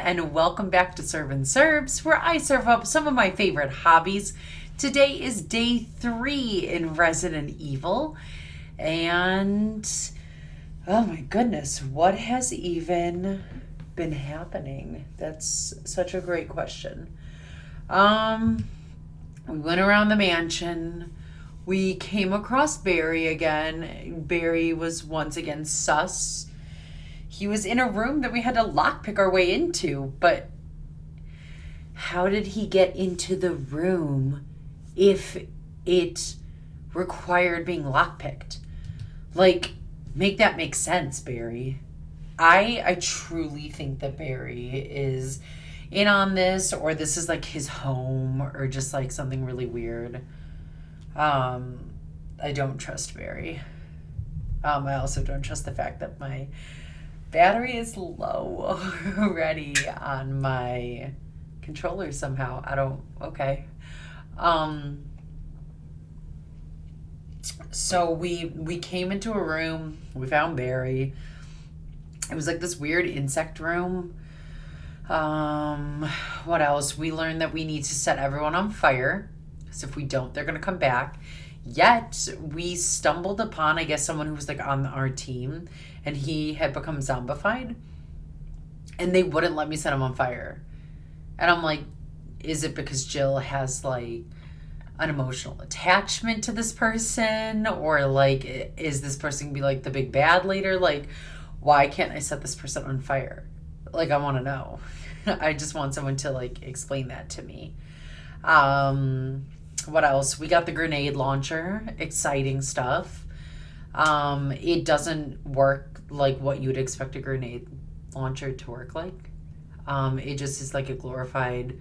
and welcome back to Serve and Serves, where I serve up some of my favorite hobbies. Today is day 3 in Resident Evil, and oh my goodness, what has even been happening? That's such a great question. We went around the mansion. We came across Barry again. Barry was once again sus. He was in a room that we had to lockpick our way into, but how did he get into the room if it required being lockpicked? Like, make that make sense, Barry. I truly think that Barry is in on this, or this is like his home, or just like something really weird. I don't trust Barry. I also don't trust the fact that my battery is low already on my controller somehow. Okay. So we came into a room, we found Barry. It was like this weird insect room. What else? We learned that we need to set everyone on fire, because if we don't, they're gonna come back. Yet we stumbled upon, I guess, someone who was like on our team, and he had become zombified, and they wouldn't let me set him on fire. And I'm like, is it because Jill has like an emotional attachment to this person, or like is this person gonna be like the big bad later? Like, why can't I set this person on fire? Like, I want to know. I just want someone to like explain that to me. What else? We got the grenade launcher. Exciting stuff. It doesn't work like what you'd expect a grenade launcher to work like. It just is like a glorified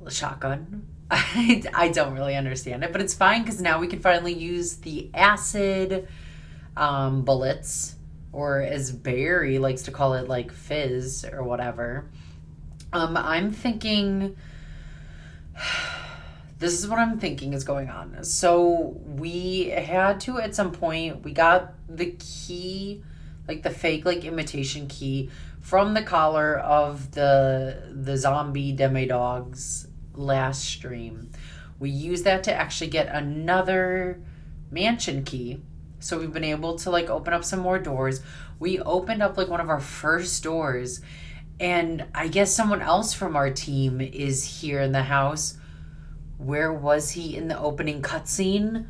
shotgun. I don't really understand it, but it's fine because now we can finally use the acid bullets, or as Barry likes to call it, like fizz or whatever. I'm thinking... This is what I'm thinking is going on. So we had to, at some point, we got the key, like the fake, like imitation key from the collar of the zombie demi-dogs last stream. We used that to actually get another mansion key. So we've been able to like open up some more doors. We opened up like one of our first doors, and I guess someone else from our team is here in the house. Where was he in the opening cutscene?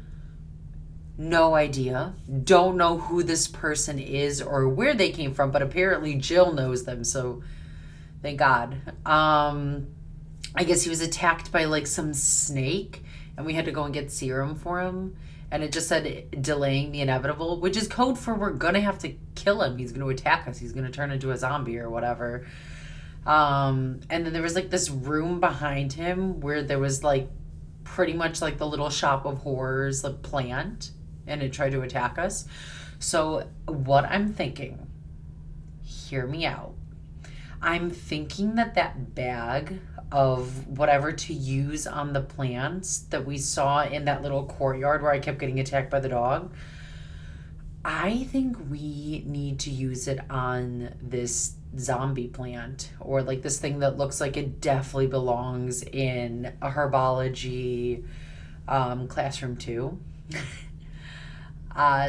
No idea. Don't know who this person is or where they came from, but apparently Jill knows them, so thank God. I guess he was attacked by like some snake, and we had to go and get serum for him, and it just said delaying the inevitable, which is code for we're gonna have to kill him. He's gonna attack us. He's gonna turn into a zombie or whatever. And then there was like this room behind him where there was like pretty much like the little shop of horrors, like plant, and it tried to attack us. So what I'm thinking, hear me out. I'm thinking that bag of whatever to use on the plants that we saw in that little courtyard where I kept getting attacked by the dog, I think we need to use it on this zombie plant, or like this thing that looks like it definitely belongs in a herbology classroom too.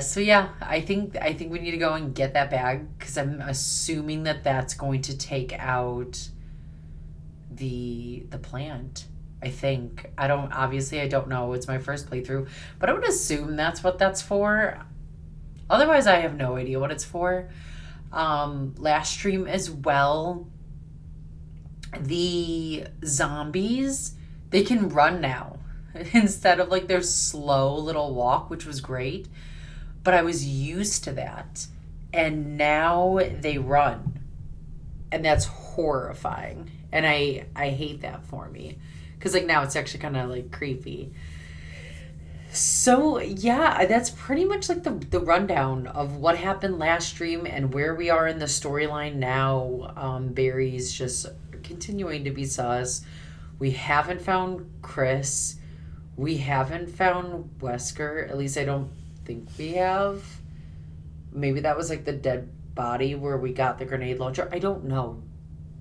So yeah, I think we need to go and get that bag, because I'm assuming that that's going to take out the plant. I think. I don't know. It's my first playthrough, but I would assume that's what that's for. Otherwise, I have no idea what it's for. Last stream as well, the zombies, they can run now instead of like their slow little walk, which was great. But I was used to that, and now they run, and that's horrifying. And I hate that for me, because like now it's actually kind of like creepy. So yeah, that's pretty much like the rundown of what happened last stream and where we are in the storyline now. Barry's just continuing to be sus. We haven't found Chris. We haven't found Wesker. At least I don't think we have. Maybe that was like the dead body where we got the grenade launcher. I don't know.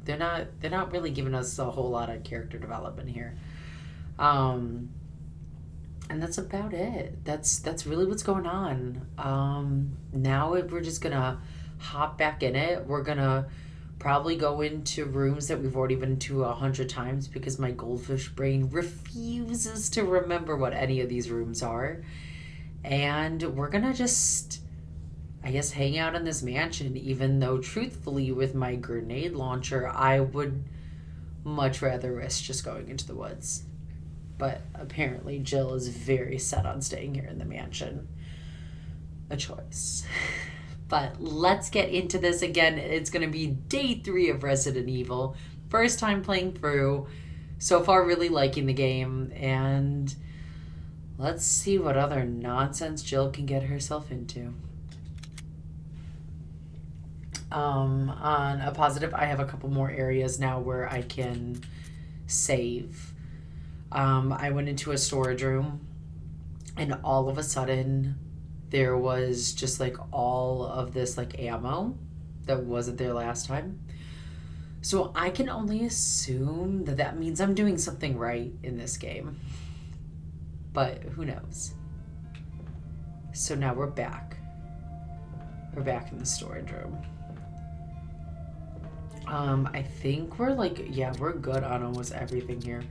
They're not really giving us a whole lot of character development here. And that's about it. That's really what's going on. Now we're just gonna hop back in it. We're gonna probably go into rooms that we've already been to 100 times because my goldfish brain refuses to remember what any of these rooms are. And we're gonna just, I guess, hang out in this mansion, even though truthfully with my grenade launcher, I would much rather risk just going into the woods. But apparently Jill is very set on staying here in the mansion. A choice. But let's get into this again. It's going to be day 3 of Resident Evil. First time playing through. So far really liking the game. And let's see what other nonsense Jill can get herself into. On a positive, I have a couple more areas now where I can save. I went into a storage room and all of a sudden there was just like all of this like ammo that wasn't there last time. So I can only assume that that means I'm doing something right in this game. But who knows? So now we're back. We're back in the storage room. I think we're like, yeah, we're good on almost everything here.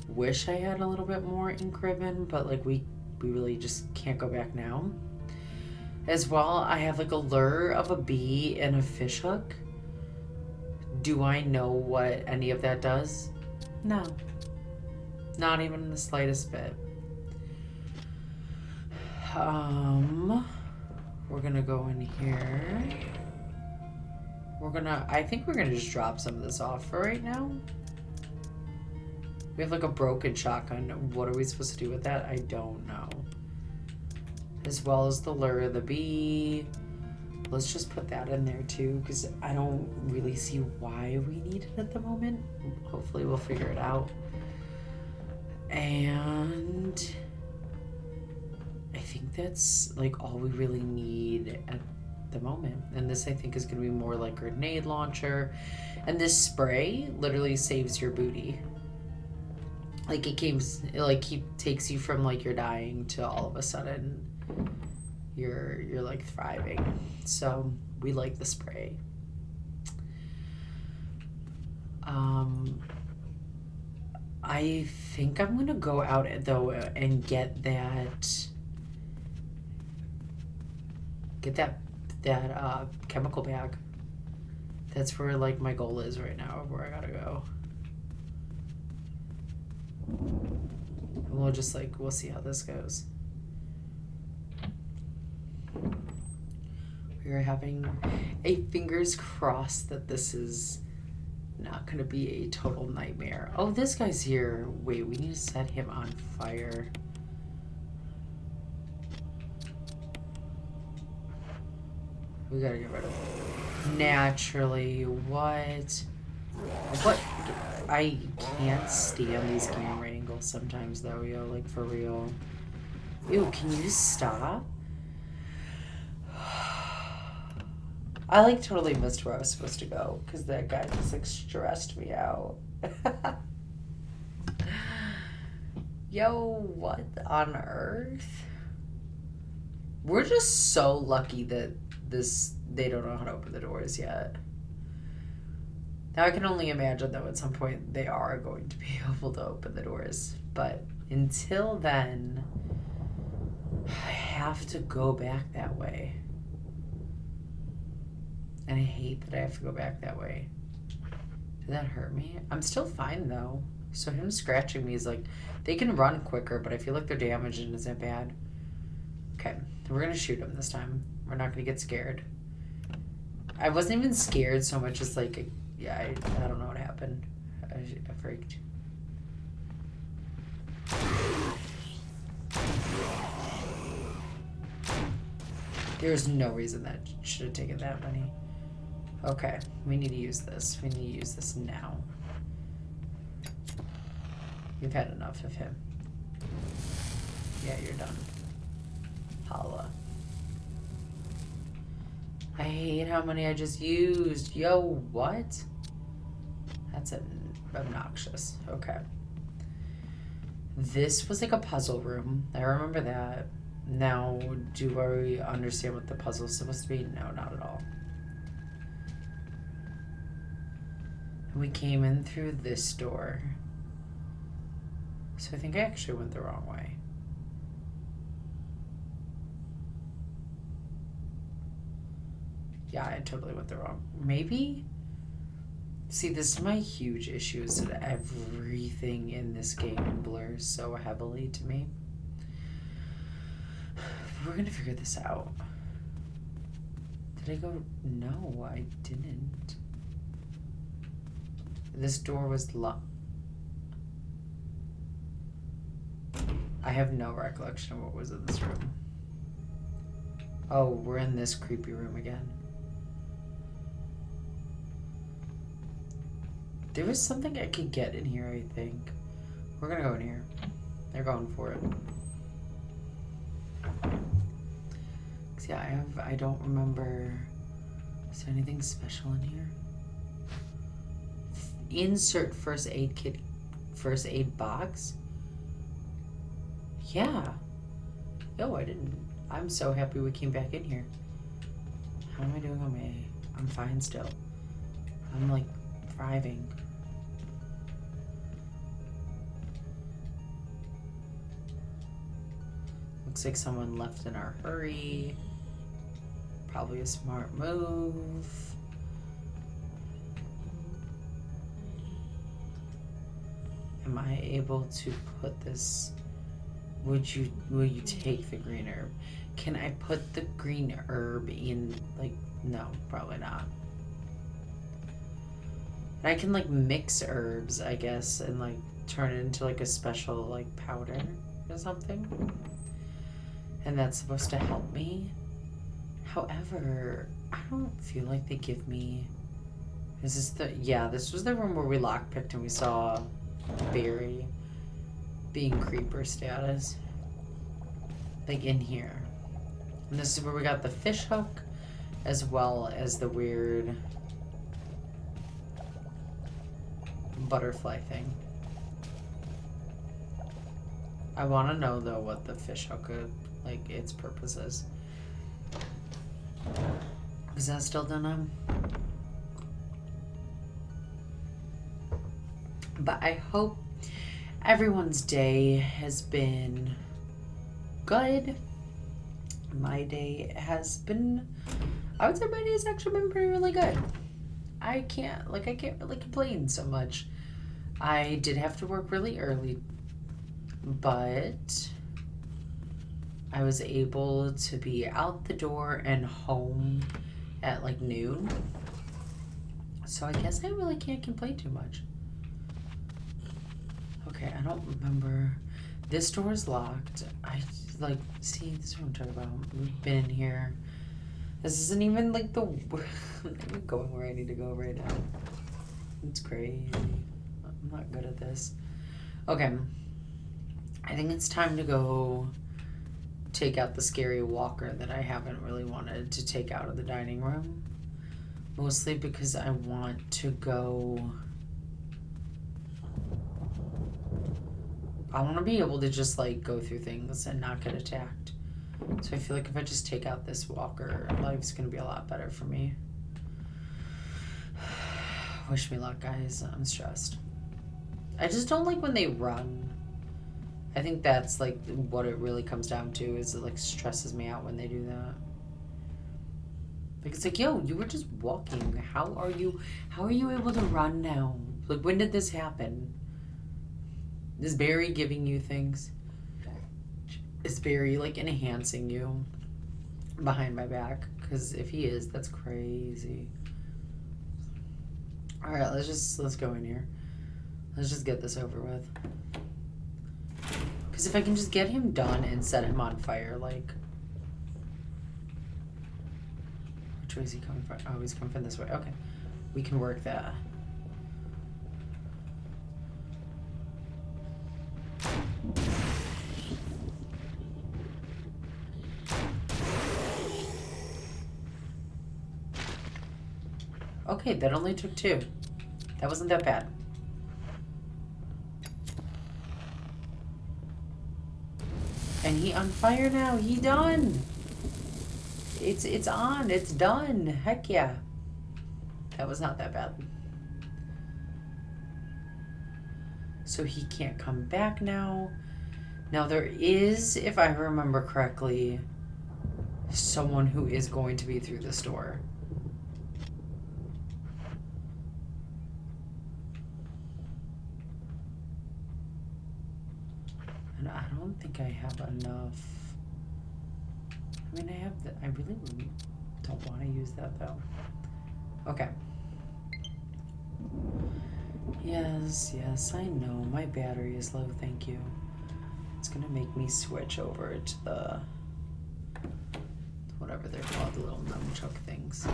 Wish I had a little bit more ink ribbon, but like we really just can't go back now. As well, I have like a lure of a bee and a fish hook. Do I know what any of that does? No. Not even the slightest bit. We're gonna go in here. I think we're gonna just drop some of this off for right now. We have like a broken shotgun. What are we supposed to do with that? I don't know. As well as the lure of the bee. Let's just put that in there too, because I don't really see why we need it at the moment. Hopefully we'll figure it out. And I think that's like all we really need at the moment. And this I think is going to be more like a grenade launcher. And this spray literally saves your booty. Like it takes you from like you're dying to all of a sudden you're like thriving. So we like the spray. I think I'm gonna go out though and get that chemical bag. That's where like my goal is right now, where I gotta go. And we'll see how this goes. We are having a fingers crossed that this is not gonna be a total nightmare. Oh, this guy's here. Wait, we need to set him on fire. We gotta get rid of him. Naturally, what? I can't stand these camera angles sometimes though, yo, like for real. Ew, can you stop? I like totally missed where I was supposed to go because that guy just like stressed me out. Yo, what on earth? We're just so lucky that they don't know how to open the doors yet. Now I can only imagine though at some point they are going to be able to open the doors. But until then, I have to go back that way. And I hate that I have to go back that way. Did that hurt me? I'm still fine though. So him scratching me is like, they can run quicker, but I feel like their damage isn't that bad. Okay, we're gonna shoot him this time. We're not gonna get scared. I wasn't even scared so much as like, yeah, I don't know what happened. I freaked. There's no reason that should have taken that many. Okay, we need to use this. We need to use this now. You've had enough of him. Yeah, you're done. Holla. I hate how many I just used. Yo, what? That's obnoxious. Okay. This was like a puzzle room. I remember that. Now, do I understand what the puzzle is supposed to be? No, not at all. We came in through this door. So I think I actually went the wrong way. Yeah, I totally went the wrong. Maybe? See, this is my huge issue is that everything in this game blurs so heavily to me. We're gonna figure this out. Did I go? No, I didn't. This door was locked. I have no recollection of what was in this room. Oh, we're in this creepy room again. There was something I could get in here, I think. We're gonna go in here. They're going for it. Yeah, I don't remember. Is there anything special in here? Insert first aid kit, first aid box. Yeah. Yo, I didn't. I'm so happy we came back in here. How am I doing on my? I'm fine still. I'm like thriving. Looks like someone left in a hurry. Probably a smart move. Am I able to put this? Will you take the green herb? Can I put the green herb in, like, no, probably not. I can like mix herbs, I guess, and like turn it into like a special like powder or something. And that's supposed to help me. However, I don't feel like they give me. Is this the? Yeah, this was the room where we lockpicked and we saw Barry being creeper status. Like in here. And this is where we got the fish hook as well as the weird butterfly thing. I want to know though what the fish hook, like its purpose is. Is that still done? But I hope everyone's day has been good. My day has been, I would say my day has actually been really good. I can't really complain so much. I did have to work really early, but I was able to be out the door and home at like noon. So I guess I really can't complain too much. Okay, I don't remember. This door is locked. I like, see, this is what I'm talking about. We've been in here. This isn't even like the, I'm going where I need to go right now. It's crazy. I'm not good at this. Okay. I think it's time to go take out the scary walker that I haven't really wanted to take out of the dining room. Mostly because I want to go, I want to be able to just like go through things and not get attacked. So I feel like if I just take out this walker, life's gonna be a lot better for me. Wish me luck, guys. I'm stressed. I just don't like when they run. I think that's like what it really comes down to, is it like stresses me out when they do that. Like it's like, yo, you were just walking. How are you able to run now? Like, when did this happen? Is Barry giving you things? Is Barry like enhancing you behind my back? Because if he is, that's crazy. All right, let's go in here. Let's just get this over with. Because if I can just get him done and set him on fire, like, which way is he coming from? Oh, he's coming from this way. Okay, we can work that. okay. That only took 2. That wasn't that bad. And he on fire now. He done. It's on. It's done. Heck yeah. That was not that bad. So he can't come back now. Now there is, if I remember correctly, someone who is going to be through this door. And I don't think I have enough. I mean, I really don't want to use that though. Okay. Yes, I know. My battery is low, thank you. It's gonna make me switch over to the, whatever they're called, the little nunchuck things.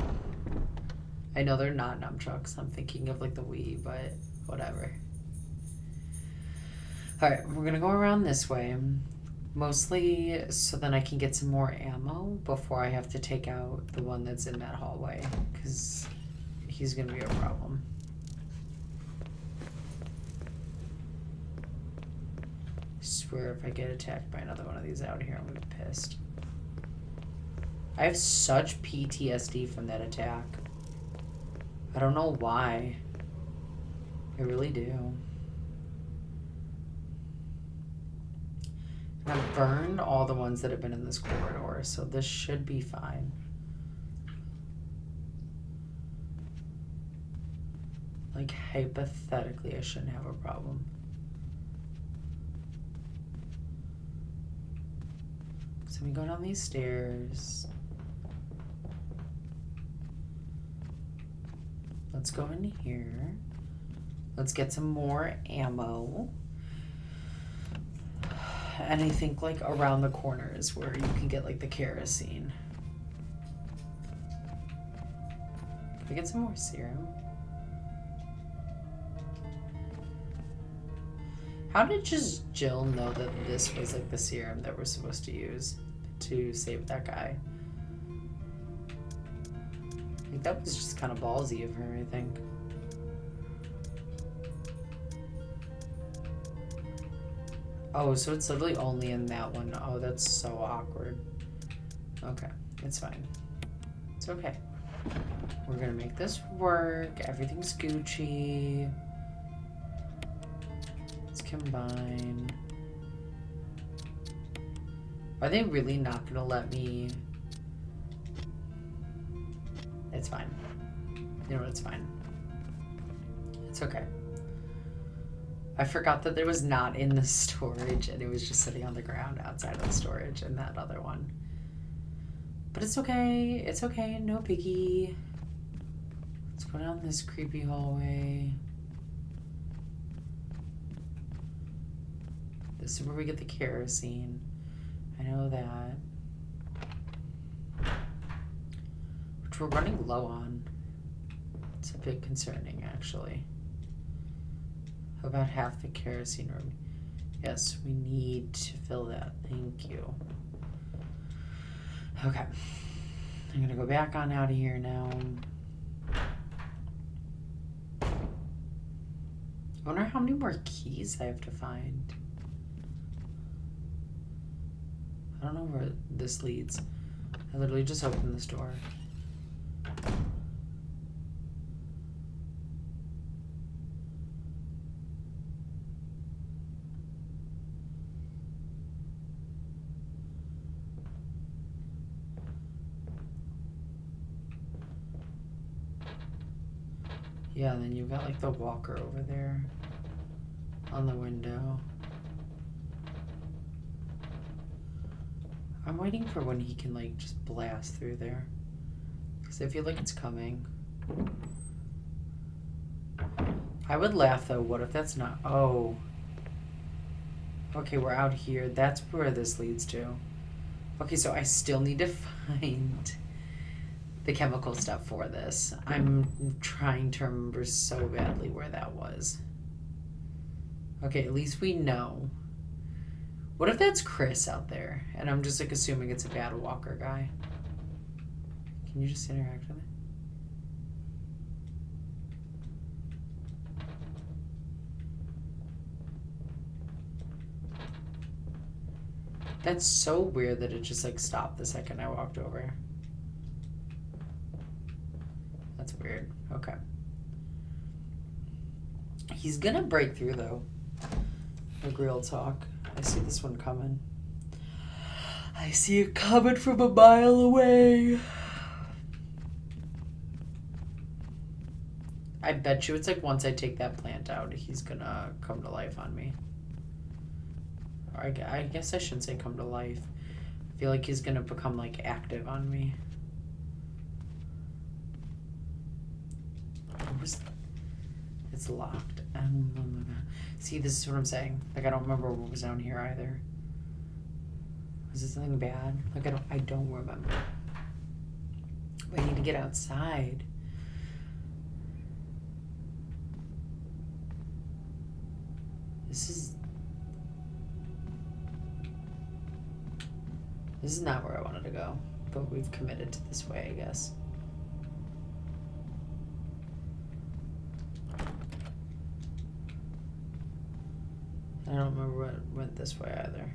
I know they're not nunchucks. I'm thinking of like the Wii, but whatever. Alright, we're gonna go around this way. Mostly so then I can get some more ammo before I have to take out the one that's in that hallway, because he's gonna be a problem. I swear if I get attacked by another one of these out here, I'm gonna be pissed. I have such PTSD from that attack. I don't know why. I really do. And I've burned all the ones that have been in this corridor, so this should be fine. Like, hypothetically, I shouldn't have a problem. So we go down these stairs. Let's go in here. Let's get some more ammo. And I think like around the corners where you can get like the kerosene. Can we get some more serum? How did just Jill know that this was like the serum that we're supposed to use to save that guy? Like that was just kind of ballsy of her, I think. Oh, so it's literally only in that one. Oh, that's so awkward. Okay, it's fine. It's okay. We're gonna make this work. Everything's Gucci. Let's combine. Are they really not gonna let me? It's fine. You know what? It's fine. It's okay. I forgot that it was not in the storage and it was just sitting on the ground outside of the storage in that other one. But it's okay. It's okay. No biggie. Let's go down this creepy hallway. This is where we get the kerosene. I know that. Which we're running low on. It's a bit concerning, actually. About half the kerosene room. Yes, we need to fill that. Thank you. Okay. I'm gonna go back on out of here now. I wonder how many more keys I have to find. I don't know where this leads. I literally just opened this door. Yeah, and then you've got like the walker over there on the window. I'm waiting for when he can like just blast through there, because I feel like it's coming. I would laugh though, what if that's not, oh. Okay, we're out here. That's where this leads to. Okay, so I still need to find the chemical stuff for this. I'm trying to remember so badly where that was. Okay, at least we know. What if that's Chris out there? And I'm just like assuming it's a bad walker guy. Can you just interact with it? That's so weird that it just like stopped the second I walked over. That's weird. Okay. He's gonna break through though. Like real talk. I see this one coming. I see it coming from a mile away. I bet you it's like once I take that plant out, he's gonna come to life on me. Or I guess I shouldn't say come to life. I feel like he's gonna become like active on me. It's locked. See, this is what I'm saying. Like I don't remember what was down here either. Was it something bad? Like I don't remember. We need to get outside. This is not where I wanted to go, but we've committed to this way, I guess. I don't remember what went this way either.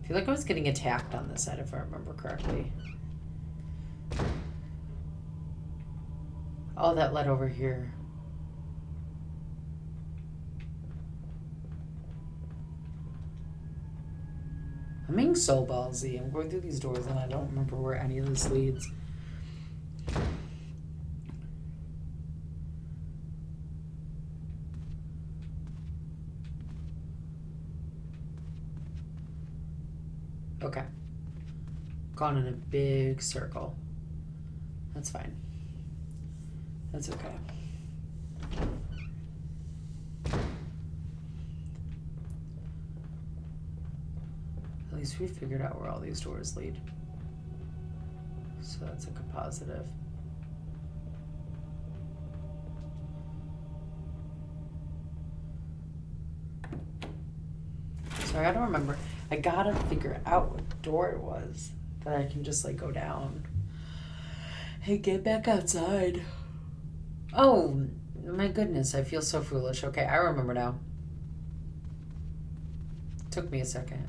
I feel like I was getting attacked on this side if I remember correctly. Oh, that led over here. I'm being so ballsy. I'm going through these doors and I don't remember where any of this leads. Okay. Gone in a big circle. That's fine. That's okay. At least we figured out where all these doors lead. So that's like a positive. So I gotta remember, I gotta figure out what door it was that I can just like go down. Hey, get back outside. Oh, my goodness, I feel so foolish. Okay, I remember now. Took me a second.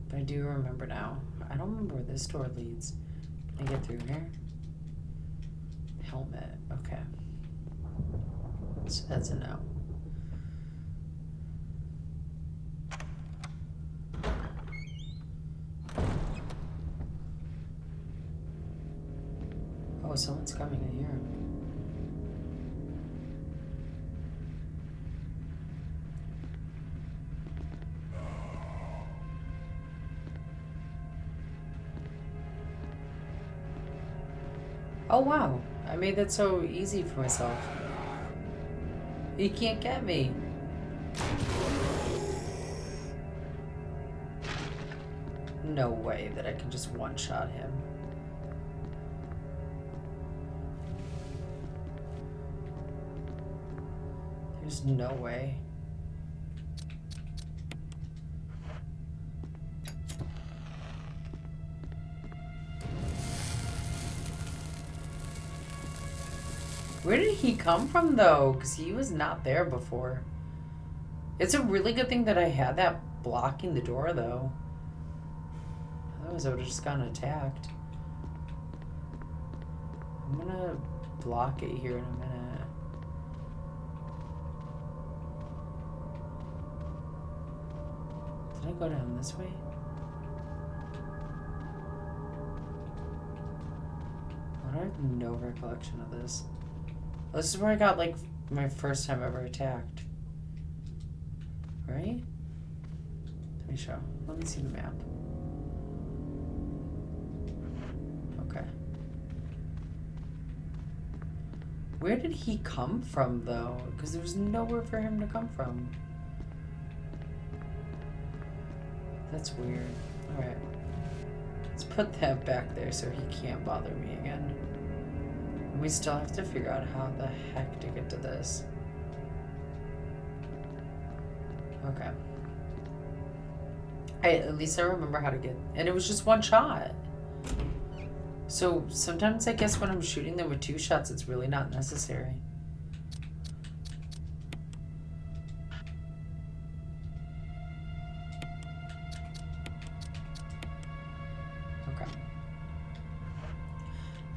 But I do remember now. I don't remember where this door leads. Can I get through here? Helmet. Okay. So that's a no. Oh, someone's coming in here. Oh wow, I made that so easy for myself. He can't get me. No way that I can just one-shot him. There's no way. Where did he come from though? Because he was not there before. It's a really good thing that I had that blocking the door though. Otherwise I would have just gotten attacked. I'm gonna block it here in a minute. Did I go down this way? I have no recollection of this. This is where I got, like, my first time ever attacked. Right? Let me show. Let me see the map. Okay. Where did he come from, though? Because there was nowhere for him to come from. That's weird. Alright. Let's put that back there so he can't bother me again. We still have to figure out how the heck to get to this. Okay. At least I remember how to get... And it was just one shot. So sometimes I guess when I'm shooting them with two shots, it's really not necessary.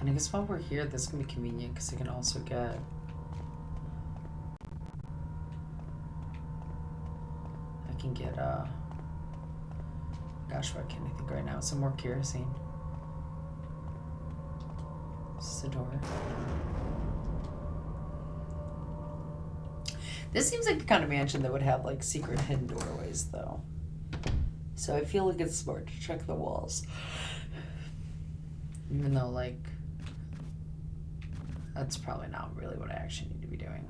And I guess while we're here, this can be convenient because I can also get... I can get, gosh, what can I think right now? Some more kerosene. This is a door. This seems like the kind of mansion that would have, like, secret hidden doorways, though. So I feel like it's smart to check the walls. Even though, like, that's probably not really what I actually need to be doing.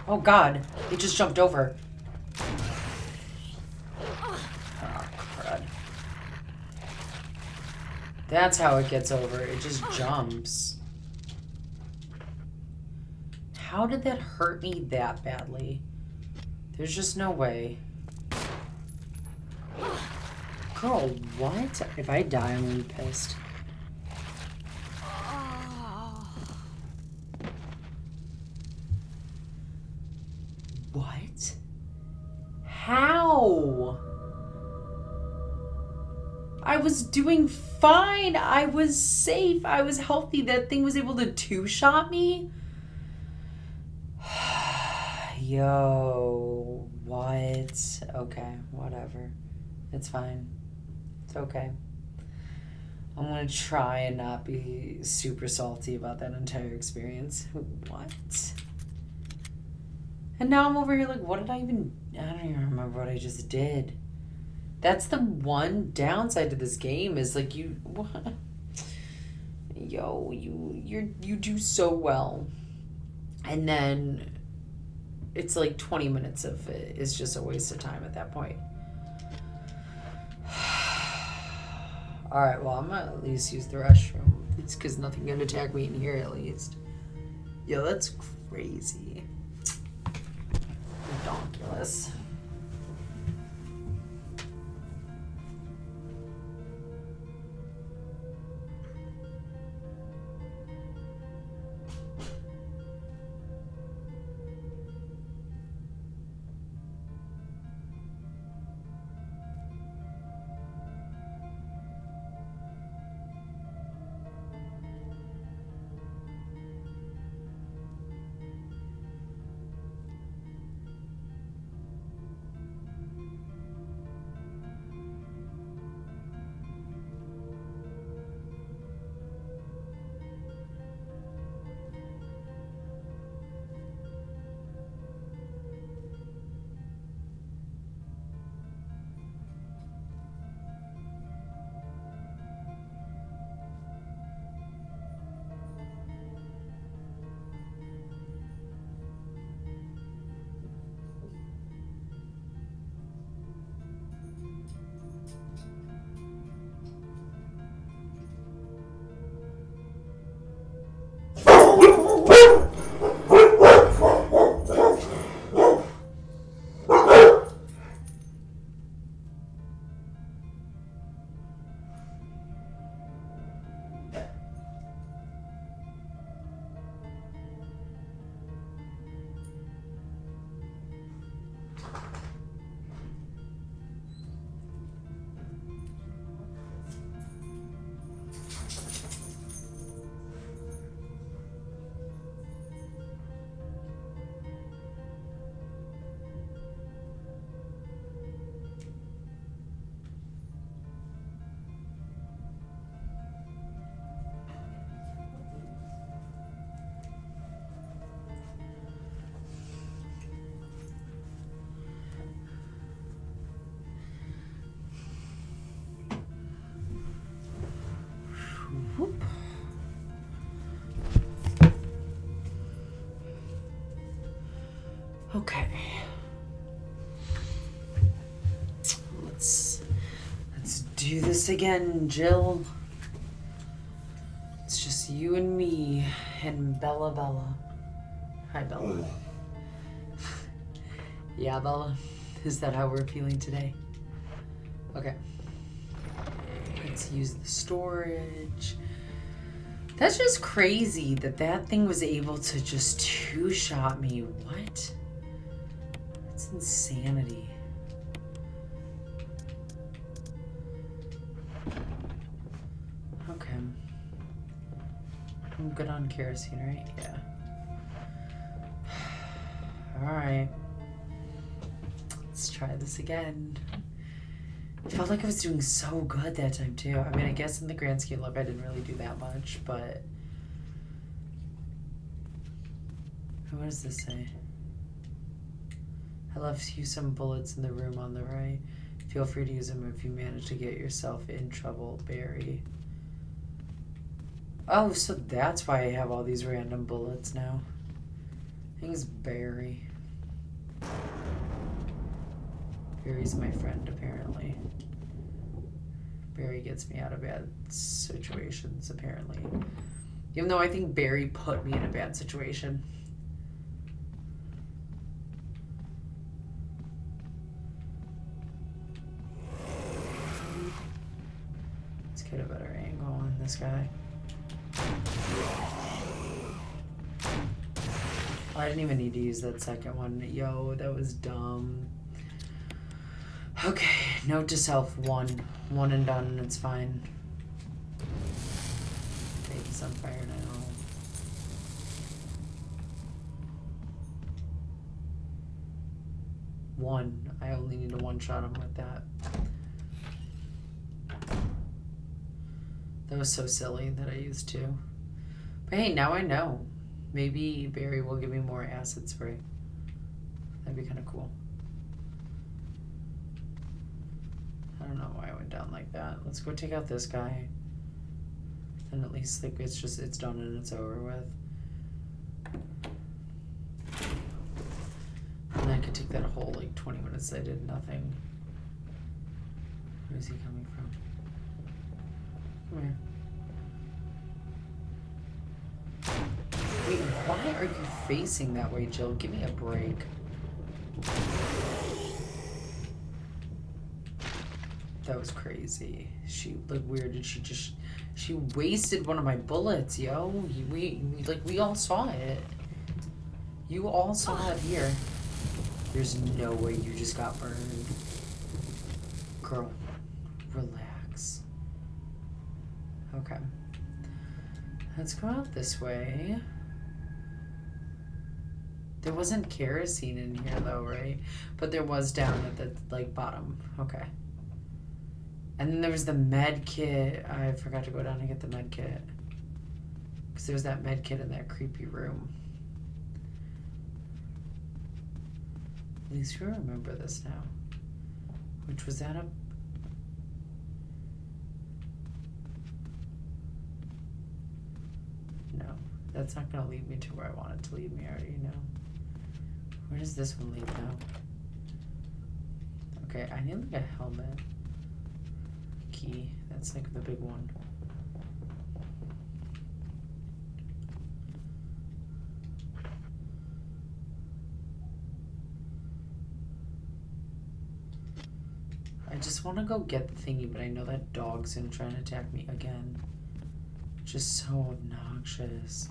Oh God, it just jumped over. Oh, crud. That's how it gets over. It just jumps. How did that hurt me that badly? There's just no way. Girl, what? If I die, I'm gonna be pissed. What? How? I was doing fine. I was safe. I was healthy. That thing was able to two-shot me? Yo, what? Okay, whatever. It's fine. It's okay. I'm gonna try and not be super salty about that entire experience. What? And now I'm over here like, what did I don't even remember what I just did. That's the one downside to this game is like what? Yo, you do so well. And then it's like 20 minutes of it is just a waste of time at that point. Alright, well, I'm gonna at least use the restroom. It's because nothing can attack me in here, at least. Yo, that's crazy. Ridiculous. Whoop. Okay. Let's do this again, Jill. It's just you and me and Bella. Hi, Bella. Yeah, Bella. Is that how we're feeling today? Okay. Let's use the storage. That's just crazy that that thing was able to just two-shot me. What? That's insanity. Okay. I'm good on kerosene, right? Yeah. Alright. Let's try this again. I felt like I was doing so good that time too. I mean, I guess in the grand scheme of it, I didn't really do that much, but... What does this say? I left you some bullets in the room on the right. Feel free to use them if you manage to get yourself in trouble, Barry. Oh, so that's why I have all these random bullets now. I think it's Barry. Barry's my friend, apparently. Barry gets me out of bad situations, apparently. Even though I think Barry put me in a bad situation. Let's get a better angle on this guy. Oh, I didn't even need to use that second one. Yo, that was dumb. Okay, note to self, one and done, it's fine. Okay, he's on fire now. One, I only need to one-shot him with that. That was so silly that I used two. But hey, now I know. Maybe Barry will give me more acid spray. That'd be kind of cool. I don't know why I went down like that. Let's go take out this guy. Then at least like it's done and it's over with. And I could take that whole like 20 minutes I did nothing. Where is he coming from? Come here. Wait, why are you facing that way, Jill? Give me a break. That was crazy. She looked weird and she wasted one of my bullets, yo. We all saw it. You all saw it here. There's no way you just got burned. Girl, relax. Okay. Let's go out this way. There wasn't kerosene in here though, right? But there was down at the like bottom. Okay. And then there was the med kit. I forgot to go down and get the med kit. Because there was that med kit in that creepy room. At least you remember this now. Which was that a... No. That's not going to lead me to where I want it to lead me. I already know. Where does this one lead now? Okay, I need like a helmet. Key. That's like the big one. I just want to go get the thingy, but I know that dog's gonna try and attack me again. Just so obnoxious.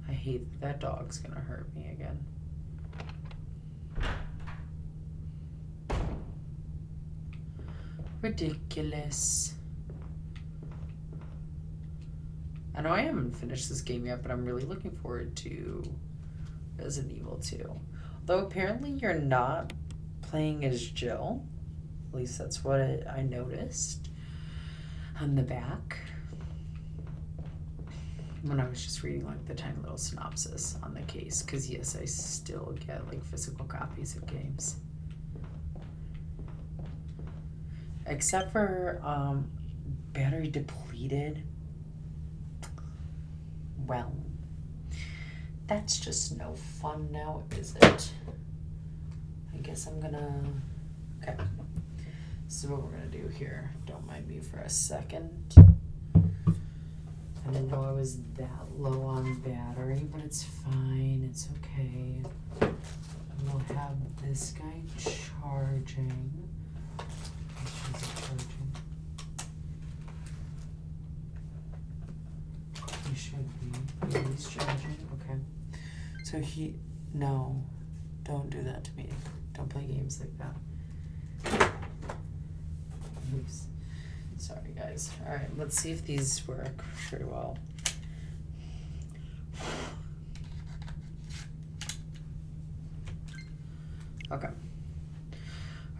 I hate that dog's gonna hurt me again. Ridiculous. I know I haven't finished this game yet, but I'm really looking forward to Resident Evil 2. Although apparently you're not playing as Jill. At least that's what I noticed on the back when I was just reading like the tiny little synopsis on the case. Because yes, I still get like physical copies of games. Except for battery depleted. Well, that's just no fun now, is it? I guess I'm gonna... Okay. This is what we're gonna do here. Don't mind me for a second. I didn't know I was that low on battery, but it's fine. It's okay. And we'll have this guy charging. Okay. So no, don't do that to me. Don't play games like that. Oops. Sorry, guys. All right, let's see if these work pretty well. Okay.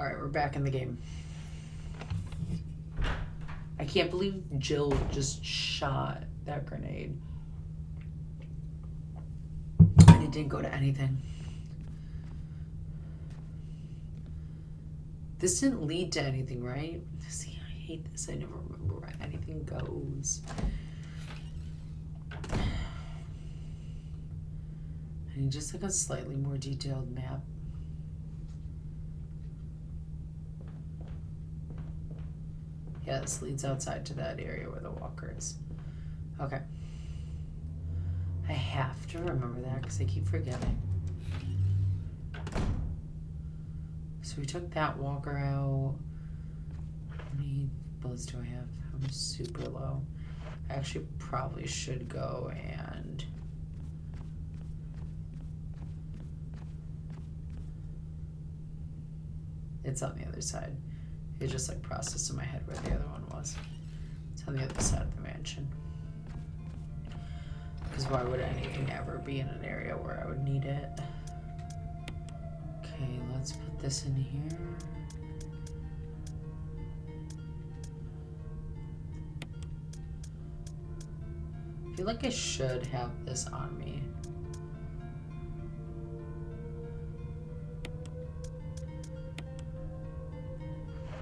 All right, we're back in the game. I can't believe Jill just shot that grenade. And it didn't go to anything. This didn't lead to anything, right? See, I hate this. I never remember where anything goes. I need just like a slightly more detailed map. Yeah, this leads outside to that area where the walker is. Okay. I have to remember that because I keep forgetting. So we took that walker out. How many bullets do I have? I'm super low. I actually probably should go and... It's on the other side. It just like processed in my head where the other one was. It's on the other side of the mansion. Because why would anything ever be in an area where I would need it? Okay, let's put this in here. I feel like I should have this on me.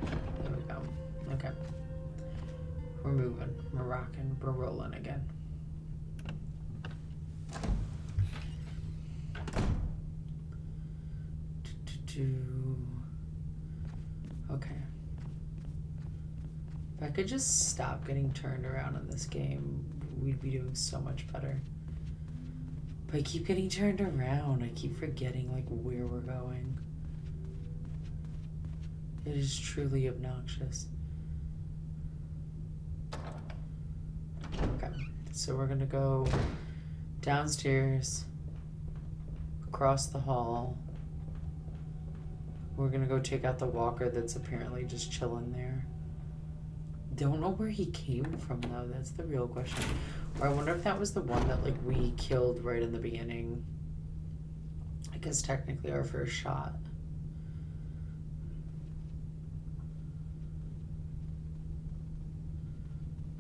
There we go. Okay. We're moving. We're rocking. We're rolling again. Okay. If I could just stop getting turned around in this game, we'd be doing so much better. But I keep getting turned around. I keep forgetting like where we're going. It is truly obnoxious. Okay, so we're gonna go downstairs, across the hall. We're gonna go take out the walker that's apparently just chilling there. Don't know where he came from though, that's the real question. Or I wonder if that was the one that like we killed right in the beginning. I guess technically our first shot.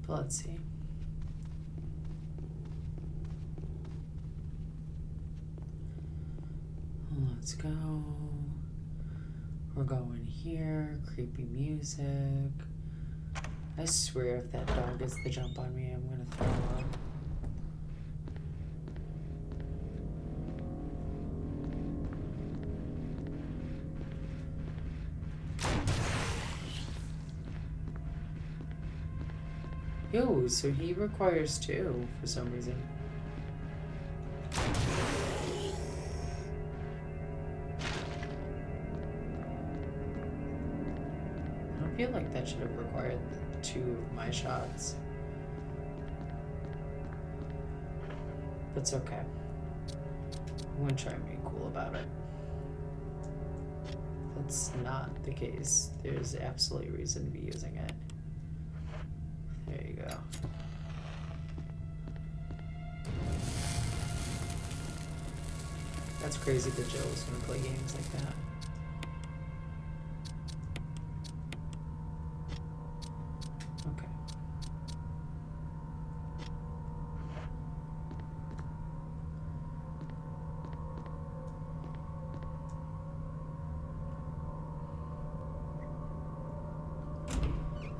But let's see. Let's go. We're going here. Creepy music. I swear if that dog gets the jump on me, I'm gonna throw up. Yo, so he requires two for some reason. I feel like that should have required two of my shots. But it's okay. I'm gonna try and be cool about it. That's not the case. There's absolutely reason to be using it. There you go. That's crazy that Joe was gonna play games like that. Okay.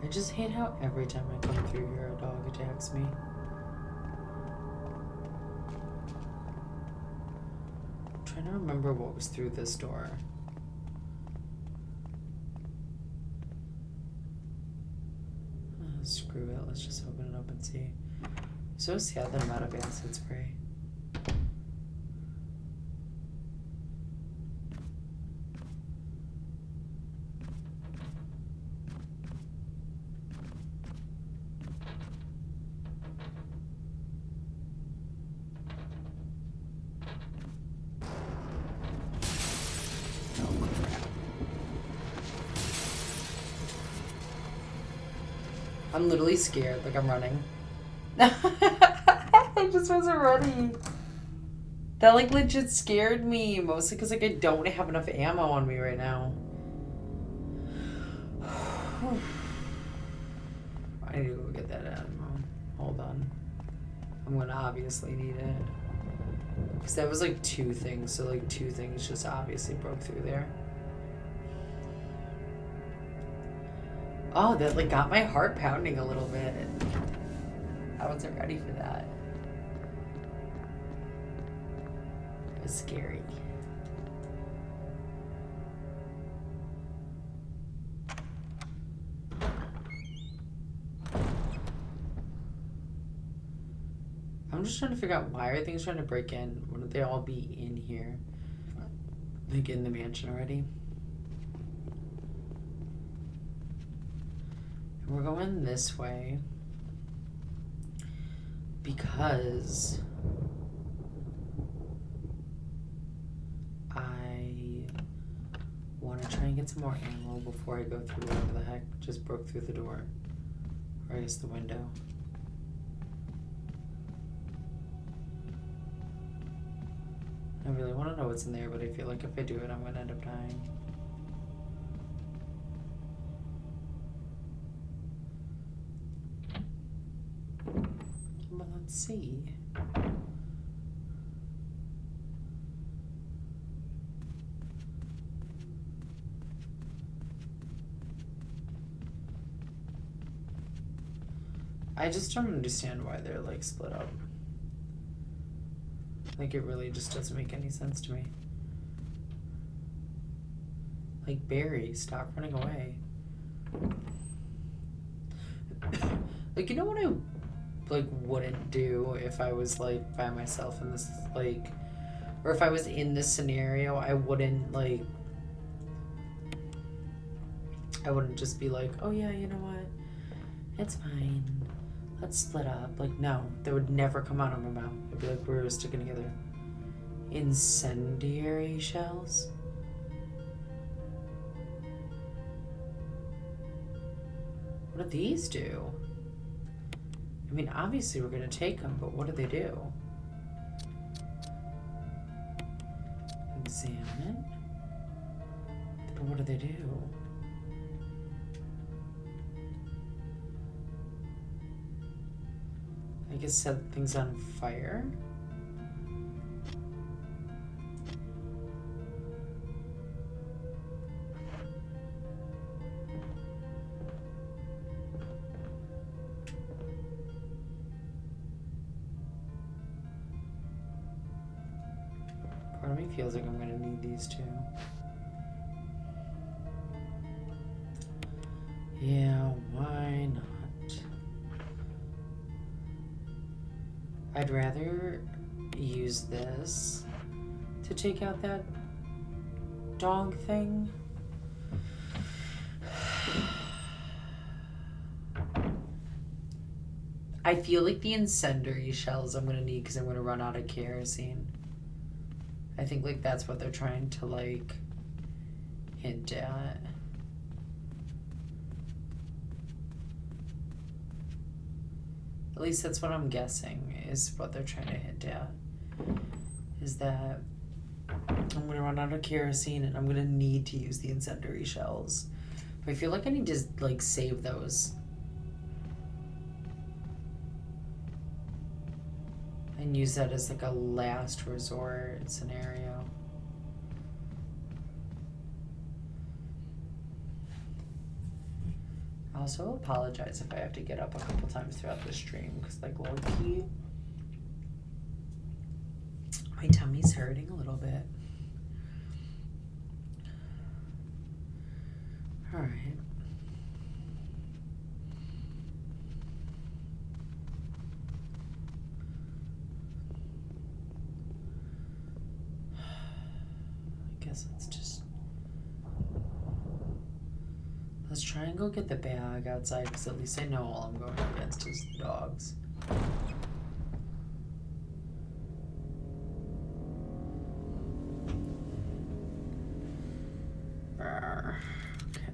I just hate how every time I come through here, a dog attacks me. I'm trying to remember what was through this door. Oh, screw it, let's just open it up and see. I'm so sad that I'm out of acid spray. I'm literally scared, like I'm running. I just wasn't ready. That like legit scared me, mostly because like I don't have enough ammo on me right now. I need to go get that ammo. Hold on. I'm gonna obviously need it. Because that was like 2 things, so like 2 things just obviously broke through there. Oh, that like got my heart pounding a little bit. I wasn't ready for that. It was scary. I'm just trying to figure out why are things trying to break in? Wouldn't they all be in here? Like in the mansion already? And we're going this way because I want to try and get some more ammo before I go through whatever the heck just broke through the door. Or I guess the window. I really want to know what's in there, but I feel like if I do it, I'm going to end up dying. But let's see. I just don't understand why they're like split up. Like it really just doesn't make any sense to me. Like Barry, stop running away. Like you know what I like wouldn't do if I was like by myself in this like, or if I was in this scenario, I wouldn't like. I wouldn't just be like, oh yeah, you know what, it's fine. Let's split up. Like, no, that would never come out of my mouth. I'd be like, we're sticking together. Incendiary shells? What do these do? I mean, obviously we're going to take them, but what do they do? Examine? But what do they do? I guess set things on fire. Part of me feels like I'm gonna need these two. Yeah, why not? I'd rather use this to take out that dog thing. I feel like the incendiary shells I'm gonna need because I'm gonna run out of kerosene. I think like that's what they're trying to like hint at. At least that's what I'm guessing is what they're trying to hint at. Is that I'm gonna run out of kerosene and I'm gonna need to use the incendiary shells. But I feel like I need to like save those. And use that as like a last resort scenario. I also apologize if I have to get up a couple times throughout the stream because like low key my tummy's hurting a little bit. All right. I guess let's try and go get the bag outside because at least I know all I'm going against is the dogs. Okay.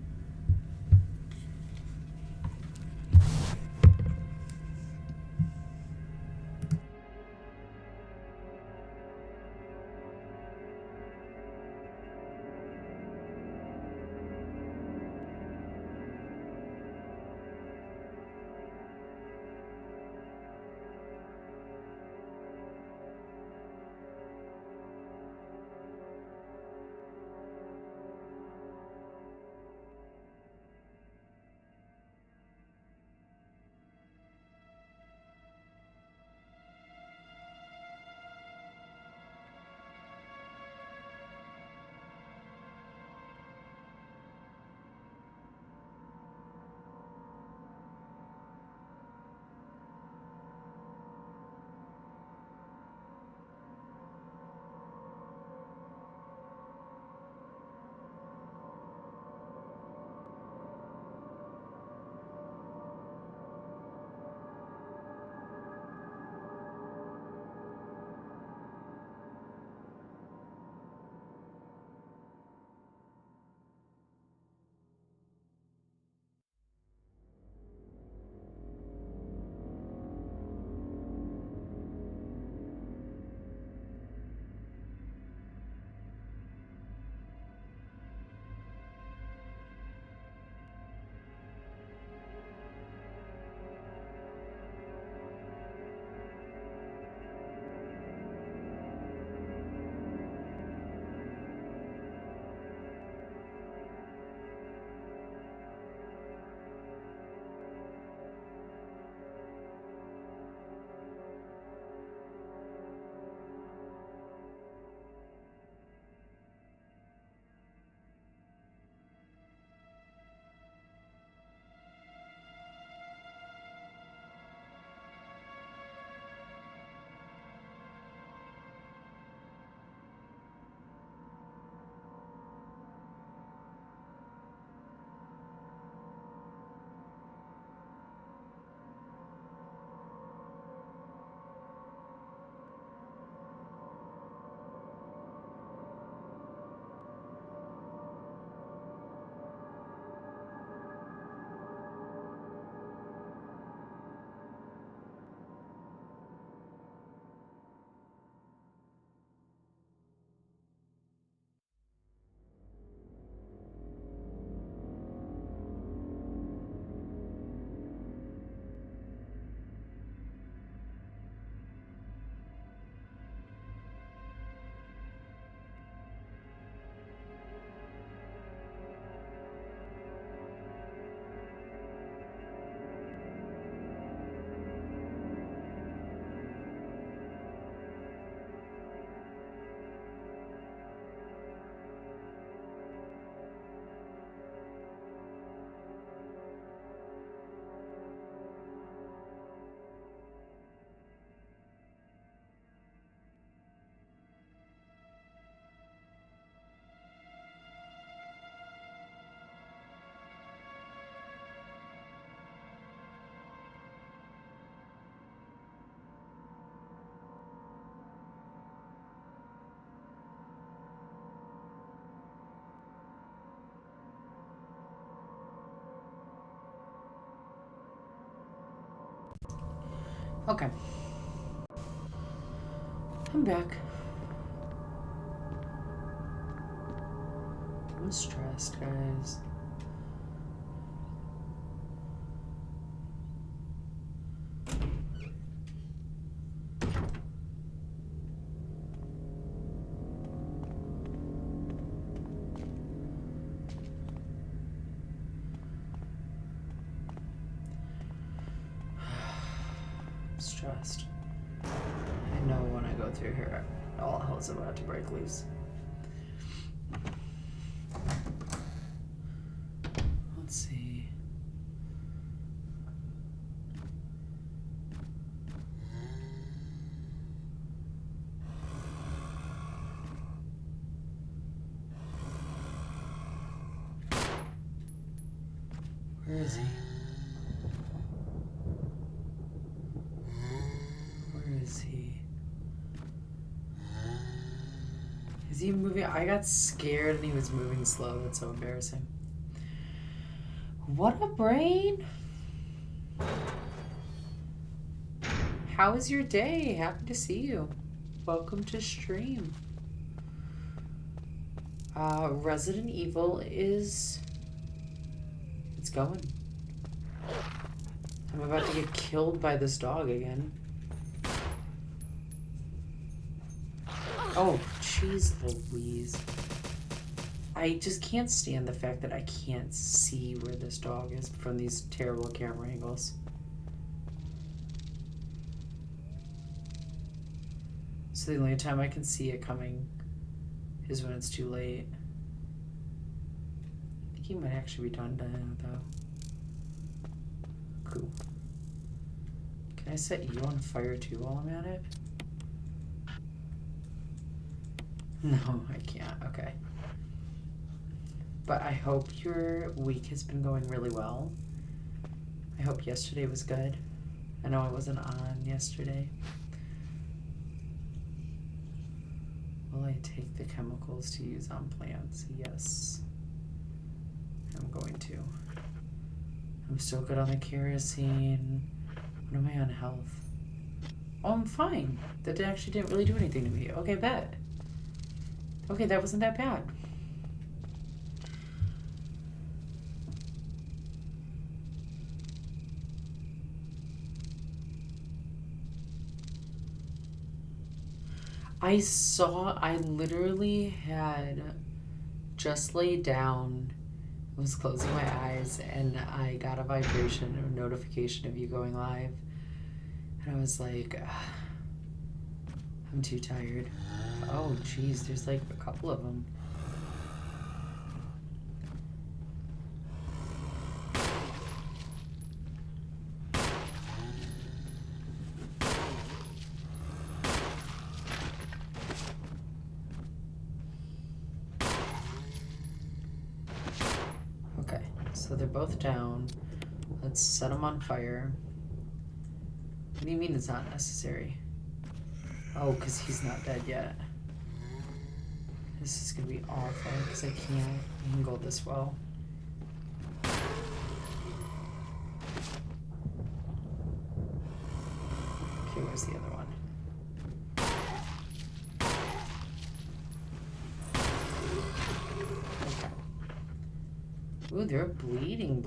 Okay. I'm back. I'm stressed, guys. Stressed. I know when I go through here, all hell's about to break loose. Let's see. Where is he? Where is he? Is he moving? I got scared and he was moving slow. That's so embarrassing. What a brain! How is your day? Happy to see you. Welcome to stream. Resident Evil is... It's going. I'm about to get killed by this dog again. Oh, jeez Louise. I just can't stand the fact that I can't see where this dog is from these terrible camera angles. So the only time I can see it coming is when it's too late. I think he might actually be done though. Cool. Can I set you on fire too while I'm at it? No, I can't. Okay. But I hope your week has been going really well. I hope yesterday was good. I know I wasn't on yesterday. Will I take the chemicals to use on plants? Yes. I'm going to. I'm still good on the kerosene. What am I on health? Oh, I'm fine. That actually didn't really do anything to me. Okay, bet. Okay, that wasn't that bad. I literally had just laid down, was closing my eyes, and I got a vibration or notification of you going live. And I was like, I'm too tired. Oh, geez, there's like a couple of them. Okay, so they're both down. Let's set them on fire. What do you mean it's not necessary? Oh, because he's not dead yet. This is going to be awful because I can't angle this well. Okay, where's the other one? Okay. Ooh, they're bleeding.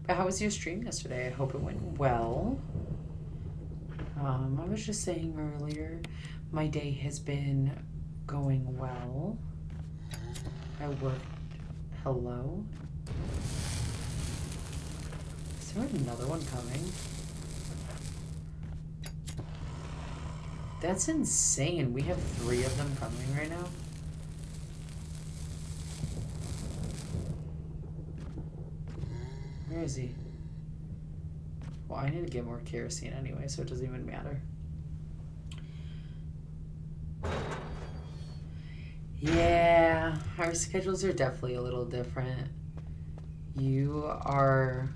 But how was your stream yesterday? I hope it went well. I was just saying earlier, my day has been going well. I worked. Hello? Is there another one coming? That's insane. We have 3 of them coming right now. Where is he? Well, I need to get more kerosene anyway, so it doesn't even matter. Yeah, our schedules are definitely a little different. You are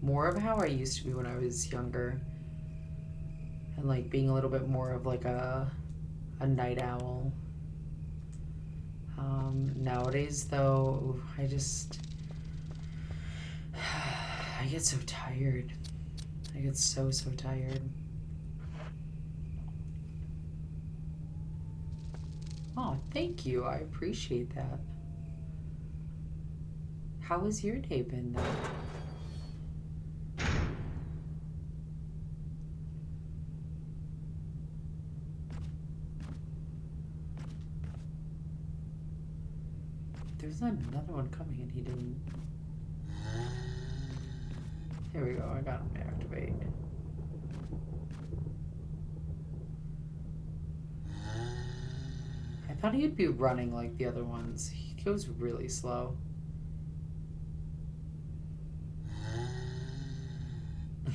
more of how I used to be when I was younger. And like being a little bit more of like a night owl. Nowadays though, I get so tired. I get so tired. Oh, thank you. I appreciate that. How has your day been, though? There's another one coming and he didn't. Here we go. I got him to activate. I thought he'd be running like the other ones. He goes really slow.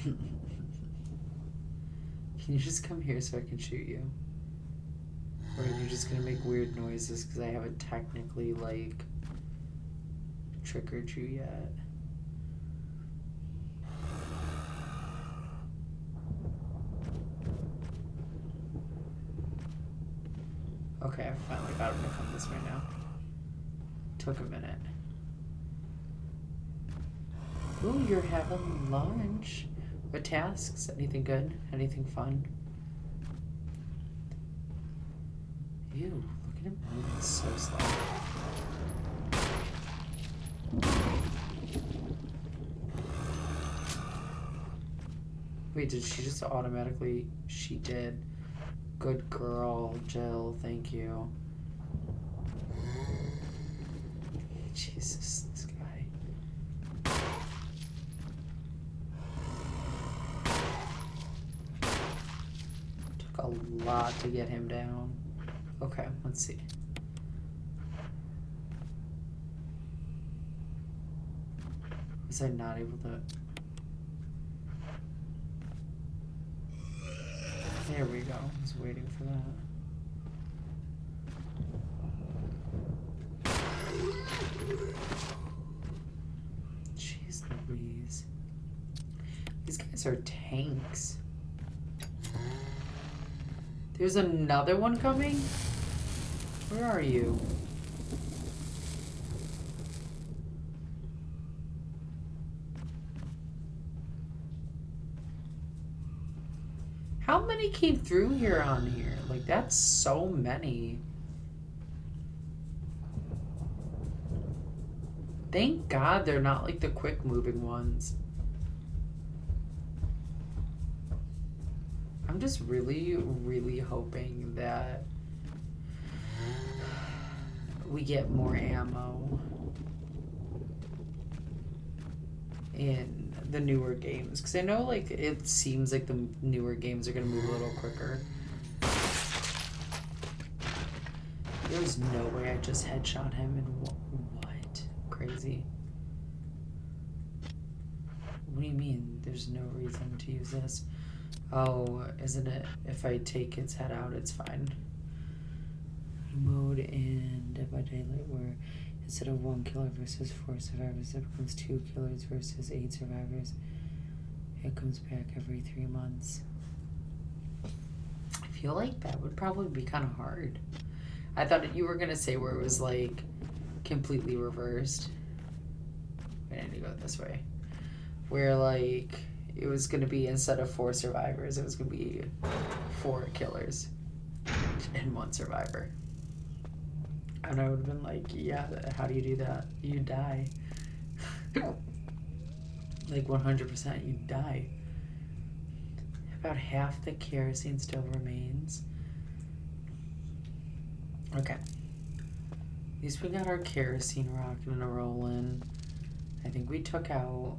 Can you just come here so I can shoot you? Or are you just gonna make weird noises because I haven't technically, like, triggered you yet? Okay, I finally got him to come this way now. Took a minute. Ooh, you're having lunch. What tasks? Anything good? Anything fun? Ew, look at him moving so slow. Wait, did she just automatically? She did. Good girl, Jill. Thank you. Jesus, this guy. Took a lot to get him down. Okay, let's see. Was I not able to? There we go. I was waiting for that. Jeez Louise. These guys are tanks. There's another one coming? Where are you? How many came through here on here? Like, that's so many. Thank God they're not like the quick moving ones. I'm just really, really hoping that we get more ammo in the newer games, because I know, like, it seems like the newer games are gonna move a little quicker. There's no way I just headshot him and what? Crazy. What do you mean there's no reason to use this? Oh, isn't it if I take its head out, it's fine. Mode in Dead by Daylight, where instead of 1 killer versus 4 survivors, it becomes 2 killers versus 8 survivors. It comes back every 3 months. I feel like that would probably be kind of hard. I thought you were gonna say where it was like completely reversed. I need to go this way. Where like it was gonna be, instead of 4 survivors, it was gonna be 4 killers and 1 survivor. And I would have been like, yeah, how do you do that? You die. Like 100% you die. About half the kerosene still remains. Okay. At least we got our kerosene rocking and rolling. I think we took out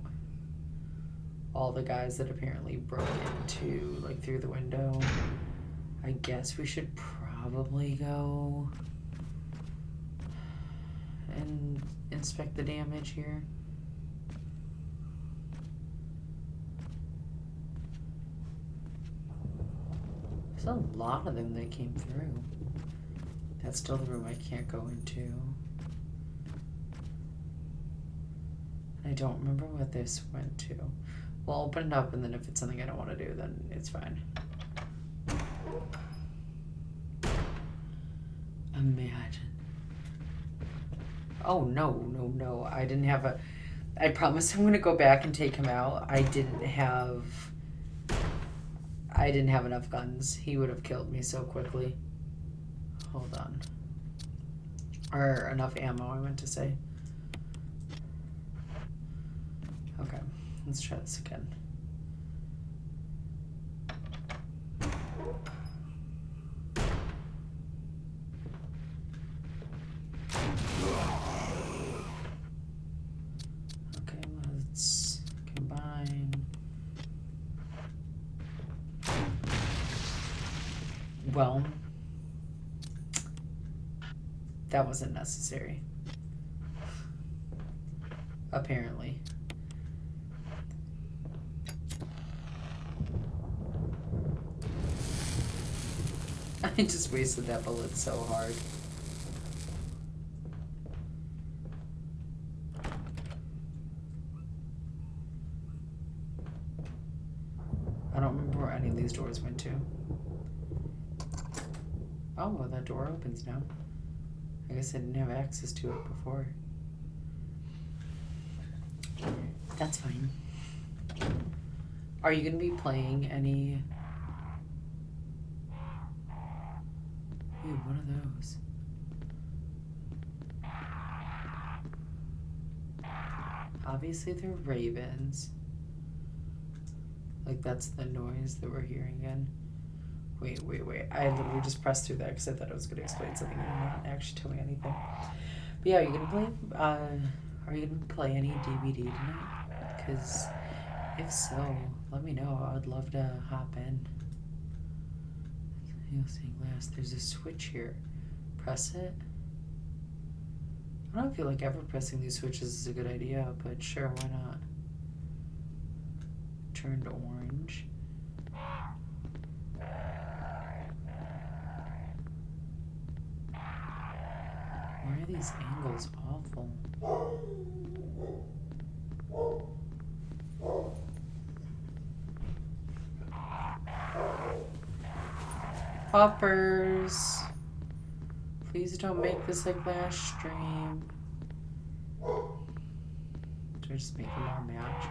all the guys that apparently broke into, like, through the window. I guess we should probably go and inspect the damage here. There's a lot of them that came through. That's still the room I can't go into. I don't remember what this went to. We'll open it up, and then if it's something I don't want to do, then it's fine. Imagine. Oh, no. I didn't have a... I promise I'm going to go back and take him out. I didn't have enough guns. He would have killed me so quickly. Hold on. Or enough ammo, I meant to say. Okay, let's try this again. Okay, let's combine. Well, that wasn't necessary. Apparently. I just wasted that bullet so hard. I don't remember where any of these doors went to. Oh, well, that door opens now. I guess I didn't have access to it before. That's fine. Are you going to be playing any... Ooh, one of those. Obviously, they're ravens. Like, that's the noise that we're hearing again. Wait. I literally just pressed through that because I thought I was going to explain something and not actually tell me anything. But yeah, are you going to play... are you going to play any DBD tonight? Because if so, let me know. I would love to hop in. Stained glass. There's a switch here. Press it. I don't feel like ever pressing these switches is a good idea, but sure, why not? Turned orange. Why are these angles awful? Poppers. Please don't make this like last stream. Do I just make them all match?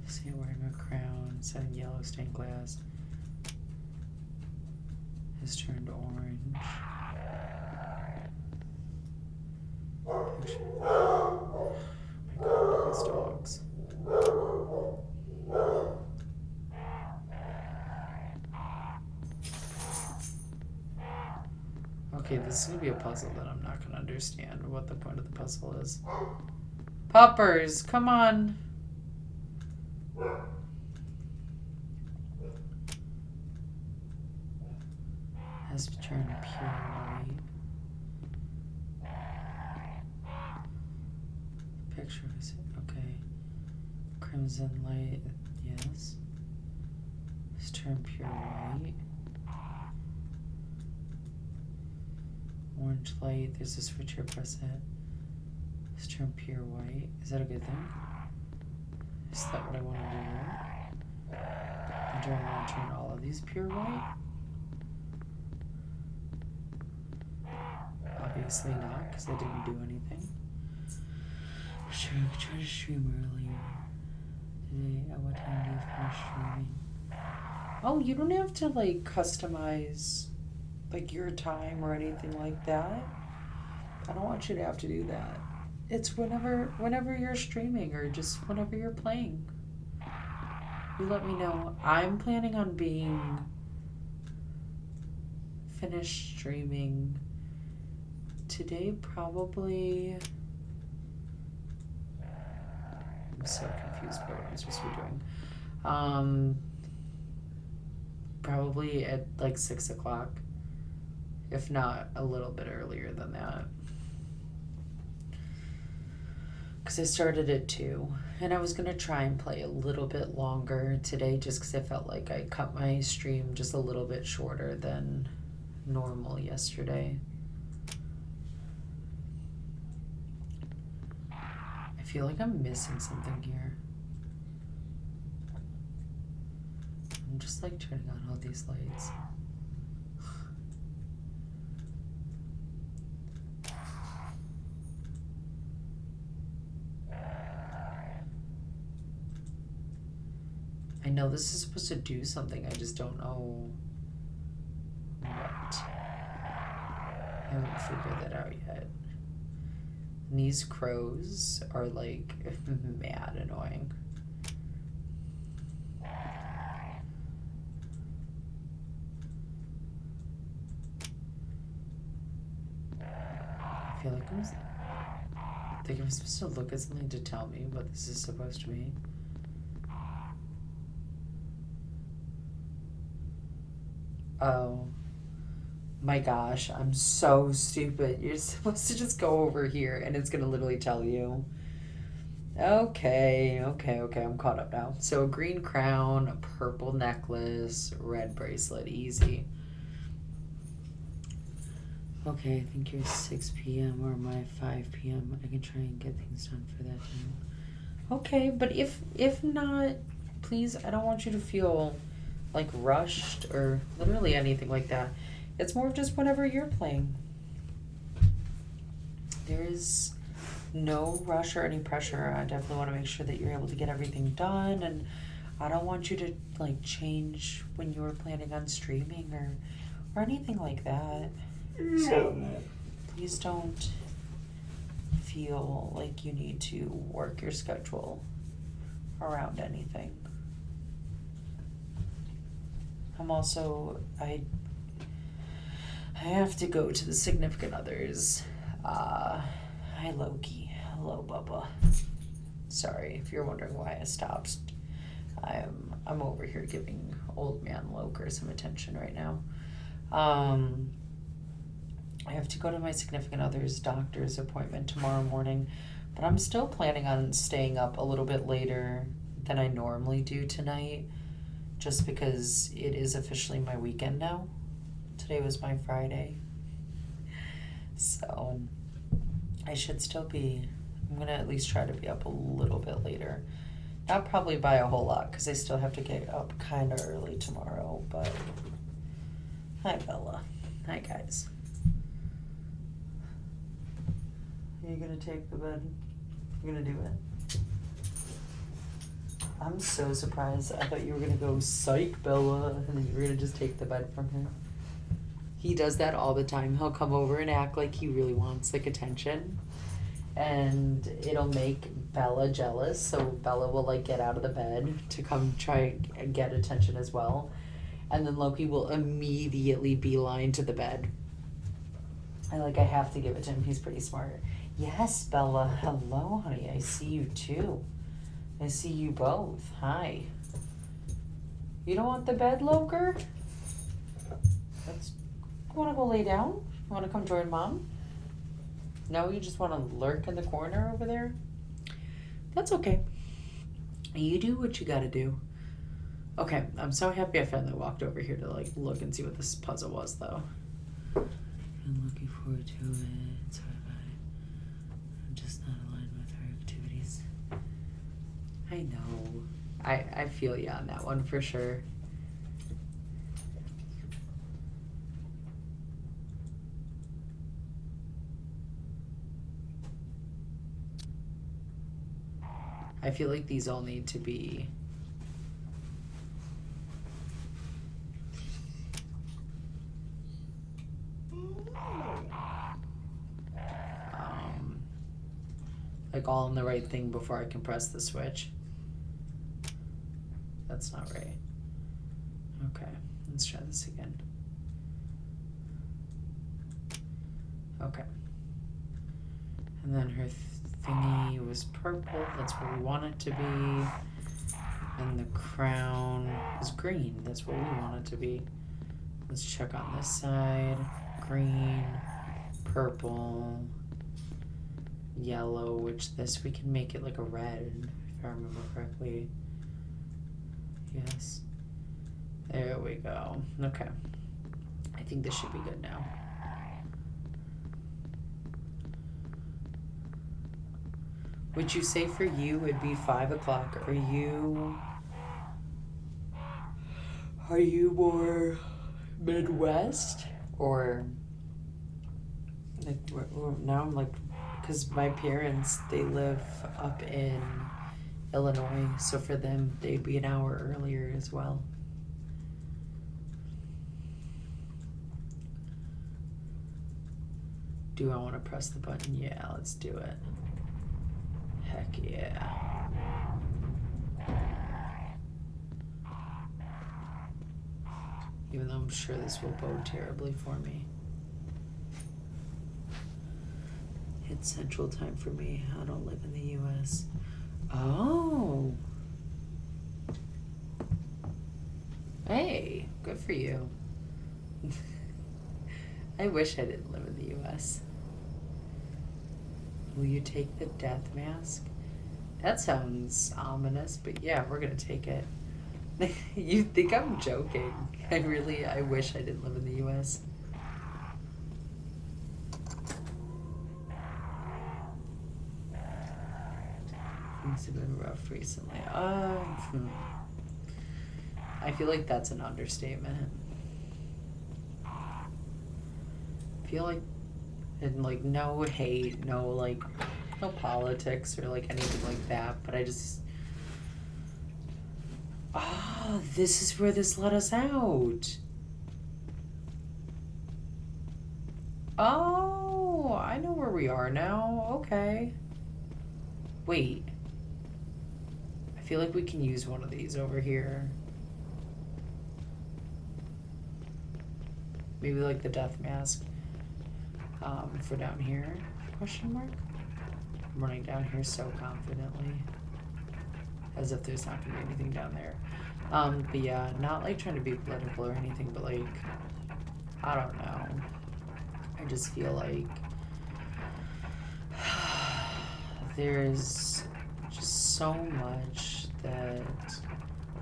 See, wearing a crown, setting yellow stained glass. Has turned orange. Oh my god, these dogs. Okay, this is gonna be a puzzle that I'm not gonna understand what the point of the puzzle is. Poppers, come on. Has turned pure white. Picture is it? Okay. Crimson light, yes. Has turned pure white. Orange light, there's a switch here, press it. Has turned pure white. Is that a good thing? Is that what I want to do? And do I want to turn all of these pure white? Obviously not, because I didn't do anything. Sure, I tried to stream earlier today. At what time do you finish streaming? Oh, you don't have to like customize like your time or anything like that. I don't want you to have to do that. It's whenever you're streaming or just whenever you're playing. You let me know. I'm planning on being finished streaming today, probably. I'm so confused by what I'm supposed to be doing. Probably at like 6 o'clock, if not a little bit earlier than that. Because I started at 2, and I was going to try and play a little bit longer today just because I felt like I cut my stream just a little bit shorter than normal yesterday. I feel like I'm missing something here. I'm just like turning on all these lights. I know this is supposed to do something, I just don't know what. haven't figured that out yet. And these crows are like mad annoying. I feel like I'm supposed to look at something to tell me what this is supposed to be. Oh my gosh, I'm so stupid. You're supposed to just go over here and it's gonna literally tell you. Okay, I'm caught up now. So a green crown, a purple necklace, red bracelet, easy. Okay, I think you're 6 p.m. or my 5 p.m. I can try and get things done for that time. Okay, but if not, please, I don't want you to feel like rushed or literally anything like that. It's more of just whenever you're playing. There is no rush or any pressure. I definitely want to make sure that you're able to get everything done, and I don't want you to like change when you were planning on streaming or anything like that. So please don't feel like you need to work your schedule around anything. I have to go to the significant others. Hi Loki. Hello Bubba. Sorry if you're wondering why I stopped. I'm over here giving old man Loker some attention right now. I have to go to my significant other's doctor's appointment tomorrow morning, but I'm still planning on staying up a little bit later than I normally do tonight, just because it is officially my weekend now. Today was my Friday. So I should still be, I'm going to at least try to be up a little bit later. Not probably by a whole lot, because I still have to get up kind of early tomorrow, but hi Bella. Hi guys. Are you going to take the bed? You're going to do it? I'm so surprised. I thought you were going to go, psych, Bella, and then you were going to just take the bed from him. He does that all the time. He'll come over and act like he really wants, like, attention. And it'll make Bella jealous, so Bella will, like, get out of the bed to come try and get attention as well. And then Loki will immediately beeline to the bed. I have to give it to him. He's pretty smart. Yes, Bella. Hello, honey. I see you too. I see you both. Hi. You don't want the bed, Loker? You want to go lay down? You want to come join Mom? No, you just want to lurk in the corner over there? That's okay. You do what you gotta do. Okay, I'm so happy I finally walked over here to look and see what this puzzle was, though. I'm looking forward to it. Sorry about it. I'm just not aligned with her activities. I know. I feel you on that one for sure. I feel like these all need to be all in the right thing before I can press the switch. That's not right. Okay, let's try this again. Okay. And then her thingy was purple. That's what we want it to be. And the crown is green. That's what we want it to be. Let's check on this side. Green, purple, yellow, which this we can make it like a red, if I remember correctly. Yes. There we go. Okay. I think this should be good now. Would you say for you it'd be 5 o'clock? Are you more Midwest or now I'm because my parents, they live up in Illinois, so for them they'd be an hour earlier as well. Do I want to press the button? Yeah, let's do it. Heck yeah. Even though I'm sure this will bode terribly for me. It's Central Time for me. I don't live in the U.S. Oh. Hey, good for you. I wish I didn't live in the U.S. Will you take the death mask? That sounds ominous, but yeah, we're gonna take it. You think I'm joking? I wish I didn't live in the U.S. Things have been rough recently. I feel like that's an understatement. I feel like, and like no hate, no politics or like anything like that, but I just, this is where this let us out. Oh, I know where we are now. Okay. Wait. I feel like we can use one of these over here. Maybe like the death mask. For down here? Question mark? I'm running down here so confidently. As if there's not gonna be anything down there. But yeah, not like trying to be political or anything, but like, I don't know. I just feel like there's just so much that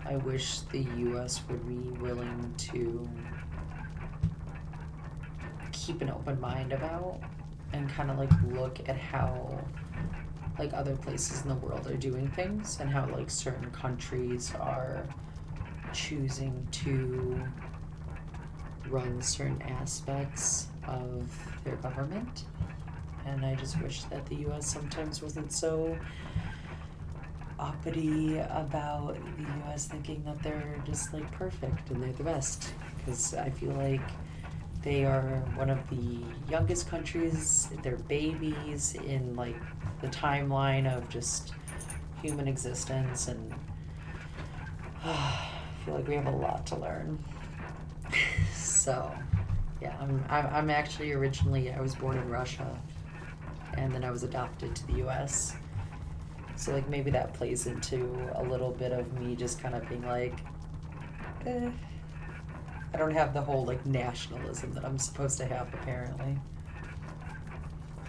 I wish the US would be willing to keep an open mind about and kind of like look at how like other places in the world are doing things and how like certain countries are choosing to run certain aspects of their government. And I just wish that the US sometimes wasn't so uppity about the US thinking that they're just like perfect and they're the best, because I feel like they are one of the youngest countries. They're babies in like the timeline of just human existence, and I feel like we have a lot to learn. So, yeah, I'm actually originally, I was born in Russia, and then I was adopted to the U.S. So like maybe that plays into a little bit of me just kind of being like, I don't have the whole like nationalism that I'm supposed to have apparently.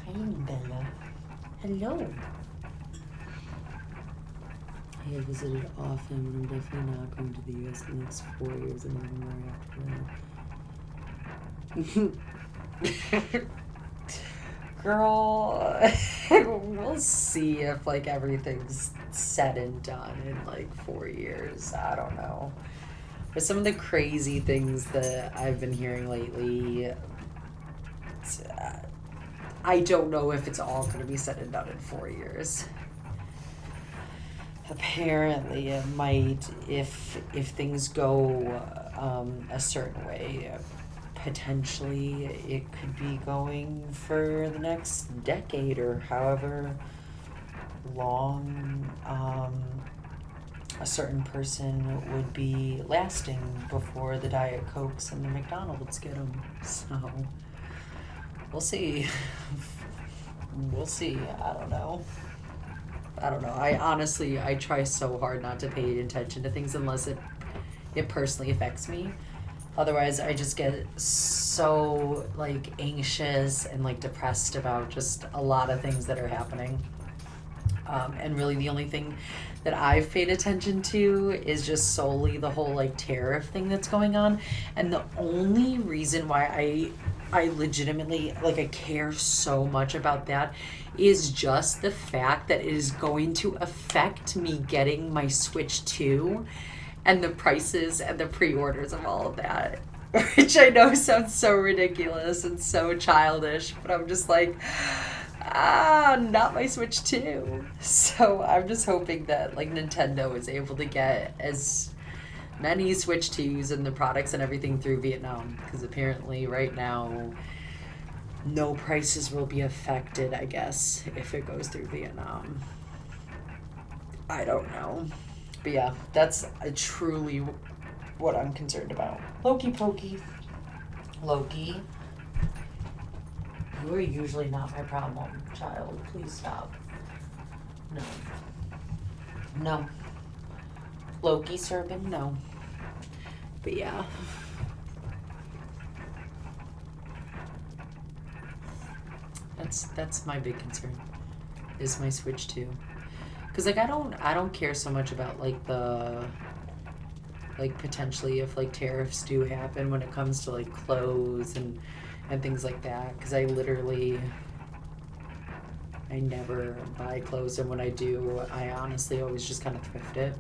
Hi, Bella. Hello. I have visited often, but I'm definitely not going to the U.S. in the next 4 years and never more after that. Girl, we'll see if like everything's said and done in like 4 years. I don't know. But some of the crazy things that I've been hearing lately, I don't know if it's all going to be said and done in 4 years. Apparently it might, if things go a certain way. Potentially it could be going for the next decade or however long a certain person would be lasting before the Diet Cokes and the McDonald's get them. So we'll see. We'll see. I don't know. I honestly, I try so hard not to pay attention to things unless it personally affects me. Otherwise, I just get so like anxious and like depressed about just a lot of things that are happening. And really the only thing that I've paid attention to is just solely the whole like tariff thing that's going on. And the only reason why I legitimately like I care so much about that is just the fact that it is going to affect me getting my Switch 2 and the prices and the pre-orders of all of that, which I know sounds so ridiculous and so childish, but I'm just like, not my Switch 2. So I'm just hoping that like Nintendo is able to get as many Switch 2s and the products and everything through Vietnam, because apparently right now no prices will be affected, I guess, if it goes through Vietnam. I don't know. But yeah, that's truly what I'm concerned about. Loki pokey. Loki, you are usually not my problem, child. Please stop. No. No. Loki Serpent, no. But yeah. That's my big concern. Is my Switch 2. Cause like I don't care so much about like the like potentially if like tariffs do happen when it comes to like clothes and things like that. Cause I never buy clothes, and when I do, I honestly always just kind of thrift it.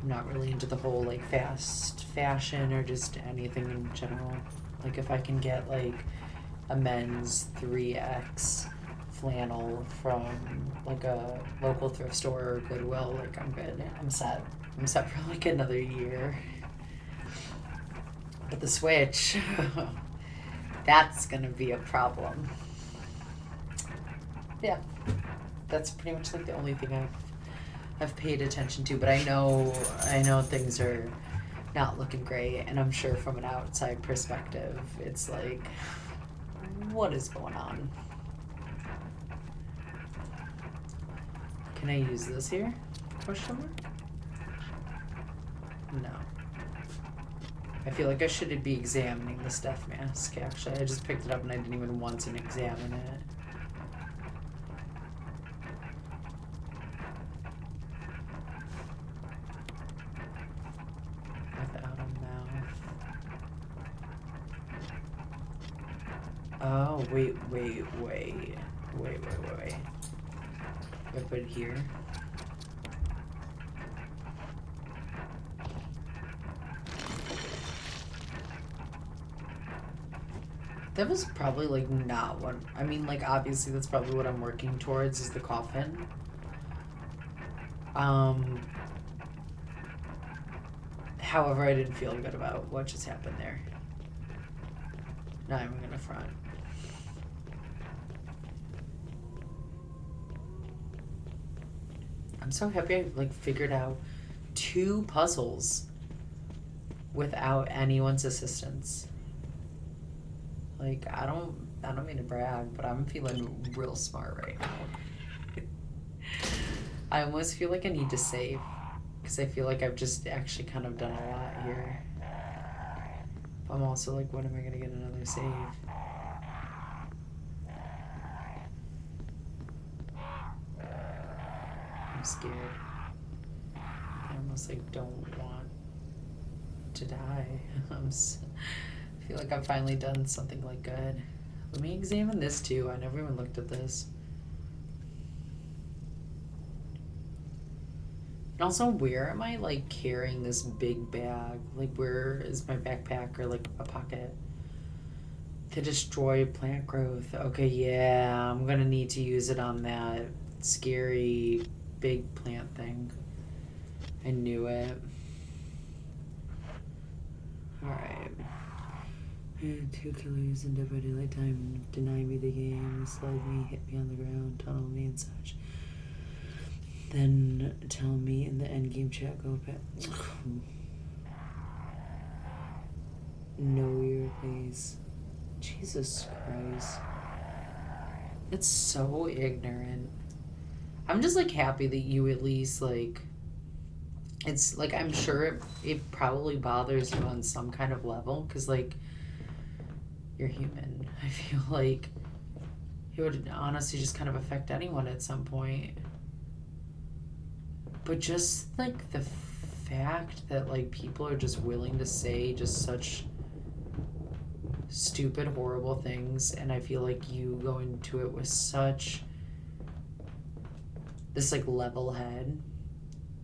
I'm not really into the whole like fast fashion or just anything in general. Like if I can get like a men's 3X flannel from like a local thrift store or Goodwill, like I'm good. I'm set. I'm set for like another year. But the Switch, that's gonna be a problem. Yeah, that's pretty much like the only thing I've paid attention to. But I know things are not looking great, and I'm sure from an outside perspective, it's like, what is going on? Can I use this here? Question mark? No. I feel like I should be examining this death mask, actually. I just picked it up and I didn't even once examine it. Without a mouth. Oh, wait. I put it here. That was probably like not what I mean, like obviously that's probably what I'm working towards is the coffin. However, I didn't feel good about what just happened there. Not even gonna front. I'm so happy I like figured out 2 puzzles without anyone's assistance. Like I don't mean to brag, but I'm feeling real smart right now. I almost feel like I need to save because I feel like I've just actually kind of done a lot here. But I'm also like, when am I gonna get another save? I'm scared. I almost like don't want to die. I feel like I've finally done something like good. Let me examine this too. I never even looked at this. And also, where am I like carrying this big bag? Like, where is my backpack or like a pocket? To destroy plant growth. Okay, yeah, I'm gonna need to use it on that scary big plant thing. I knew it. Alright. 2 killers in Dead by Daylight time deny me the game, slug me, hit me on the ground, tunnel me and such. Then tell me in the endgame chat, go back. Know your place. Jesus Christ. It's so ignorant. I'm just like happy that you at least like, it's like, I'm sure it probably bothers you on some kind of level because like you're human. I feel like it would honestly just kind of affect anyone at some point. But just like the fact that like people are just willing to say just such stupid, horrible things, and I feel like you go into it with such this like level head.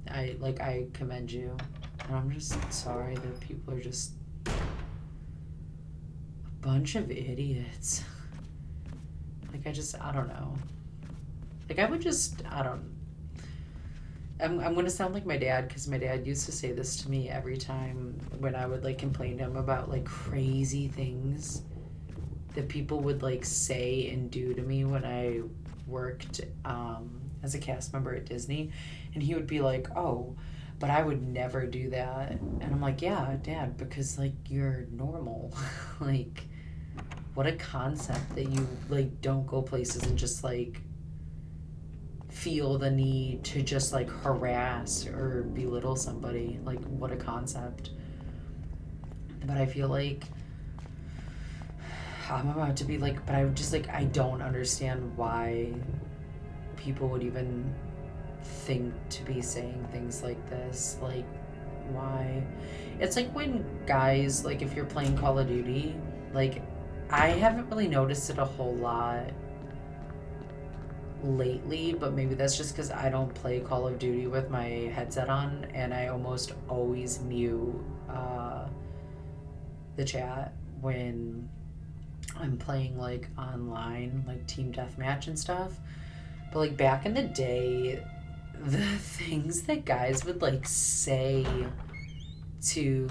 I commend you. And I'm just sorry that people are just a bunch of idiots. Like I don't know. Like I would just, I'm gonna sound like my dad because my dad used to say this to me every time when I would like complain to him about like crazy things that people would like say and do to me when I worked as a cast member at Disney. And he would be like, oh, but I would never do that. And I'm like, yeah, Dad, because like you're normal. Like, what a concept that you like don't go places and just like feel the need to just like harass or belittle somebody. Like, what a concept. But I feel like I'm about to be like, but I just like, I don't understand why people would even think to be saying things like this. Like, why? It's like when guys, like, if you're playing Call of Duty, like, I haven't really noticed it a whole lot lately, but maybe that's just because I don't play Call of Duty with my headset on, and I almost always mute the chat when I'm playing like online, like team deathmatch and stuff. But like back in the day, the things that guys would like say to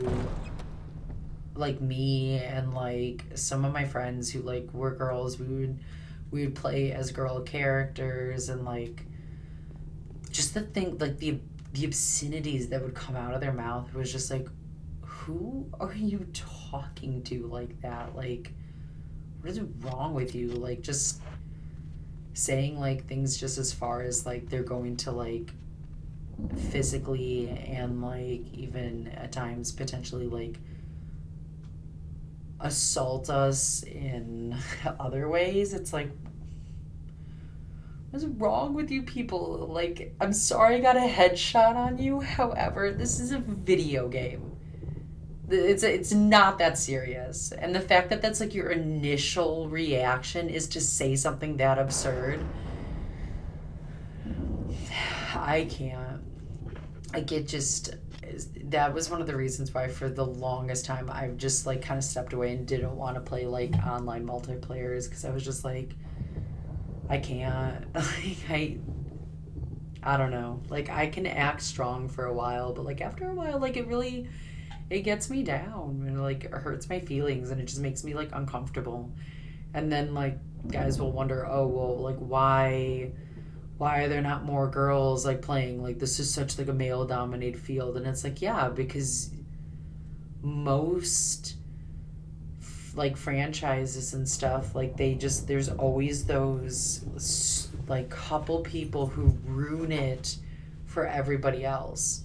like me and like some of my friends who like were girls, we would play as girl characters, and like just the thing, like the obscenities that would come out of their mouth was just like, who are you talking to like that? Like, what is wrong with you? Like, just saying like things just as far as like they're going to like physically and like even at times potentially like assault us in other ways. It's like, what's wrong with you people? Like, I'm sorry I got a headshot on you. However, this is a video game. It's not that serious. And the fact that that's like your initial reaction is to say something that absurd. I can't. Like, it just, that was one of the reasons why for the longest time I've just like kind of stepped away and didn't want to play like online multiplayer, because I was just like, I can't. Like, I don't know. Like, I can act strong for a while, but like after a while, like it gets me down, and like it hurts my feelings, and it just makes me like uncomfortable. And then like guys will wonder, oh well, like why are there not more girls like playing? Like, this is such like a male dominated field. And it's like, yeah, because most like franchises and stuff, like they just, there's always those like couple people who ruin it for everybody else,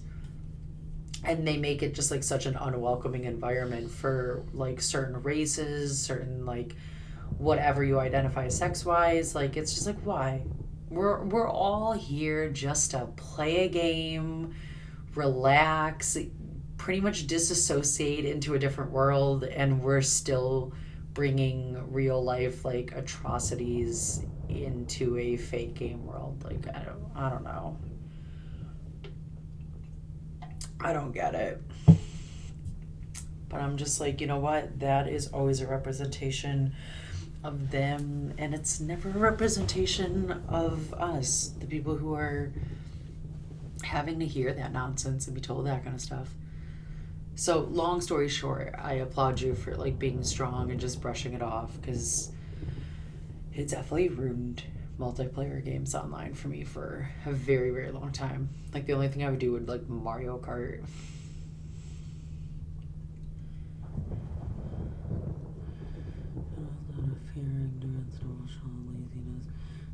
and they make it just like such an unwelcoming environment for like certain races, certain like whatever you identify sex wise. Like, it's just like, why? We're all here just to play a game, relax, pretty much disassociate into a different world, and we're still bringing real life like atrocities into a fake game world. Like, I don't know. I don't get it. But I'm just like, you know what? That is always a representation of them, and it's never a representation of us, the people who are having to hear that nonsense and be told that kind of stuff. So, long story short, I applaud you for like being strong and just brushing it off, because it definitely ruined multiplayer games online for me for a very, very long time. Like, the only thing I would do would like Mario Kart. Fear, ignorance, emotional laziness.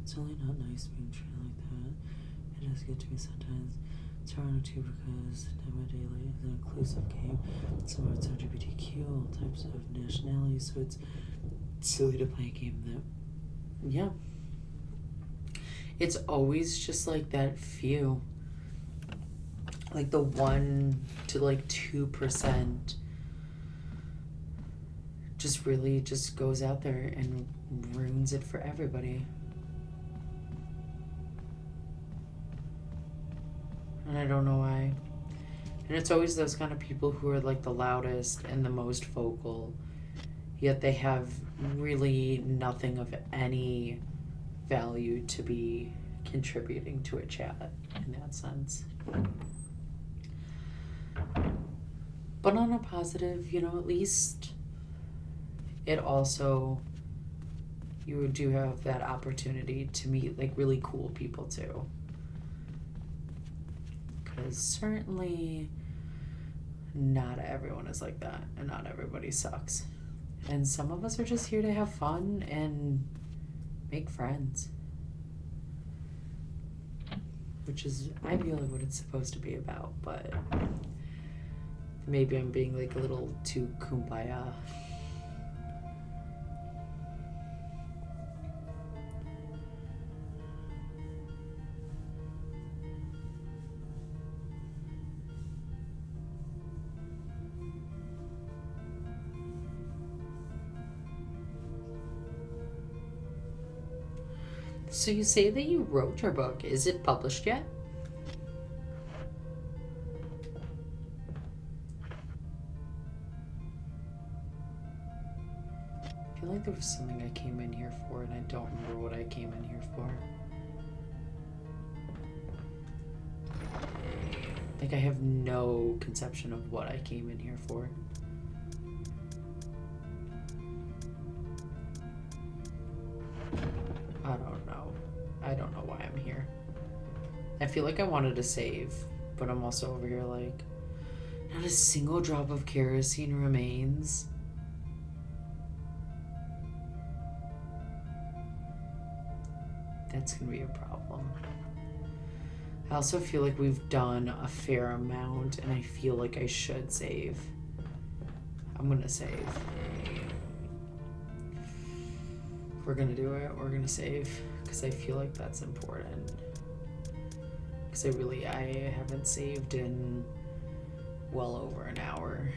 It's really not nice being treated like that. It does get to me sometimes. It's hard too, because Dead by Daylight is an inclusive game. Some of it's LGBTQ, all types of nationalities, so it's silly to play a game that, yeah. It's always just like that few. Like the 1 to like 2% just really just goes out there and ruins it for everybody. And I don't know why. And it's always those kind of people who are like the loudest and the most vocal, yet they have really nothing of any value to be contributing to a chat in that sense. But on a positive, you know, at least it also you do have that opportunity to meet like really cool people too. Because certainly not everyone is like that, and not everybody sucks. And some of us are just here to have fun and make friends. Which is, I feel like, what it's supposed to be about, but maybe I'm being like a little too kumbaya. So you say that you wrote your book. Is it published yet? I feel like there was something I came in here for, and I don't remember what I came in here for. Like, I have no conception of what I came in here for. I don't know why I'm here. I feel like I wanted to save, but I'm also over here like, not a single drop of kerosene remains. That's gonna be a problem. I also feel like we've done a fair amount, and I feel like I should save. I'm gonna save. If we're gonna do it, we're gonna save, because I feel like that's important. Because I haven't saved in well over an hour.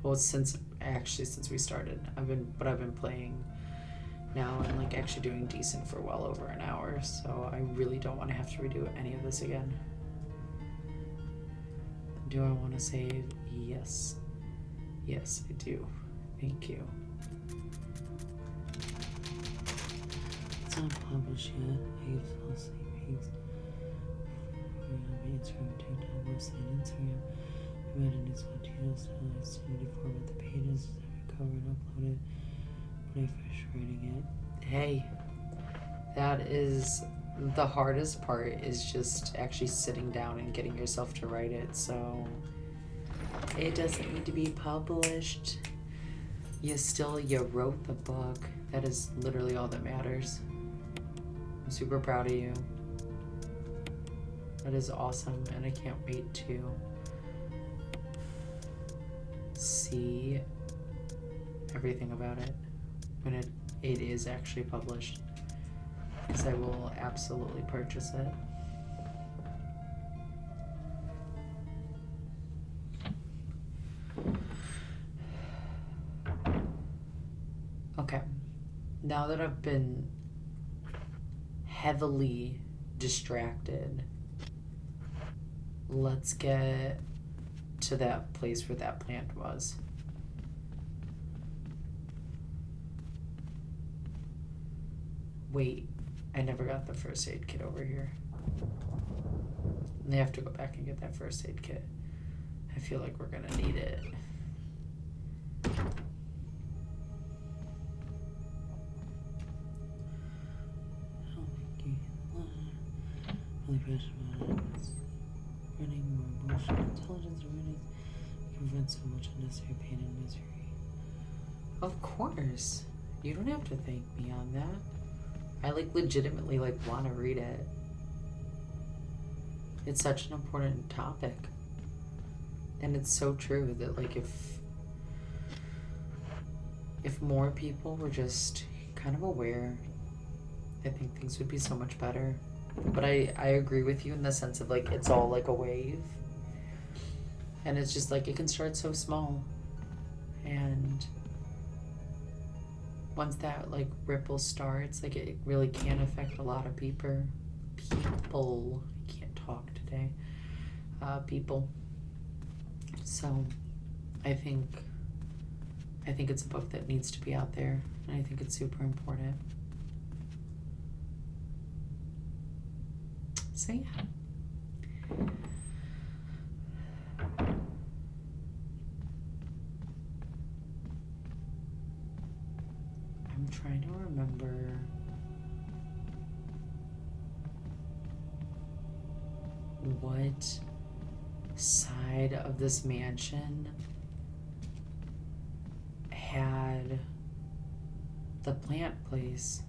Well, since we started. I've been playing now and like actually doing decent for well over an hour, so I really don't want to have to redo any of this again. Do I want to save? Yes. Yes, I do. Thank you. It's not published yet. I fell asleep. Instagram, TikTok, website, Instagram. I made a new spot details to format the pages, cover and upload it. When I finish writing it. Hey, that is the hardest part, is just actually sitting down and getting yourself to write it. So it doesn't need to be published. You wrote the book. That is literally all that matters. I'm super proud of you. That is awesome, and I can't wait to see everything about it when it is actually published, because I will absolutely purchase it. Okay, now that I've been heavily distracted, let's get to that place where that plant was. Wait, I never got the first aid kit over here. They have to go back and get that first aid kit. I feel like we're gonna need it. Running more emotional intelligence awareness can prevent so much unnecessary pain and misery. Of course. You don't have to thank me on that. I legitimately want to read it. It's such an important topic. And it's so true that if more people were just kind of aware, I think things would be so much better. But I agree with you in the sense of it's all like a wave. And it's just it can start so small. And once that ripple starts, it really can affect a lot of people. I can't talk today. People. So I think it's a book that needs to be out there, and I think it's super important. So yeah. I'm trying to remember what side of this mansion had the plant place.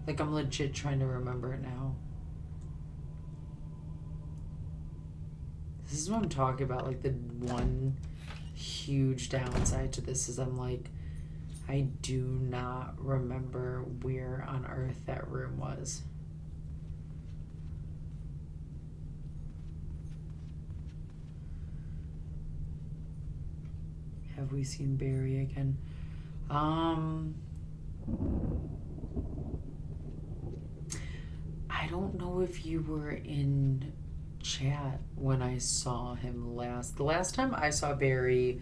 Like, I'm legit trying to remember it now. This is what I'm talking about. Like, the one huge downside to this is I'm like, I do not remember where on earth that room was. Have we seen Barry again? I don't know if you were in chat when I saw him last. The last time I saw Barry,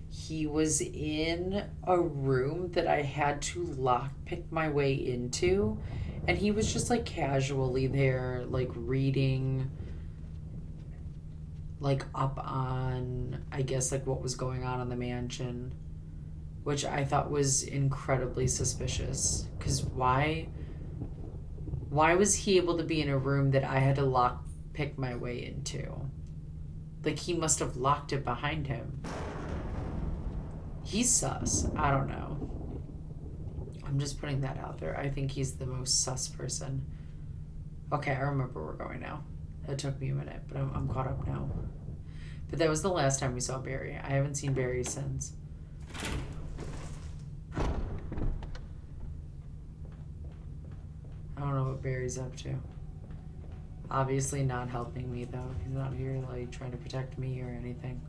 he was in a room that I had to lockpick my way into, and he was just like casually there, like reading, like up on, I guess, like what was going on in the mansion, which I thought was incredibly suspicious. Because why was he able to be in a room that I had to lockpick my way into? Like, he must have locked it behind him. He's sus. I don't know. I'm just putting that out there. I think he's the most sus person. Okay, I remember where we're going now. That took me a minute, but I'm caught up now. But that was the last time we saw Barry. I haven't seen Barry since. I don't know what Barry's up to. Obviously not helping me, though. He's not here, like, trying to protect me or anything.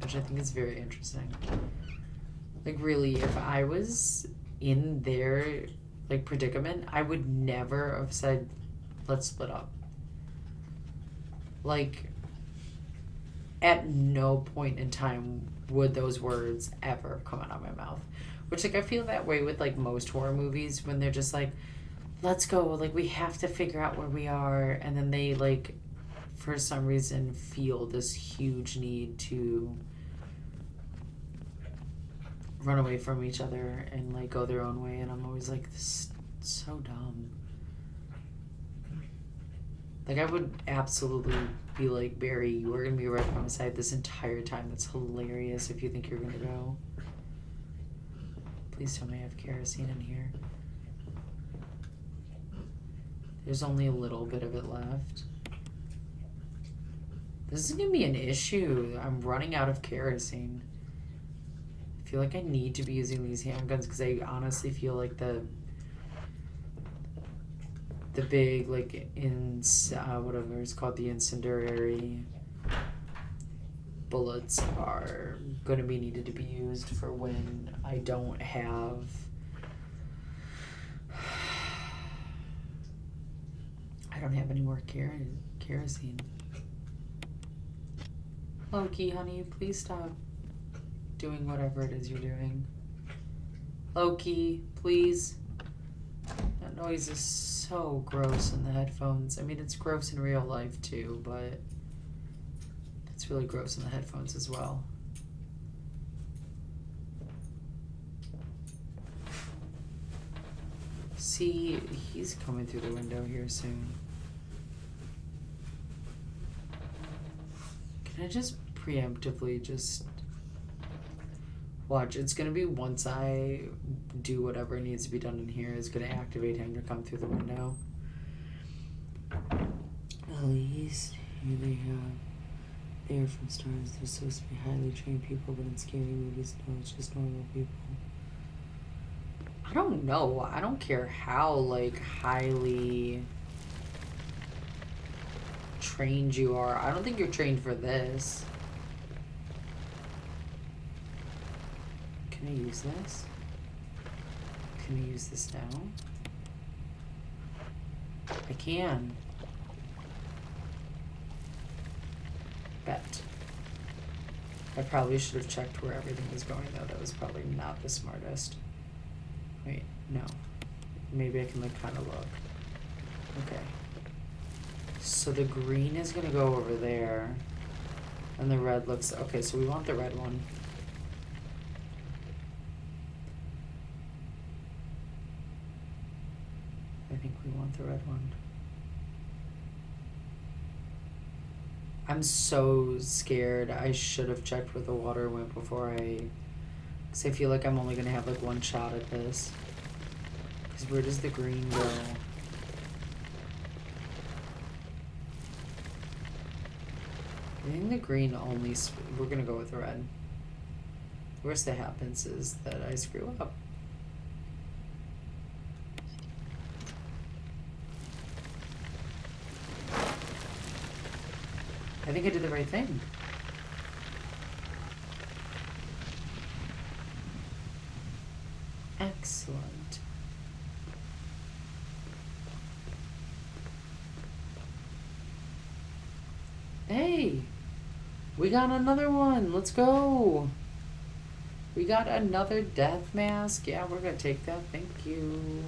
Which I think is very interesting. Like, really, if I was in their, like, predicament, I would never have said, let's split up. Like, at no point in time would those words ever come out of my mouth. Which, like, I feel that way with, like, most horror movies when they're just like, let's go, like, we have to figure out where we are. And then they, like, for some reason feel this huge need to run away from each other and, like, go their own way. And I'm always like, this is so dumb. Like, I would absolutely be like, Barry, you are going to be right by my side this entire time. That's hilarious if you think you're going to go. Please tell me I have kerosene in here. There's only a little bit of it left. This is going to be an issue. I'm running out of kerosene. I feel like I need to be using these handguns because I honestly feel like the big, like, whatever it's called, the incendiary bullets are going to be needed to be used for when I don't have any more kerosene. Loki, honey, please stop doing whatever it is you're doing. Loki, please. That noise is so gross in the headphones. I mean, it's gross in real life too, but it's really gross in the headphones as well. See, he's coming through the window here soon. Can I just preemptively just watch? It's gonna be once I do whatever needs to be done in here, it's gonna activate him to come through the window. At least here they are from stars. They're supposed to be highly trained people, but in scary movies, no, it's just normal people. I don't know. I don't care how, like, highly trained you are. I don't think you're trained for this. Can I use this? Can I use this now? I can. Bet. I probably should have checked where everything was going, though. That was probably not the smartest. Wait, no. Maybe I can, like, kind of look. Okay. So the green is going to go over there. And the red looks... Okay, so we want the red one. I think we want the red one. I'm so scared. I should have checked where the water went before because I feel like I'm only gonna have like one shot at this. Because where does the green go? I think the green only, we're gonna go with the red. The worst that happens is that I screw up. I think I did the right thing. Excellent. Hey, we got another one. Let's go. We got another death mask. Yeah, we're gonna take that. Thank you.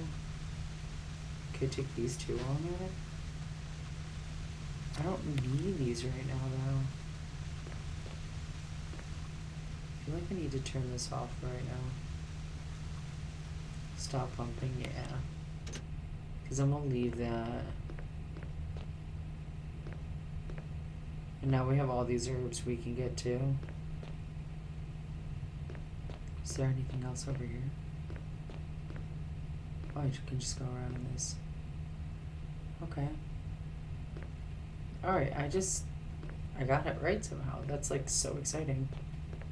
Could take these two on it. I don't need these right now, though. I feel like I need to turn this off right now. Stop pumping, yeah. Because I'm gonna leave that. And now we have all these herbs we can get to. Is there anything else over here? Oh, I can just go around this. Okay. Alright, I got it right somehow. That's like so exciting.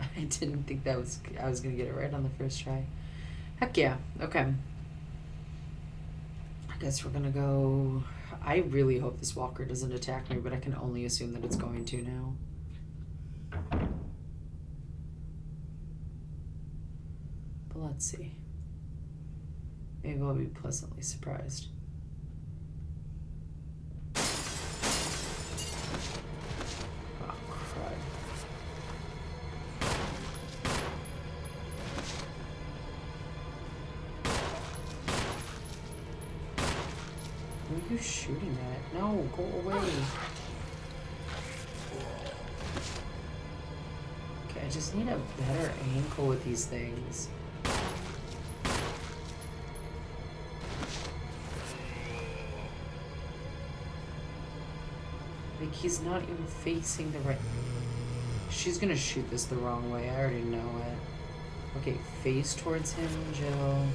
I didn't think I was gonna get it right on the first try. Heck yeah, okay. I guess we're gonna go. I really hope this walker doesn't attack me, but I can only assume that it's going to now. But let's see. Maybe I'll be pleasantly surprised. Who are you shooting at? No, go away. Okay, I just need a better angle with these things. Like, he's not even facing the right... She's gonna shoot this the wrong way. I already know it. Okay, face towards him, Jill.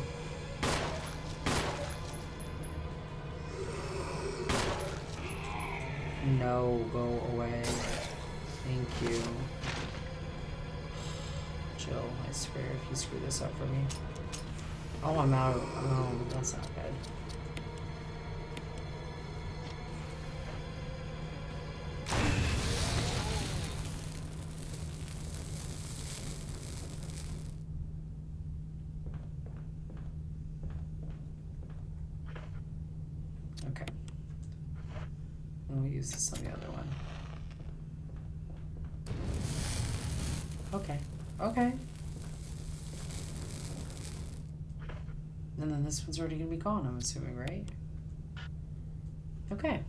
No, go away. Thank you. Jill, I swear, if you screw this up for me. Oh, I'm out. Oh, that's not good. Okay. And we'll use this on the other one. Okay. Okay. And then this one's already gonna be gone, I'm assuming, right? Okay.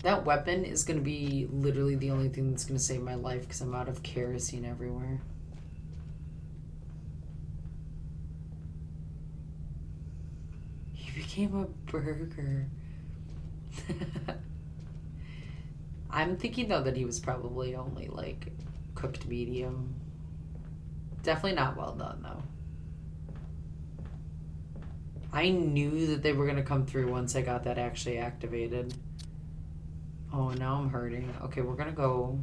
That weapon is gonna be literally the only thing that's gonna save my life because I'm out of kerosene everywhere. He became a burger. I'm thinking though that he was probably only like cooked medium. Definitely not well done though. I knew that they were gonna come through once I got that actually activated. Oh, now I'm hurting. Okay, we're gonna go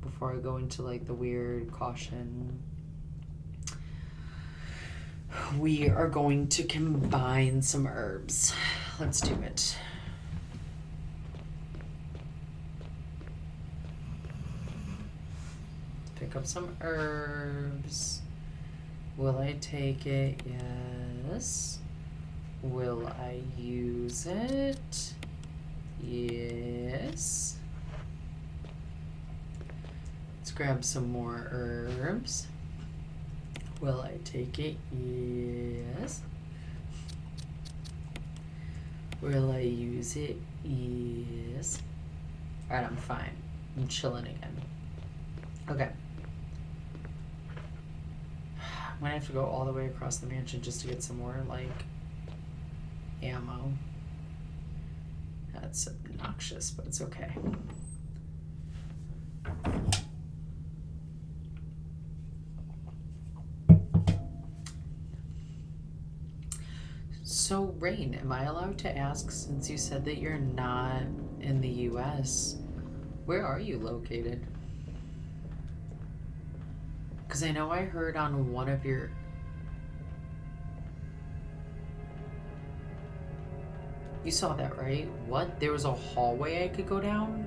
before I go into like the weird caution. We are going to combine some herbs. Let's do it. Pick up some herbs. Will I take it? Yes. Will I use it? Yes. Let's grab some more herbs. Will I take it? Yes. Will I use it? Yes. Alright, I'm fine. I'm chilling again. Okay. I'm gonna have to go all the way across the mansion just to get some more, like, ammo. That's obnoxious, but it's okay. So, Rain, am I allowed to ask, since you said that you're not in the US, where are you located? Because I know I heard on one of your... You saw that, right? What? There was a hallway I could go down?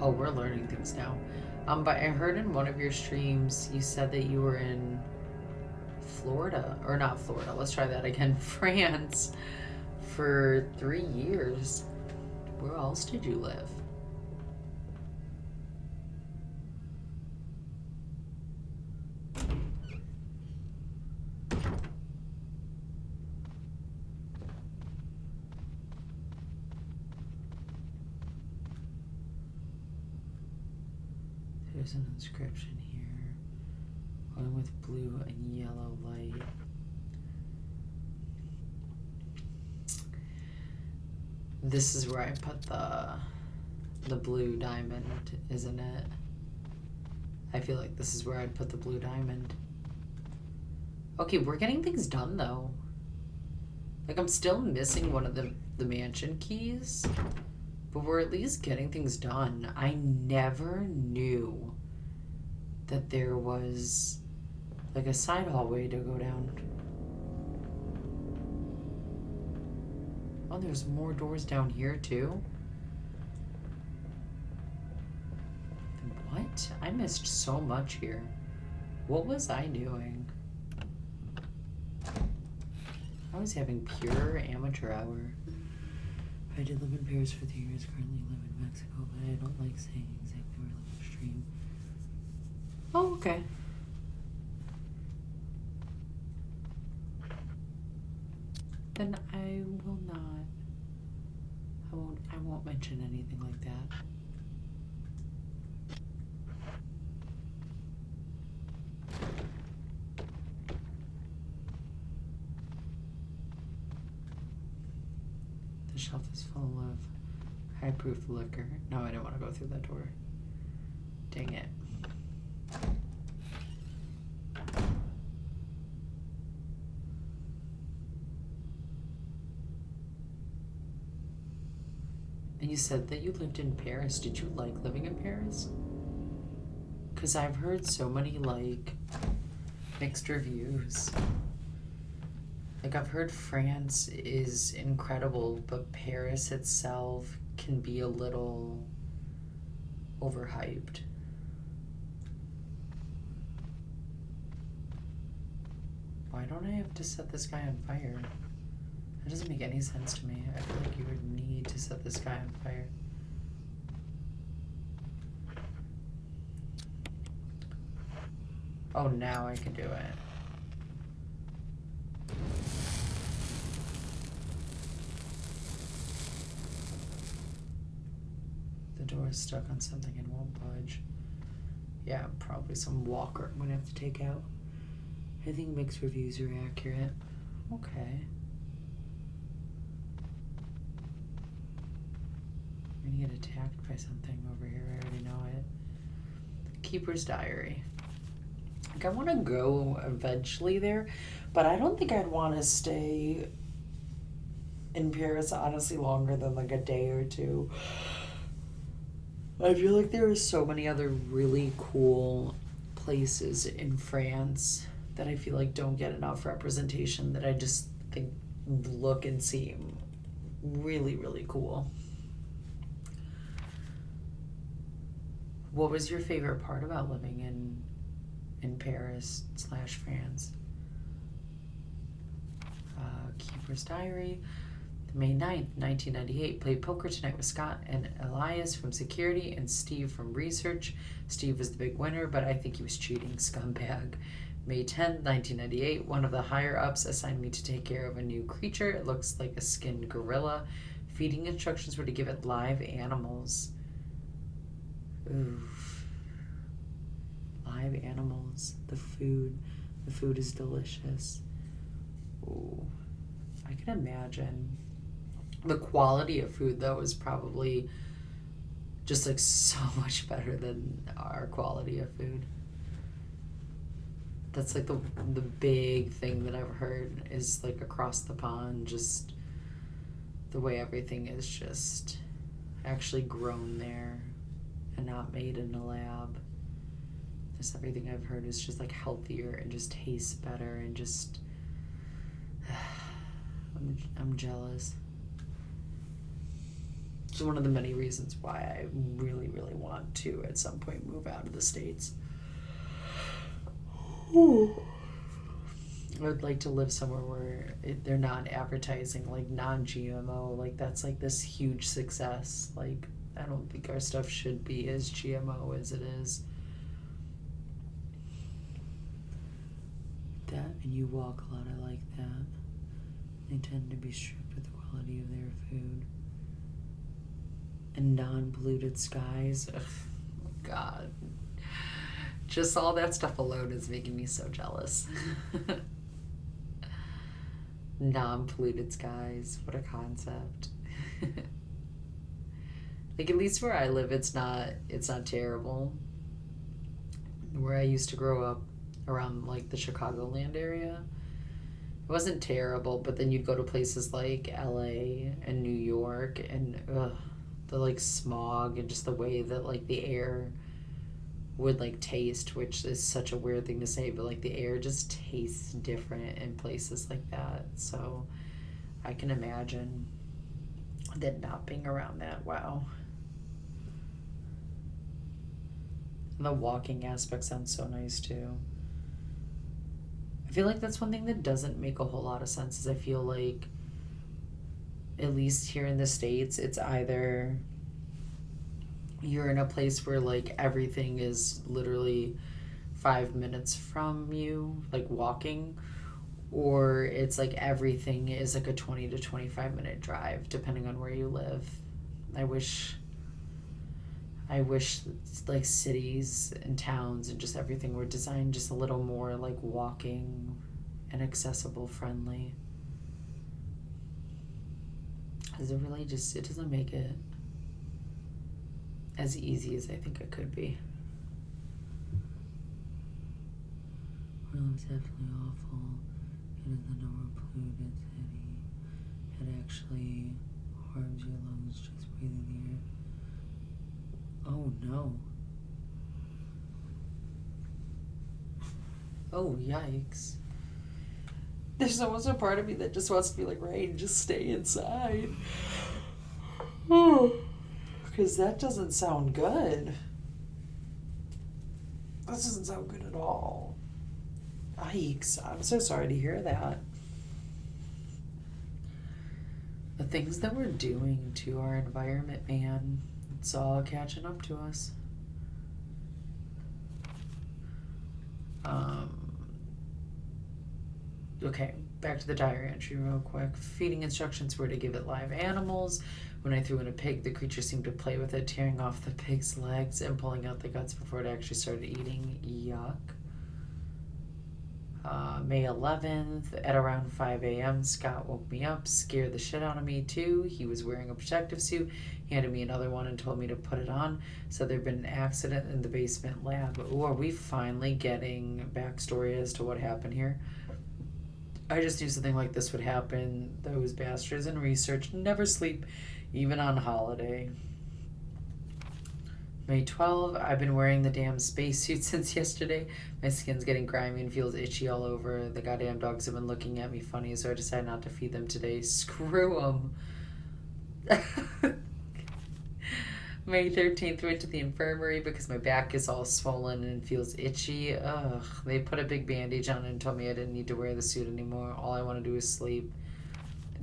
Oh, we're learning things now. But I heard in one of your streams you said that you were in Florida, or not Florida, let's try that again, France, for 3 years. Where else did you live? There's an inscription here, one with blue and yellow light. This is where I put the blue diamond, isn't it? I feel like this is where I'd put the blue diamond. Okay, we're getting things done though. Like, I'm still missing one of the mansion keys, but we're at least getting things done. I never knew that there was like a side hallway to go down. Oh, there's more doors down here too. What? I missed so much here. What was I doing? I was having pure amateur hour. I did live in Paris for 3 years, currently live in Mexico, but I don't like saying exactly where I live on stream. Oh, okay. Then I will not. I won't mention anything like that. The shelf is full of high-proof liquor. No, I didn't want to go through that door. Dang it. And you said that you lived in Paris. Did you like living in Paris? Because I've heard so many, like, mixed reviews. Like, I've heard France is incredible, but Paris itself can be a little overhyped. Why don't I have to set this guy on fire? That doesn't make any sense to me. I feel like you would need to set this guy on fire. Oh, now I can do it. The door is stuck on something and won't budge. Yeah, probably some walker I'm gonna have to take out. I think mixed reviews are accurate. Okay. I'm gonna get attacked by something over here. I already know it. Keeper's Diary. Like, I want to go eventually there, but I don't think I'd want to stay in Paris, honestly, longer than like a day or two. I feel like there are so many other really cool places in France that I feel like don't get enough representation, that I just think look and seem really, really cool. What was your favorite part about living in Paris / France? Keeper's Diary. May 9th, 1998. Played poker tonight with Scott and Elias from security and Steve from research. Steve was the big winner, but I think he was cheating, scumbag. May 10th, 1998. One of the higher-ups assigned me to take care of a new creature. It looks like a skinned gorilla. Feeding instructions were to give it live animals. Oof. live animals. The food is delicious. Ooh, I can imagine. The quality of food, though, is probably just like so much better than our quality of food. That's like the big thing that I've heard is like across the pond, just the way everything is just actually grown there and not made in a lab. Just everything I've heard is just like healthier and just tastes better and just I'm jealous. It's one of the many reasons why I really, really want to at some point move out of the States. I would like to live somewhere where they're not advertising like non-GMO. Like that's like this huge success. Like I don't think our stuff should be as GMO as it is. That and you walk a lot. I like that. They tend to be strict with the quality of their food. And non-polluted skies. Ugh, oh God. Just all that stuff alone is making me so jealous. Non-polluted skies. What a concept. Like at least where I live it's not terrible. Where I used to grow up around like the Chicagoland area, it wasn't terrible, but then you'd go to places like LA and New York and the like smog and just the way that like the air would like taste, which is such a weird thing to say, but like the air just tastes different in places like that. So I can imagine that not being around that. Wow. And the walking aspect sounds so nice too. I feel like that's one thing that doesn't make a whole lot of sense is I feel like at least here in the States it's either you're in a place where like everything is literally 5 minutes from you, like walking, or it's like everything is like a 20 to 25 minute drive depending on where you live. I wish like cities and towns and just everything were designed just a little more like walking and accessible friendly. Because it really just, it doesn't make it as easy as I think it could be. Well, it was definitely awful. It is the number polluted city. It actually harms your lungs just breathing the air. Oh no. Oh yikes. There's almost a part of me that just wants to be like, Rain, just stay inside. Because that doesn't sound good. That doesn't sound good at all. Yikes. I'm so sorry to hear that. The things that we're doing to our environment, man, it's all catching up to us. Okay, back to the diary entry real quick. Feeding instructions were to give it live animals. When I threw in a pig, the creature seemed to play with it, tearing off the pig's legs and pulling out the guts before it actually started eating. Yuck. May 11th, at around 5 a.m., Scott woke me up, scared the shit out of me too. He was wearing a protective suit. He handed me another one and told me to put it on. Said there'd been an accident in the basement lab. Ooh, are we finally getting backstory as to what happened here? I just knew something like this would happen. Those bastards in research never sleep, even on holiday. May 12, I've been wearing the damn spacesuit since yesterday. My skin's getting grimy and feels itchy all over. The goddamn dogs have been looking at me funny, so I decided not to feed them today. Screw them. May 13th, went to the infirmary because my back is all swollen and feels itchy. Ugh. They put a big bandage on it and told me I didn't need to wear the suit anymore. All I want to do is sleep.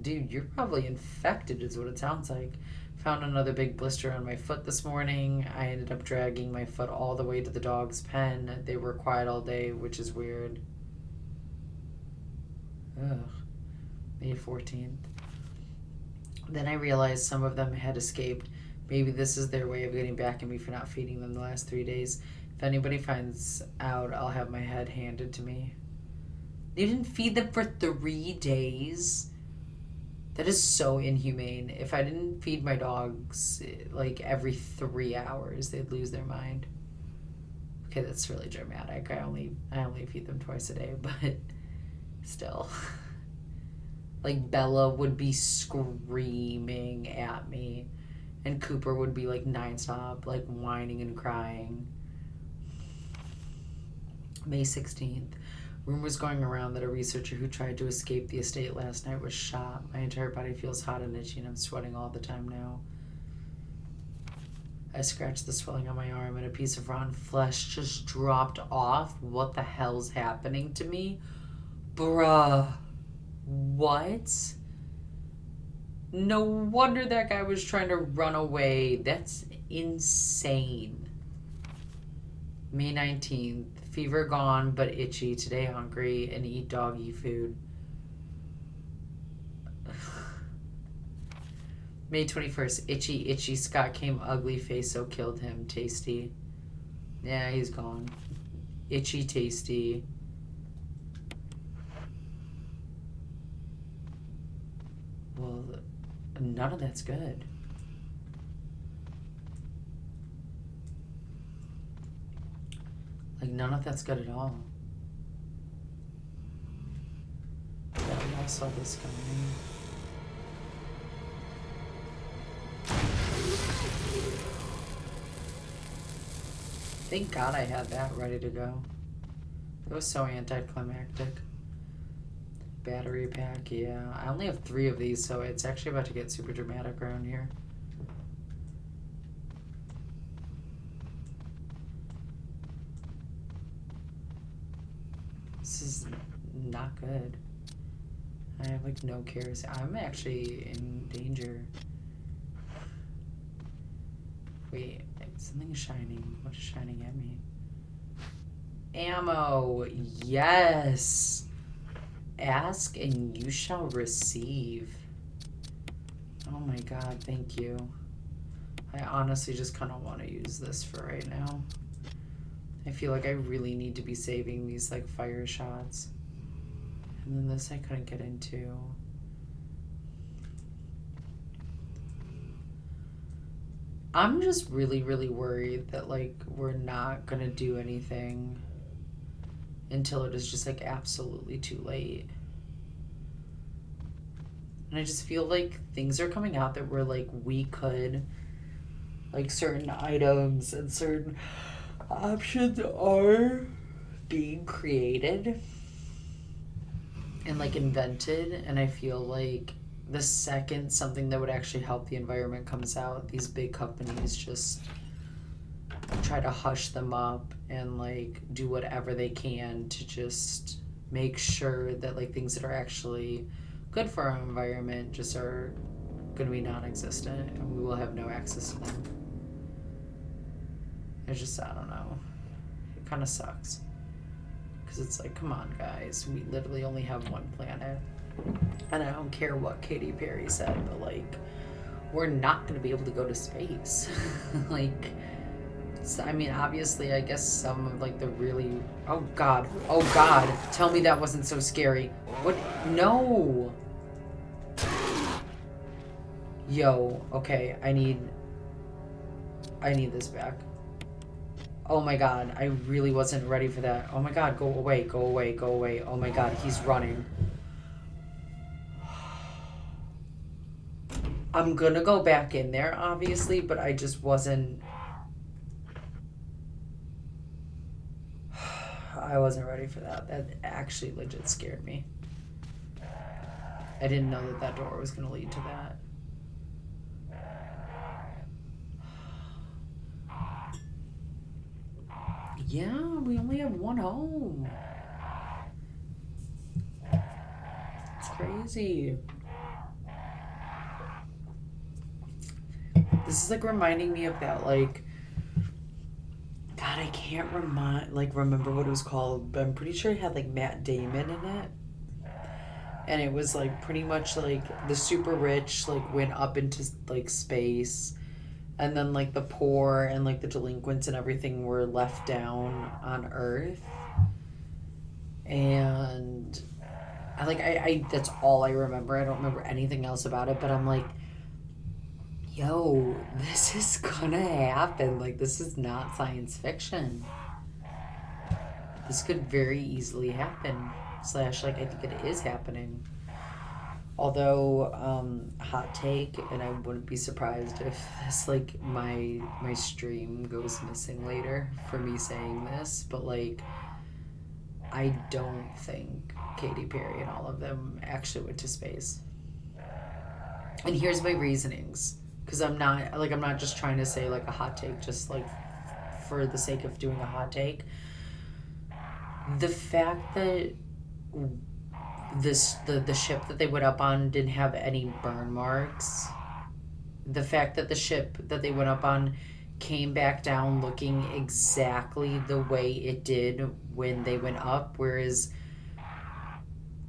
Dude, you're probably infected is what it sounds like. Found another big blister on my foot this morning. I ended up dragging my foot all the way to the dog's pen. They were quiet all day, which is weird. Ugh. May 14th. Then I realized some of them had escaped. Maybe this is their way of getting back at me for not feeding them the last 3 days. If anybody finds out, I'll have my head handed to me. You didn't feed them for 3 days? That is so inhumane. If I didn't feed my dogs like every 3 hours, they'd lose their mind. Okay, that's really dramatic. I only feed them twice a day, but still. Like Bella would be screaming at me, and Cooper would be like nonstop, like whining and crying. May 16th. Rumors going around that a researcher who tried to escape the estate last night was shot. My entire body feels hot and itchy and I'm sweating all the time now. I scratched the swelling on my arm and a piece of rotten flesh just dropped off. What the hell's happening to me? Bruh. What? No wonder that guy was trying to run away. That's insane. May 19th. Fever gone, but itchy. Today hungry and eat doggy food. May 21st. Itchy. Scott came ugly face, so killed him. Tasty. Yeah, he's gone. Itchy, tasty. Well, none of that's good. Like, none of that's good at all. Yeah, we all saw this coming. Thank God I had that ready to go. It was so anticlimactic. Battery pack, yeah. I only have 3 of these, so it's actually about to get super dramatic around here. This is not good. I have like no cares. I'm actually in danger. Wait, something's shining. What is shining at me? Ammo, yes. Ask and you shall receive. Oh my God, thank you. I honestly just kind of want to use this for right now. I feel like I really need to be saving these like fire shots. And then this I couldn't get into. I'm just really, really worried that like we're not gonna do anything until it is just like absolutely too late. And I just feel like things are coming out that we're like, we could, like certain items and certain options are being created and like invented, and I feel like the second something that would actually help the environment comes out, these big companies just try to hush them up and like do whatever they can to just make sure that like things that are actually good for our environment just are going to be non-existent and we will have no access to them. It's just, I don't know. It kind of sucks. Because it's like, come on, guys. We literally only have one planet. And I don't care what Katy Perry said, but like, we're not going to be able to go to space. Like, so, I mean, obviously, I guess some of like the really, oh God, tell me that wasn't so scary. What? No. Yo, okay, I need this back. Oh my God, I really wasn't ready for that. Oh my God, go away. Oh my God, he's running. I'm gonna go back in there, obviously, but I just wasn't... I wasn't ready for that. That actually legit scared me. I didn't know that that door was gonna lead to that. Yeah, we only have one home. It's crazy. This is like reminding me of that, like, God, I can't remember what it was called, but I'm pretty sure it had like Matt Damon in it. And it was like pretty much like the super rich like went up into like space and then like the poor and like the delinquents and everything were left down on Earth. And I that's all I remember. I don't remember anything else about it, but I'm like, yo, this is gonna happen. Like, this is not science fiction. This could very easily happen. Slash, like, I think it is happening. Although, hot take, and I wouldn't be surprised if this, like, my stream goes missing later for me saying this, but, like, I don't think Katy Perry and all of them actually went to space. And here's my reasonings. Because I'm not just trying to say, like, a hot take just, like, for the sake of doing a hot take. The fact that the ship that they went up on didn't have any burn marks. The fact that the ship that they went up on came back down looking exactly the way it did when they went up, whereas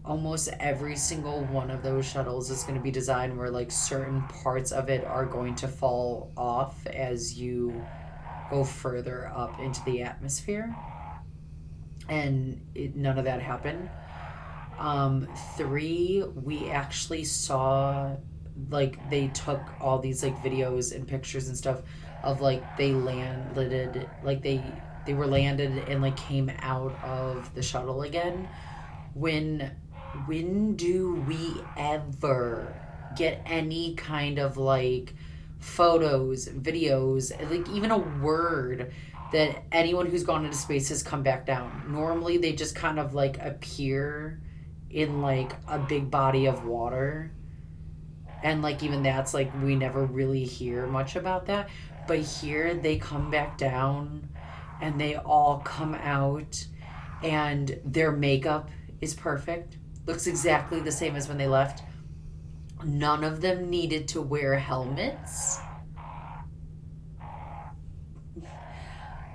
almost every single one of those shuttles is going to be designed where like certain parts of it are going to fall off as you go further up into the atmosphere, and none of that happened. 3, we actually saw, like, they took all these like videos and pictures and stuff of like they landed, like they were landed and like came out of the shuttle again. When do we ever get any kind of like photos, videos, like even a word that anyone who's gone into space has come back down? Normally they just kind of like appear in like a big body of water, and like even that's like we never really hear much about that. But here they come back down and they all come out, and their makeup is perfect, looks exactly the same as when they left. None of them needed to wear helmets.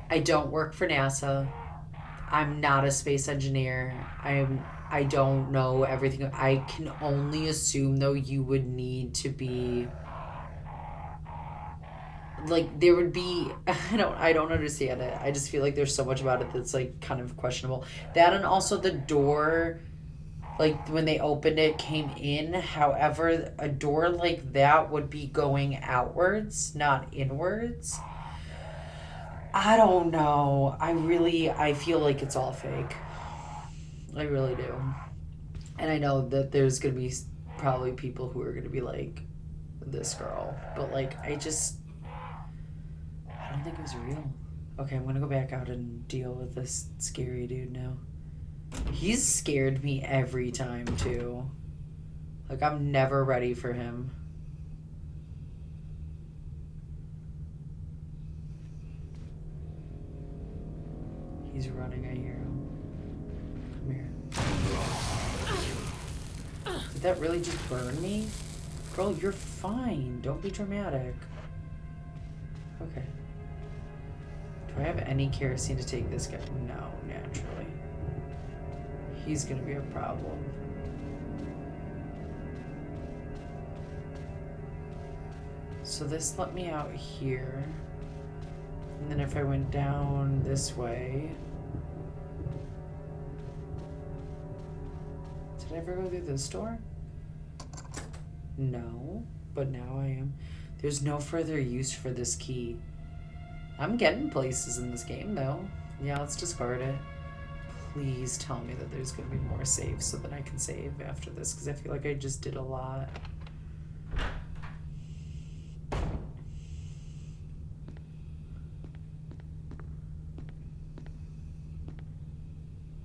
I don't work for NASA. I'm not a space engineer. I don't know everything. I can only assume though you would need to be like, there would be, I don't understand it. I just feel like there's so much about it that's like kind of questionable. That, and also the door, like when they opened it, came in. However, a door like that would be going outwards, not inwards. I don't know. I feel like it's all fake. I really do. And I know that there's going to be probably people who are going to be like, this girl. But like, I don't think it was real. Okay, I'm going to go back out and deal with this scary dude now. He's scared me every time too. Like, I'm never ready for him. He's running, I hear him. Come here. Did that really just burn me? Girl, you're fine. Don't be dramatic. Okay. Do I have any kerosene to take this guy? No, naturally. He's gonna be a problem. So this let me out here. And then if I went down this way... Did I ever go through this door? No, but now I am. There's no further use for this key. I'm getting places in this game, though. Yeah, let's discard it. Please tell me that there's going to be more saves so that I can save after this, because I feel like I just did a lot.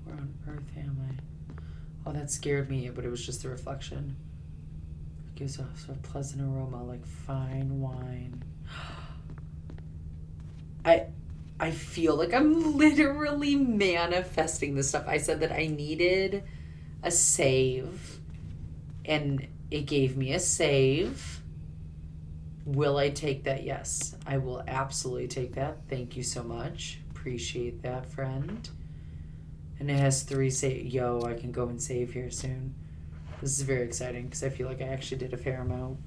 Where on earth am I? Oh, that scared me, but it was just the reflection. It gives off a pleasant aroma like fine wine. I feel like I'm literally manifesting this stuff. I said that I needed a save, and it gave me a save. Will I take that? Yes, I will absolutely take that. Thank you so much. Appreciate that, friend. And it has 3 save. Yo, I can go and save here soon. This is very exciting because I feel like I actually did a fair amount.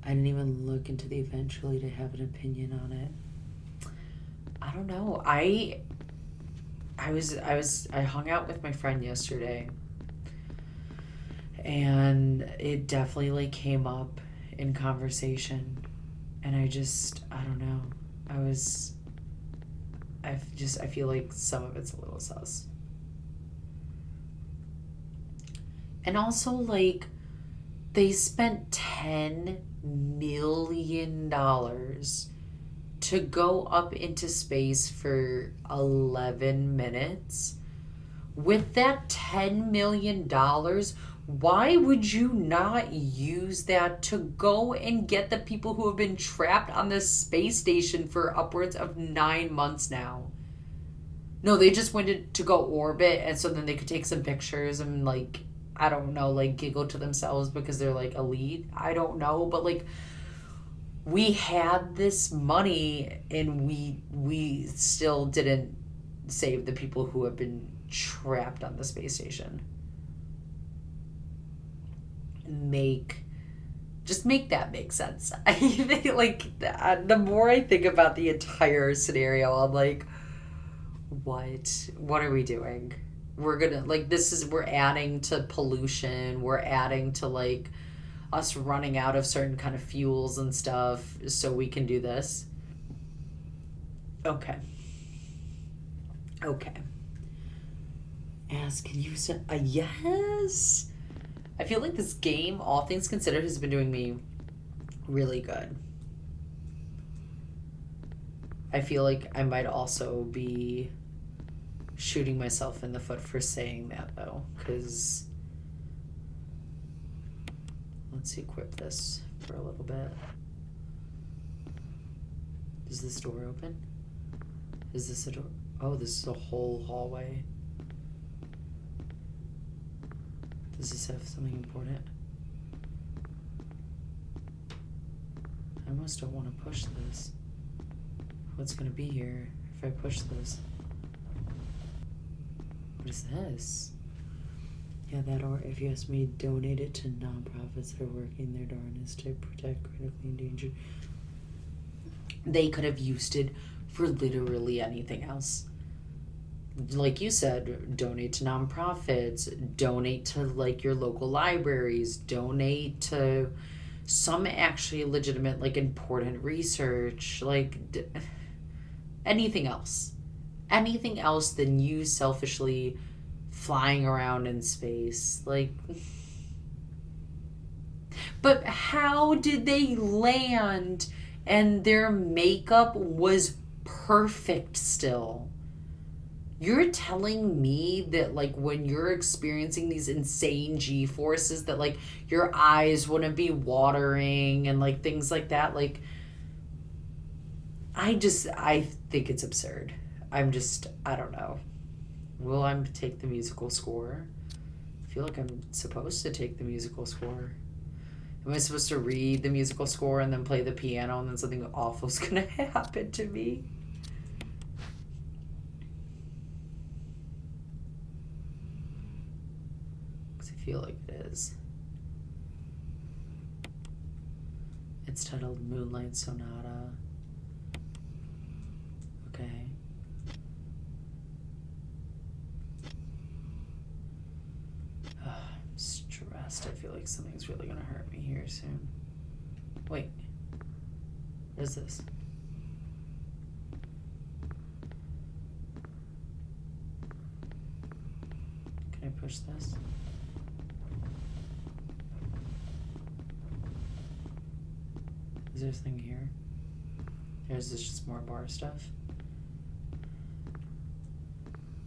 I didn't even look into the eventually to have an opinion on it. I don't know. I hung out with my friend yesterday, and it definitely like came up in conversation, and I don't know. I feel like some of it's a little sus. And also, like, they spent $10 million to go up into space for 11 minutes. With that $10 million, why would you not use that to go and get the people who have been trapped on this space station for upwards of 9 months now? No, they just wanted to go orbit, and so then they could take some pictures and, like, I don't know, like, giggle to themselves because they're, like, elite. I don't know, but, like, we had this money, and we still didn't save the people who have been trapped on the space station. Just make that make sense. I think, like, the more I think about the entire scenario, I'm like, what are we doing? We're gonna, like, we're adding to pollution, we're adding to, like, us running out of certain kind of fuels and stuff so we can do this. Okay. Can you say yes? I feel like this game, all things considered, has been doing me really good. I feel like I might also be shooting myself in the foot for saying that, though, because let's equip this for a little bit. Is this door open? Is this a door? Oh, this is a whole hallway. Does this have something important? I almost don't want to push this. What's gonna be here if I push this? What is this? Yeah, that, or if you ask me, donate it to nonprofits that are working their darnest to protect critically endangered. They could have used it for literally anything else. Like you said, donate to nonprofits, donate to, like, your local libraries, donate to some actually legitimate, like, important research, like, anything else than you selfishly flying around in space. Like, but how did they land and their makeup was perfect still? You're telling me that, like, when you're experiencing these insane G-forces that, like, your eyes wouldn't be watering and, like, things like that? Like, I think it's absurd. I don't know. Will I take the musical score? I feel like I'm supposed to take the musical score. Am I supposed to read the musical score and then play the piano and then something awful's gonna happen to me? Because I feel like it is. It's titled Moonlight Sonata. Okay. I'm stressed. I feel like something's really gonna hurt me here soon. Wait. What is this? Can I push this? Is there a thing here? Or is this just more bar stuff?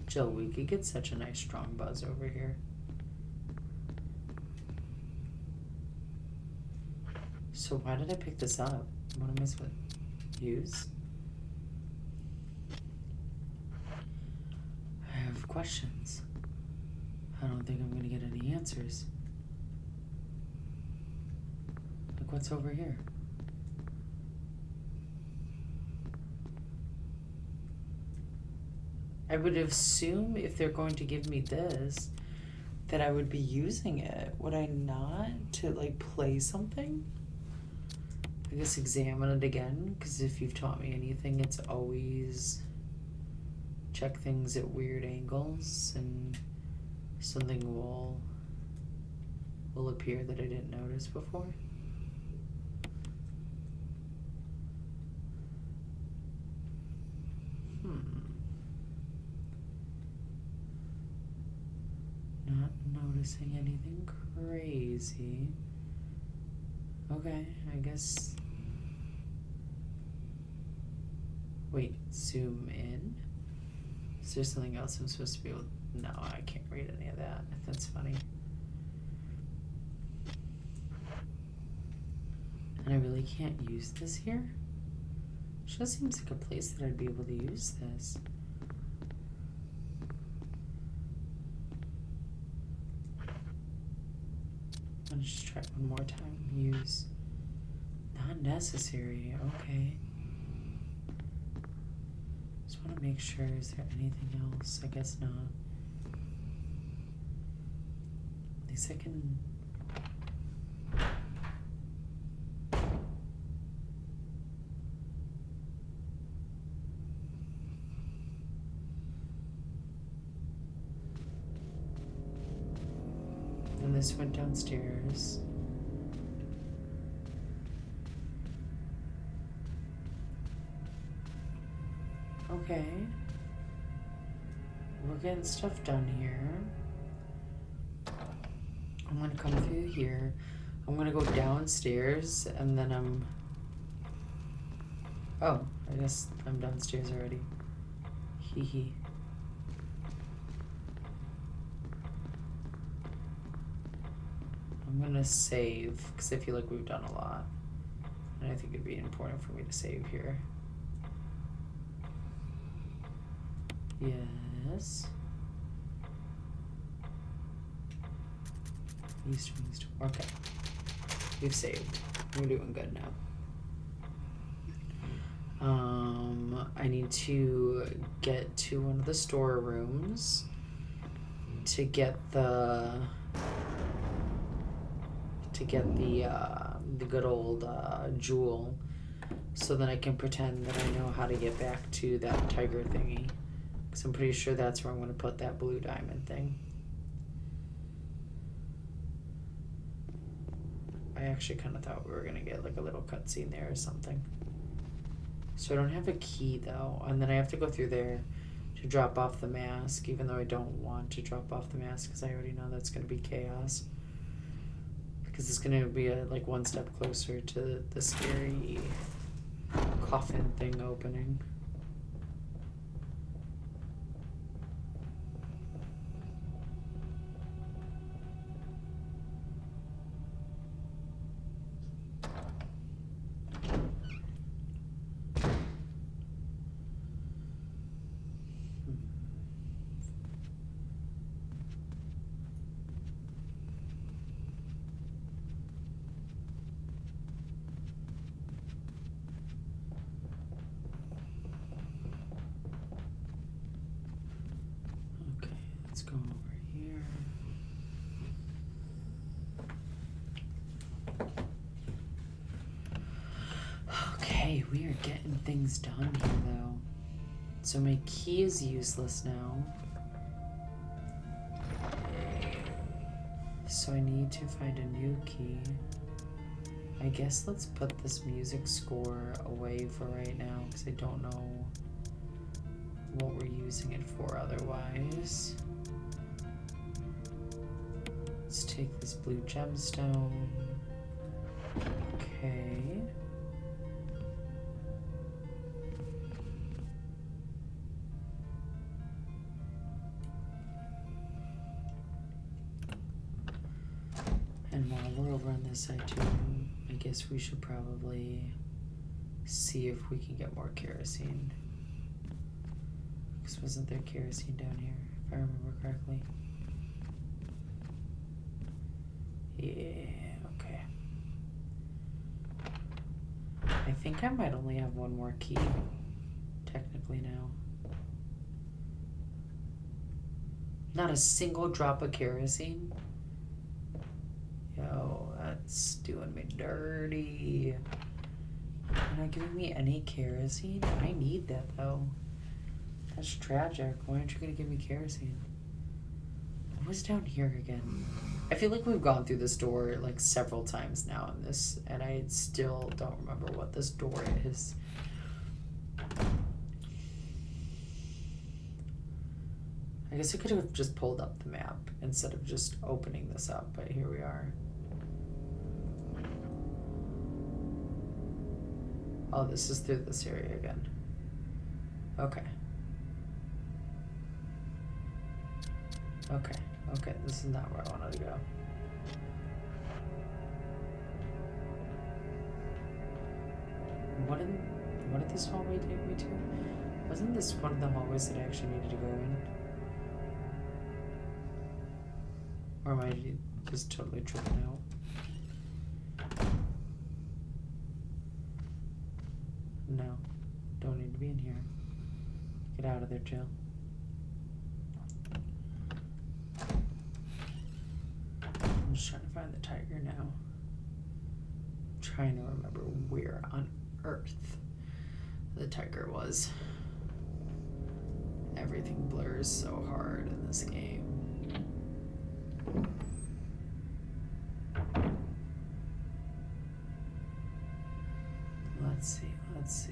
Jill, we could get such a nice strong buzz over here. So why did I pick this up? What am I supposed to use? I have questions. I don't think I'm gonna get any answers. Like, what's over here? I would assume if they're going to give me this, that I would be using it. Would I not? To, like, play something? I guess examine it again, because if you've taught me anything, it's always check things at weird angles and something will appear that I didn't notice before. Not noticing anything crazy. Okay, I guess. Wait, zoom in? Is there something else I'm supposed to be able? No, I can't read any of that. That's funny. And I really can't use this here? Just seems like a place that I'd be able to use this. I'll just try one more time. Use. Not necessary. Okay. Just want to make sure. Is there anything else? I guess not. At least I can. And this went downstairs. Okay. We're getting stuff done here. I'm gonna come through here. I'm gonna go downstairs and then oh, I guess I'm downstairs already. Hee hee. I'm gonna save because I feel like we've done a lot. And I think it'd be important for me to save here. Yes. East wings to okay. We've saved. We're doing good now. I need to get to one of the storerooms to get the good old jewel, so then I can pretend that I know how to get back to that tiger thingy. Because I'm pretty sure that's where I'm going to put that blue diamond thing. I actually kind of thought we were going to get like a little cutscene there or something. So I don't have a key though, and then I have to go through there to drop off the mask, even though I don't want to drop off the mask because I already know that's going to be chaos. Because it's going to be like one step closer to the scary coffin thing opening. Let's go over here. Okay, we are getting things done here though. So my key is useless now. So I need to find a new key. I guess let's put this music score away for right now because I don't know what we're using it for otherwise. Let's take this blue gemstone. Okay. And while we're over on this side too, I guess we should probably see if we can get more kerosene. Because wasn't there kerosene down here, if I remember correctly? Yeah, okay. I think I might only have one more key, technically now. Not a single drop of kerosene? Yo, that's doing me dirty. You're not giving me any kerosene? I need that though. That's tragic. Why aren't you gonna give me kerosene? What was down here again? I feel like we've gone through this door like several times now in this, and I still don't remember what this door is. I guess I could have just pulled up the map instead of just opening this up, but here we are. Oh, this is through this area again. Okay. Okay, okay, this is not where I wanted to go. What did this hallway take me to? Wasn't this one of the hallways that I actually needed to go in? Or am I just totally tripping out? No, don't need to be in here. Get out of there, Jill. I'm just trying to find the tiger now. I'm trying to remember where on earth the tiger was. Everything blurs so hard in this game. Let's see, let's see.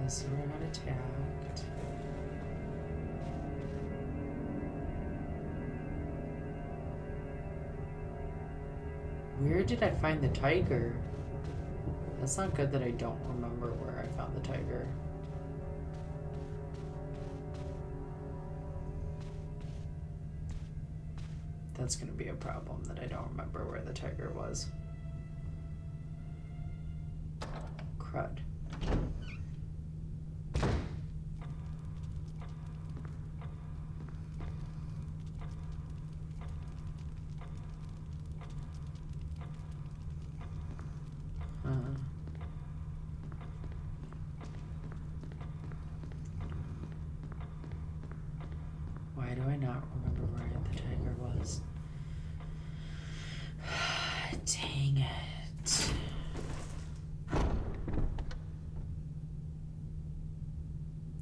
This is where I got attacked. Where did I find the tiger? That's not good that I don't remember where I found the tiger. That's gonna be a problem that I don't remember where the tiger was. Crud. Why do I not remember where the tiger was? Dang it.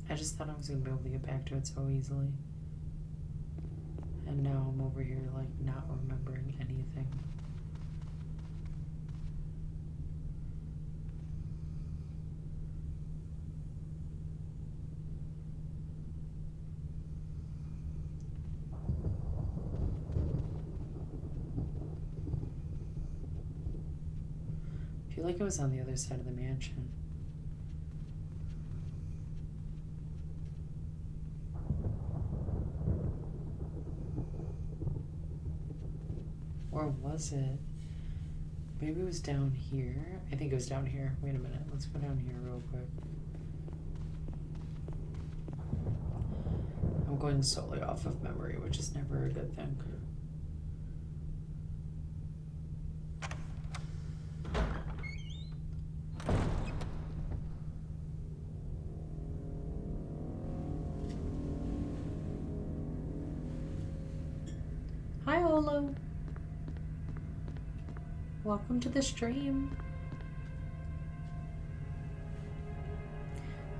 I just thought I was going to be able to get back to it so easily. And now I'm over here, like, not remembering anything. I feel like it was on the other side of the mansion. Or was it? Maybe it was down here. I think it was down here. Wait a minute. Let's go down here real quick. I'm going solely off of memory, which is never a good thing. Hi, Olo. Welcome to the stream.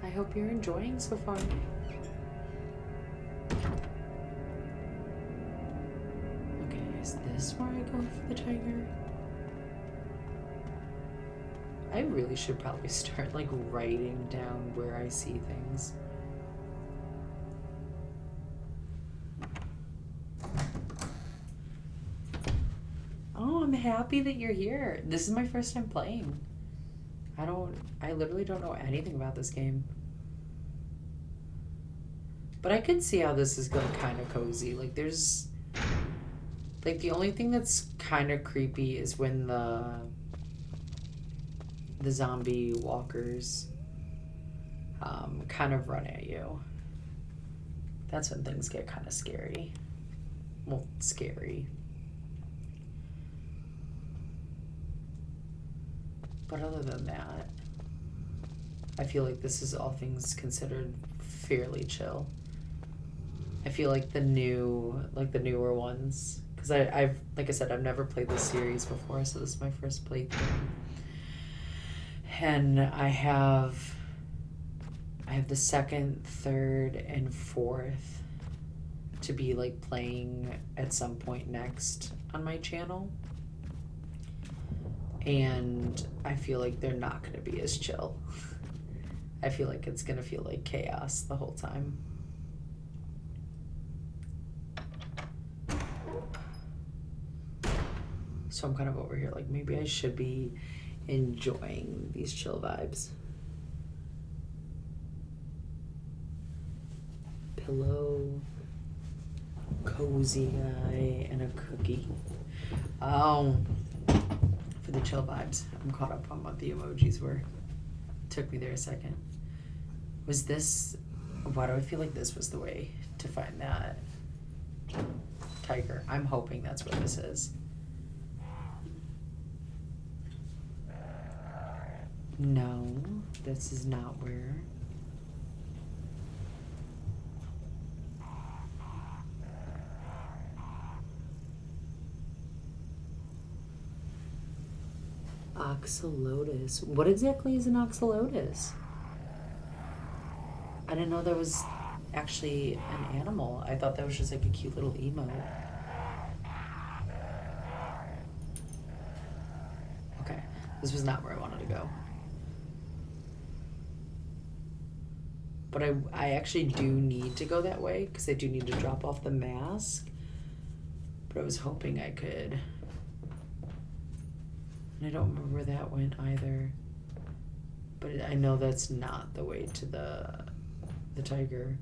I hope you're enjoying so far. Okay, is this where I go for the tiger? I really should probably start like writing down where I see things. Oh, I'm happy that you're here. This is my first time playing. I literally don't know anything about this game. But I can see how this is going kind of cozy. Like there's, like the only thing that's kind of creepy is when the zombie walkers kind of run at you. That's when things get kind of scary. Well, scary. But other than that, I feel like this is all things considered fairly chill. I feel like the newer ones because I've, like I said, I've never played this series before, so this is my first playthrough. And I have the second, third, and fourth to be like playing at some point next on my channel. And I feel like they're not going to be as chill. I feel like it's going to feel like chaos the whole time. So I'm kind of over here like maybe I should be enjoying these chill vibes. Pillow, cozy guy, and a cookie. Oh, for the chill vibes. I'm caught up on what the emojis were. Took me there a second. Was this, why do I feel like this was the way to find that tiger? I'm hoping that's what this is. No, this is not where. Oxalotus. What exactly is an oxalotus? I didn't know that was actually an animal. I thought that was just like a cute little emote. Okay, this was not where I wanted to go. But I actually do need to go that way because I do need to drop off the mask. But I was hoping I could. And I don't remember where that went either. But I know that's not the way to the tiger.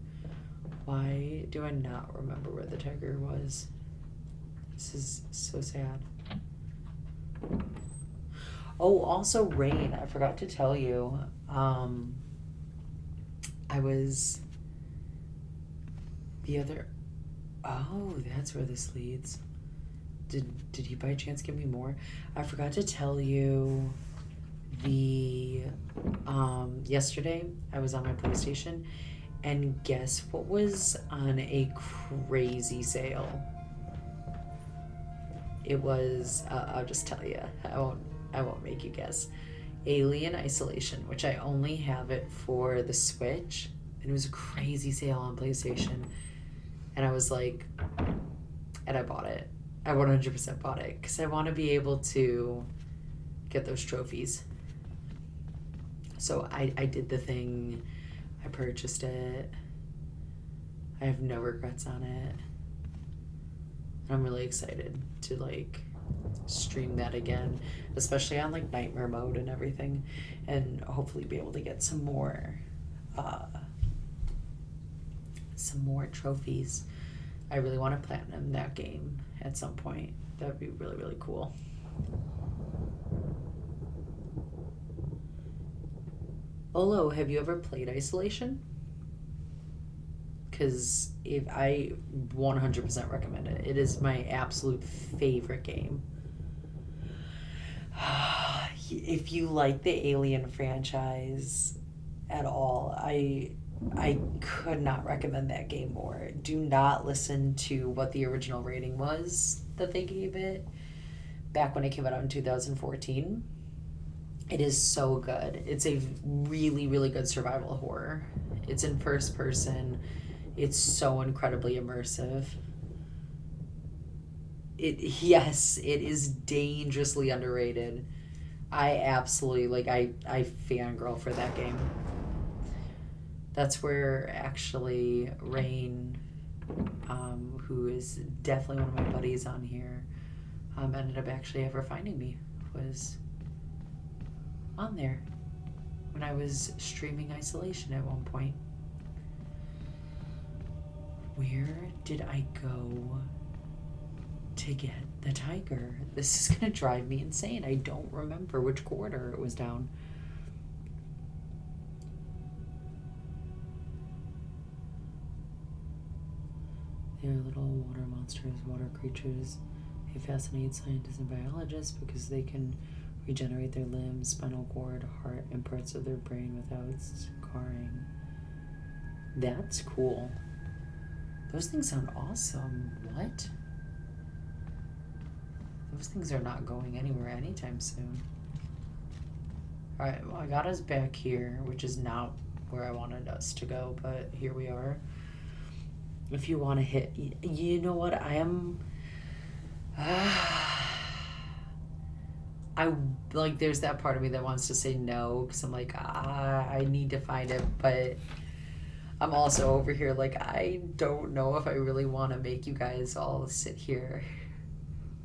Why do I not remember where the tiger was? This is so sad. Oh, also rain. I forgot to tell you. I was the other. Oh, that's where this leads. Did he by chance give me more? I forgot to tell you the yesterday I was on my PlayStation and guess what was on a crazy sale? It was I'll just tell you. I won't make you guess. Alien Isolation, which I only have it for the Switch, and it was a crazy sale on PlayStation. And I was like, and I bought it. I 100% bought it because I want to be able to get those trophies. So I did the thing. I purchased it. I have no regrets on it. And I'm really excited to like stream that again, especially on like nightmare mode and everything, and hopefully be able to get some more trophies. I really want to platinum that game at some point. That would be really, really cool. Olo, have you ever played Isolation? Because I 100% recommend it. It is my absolute favorite game. If you like the Alien franchise at all, I could not recommend that game more. Do not listen to what the original rating was that they gave it back when it came out in 2014. It is so good. It's a really, really good survival horror. It's in first person. It's so incredibly immersive. Yes, it is dangerously underrated. I absolutely I fangirl for that game. That's where actually Rain, who is definitely one of my buddies on here, ended up actually ever finding me, was on there when I was streaming Isolation at one point. Where did I go to get the tiger? This is gonna drive me insane. I don't remember which corridor it was down. They are little water monsters, water creatures. They fascinate scientists and biologists because they can regenerate their limbs, spinal cord, heart, and parts of their brain without scarring. That's cool. Those things sound awesome. What? Those things are not going anywhere anytime soon. Alright, well, I got us back here, which is not where I wanted us to go, but here we are. If you want to hit, you know what, I am, I, like, there's that part of me that wants to say no, because I'm like, I need to find it, but I'm also over here like, I don't know if I really want to make you guys all sit here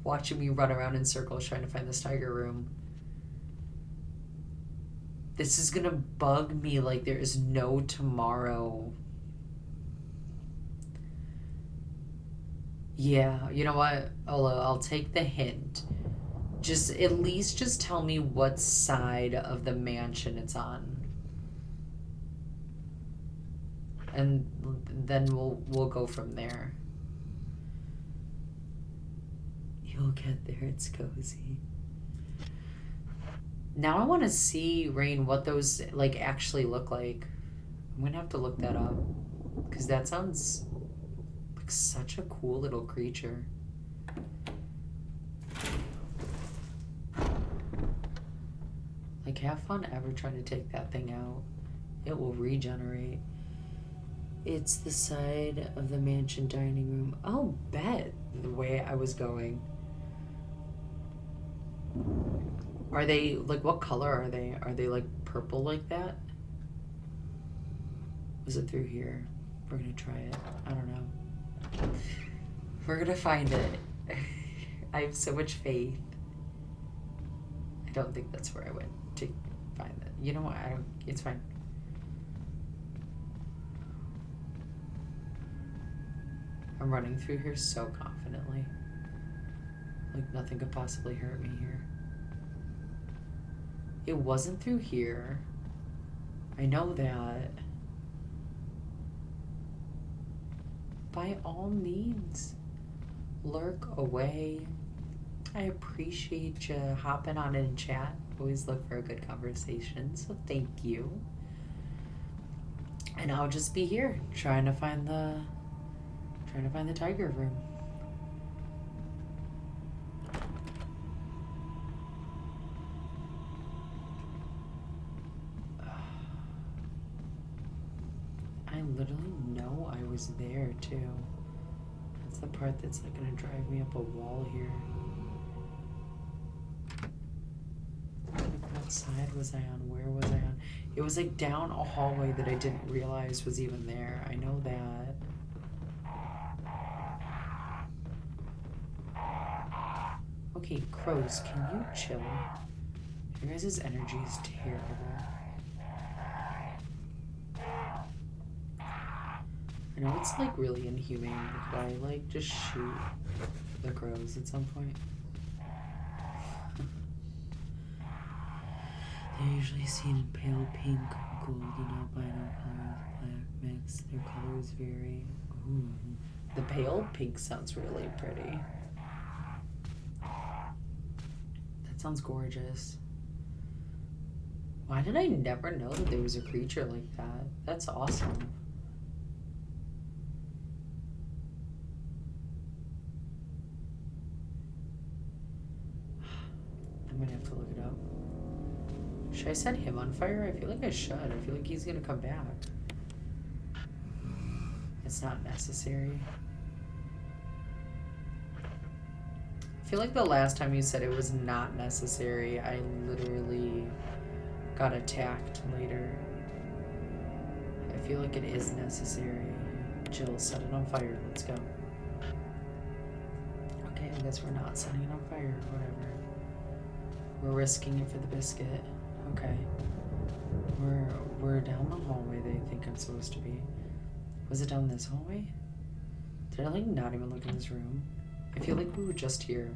watching me run around in circles trying to find this tiger room. This is gonna bug me like there is no tomorrow. Yeah, you know what, Ola, I'll take the hint. Just, at least just tell me what side of the mansion it's on. And then we'll go from there. You'll get there, it's cozy. Now I want to see, Rain, what those like actually look like. I'm gonna have to look that up, because that sounds like such a cool little creature. Like, have fun ever trying to take that thing out. It will regenerate. It's the side of the mansion dining room. I'll bet the way I was going. Are they, like, what color are they? Are they, like, purple like that? Was it through here? We're gonna try it. I don't know. We're gonna find it. I have so much faith. I don't think that's where I went to find it. You know what? I don't, it's fine. I'm running through here so confidently. Like nothing could possibly hurt me here. It wasn't through here. I know that. By all means, lurk away. I appreciate you hopping on in chat. Always look for a good conversation, so thank you. And I'll just be here trying to find the tiger room. I literally know I was there too. That's the part that's like gonna drive me up a wall here. What side was I on? Where was I on? It was like down a hallway that I didn't realize was even there. I know that. Okay, crows, can you chill? Your guys' energy is terrible. I know it's like really inhumane, but could I like just shoot the crows at some point? They're usually seen in pale pink, gold, and albino colors, black mix. Their colors vary. Ooh. The pale pink sounds really pretty. That sounds gorgeous. Why did I never know that there was a creature like that? That's awesome. I'm gonna have to look it up. Should I set him on fire? I feel like I should. I feel like he's gonna come back. It's not necessary. I feel like the last time you said it was not necessary, I literally got attacked later. I feel like it is necessary. Jill, set it on fire. Let's go. Okay, I guess we're not setting it on fire. Whatever. We're risking it for the biscuit. Okay. We're down the hallway they think I'm supposed to be. Was it down this hallway? Did I like not even look in this room? I feel like we were just here.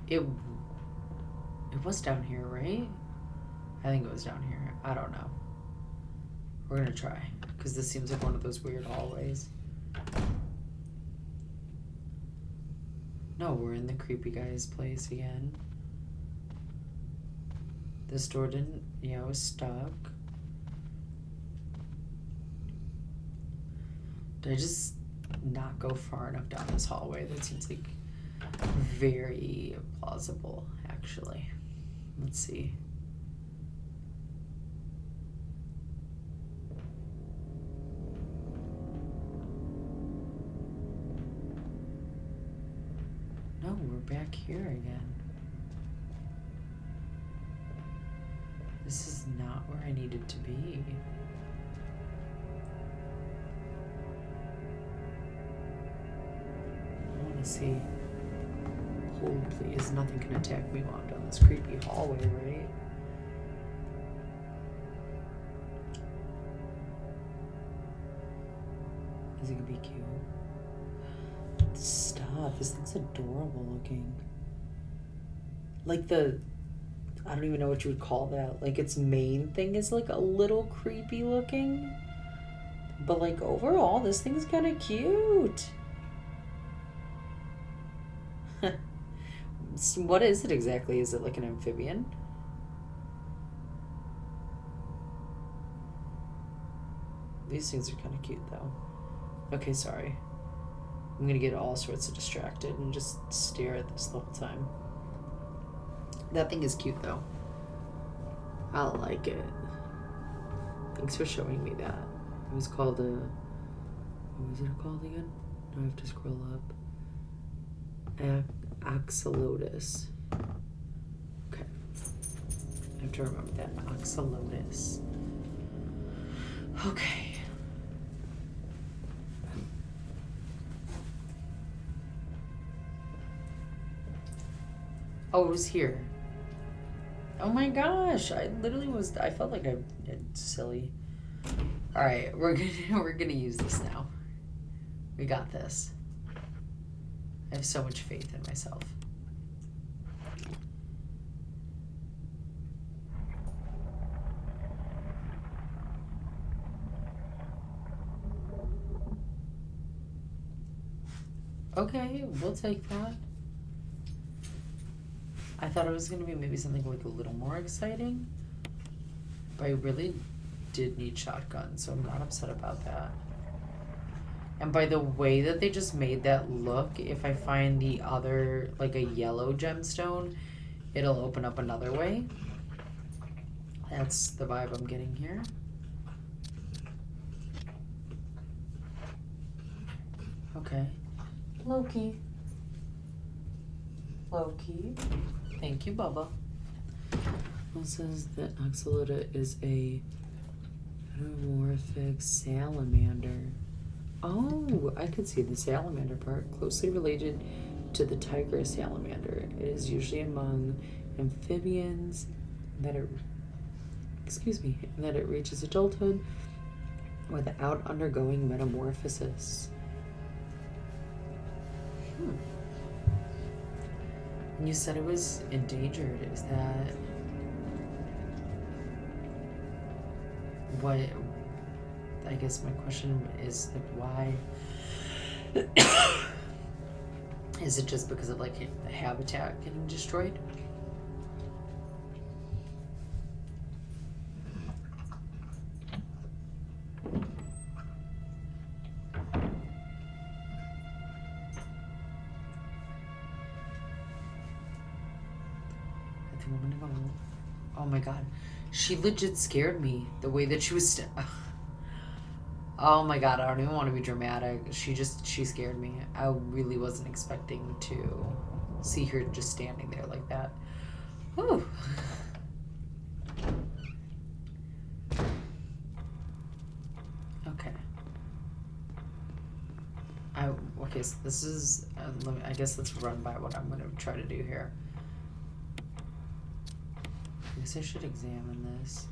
It was down here, right? I think it was down here. I don't know. We're gonna try, because this seems like one of those weird hallways. No, we're in the creepy guy's place again. This door didn't, yeah, it was stuck. Did I just not go far enough down this hallway? That seems like very plausible, actually. Let's see. No, we're back here again. This is not where I needed to be. I want to see. Hold, please. Nothing can attack me while I'm down this creepy hallway, right? Is it gonna be cute? Stop. This thing's adorable looking. Like I don't even know what you would call that. Like its main thing is like a little creepy looking. But like overall, this thing's kind of cute. What is it exactly? Is it like an amphibian? These things are kind of cute though. Okay, sorry. I'm gonna get all sorts of distracted and just stare at this the whole time. That thing is cute though. I like it. Thanks for showing me that. It was called what was it called again? Do I have to scroll up? Axolotl. Okay. I have to remember that. Axolotl. Okay. Oh, it was here. Oh my gosh, I felt like it's silly. All right, we're gonna use this now. We got this. I have so much faith in myself. Okay, we'll take that. I thought it was going to be maybe something like a little more exciting, but I really did need shotguns, so I'm not upset about that. And by the way that they just made that look, if I find the other, like a yellow gemstone, it'll open up another way. That's the vibe I'm getting here. Okay. Loki. Thank you, Bubba. It says that Axolotl is a metamorphic salamander. Oh, I could see the salamander part. Closely related to the tiger salamander. It is usually among amphibians that it reaches adulthood without undergoing metamorphosis. And you said it was endangered. Is that what? I guess my question is like, why? Is it just because of like the habitat getting destroyed? Oh my god, she legit scared me the way that she was. Oh my god, I don't even want to be dramatic. She scared me. I really wasn't expecting to see her just standing there like that. Whew. Okay. Okay, so this is. I guess let's run by what I'm going to try to do here. I guess I should examine this.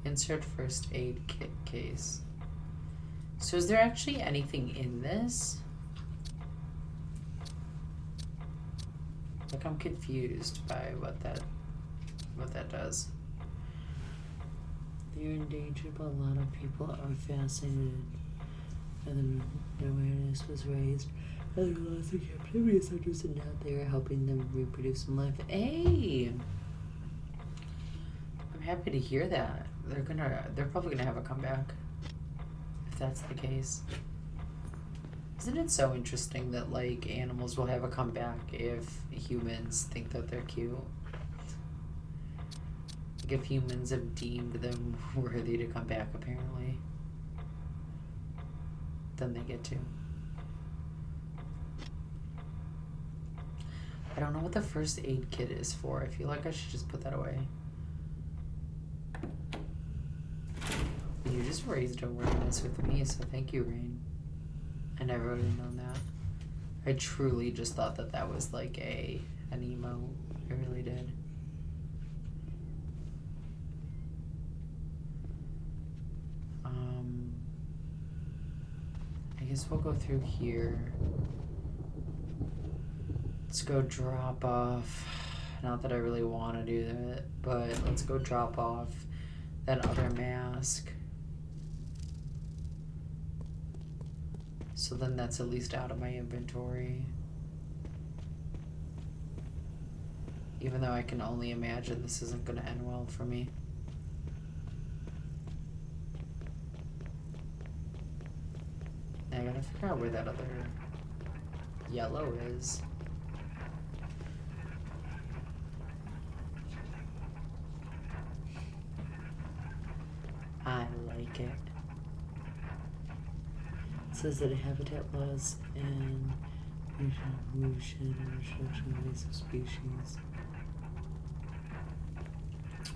Insert first aid kit case. So is there actually anything in this? Like I'm confused by what that does. They're endangered, but a lot of people are fascinated. And the awareness was raised. Other lots of captivity centers, and now they are helping them reproduce in life. Hey! I'm happy to hear that. they're probably gonna have a comeback if that's the case. Isn't it so interesting that like animals will have a comeback if humans think that they're cute? Like if humans have deemed them worthy to come back, apparently, then they get to. I don't know what the first aid kit is for. I feel like I should just put that away. You just raised awareness with me, so thank you, Rain. I never would have known that. I truly just thought that that was like an emote. I really did. I guess we'll go through here. Let's go drop off. Not that I really want to do that, but let's go drop off that other mask. So then that's at least out of my inventory. Even though I can only imagine this isn't going to end well for me. I gotta figure out where that other yellow is. I like it. It says that habitat loss and evolution and restriction of invasive species.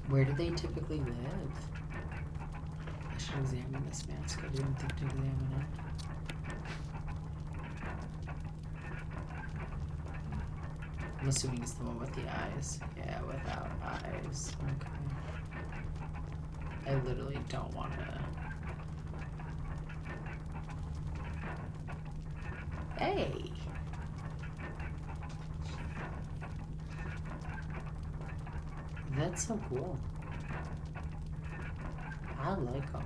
Where do they typically live? I should examine this mask. I didn't think to examine it. I'm assuming it's the one with the eyes. Yeah, without eyes. Okay. I literally don't want to. Hey! That's so cool. I like them.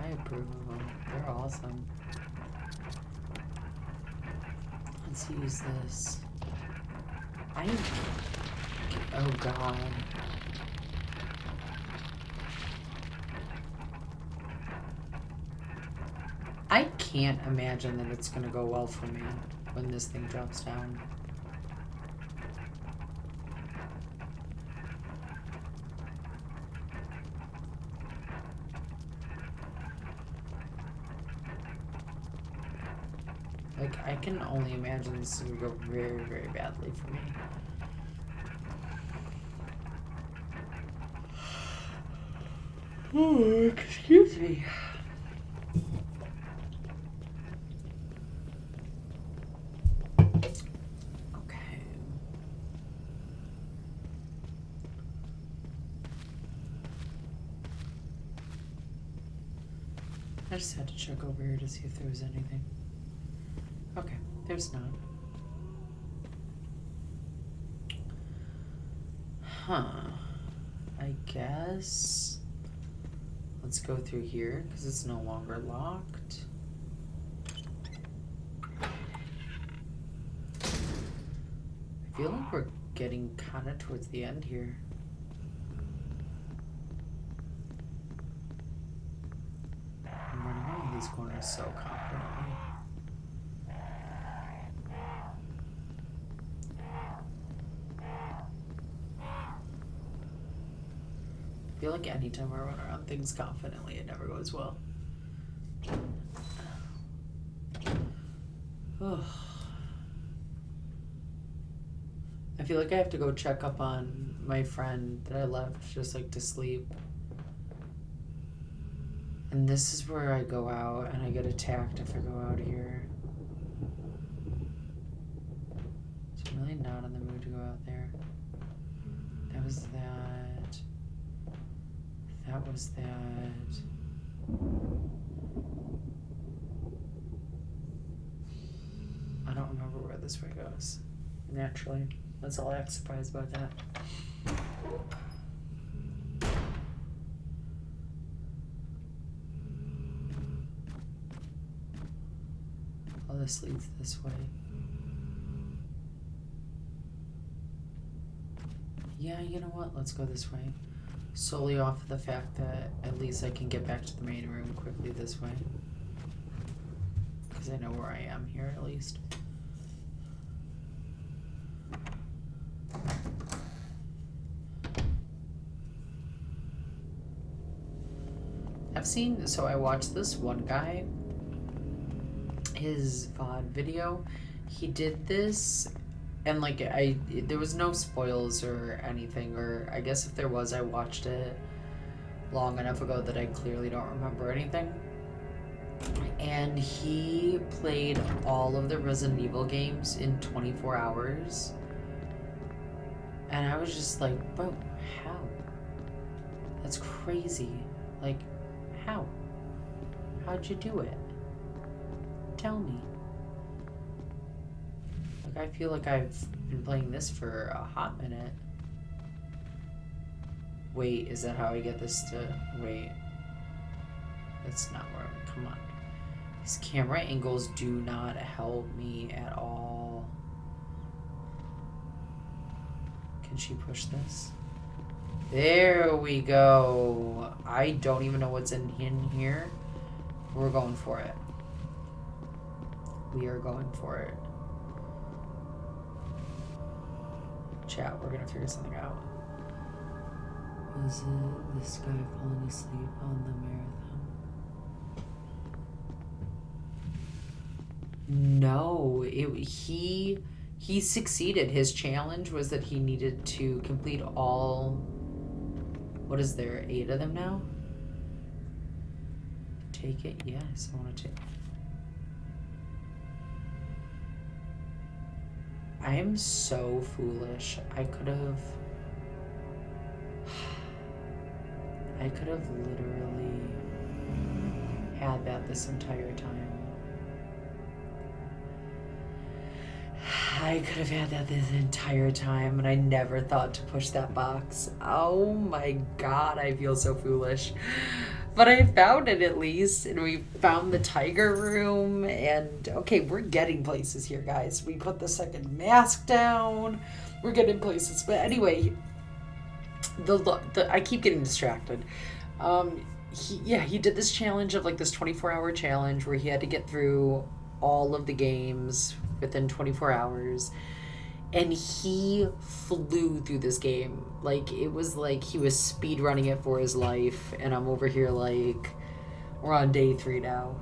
I approve of them. They're awesome. Let's use this. Oh god. I can't imagine that it's gonna go well for me when this thing drops down. Like, I can only imagine this is gonna go very, very badly for me. Oh, excuse me. Okay. I just had to check over here to see if there was anything. Okay, there's not. Huh. I guess. Let's go through here because it's no longer locked. I feel like we're getting kind of towards the end here. I'm running around these corners so confidently. I feel like anytime I run around things confidently, it never goes well. Oh. I feel like I have to go check up on my friend that I left just like to sleep. And this is where I go out and I get attacked if I go out here. So I'm really not in the mood to go out there. That was that. That was that. I don't remember where this way goes. Naturally. Let's all act surprised about that. Oh, this leads this way. Yeah, you know what? Let's go this way. Solely off of the fact that at least I can get back to the main room quickly this way. Because I know where I am here at least. So I watched this one guy, his VOD video. He did this, and like there was no spoils or anything, or I guess if there was, I watched it long enough ago that I clearly don't remember anything. And he played all of the Resident Evil games in 24 hours. And I was just like, bro, how? That's crazy. Like, how? How'd you do it? Tell me. Like, I feel like I've been playing this for a hot minute. Wait, is that how I get this to... Wait. That's not where I'm... Come on. These camera angles do not help me at all. Can she push this? There we go. I don't even know what's in here. We're going for it. We are going for it. Chat, we're gonna figure something out. Was it this guy falling asleep on the marathon? No, he succeeded. His challenge was that he needed to complete all... What is there? 8 of them now? Take it? Yes, I want to take it. I am so foolish. I could have literally had that this entire time. I could have had that this entire time, and I never thought to push that box. Oh my god, I feel so foolish. But I found it at least, and we found the tiger room, and okay, we're getting places here, guys. We put the second mask down. We're getting places. But anyway, I keep getting distracted. He did this challenge of like this 24-hour challenge where he had to get through all of the games within 24 hours, and he flew through this game. Like, it was like he was speed running it for his life, and I'm over here like, we're on day 3 now.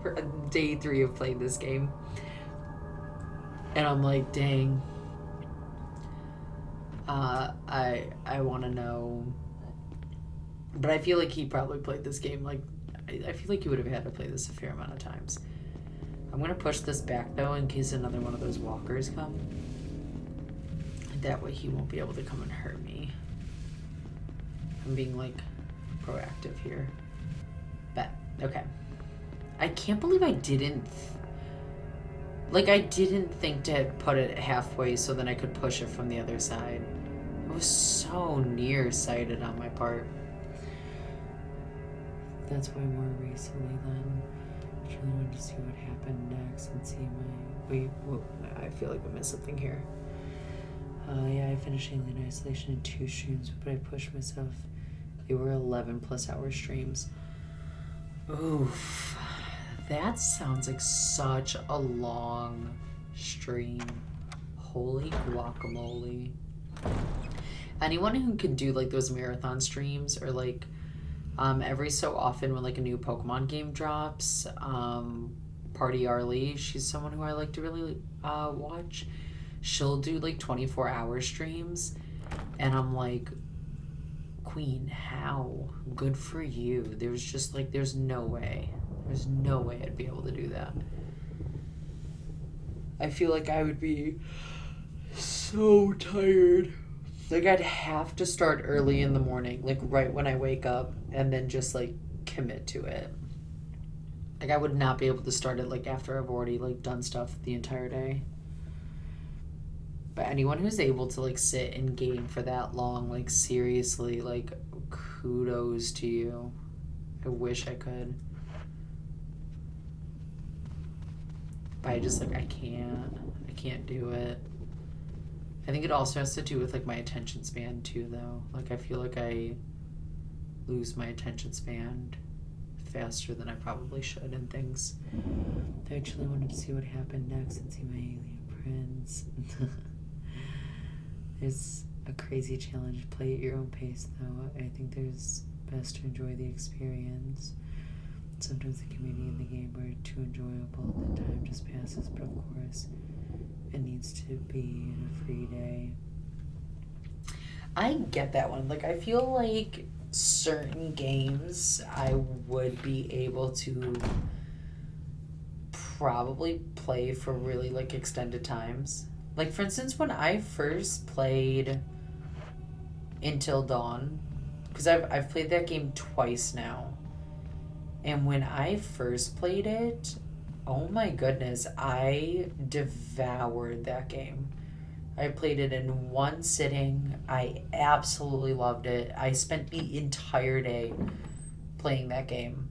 We're on day 3 of playing this game, and I'm like, dang. I want to know, but I feel like he probably played this game like, I feel like he would have had to play this a fair amount of times. I'm going to push this back, though, in case another one of those walkers come. That way he won't be able to come and hurt me. I'm being, like, proactive here. But, okay. I can't believe I didn't... I didn't think to put it halfway so then I could push it from the other side. It was so nearsighted on my part. That's why more recently, then. I really wanted to see what happened next and see my... Wait, whoa, I feel like I missed something here. I finished Alien Isolation in 2 streams, but I pushed myself. They were 11 plus hour streams. Oof. That sounds like such a long stream. Holy guacamole. Anyone who can do like those marathon streams, or like every so often when like a new Pokemon game drops, Party Arlie, she's someone who I like to really watch. She'll do like 24-hour streams, and I'm like, Queen, how? Good for you. There's just like, there's no way I'd be able to do that. I feel like I would be so tired. Like, I'd have to start early in the morning, like right when I wake up, and then just like commit to it. Like, I would not be able to start it like after I've already like done stuff the entire day. But anyone who's able to like sit and game for that long, like seriously, like kudos to you. I wish I could. But I just like, I can't do it. I think it also has to do with like my attention span too, though. Like I feel like I lose my attention span faster than I probably should in things. I actually wanted to see what happened next and see my alien friends. It's a crazy challenge. Play at your own pace, though. I think there's best to enjoy the experience. Sometimes the community and the game are too enjoyable and the time just passes, but of course, it needs to be a free day. I get that one. Like, I feel like certain games I would be able to probably play for really like extended times. Like, for instance, when I first played Until Dawn, because I've played that game twice now, and when I first played it, oh my goodness, I devoured that game. I played it in one sitting. I absolutely loved it. I spent the entire day playing that game.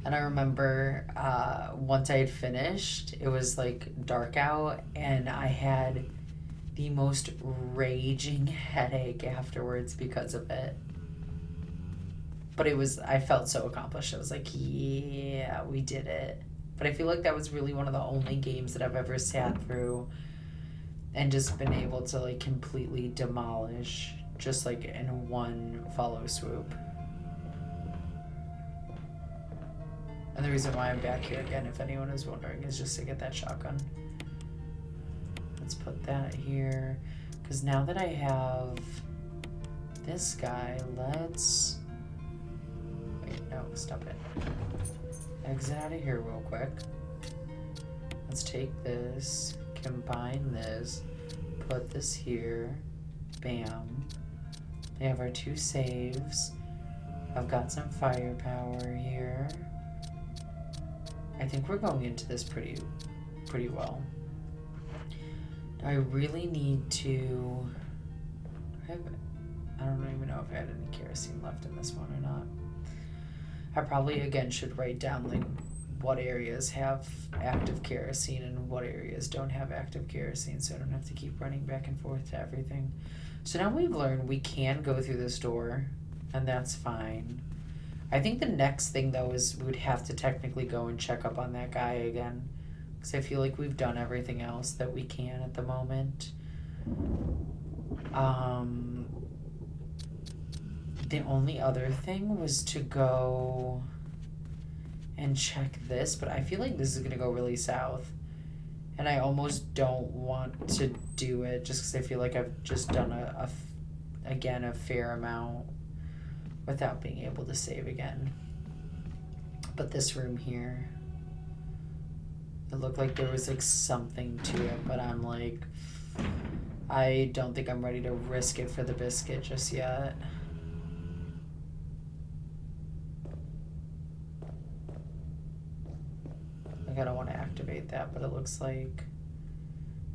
And I remember once I had finished, it was like dark out, and I had the most raging headache afterwards because of it. But I felt so accomplished. I was like, yeah, we did it. But I feel like that was really one of the only games that I've ever sat through and just been able to like completely demolish just like in one follow swoop. And the reason why I'm back here again, if anyone is wondering, is just to get that shotgun. Let's put that here. Because now that I have this guy, let's... Wait, no, stop it. Exit out of here real quick. Let's take this, combine this, put this here, bam. We have our 2 saves. I've got some firepower here. I think we're going into this pretty well. I really need to... I don't even know if I had any kerosene left in this one or not. I probably, again, should write down like what areas have active kerosene and what areas don't have active kerosene, so I don't have to keep running back and forth to everything. So now we've learned we can go through this door, and that's fine. I think the next thing, though, is we would have to technically go and check up on that guy again, because I feel like we've done everything else that we can at the moment. The only other thing was to go and check this, but I feel like this is going to go really south. And I almost don't want to do it just because I feel like I've just done a fair amount without being able to save again. But this room here, it looked like there was like something to it, but I'm like, I don't think I'm ready to risk it for the biscuit just yet. Like, I don't want to activate that, but it looks like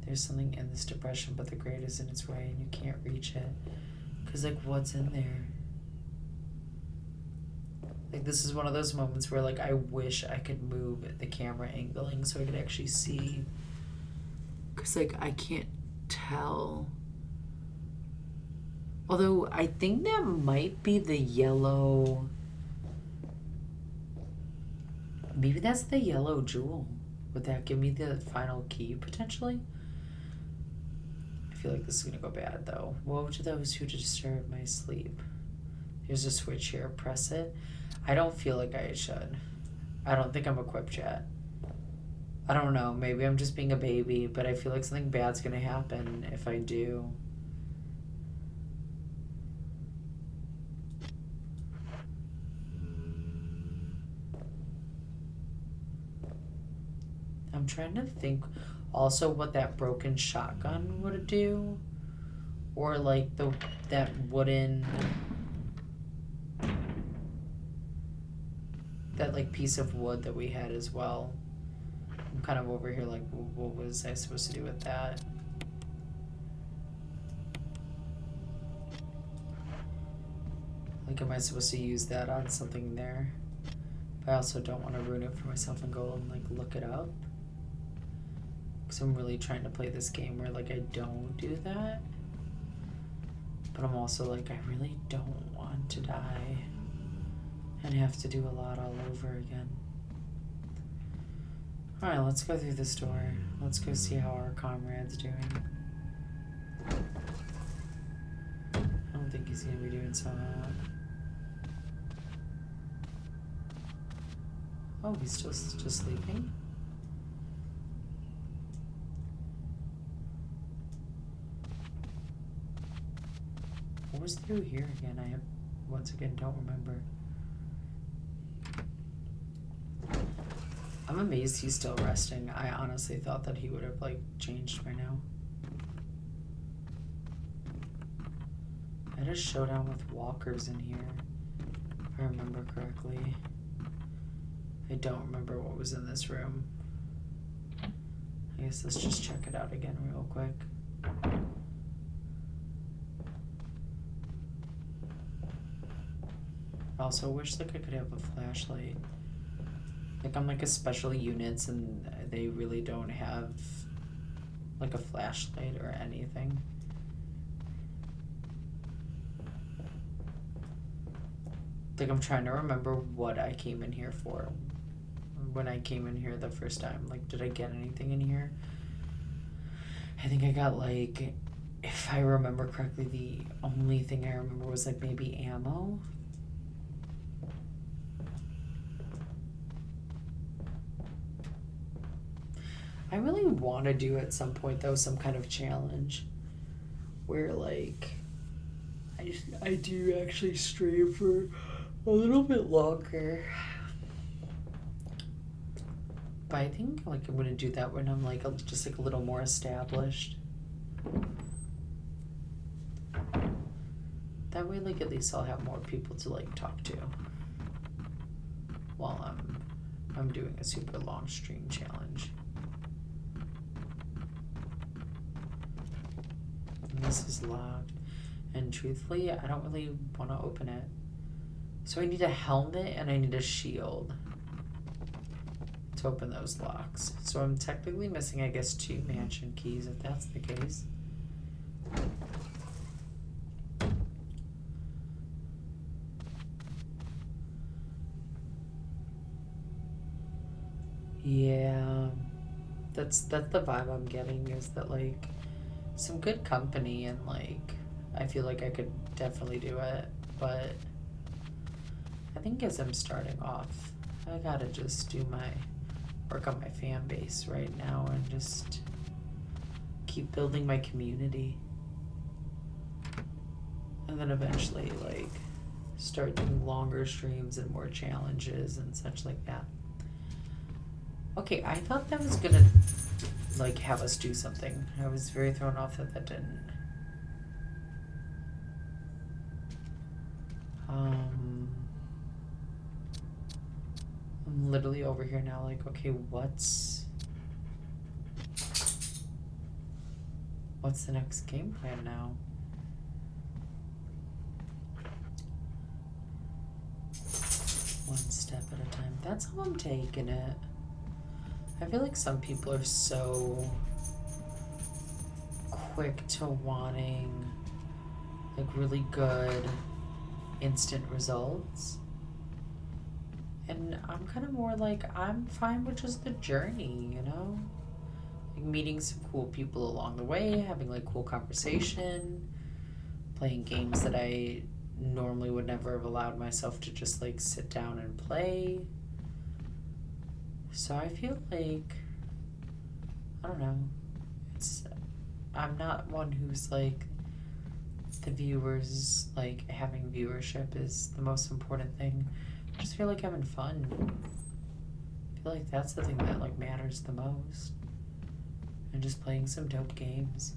there's something in this depression, but the grate is in its way and you can't reach it. Because, like, what's in there? Like, this is one of those moments where, like, I wish I could move the camera angling so I could actually see. Because, like, I can't tell. Although, I think that might be the yellow... Maybe that's the yellow jewel. Would that give me the final key, potentially? I feel like this is going to go bad, though. Woe to those who disturb my sleep. Here's a switch here. Press it. I don't feel like I should. I don't think I'm equipped yet. I don't know. Maybe I'm just being a baby, but I feel like something bad's going to happen if I do. I'm trying to think also what that broken shotgun would do. Or like that wooden... that like piece of wood that we had as well. I'm kind of over here like, what was I supposed to do with that? Like, am I supposed to use that on something there? But I also don't want to ruin it for myself and go and like look it up. Because I'm really trying to play this game where like I don't do that. But I'm also like, I really don't want to die and have to do a lot all over again. Alright, let's go through this door. Let's go see how our comrade's doing. I don't think he's gonna be doing so hot. Oh, he's just sleeping? What was through here again? I once again don't remember. I'm amazed he's still resting. I honestly thought that he would have like changed by now. I had a showdown with walkers in here, if I remember correctly. I don't remember what was in this room. I guess let's just check it out again real quick. I also wish like I could have a flashlight. Like I'm like a special units and they really don't have like a flashlight or anything. Like I'm trying to remember what I came in here for when I came in here the first time. Like did I get anything in here? I think I got like, if I remember correctly, the only thing I remember was like maybe ammo. I really want to do at some point though some kind of challenge where like I do actually stream for a little bit longer. But I think like I'm gonna do that when I'm like just like a little more established. That way like at least I'll have more people to like talk to while I'm doing a super long stream challenge. And this is locked. And truthfully, I don't really want to open it. So I need a helmet and I need a shield to open those locks. So I'm technically missing, I guess, 2 mansion keys if that's the case. Yeah, that's the vibe I'm getting, is that like some good company and like I feel like I could definitely do it, but I think as I'm starting off, I gotta just do my work on my fan base right now and just keep building my community, and then eventually like start doing longer streams and more challenges and such like that. Okay, I thought that was gonna like have us do something. I was very thrown off that that didn't. I'm literally over here now like, okay, what's the next game plan now? One step at a time. That's how I'm taking it. I feel like some people are so quick to wanting like really good instant results. And I'm kind of more like, I'm fine with just the journey, you know? Like meeting some cool people along the way, having like cool conversation, playing games that I normally would never have allowed myself to just like sit down and play. So I feel like, I don't know, I'm not one who's like, the viewers, like having viewership is the most important thing. I just feel like having fun. I feel like that's the thing that like matters the most. And just playing some dope games.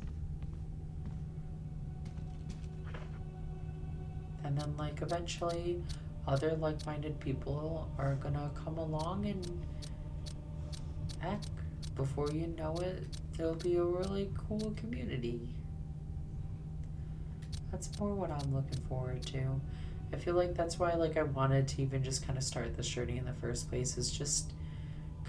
And then like eventually other like-minded people are gonna come along and heck, before you know it, there'll be a really cool community. That's more what I'm looking forward to. I feel like that's why like I wanted to even just kind of start this journey in the first place, is just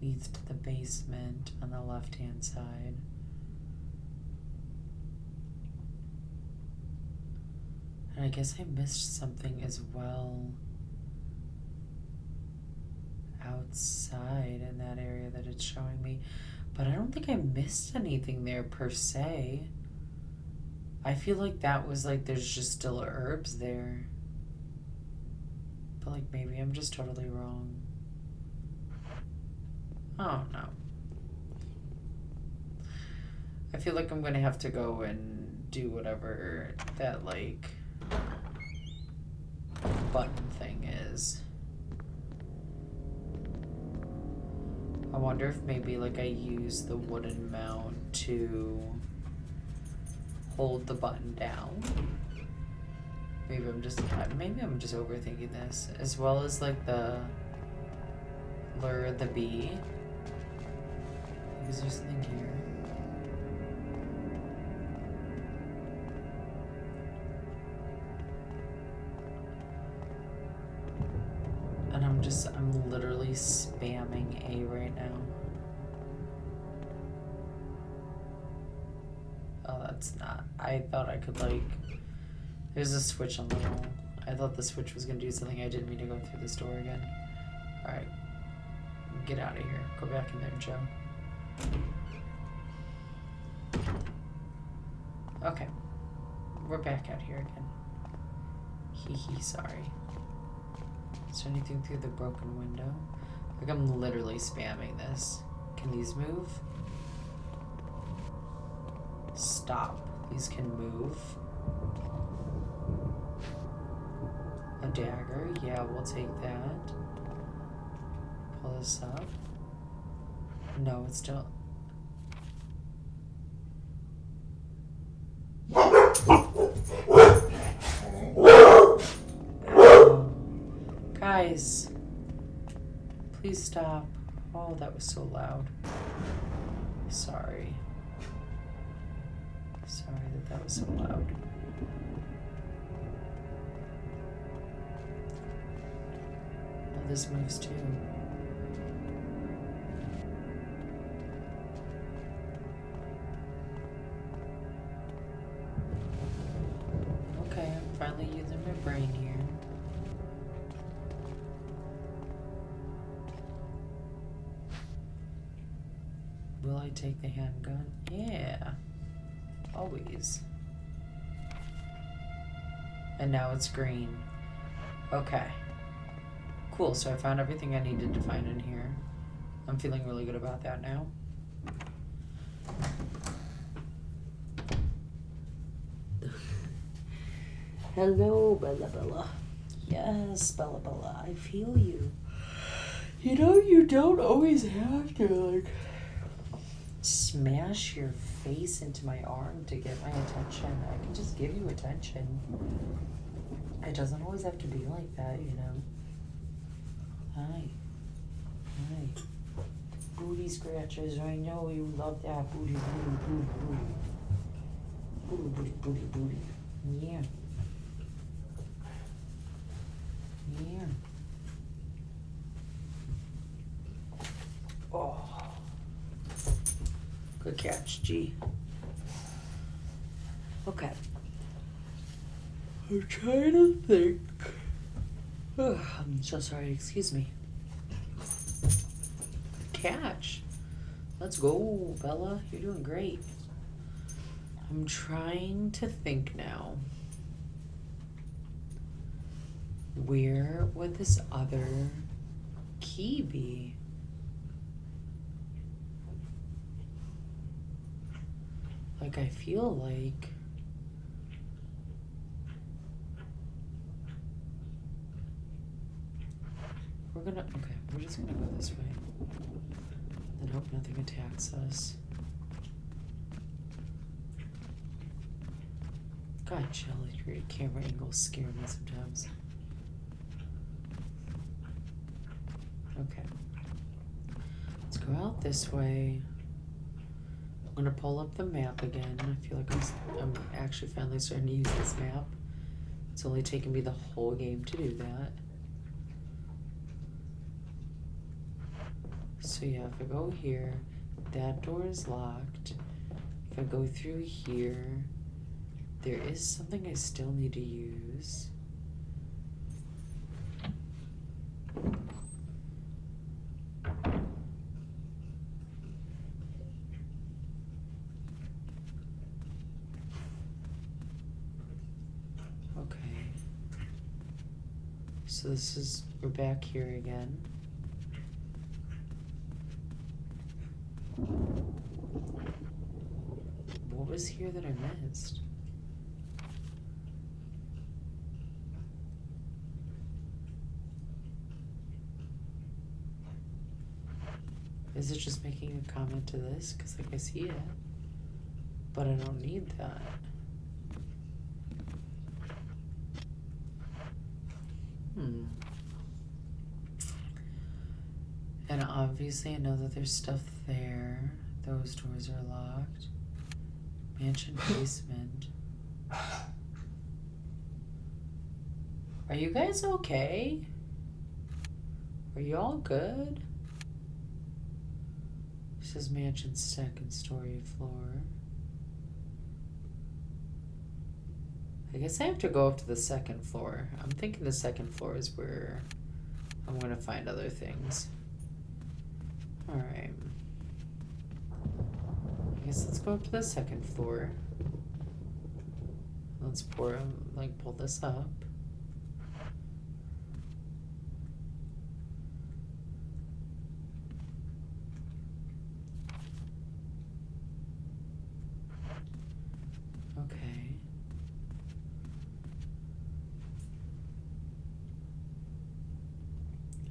leads to the basement on the left-hand side. And I guess I missed something as well outside in that area that it's showing me. But I don't think I missed anything there per se. I feel like that was like there's just still herbs there. But like maybe I'm just totally wrong. Oh no. I feel like I'm gonna have to go and do whatever that like button thing is. I wonder if maybe like I use the wooden mount to hold the button down. Maybe I'm just overthinking this, as well as like the lure the bee. Is there something here? And I'm literally spamming A right now. Oh, that's not. I thought I could like, there's a switch on the wall. I thought the switch was gonna do something. I didn't mean to go through this door again. All right, get out of here. Go back in there, Joe. Okay, we're back out here again. Hee, sorry. Is there anything through the broken window? Like I'm literally spamming this. Can these move? Stop. These can move. A dagger. Yeah, we'll take that. Pull this up. No, it's still... Guys, please stop. Oh, that was so loud. Sorry. Sorry that was so loud. Oh, this moves too. Okay, I'm finally using my brain here. Will I take the handgun? Yeah. Always. And now it's green. Okay. Cool, so I found everything I needed to find in here. I'm feeling really good about that now. Hello, Bella Bella. Yes, Bella Bella, I feel you. You know, you don't always have to, like, smash your face into my arm to get my attention. I can just give you attention. It doesn't always have to be like that, you know. Hi. Hi. Booty scratches. I know you love that. Booty, booty, booty, booty. Booty, booty, booty, booty. Yeah. Yeah. Oh. Good catch, G. Okay. I'm trying to think. I'm so sorry, excuse me. Catch. Let's go, Bella. You're doing great. I'm trying to think now. Where would this other key be? Like, I feel like we're just gonna go this way and hope nothing attacks us. God, Shelly, your camera angles scare me sometimes. Okay. Let's go out this way. I'm gonna pull up the map again. I feel like I'm actually finally starting to use this map. It's only taken me the whole game to do that. So yeah, if I go here, that door is locked. If I go through here, there is something I still need to use. Okay. So we're back here again. What was here that I missed? Is it just making a comment to this? Because, like, I see it. But I don't need that. And obviously I know that there's stuff there. Those doors are locked. Mansion basement. Are you guys okay? Are you all good? This is mansion's second story floor. I guess I have to go up to the second floor. I'm thinking the second floor is where I'm gonna find other things. Alright. I guess let's go up to the second floor. Let's pull this up. Okay.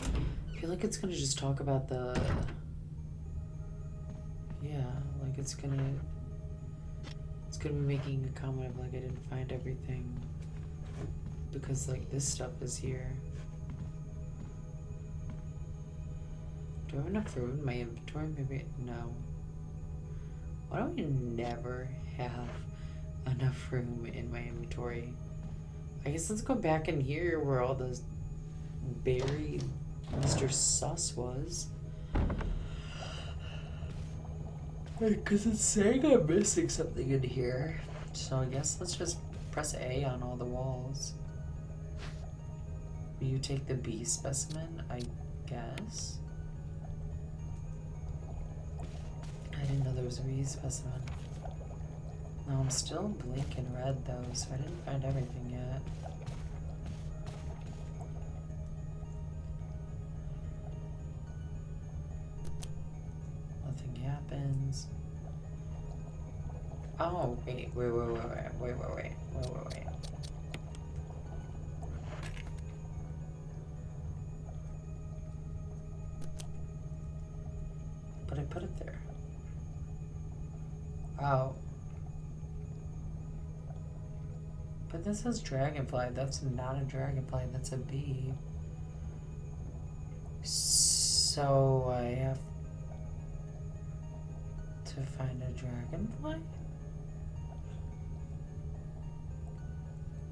I feel like it's gonna just talk about the... Yeah, like it's gonna be making a comment of like I didn't find everything because like this stuff is here. Do I have enough room in my inventory? Maybe no. Why do we never have enough room in my inventory? I guess let's go back in here where all those buried Mr. Sus was. Because it's saying I'm missing something in here. So I guess let's just press A on all the walls. Will you take the B specimen? I guess. I didn't know there was a B specimen. No, I'm still blinking red though, so I didn't find everything yet. Nothing happens. Oh, wait. But I put it there. Oh. But this says dragonfly. That's not a dragonfly, that's a bee. So I have to find a dragonfly?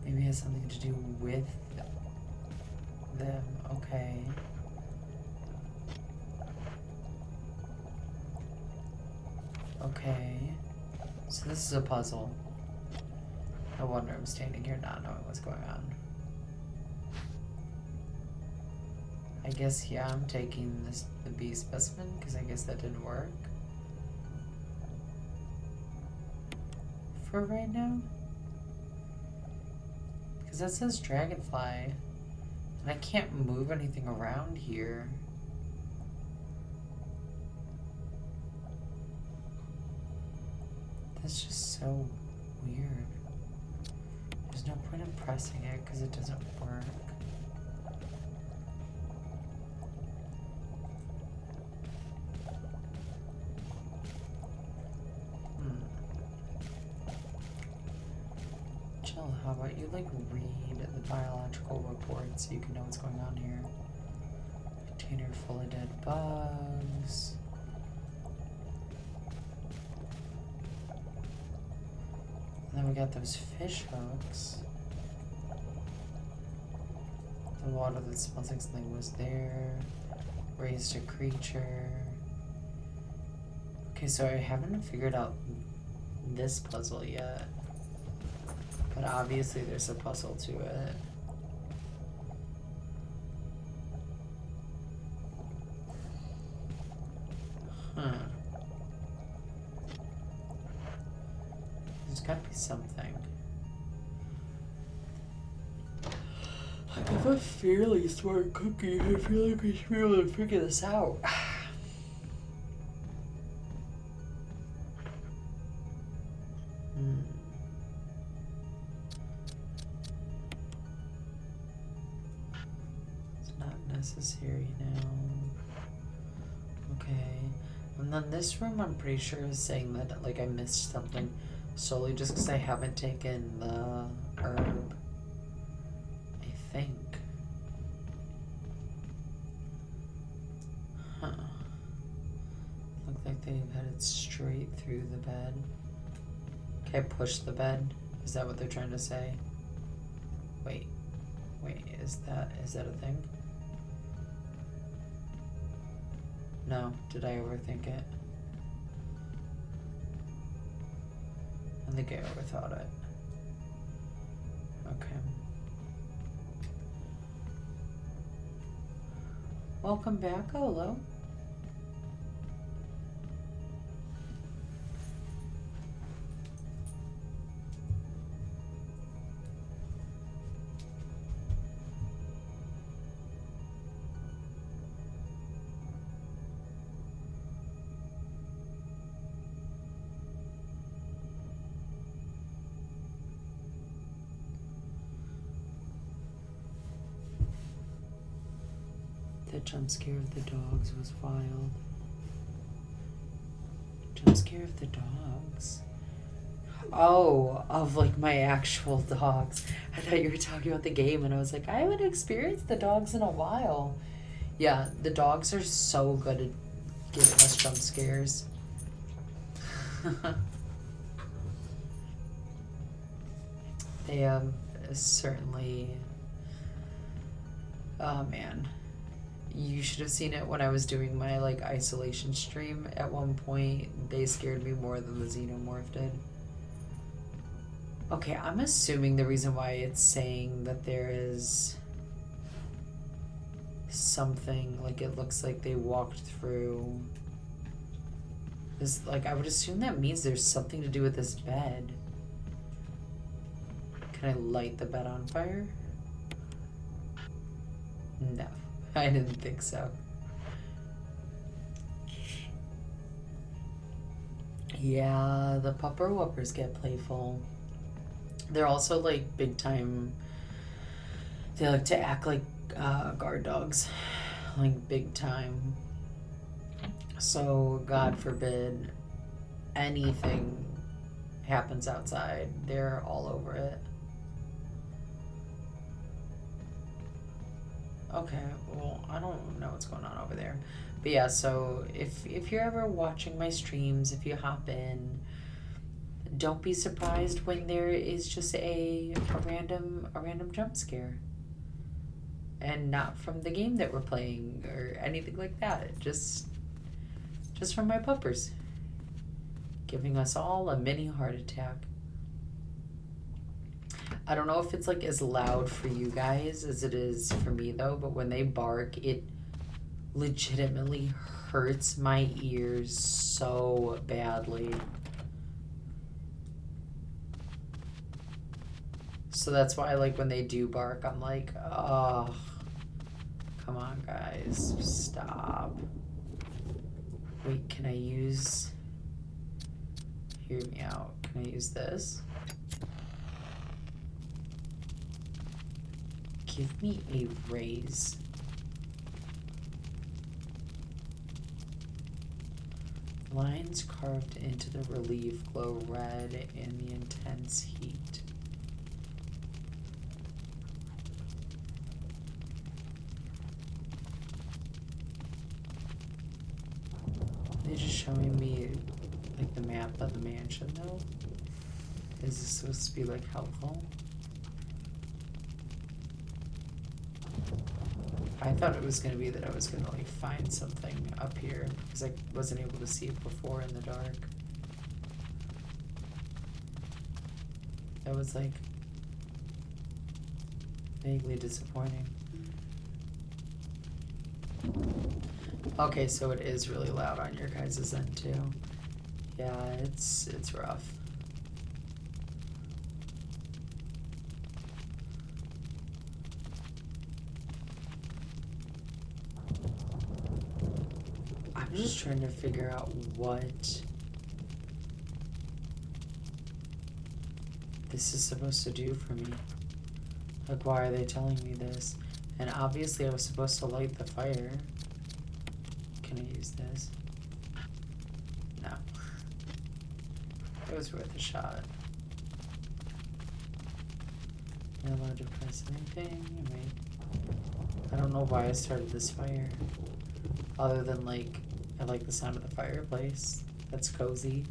Maybe it has something to do with them. Okay. Okay. So this is a puzzle. No wonder I'm standing here not knowing what's going on. I guess, yeah, I'm taking the B specimen because I guess that didn't work. For right now. Because that says dragonfly. And I can't move anything around here. That's just so weird. There's no point in pressing it because it doesn't work. Chill, how about you like read the biological report so you can know what's going on here. Container full of dead bugs. And then we got those fish hooks. The water that smells like something was there. Raised a creature. Okay, so I haven't figured out this puzzle yet. But obviously there's a puzzle to it. Huh. There's gotta be something. I'm a fairly smart cookie. I feel like we should be able to figure this out. It's not necessary now. Okay. And then this room, I'm pretty sure, is saying that like I missed something solely just because I haven't taken the herb. I think. Huh. Look like they've headed straight through the bed. Okay, push the bed. Is that what they're trying to say? Wait, is that a thing? No, did I overthink it? I think I overthought it. Okay. Welcome back, Olo. The jump scare of the dogs was wild. Jump scare of the dogs? Oh, of like my actual dogs. I thought you were talking about the game, and I was like, I haven't experienced the dogs in a while. Yeah, the dogs are so good at giving us jump scares. They have certainly. Oh man. You should have seen it when I was doing my like isolation stream. At one point, they scared me more than the xenomorph did. Okay, I'm assuming the reason why it's saying that there is something, like it looks like they walked through this, like I would assume that means there's something to do with this bed. Can I light the bed on fire? No. I didn't think so. Yeah, the pupper whoppers get playful. They're also like big time. They like to act like guard dogs, like big time. So God forbid anything happens outside, they're all over it. Okay, well, I don't know what's going on over there. But yeah, so if you're ever watching my streams, if you hop in, don't be surprised when there is just a random jump scare. And not from the game that we're playing or anything like that. Just from my puppers. Giving us all a mini heart attack. I don't know if it's like as loud for you guys as it is for me though, but when they bark, it legitimately hurts my ears so badly. So that's why like when they do bark, I'm like, oh, come on guys, stop. Wait, can I use, hear me out, can I use this? Give me a raise. Lines carved into the relief glow red in the intense heat. They're just showing me like the map of the mansion though. Is this supposed to be like helpful? I thought it was gonna be that I was gonna like find something up here because I wasn't able to see it before in the dark. That was like vaguely disappointing. Okay, so it is really loud on your guys' end too. Yeah, it's rough. I'm just trying to figure out what this is supposed to do for me. Like, why are they telling me this? And obviously I was supposed to light the fire. Can I use this? No. It was worth a shot. Am I allowed to press anything? I don't know why I started this fire. Other than like, I like the sound of the fireplace. That's cozy.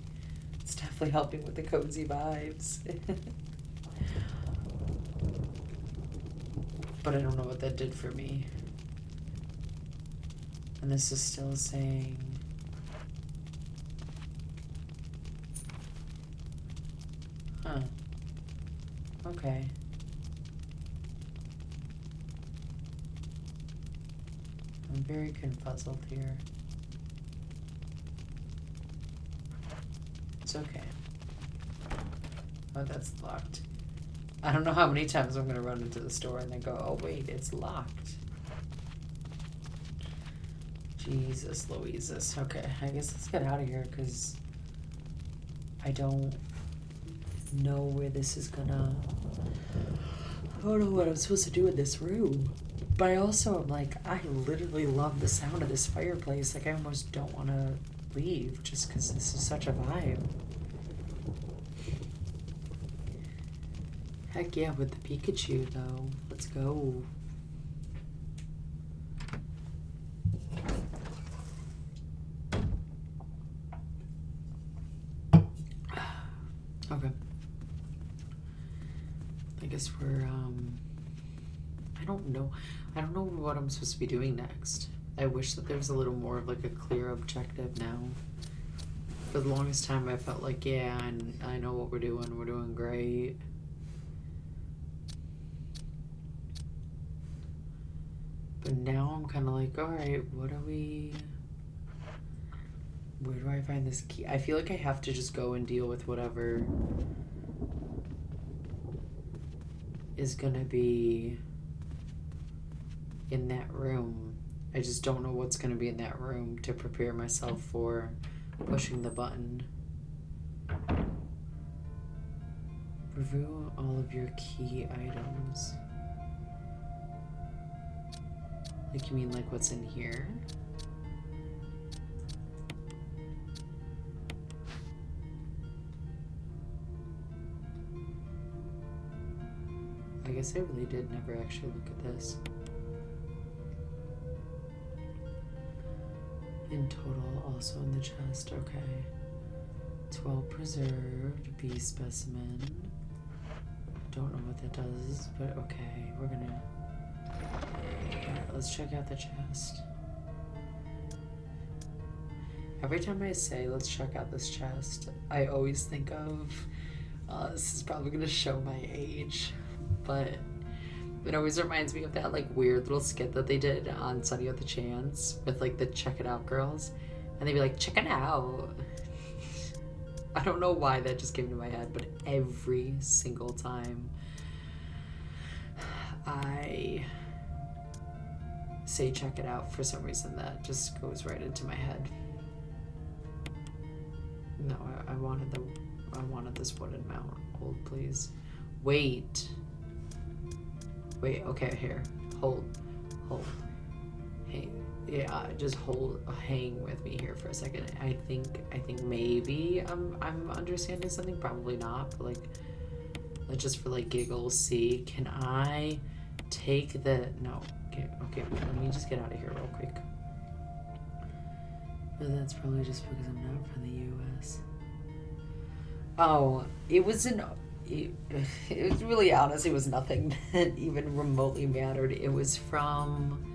It's definitely helping with the cozy vibes. But I don't know what that did for me. And this is still saying... Huh. Okay. I'm very confuzzled here. It's okay. Oh, that's locked. I don't know how many times I'm gonna run into the store and then go, oh wait, it's locked. Jesus Louises. Okay, I guess let's get out of here because I don't know where this is gonna... I don't know what I'm supposed to do in this room. But I also am like, I literally love the sound of this fireplace. Like, I almost don't want to leave just because this is such a vibe. Heck yeah, with the Pikachu, though. Let's go. Okay. I guess we're, I don't know. I don't know what I'm supposed to be doing next. I wish that there was a little more of like a clear objective now. For the longest time I felt like, yeah, I know what we're doing great. But now I'm kind of like, alright, what do we... Where do I find this key? I feel like I have to just go and deal with whatever is gonna be in that room. I just don't know what's gonna be in that room to prepare myself for pushing the button. Review all of your key items. Like, you mean like what's in here? I guess I really did never actually look at this. In total, also in the chest, okay. 12 preserved, B specimen. Don't know what that does, but okay, we're gonna... Alright, let's check out the chest. Every time I say, let's check out this chest, I always think of, this is probably gonna show my age, but it always reminds me of that like weird little skit that they did on Sunny with a Chance with like the Check It Out girls, and they'd be like, check it out. I don't know why that just came to my head, but every single time I say check it out, for some reason that just goes right into my head. No, I wanted this wooden mount. Hold, please. Wait, okay, here. Hold. Hey, yeah, just hang with me here for a second. I think maybe I'm understanding something, probably not, but like, let's just for like giggles see, can I take the, no, okay, let me just get out of here real quick. But that's probably just because I'm not from the US. Oh, it was really honest, it was nothing that even remotely mattered. It was from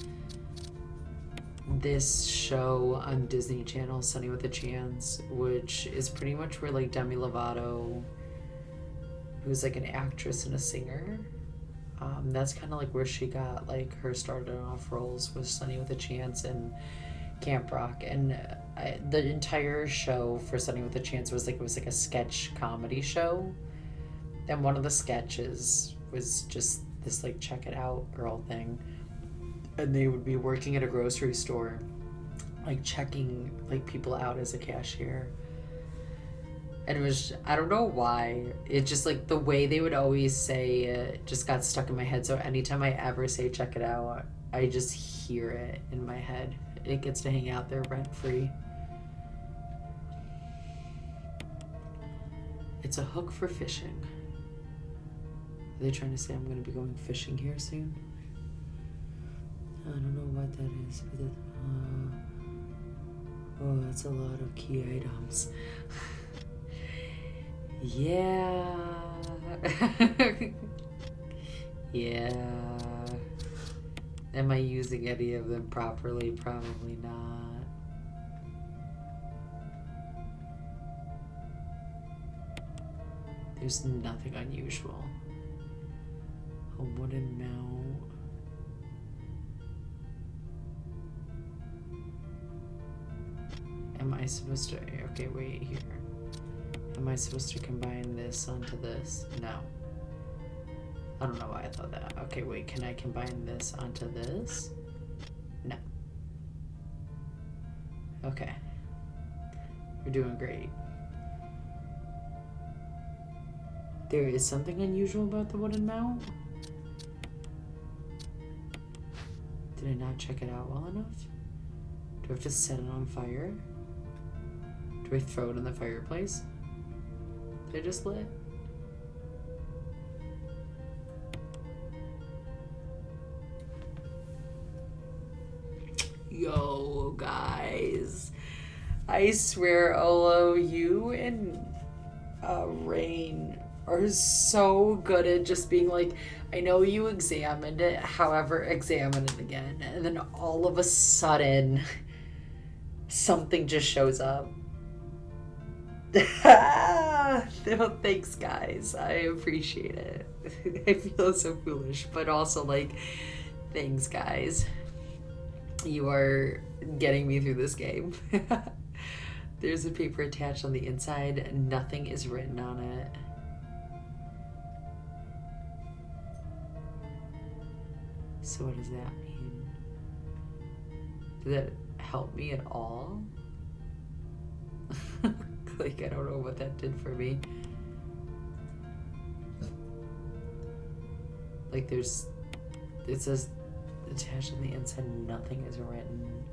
this show on Disney Channel, Sunny with a Chance, which is pretty much where like Demi Lovato, who's like an actress and a singer, that's kind of like where she got like her started off roles, with Sunny with a Chance and Camp Rock. And the entire show for Sunny with a Chance was like, it was like a sketch comedy show, and one of the sketches was just this like check it out girl thing, and they would be working at a grocery store, like checking like people out as a cashier. And it was, I don't know why, it just like the way they would always say it just got stuck in my head. So anytime I ever say check it out, I just hear it in my head. It gets to hang out there rent free. It's a hook for fishing. Are they trying to say I'm going to be going fishing here soon? I don't know what that is, but oh, that's a lot of key items. Yeah. Yeah. Am I using any of them properly? Probably not. There's nothing unusual. A wooden mount. Am I supposed to... Okay, wait here. Am I supposed to combine this onto this? No. I don't know why I thought that. Okay, wait, can I combine this onto this? No. Okay. We're doing great. There is something unusual about the wooden mount? Did I not check it out well enough? Do I have to set it on fire? Do I throw it in the fireplace? They just lit. Yo, guys. I swear, Olo, you and Rain are so good at just being like, I know you examined it, however, examine it again. And then all of a sudden, something just shows up. No, thanks, guys. I appreciate it. I feel so foolish, but also like, thanks, guys. You are getting me through this game. There's a paper attached on the inside. Nothing is written on it. So what does that mean? Did that help me at all? Like, I don't know what that did for me. Like, it says attached on the inside, nothing is written.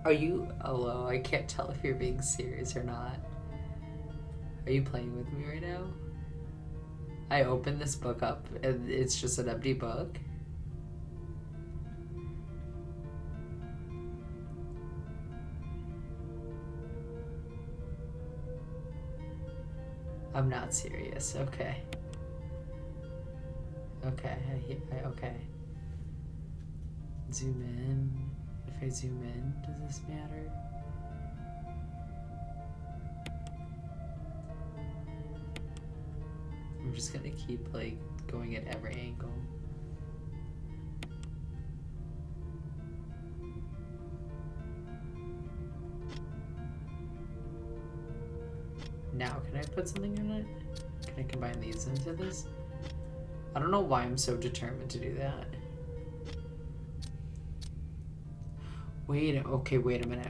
Are you, hello, I can't tell if you're being serious or not. Are you playing with me right now? I opened this book up and it's just an empty book. I'm not serious. Okay. Okay. Okay. Zoom in. If I zoom in, does this matter? I'm just gonna keep like going at every angle. Now, can I put something in it? Can I combine these into this? I don't know why I'm so determined to do that. Wait a minute, wait a minute.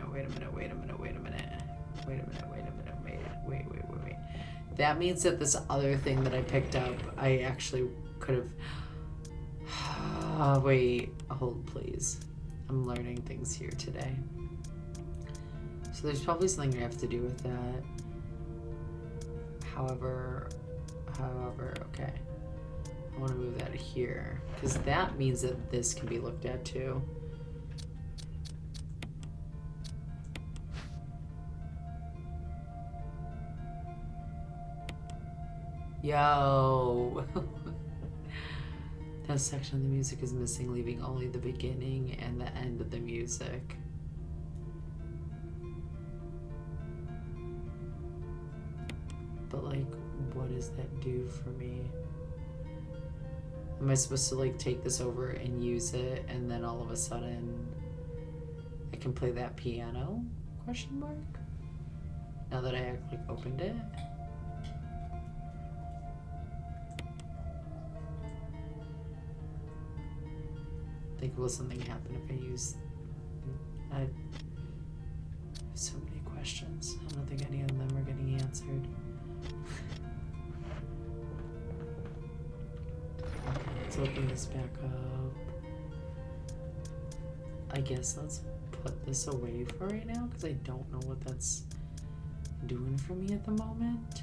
That means that this other thing that I picked up, I actually could have... wait, hold please. I'm learning things here today. So there's probably something I have to do with that. However, okay. I want to move that here, because that means that this can be looked at too. Yo. That section of the music is missing, leaving only the beginning and the end of the music. But like, what does that do for me? Am I supposed to like take this over and use it, and then all of a sudden I can play that piano? Question mark. Now that I like opened it. Think, will something happen if I use? I have so many questions. I don't think any of them are getting answered. Let's open this back up. I guess let's put this away for right now because I don't know what that's doing for me at the moment.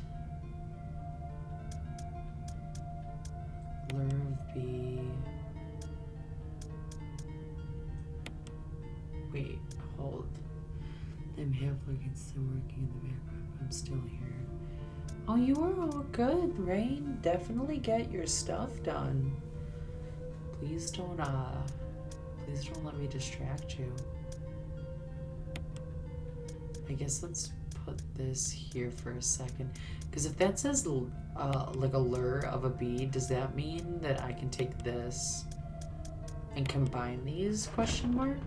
Lure of B. Wait, hold. I'm halfway still working in the background. I'm still here. Oh, you are all good, Rain. Definitely get your stuff done. Please don't let me distract you. I guess let's put this here for a second. Because if that says like a lure of a bee, does that mean that I can take this and combine these? Question mark.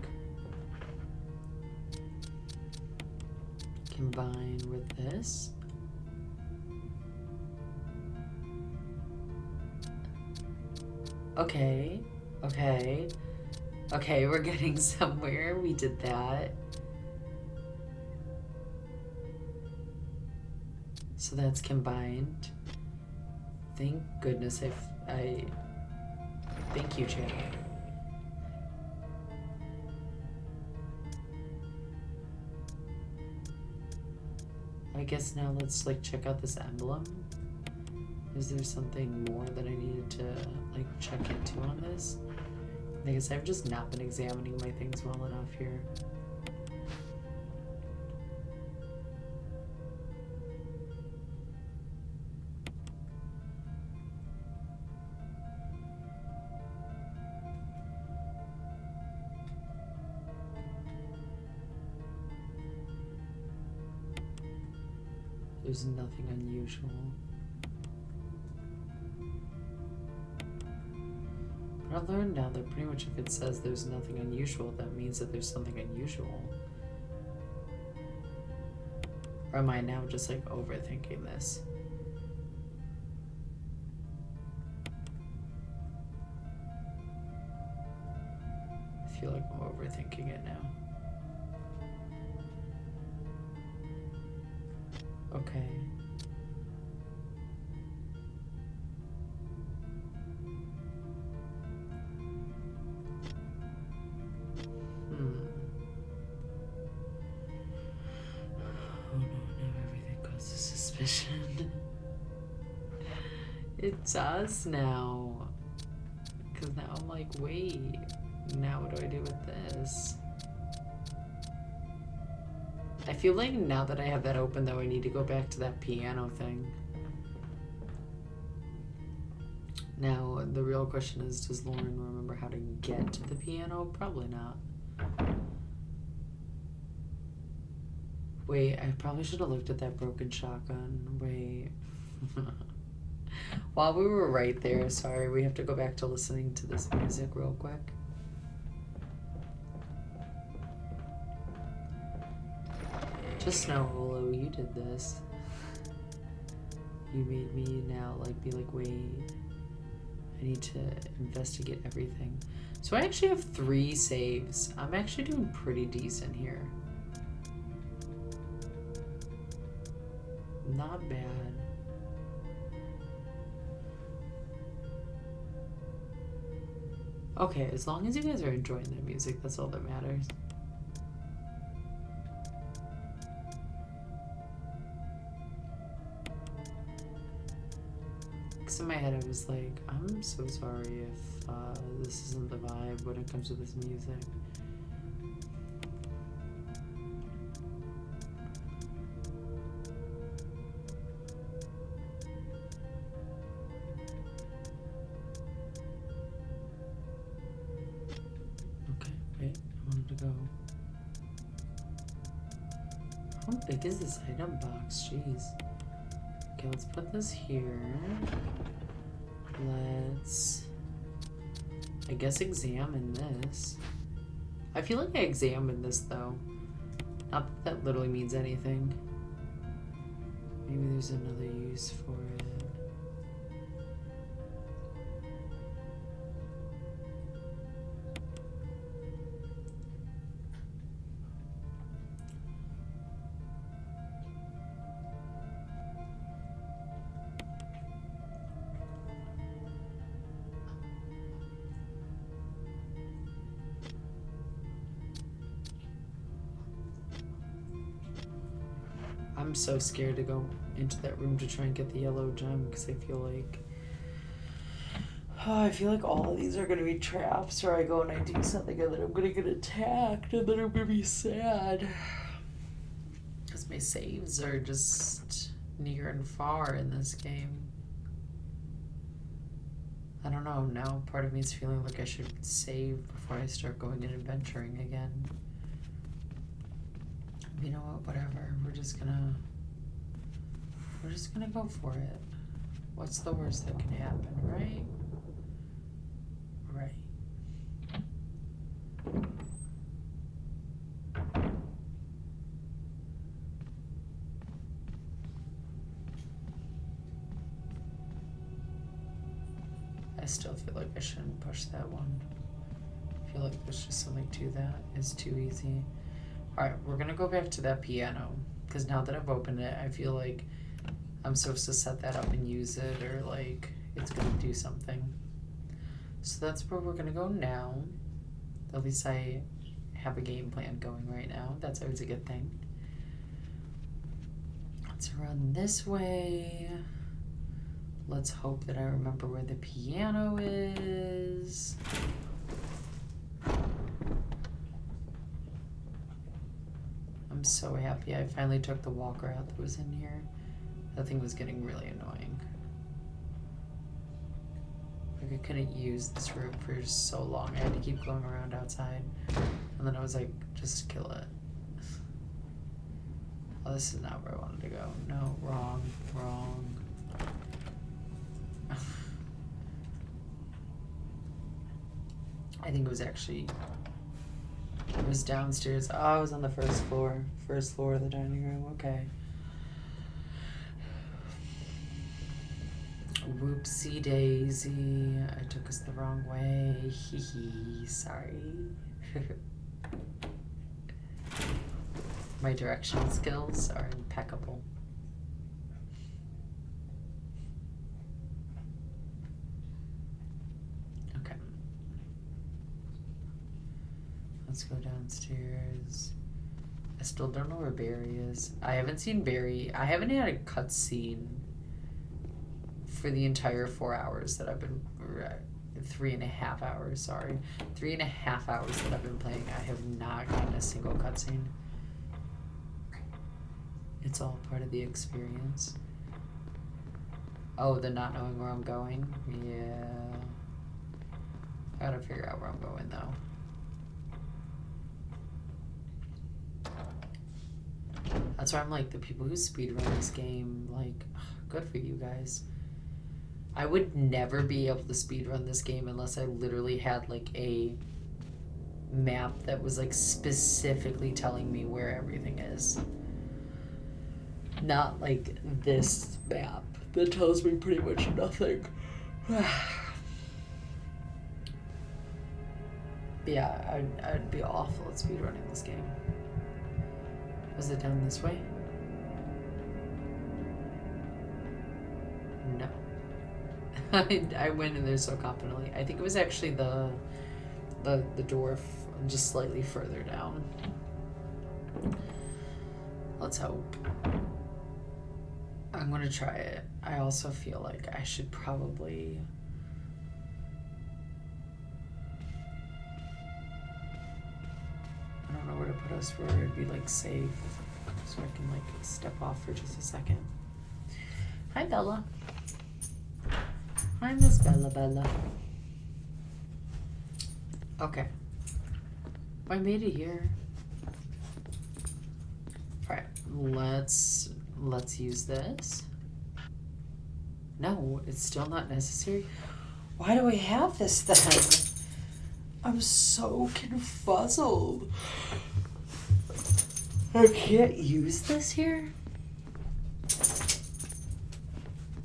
Combine with this. Okay, we're getting somewhere. We did that. So that's combined. Thank goodness I thank you, Chad. I guess now let's like check out this emblem. Is there something more that I needed to like check into on this? I guess I've just not been examining my things well enough here. There's nothing unusual. But I learned now that pretty much if it says there's nothing unusual, that means that there's something unusual. Or am I now just like overthinking this? I feel like I'm overthinking it now. Okay. Oh no, now everything causes suspicion. It does now. Because now I'm like, wait, now what do I do with this? I feel like now that I have that open, though, I need to go back to that piano thing. Now, the real question is, does Lauren remember how to get to the piano? Probably not. Wait, I probably should have looked at that broken shotgun. Wait. While we were right there, sorry, we have to go back to listening to this music real quick. Just know, Holo, you did this. You made me now be like, wait, I need to investigate everything. So I actually have 3 saves. I'm actually doing pretty decent here. Not bad. Okay, as long as you guys are enjoying the music, that's all that matters. Because in my head I was like, I'm so sorry if this isn't the vibe when it comes to this music. go? How big is this item box? Jeez. Okay, let's put this here. Let's, I guess, examine this. I feel like I examined this though. Not that that literally means anything. Maybe there's another use for it. I'm so scared to go into that room to try and get the yellow gem because I feel like all of these are gonna be traps, or I go and I do something and then I'm gonna get attacked and then I'm gonna be sad because my saves are just near and far in this game. I don't know, now part of me is feeling like I should save before I start going and adventuring again. You know what, whatever, we're just gonna go for it. What's the worst that can happen, right? Right. I still feel like I shouldn't push that one. I feel like there's just something to that. It's too easy. Alright, we're gonna go back to that piano, because now that I've opened it, I feel like I'm supposed to set that up and use it, or like it's gonna do something. So that's where we're gonna go now. At least I have a game plan going right now. That's always a good thing. Let's run this way. Let's hope that I remember where the piano is. I'm so happy I finally took the walker out that was in here. That thing was getting really annoying. Like I couldn't use this room for so long. I had to keep going around outside. And then I was like, just kill it. Oh, this is not where I wanted to go. No, wrong. I think it was actually, it was downstairs. Oh, I was on the first floor. First floor of the dining room, okay. Whoopsie daisy. I took us the wrong way. Hee hee, sorry. My directional skills are impeccable. Okay. Let's go downstairs. I still don't know where Barry is. I haven't seen Barry. I haven't had a cutscene for the entire 4 hours that I've been, 3.5 hours, sorry. 3.5 hours that I've been playing. I have not gotten a single cutscene. It's all part of the experience. Oh, the not knowing where I'm going? Yeah. I gotta figure out where I'm going though. That's why I'm like, the people who speedrun this game, like, good for you guys. I would never be able to speedrun this game unless I literally had like a map that was like specifically telling me where everything is. Not like this map that tells me pretty much nothing. Yeah, I'd be awful at speedrunning this game. Was it down this way? No. I went in there so confidently. I think it was actually the door just slightly further down. Let's hope. I'm gonna try it. I also feel like I should probably... I don't know where to put us where it'd be like safe. So I can like step off for just a second. Hi Bella. Hi Miss Bella. Okay. I made it here. Alright, let's use this. No, it's still not necessary. Why do I have this then? I'm so confuzzled. I can't use this here?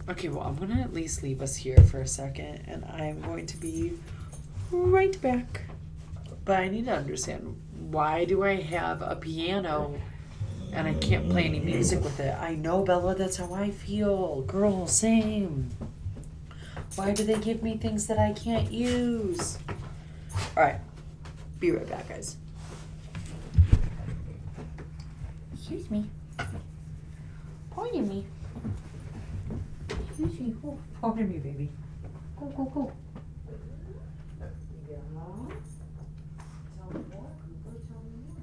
Okay, well, I'm gonna at least leave us here for a second, and I'm going to be right back. But I need to understand, why do I have a piano and I can't play any music with it? I know, Bella, that's how I feel. Girl, same. Why do they give me things that I can't use? Alright, be right back, guys. Excuse me. Pardon me. Excuse me. Oh, pardon me, baby. Go, go, go. Yeah. Tell me more. Go tell me more.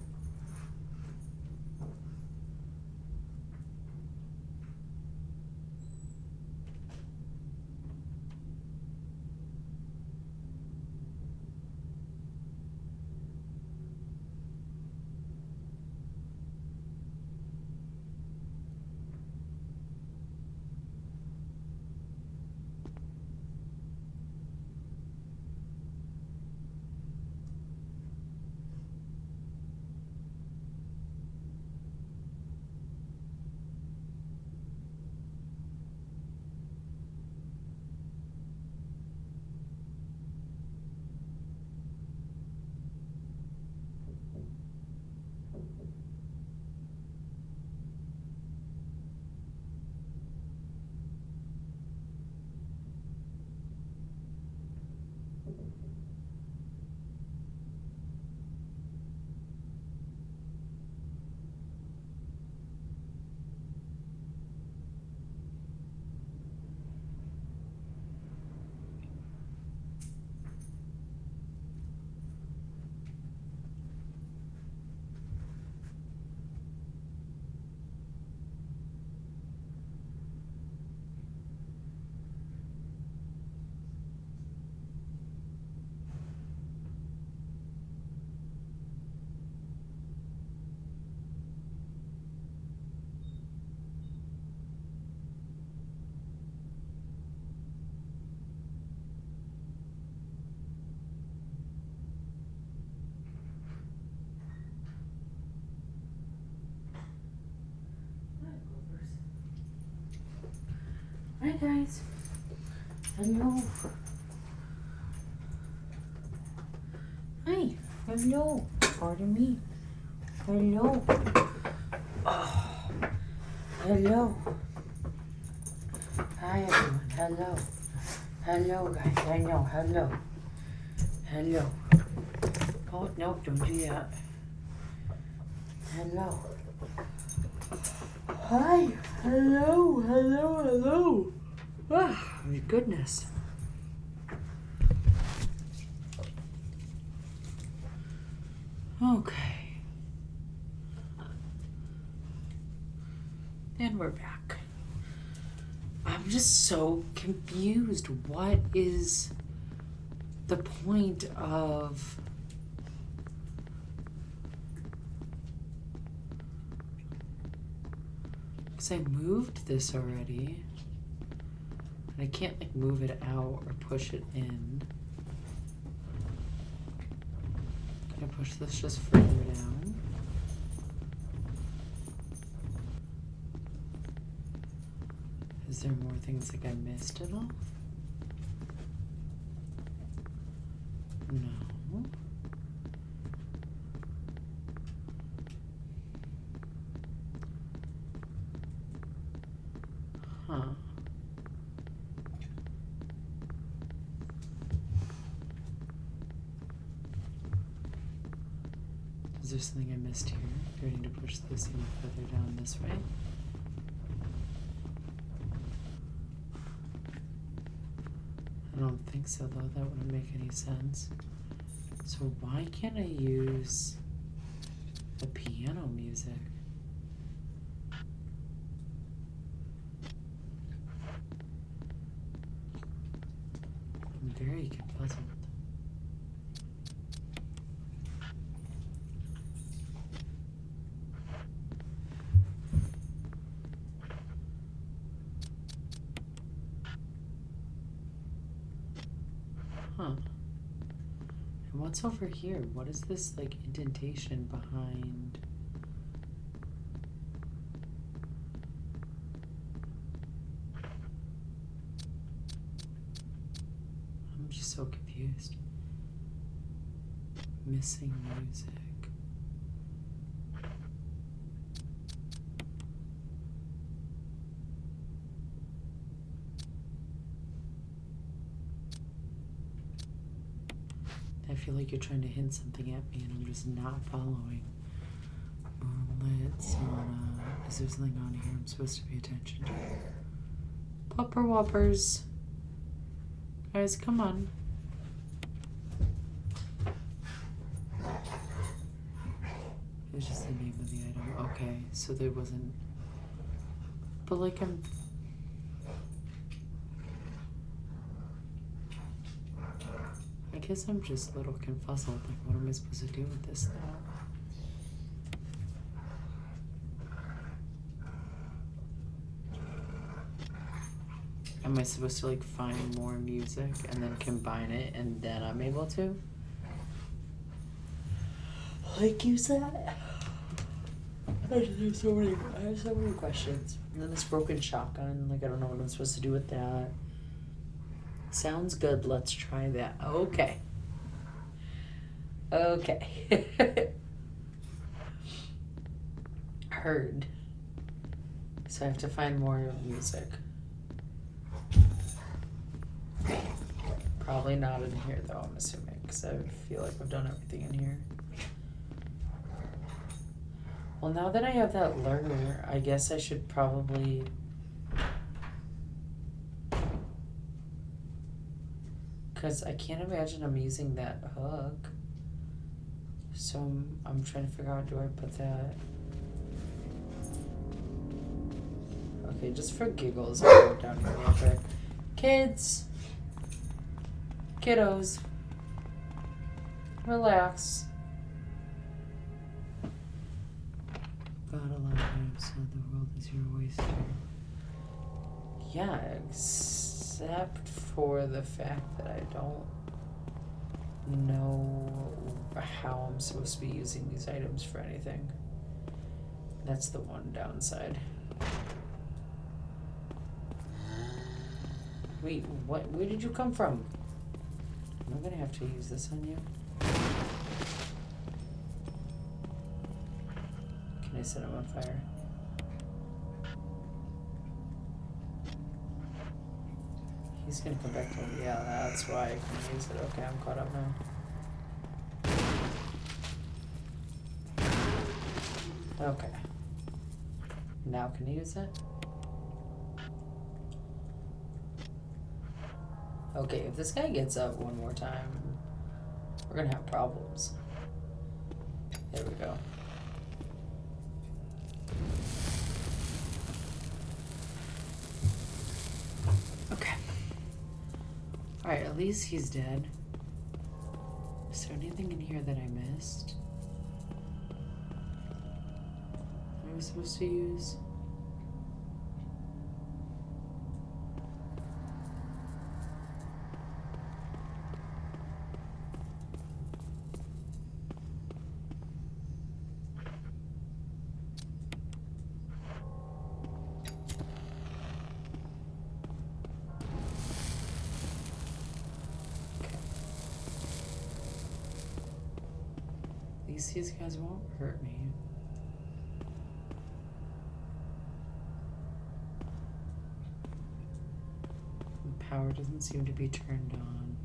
Hi guys. Hello. Hi. Hello. Pardon me. Hello. Oh. Hello. Hi everyone. Hello. Hello guys. I know. Hello. Hello. Oh no, don't do that. Hello. Hi. Hello. Hello. Hello. Ah, my goodness. Okay. And we're back. I'm just so confused. What is the point of... Because I moved this already. And I can't like move it out or push it in. Can I push this just further down? Is there more things like I missed at all? No. Huh. Is there something I missed here? Do I need to push this even further down this way? I don't think so though, that wouldn't make any sense. So why can't I use the piano music? I'm very confuzzled. Huh. And what's over here? What is this, like, indentation behind? I'm just so confused. Missing music. I feel like you're trying to hint something at me and I'm just not following. Moonlit sauna. Is there something on here I'm supposed to pay attention to? Pupper Whoppers. Guys, come on. It's just the name of the item. Okay, so there wasn't. But like I guess I'm just a little confuzzled. Like, what am I supposed to do with this now? Am I supposed to like find more music and then combine it and then I'm able to? Like you said. I have so many questions. And then this broken shotgun, like I don't know what I'm supposed to do with that. Sounds good, let's try that. Okay. Heard. So I have to find more music. Probably not in here though, I'm assuming, because I feel like I've done everything in here. Well, now that I have that lure, I guess I should probably... Because I can't imagine I'm using that hook. So I'm trying to figure out, do I put that... Okay, just for giggles, I'll go down here real quick. Kids! Kiddos. Relax. God, a lot of times said the world is your oyster. Yeah, except for the fact that I don't know how I'm supposed to be using these items for anything. That's the one downside. Wait, what? Where did you come from? I'm gonna have to use this on you. Can I set him on fire? He's gonna come back to me. Yeah, that's why I can use it. Okay, I'm caught up now. Okay. Now can you use it? Okay, if this guy gets up one more time, we're gonna have problems. There we go. Okay. Alright, at least he's dead. Is there anything in here that I missed? That I was supposed to use? These guys won't hurt me. The power doesn't seem to be turned on.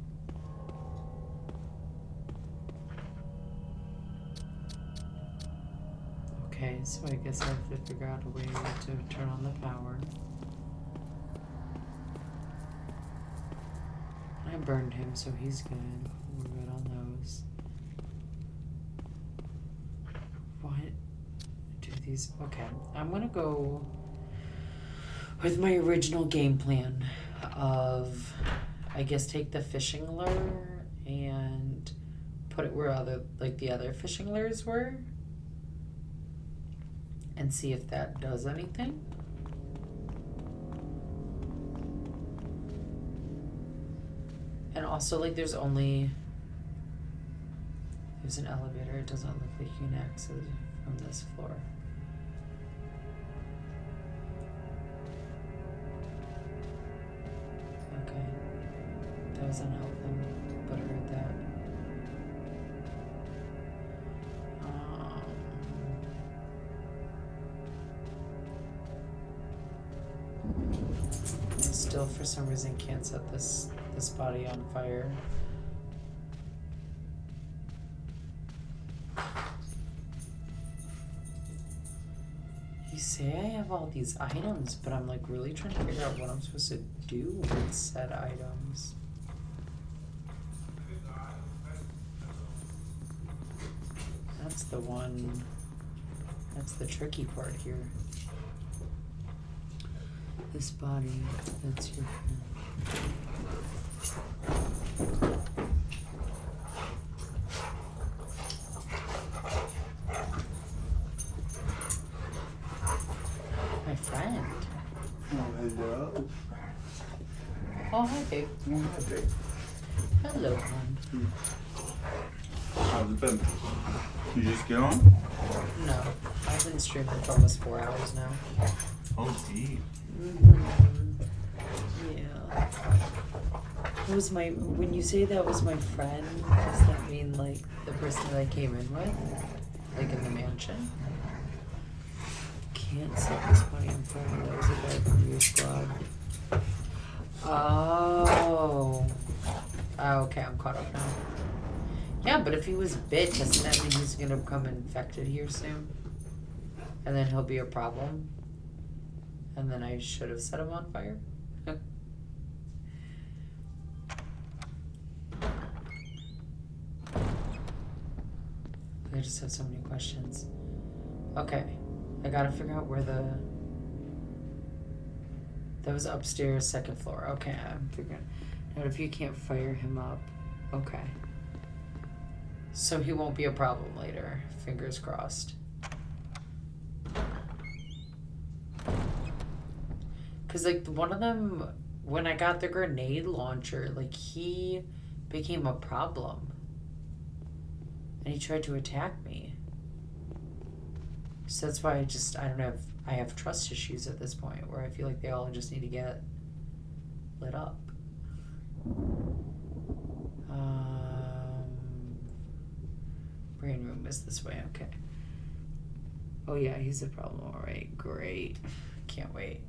Okay, so I guess I have to figure out a way to turn on the power. I burned him, so he's good. We're good on those. What do these... Okay, I'm gonna go with my original game plan of, I guess, take the fishing lure and put it where the other fishing lures were and see if that does anything. And also, like, there's an elevator. It doesn't look like you can access from this floor. Okay. That was unhelpful, but I heard that. I still, for some reason, can't set this body on fire. You say I have all these items, but I'm like really trying to figure out what I'm supposed to do with said items. That's the one. That's the tricky part here. This body, that's your my friend. Oh, hello. Oh, hi, babe. Oh, hi, babe. Hello, hon. How's it been? You just get on? No, I've been streaming for almost 4 hours now. Oh, deep. Yeah. It was when you say that was my friend, does that mean like the person that I came in with? Like in the mansion? Can't set this body on fire. That was a guy from your squad. Oh. Okay, I'm caught up now. Yeah, but if he was bit, doesn't that mean he's gonna become infected here soon? And then he'll be a problem? And then I should have set him on fire? I just have so many questions. Okay, I gotta figure out where that was upstairs, second floor. Okay, I'm figuring. Now, if you can't fire him up, okay. So he won't be a problem later. Fingers crossed. Cause like one of them, when I got the grenade launcher, like he became a problem. And he tried to attack me. So that's why I don't know if I have trust issues at this point where I feel like they all just need to get lit up. Brain room is this way, okay. Oh yeah, he's a problem, alright, great. Can't wait.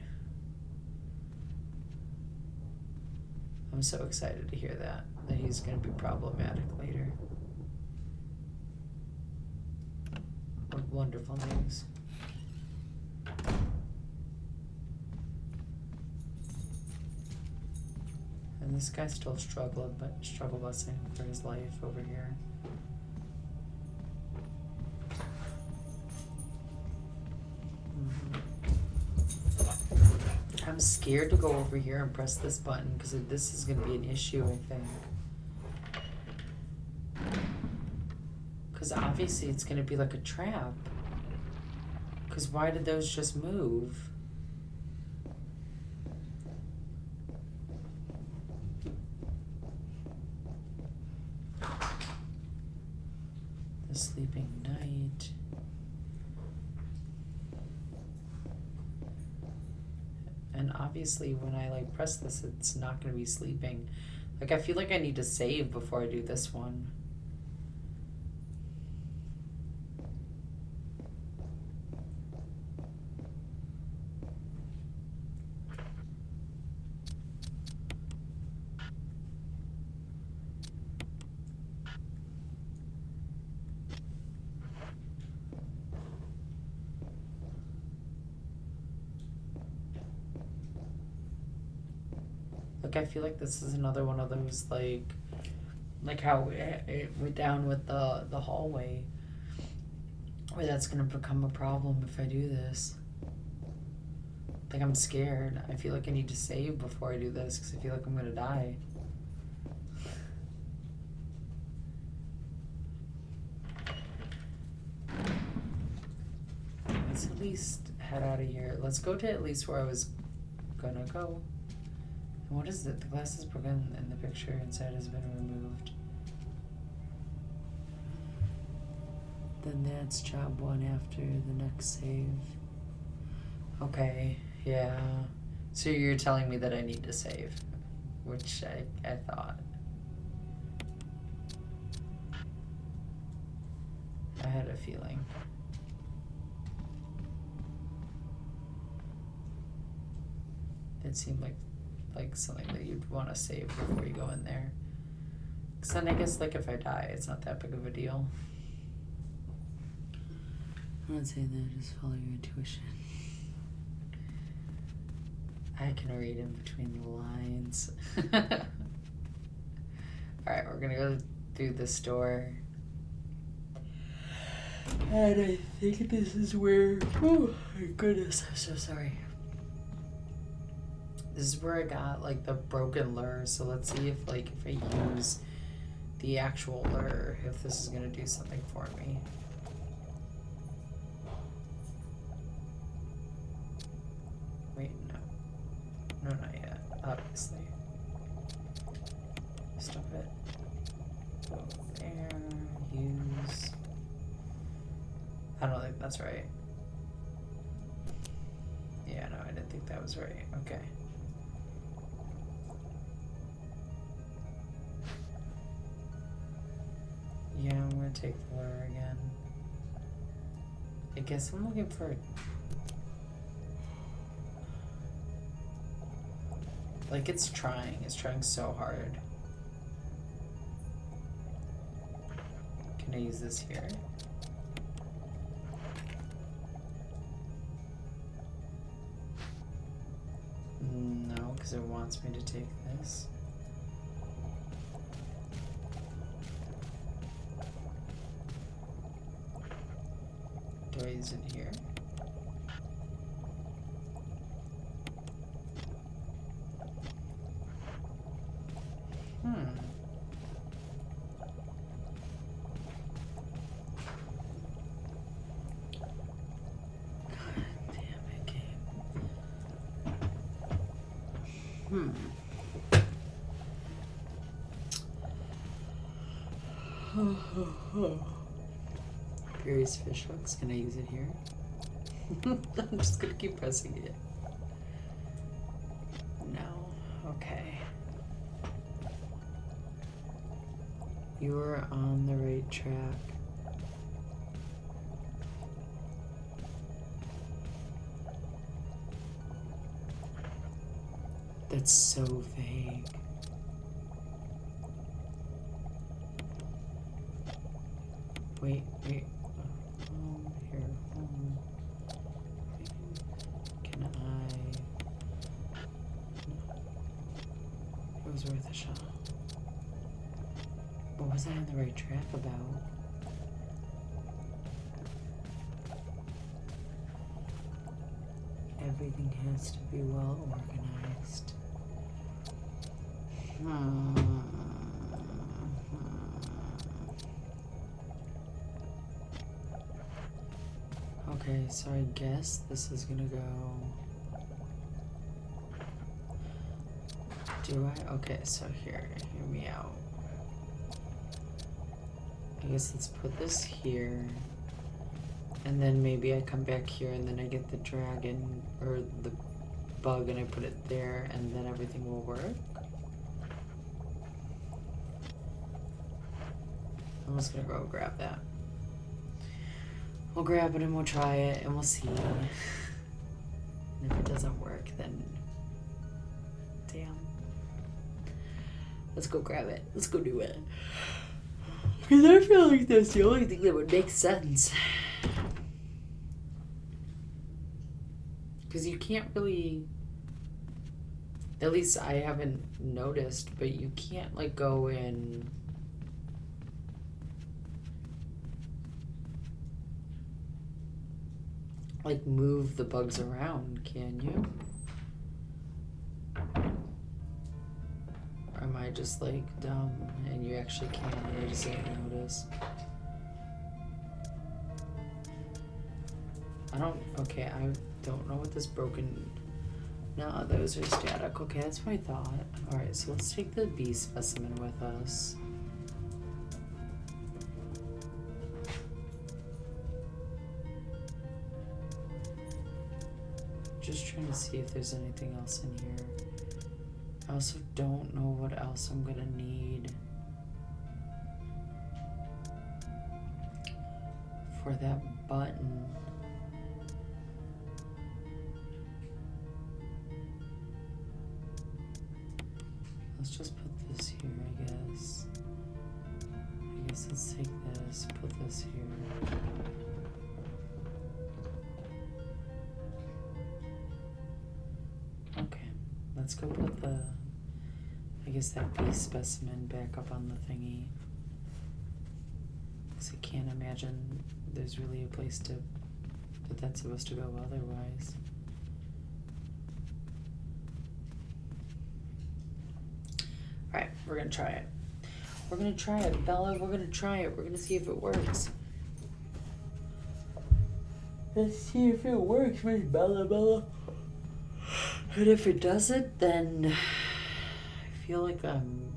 I'm so excited to hear that he's gonna be problematic later. What wonderful news. And this guy's still struggle busing for his life over here. I'm scared to go over here and press this button because this is going to be an issue, I think. Because obviously it's going to be like a trap. Because why did those just move? The sleeping night. And obviously when I like press this, it's not going to be sleeping. Like I feel like I need to save before I do this one. Like I feel like this is another one of those like how it went down with the hallway, where that's gonna become a problem if I do this. Like I'm scared. I feel like I need to save before I do this because I feel like I'm gonna die. Let's at least head out of here. Let's go to at least where I was gonna go. What is it? The glass is broken in the picture. Inside has been removed. Then that's job 1 after the next save. Okay, yeah. So you're telling me that I need to save, which I thought. I had a feeling. It seemed like something that you'd want to save before you go in there. Because then I guess like if I die, it's not that big of a deal. I'm not saying that, just follow your intuition. I can read in between the lines. Alright, we're gonna go through this door. And I think this is where, oh my goodness, I'm so sorry. This is where I got like the broken lure, so let's see if I use the actual lure, if this is gonna do something for me. Wait, no, not yet, obviously. Stop it. Go there, use. I don't think that's right. Yeah, no, I didn't think that was right. Okay. Yeah, I'm gonna take the lure again. I guess I'm looking for... Like, it's trying so hard. Can I use this here? No, because it wants me to take this. Do I use it here? Furious fish hooks. Can I use it here? I'm just gonna keep pressing it. No. Okay. You are on the right track. That's so vague. Wait. Here, Can I? It was worth a shot. What was I on the right track about? Everything has to be well organized. Okay, so I guess this is gonna go... Do I? Okay, so hear me out. I guess let's put this here. And then maybe I come back here and then I get the dragon or the bug and I put it there and then everything will work. I'm just gonna go grab that. We'll grab it and we'll try it and we'll see. And if it doesn't work, then damn. Let's go grab it. Let's go do it. Because I feel like that's the only thing that would make sense. Because you can't really, at least I haven't noticed, but you can't like go in like move the bugs around, can you? Or am I just like dumb and you actually can and I just didn't notice? I don't know what this broken No, those are static. Okay, that's what I thought. Alright, so let's take the B specimen with us. Just trying to see if there's anything else in here. I also don't know what else I'm gonna need for that button. Let's just put this here, I guess. Let's take this, put this here. Okay, let's go put the, I guess that B specimen back up on the thingy. Because I can't imagine there's really a place to, that that's supposed to go otherwise. Alright, we're gonna try it. We're gonna try it, Bella. We're gonna try it. We're gonna see if it works. Let's see if it works, Miss Bella. And if it doesn't, then I feel like I'm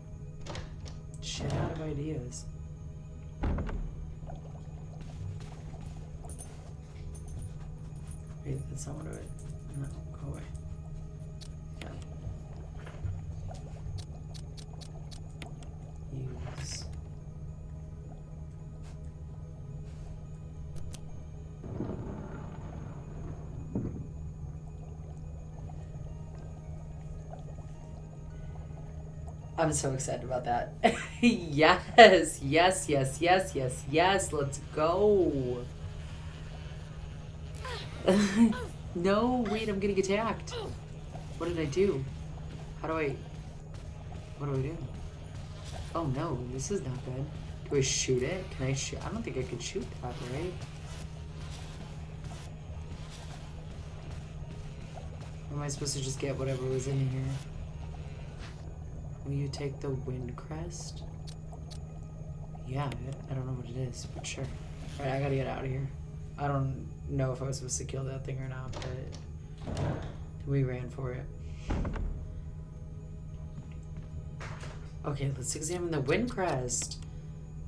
shit out of ideas. Wait, that's not what I... No, go away. Yeah. Use. I'm so excited about that. Yes, yes, yes, yes, yes, yes. Let's go. No, wait, I'm getting attacked. What did I do? What do I do? Oh no, this is not good. Do I shoot it? Can I shoot? I don't think I could shoot that, right? Or am I supposed to just get whatever was in here? Will you take the wind crest? Yeah, I don't know what it is, but sure. Alright, I gotta get out of here. I don't know if I was supposed to kill that thing or not, but we ran for it. Okay, let's examine the wind crest.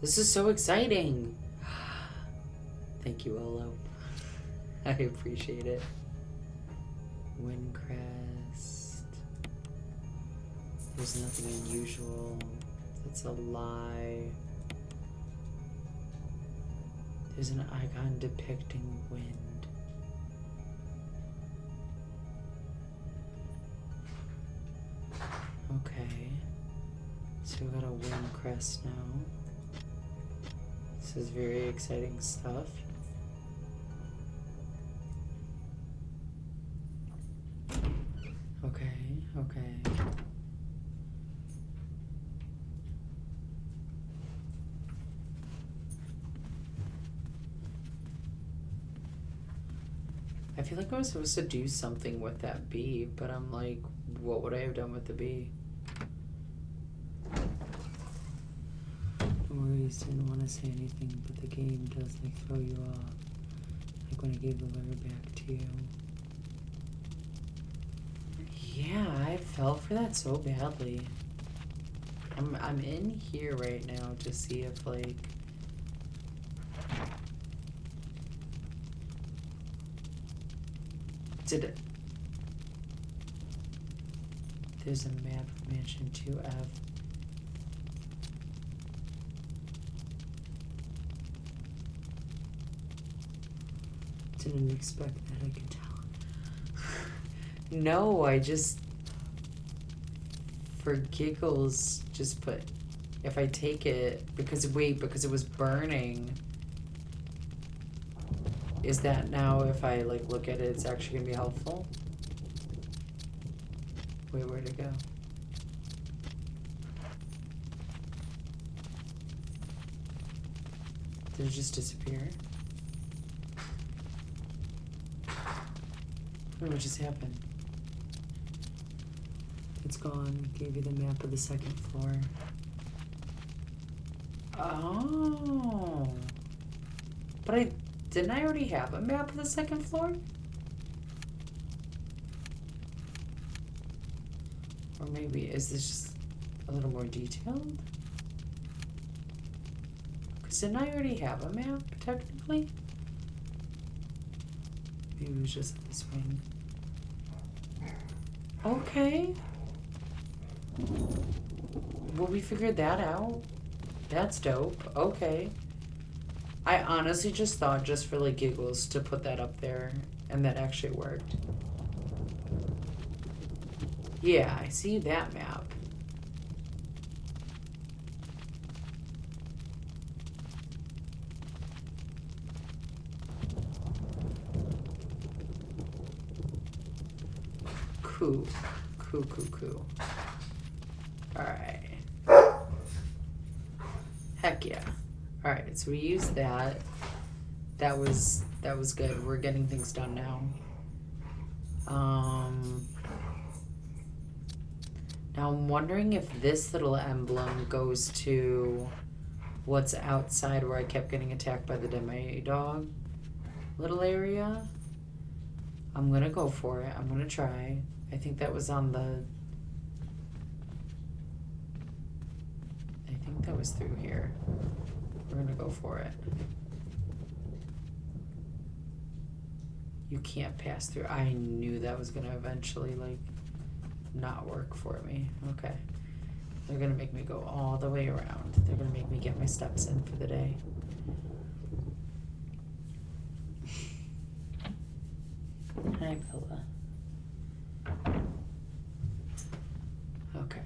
This is so exciting. Thank you, Olo. I appreciate it. Wind crest. There's nothing unusual. That's a lie. There's an icon depicting wind. Okay. So we got a wind crest now. This is very exciting stuff. Okay. I feel like I was supposed to do something with that bee, but I'm like, what would I have done with the bee? Maurice didn't want to say anything, but the game does like throw you off. Like when I gave the letter back to you. Yeah, I fell for that so badly. I'm in here right now to see if like did it. There's a map of Mansion 2F. Didn't expect that, I could tell. No, I just, for giggles, just put, if I take it, because it was burning. Is that now, if I like look at it, it's actually gonna be helpful? Wait, where'd it go? Did it just disappear? What just happened? It's gone. Gave you the map of the second floor. Oh. But didn't I already have a map of the second floor? maybe, is this just a little more detailed? Because didn't I already have a map, technically? Maybe it was just this one. Okay. Well, we figured that out. That's dope. Okay. I honestly just thought, just for like giggles, to put that up there, and that actually worked. Yeah, I see that map. Cool. Cool. Alright. Heck yeah. Alright, so we used that. That was good. We're getting things done now. Now I'm wondering if this little emblem goes to what's outside where I kept getting attacked by the demi dog little area. I'm gonna go for it. I'm gonna try. I think that was on the... I think that was through here. We're gonna go for it. You can't pass through. I knew that was gonna eventually, like, not work for me. Okay. They're gonna make me go all the way around. They're gonna make me get my steps in for the day. Hi, Bella. Okay.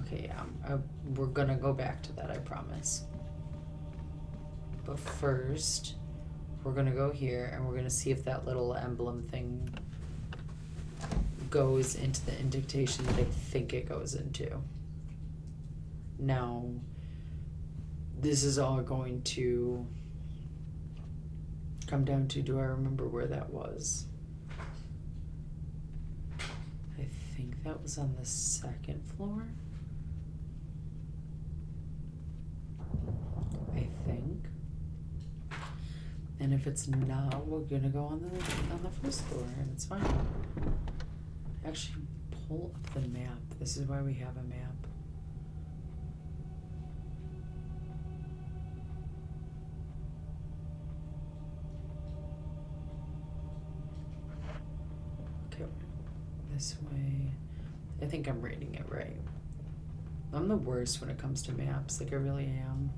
Okay, yeah, we're gonna go back to that, I promise. But first, we're gonna go here and we're gonna see if that little emblem thing goes into the indentation that I think it goes into. Now, this is all going to come down to, do I remember where that was? I think that was on the second floor. I think. And if it's not, we're gonna go on the first floor, and it's fine. Actually, pull up the map. This is why we have a map. Okay, this way. I think I'm reading it right. I'm the worst when it comes to maps, like I really am.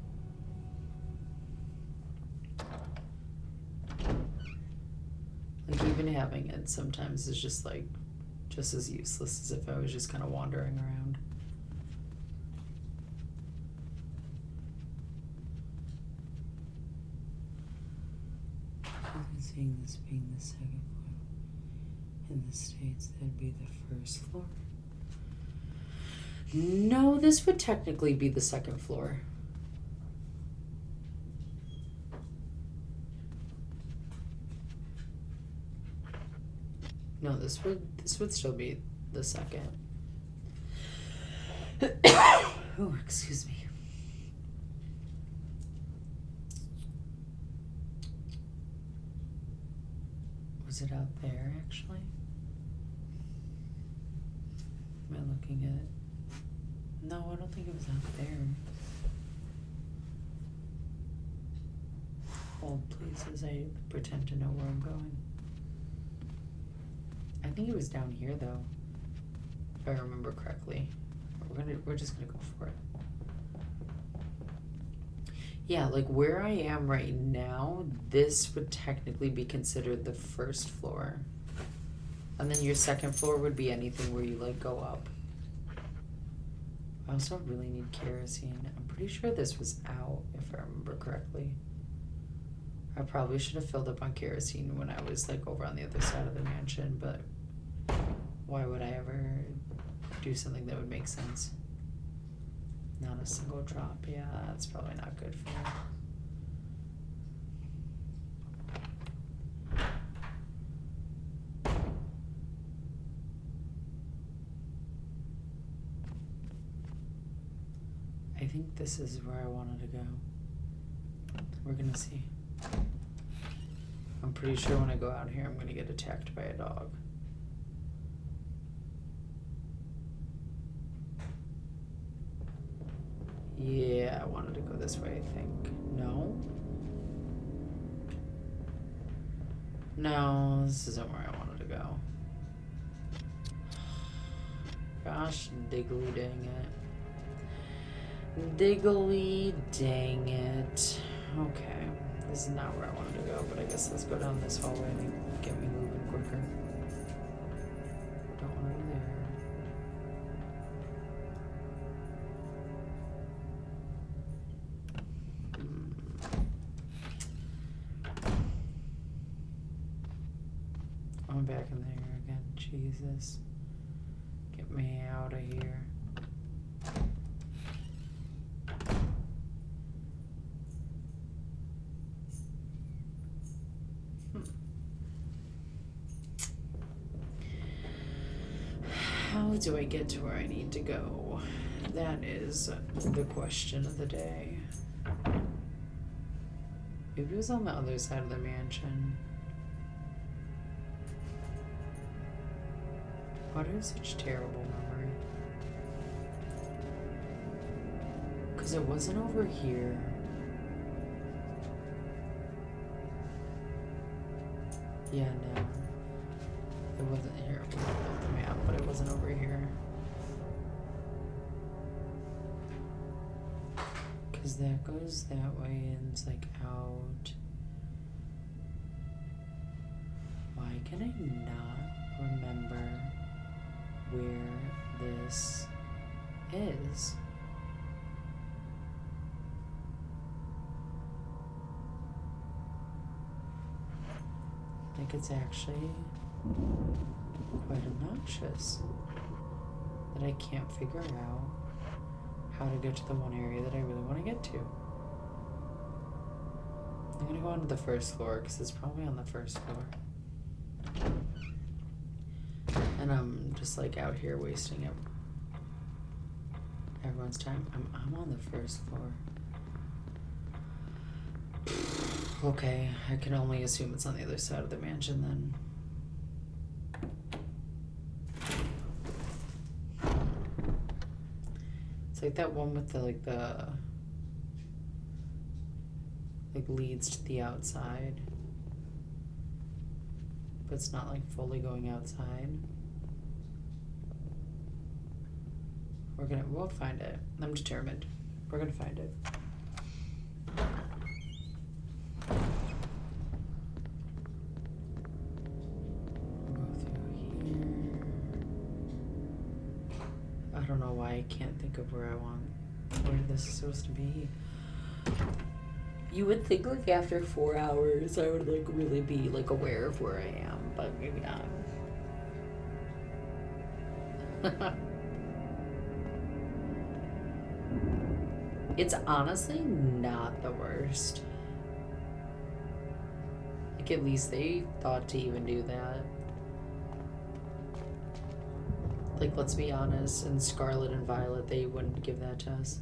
Like even having it sometimes is just like, just as useless as if I was just kind of wandering around. I'm seeing this being the second floor. In the States, that'd be the first floor. No, this would technically be the second floor. No, this would still be the second. Oh, excuse me. Was it out there actually? Am I looking at it? No, I don't think it was out there. Hold please as I pretend to know where I'm going. I think it was down here though, if I remember correctly. We're just gonna go for it. Yeah, like where I am right now, this would technically be considered the first floor. And then your second floor would be anything where you like go up. I also really need kerosene. I'm pretty sure this was out, if I remember correctly. I probably should have filled up on kerosene when I was like over on the other side of the mansion, but why would I ever do something that would make sense? Not a single drop. Yeah, that's probably not good for me. I think this is where I wanted to go. We're gonna see. I'm pretty sure when I go out here, I'm gonna get attacked by a dog. Yeah, I wanted to go this way, I think. No? No, this isn't where I wanted to go. Gosh, diggly dang it. Diggly dang it. Okay, this is not where I wanted to go, but I guess let's go down this hallway and get me moving quicker. Don't want to go there. I'm back in there again. Jesus. Get me out of here. How do I get to where I need to go? That is the question of the day. Maybe it was on the other side of the mansion. Why do I have such terrible memory? Because it wasn't over here. Yeah, no. It wasn't here. I'm looking at the map, but it wasn't over here. Because that goes that way and it's like out. Why can I not remember where this is? Like it's actually quite obnoxious that I can't figure out how to get to the one area that I really want to get to. I'm gonna go onto the first floor because it's probably on the first floor. And I'm just like out here wasting everyone's time. I'm on the first floor. Okay, I can only assume it's on the other side of the mansion then. It's like that one with the like leads to the outside. But it's not like fully going outside. We'll find it. I'm determined. We're gonna find it. I don't know why I can't think of where this is supposed to be. You would think like after 4 hours I would like really be like aware of where I am, but maybe not. It's honestly not the worst. Like at least they thought to even do that. Like, let's be honest, in Scarlet and Violet, they wouldn't give that to us.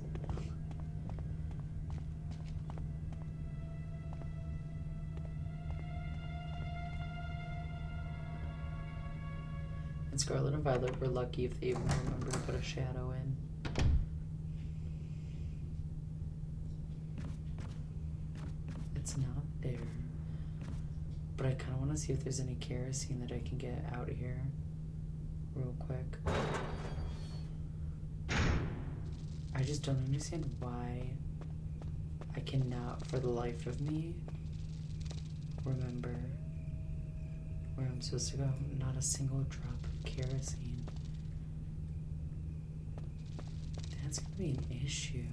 In Scarlet and Violet, we're lucky if they even remember to put a shadow in. It's not there. But I kind of want to see if there's any kerosene that I can get out of here real quick. I just don't understand why I cannot, for the life of me, remember where I'm supposed to go. Not a single drop of kerosene. That's gonna be an issue.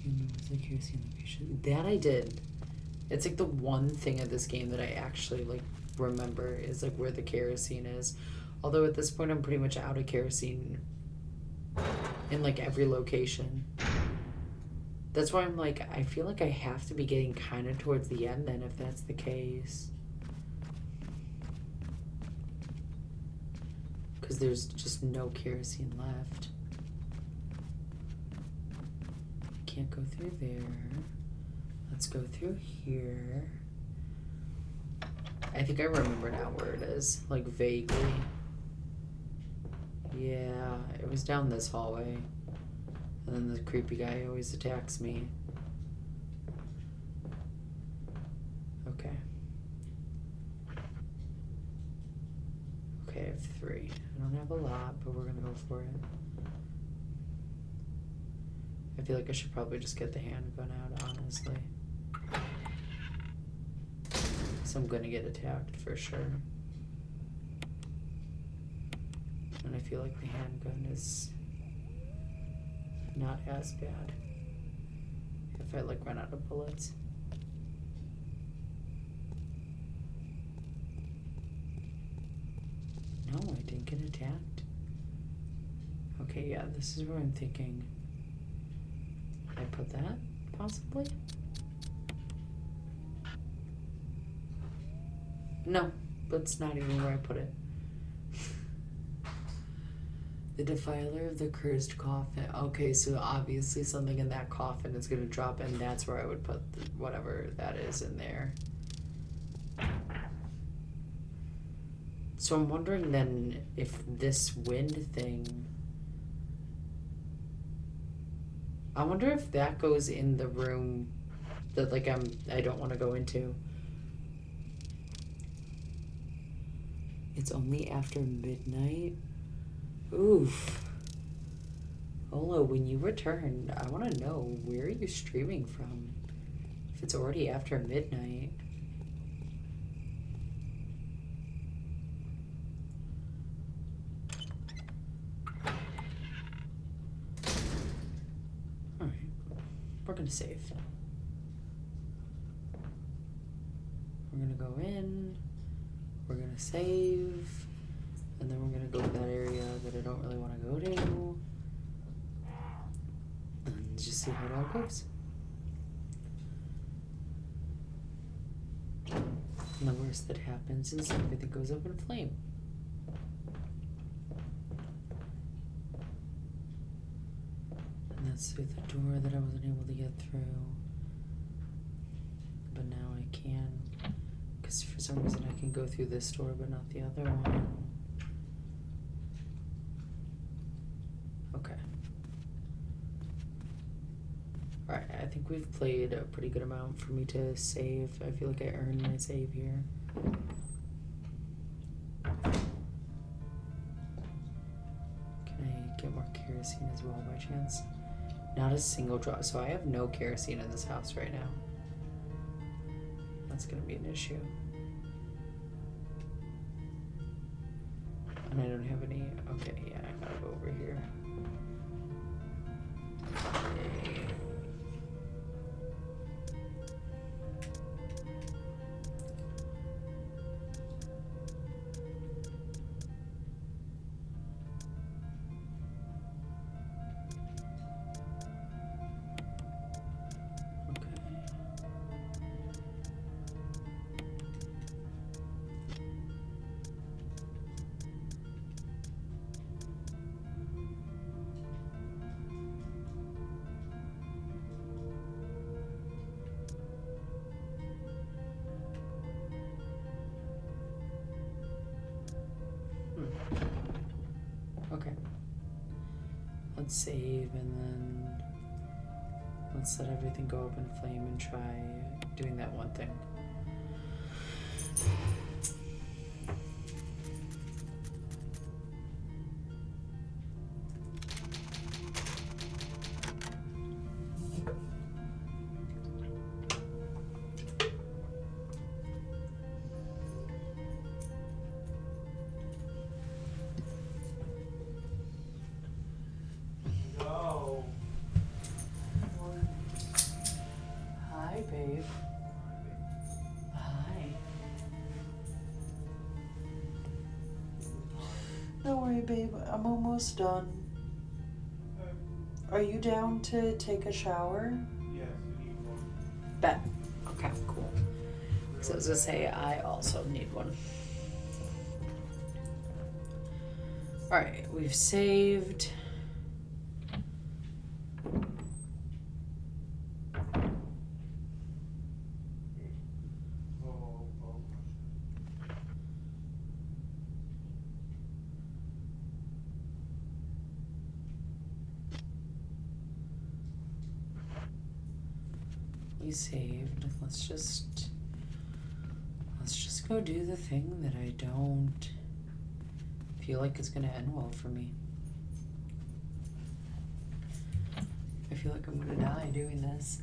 You know, it's the kerosene location. That I did. It's like the one thing of this game that I actually like remember is like where the kerosene is. Although at this point I'm pretty much out of kerosene in like every location. That's why I'm like, I feel like I have to be getting kind of towards the end then if that's the case. Because there's just no kerosene left. can't go through there. Let's go through here. I think I remember now where it is, like vaguely. Yeah, it was down this hallway. And then the creepy guy always attacks me. Okay. Okay, I have 3. I don't have a lot, but we're gonna go for it. I feel like I should probably just get the handgun out, honestly. So I'm gonna get attacked for sure. And I feel like the handgun is not as bad if I like run out of bullets. No, I didn't get attacked. Okay, yeah, this is where I'm thinking. Can I put that, possibly? No, that's not even where I put it. The defiler of the cursed coffin. Okay, so obviously something in that coffin is gonna drop, and that's where I would put whatever that is in there. So I'm wondering then if this wind thing... I wonder if that goes in the room that like I don't want to go into. It's only after midnight? Oof. Olo, when you return, I want to know, where are you streaming from? If it's already after midnight. Alright. We're gonna save. We're gonna go in. We're gonna save. And then we're gonna go to that area that I don't really want to go to. And just see how it all goes. And the worst that happens is everything goes up in flame. And that's through the door that I wasn't able to get through. But now I can. Because for some reason I can go through this door but not the other one. Okay. Alright, I think we've played a pretty good amount for me to save. I feel like I earned my save here. Can I get more kerosene as well by chance? Not a single drop. So I have no kerosene in this house right now. That's gonna be an issue. And I don't have any. Okay, yeah, I gotta go over here. Okay. Let's save and then let's let everything go up in flame and try doing that one thing. Hi, babe. Hi. Don't worry, babe. I'm almost done. Are you down to take a shower? Yes, you need one. Bet. Okay, cool. So I was gonna say, I also need one. Alright, we've saved. we saved. Let's just go do the thing that I don't feel like is gonna end well for me. I feel like I'm gonna die doing this,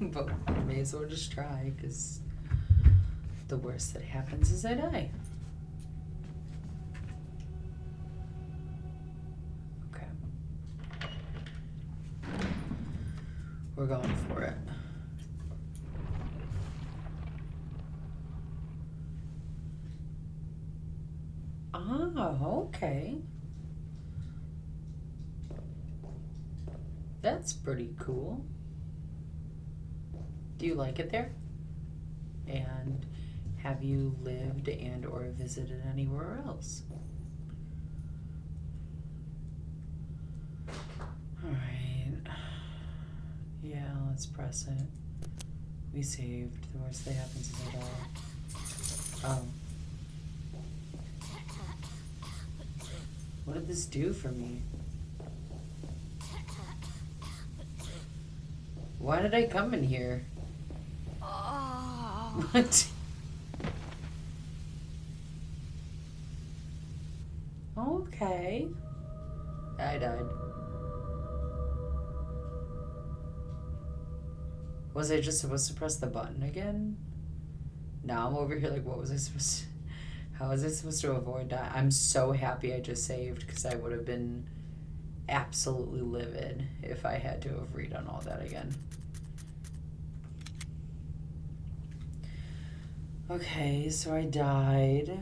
but I may as well just try, because the worst that happens is I die. Okay. We're going for it. Oh, okay. That's pretty cool. Do you like it there? And have you lived and or visited anywhere else? Alright. Yeah, let's press it. We saved. The worst that happens is I die. Oh. What did this do for me? Why did I come in here? What? Okay. I died. Was I just supposed to press the button again? Now I'm over here like, what was I supposed to... How was I supposed to avoid that? I'm so happy I just saved, because I would have been absolutely livid if I had to have redone all that again. Okay, so I died.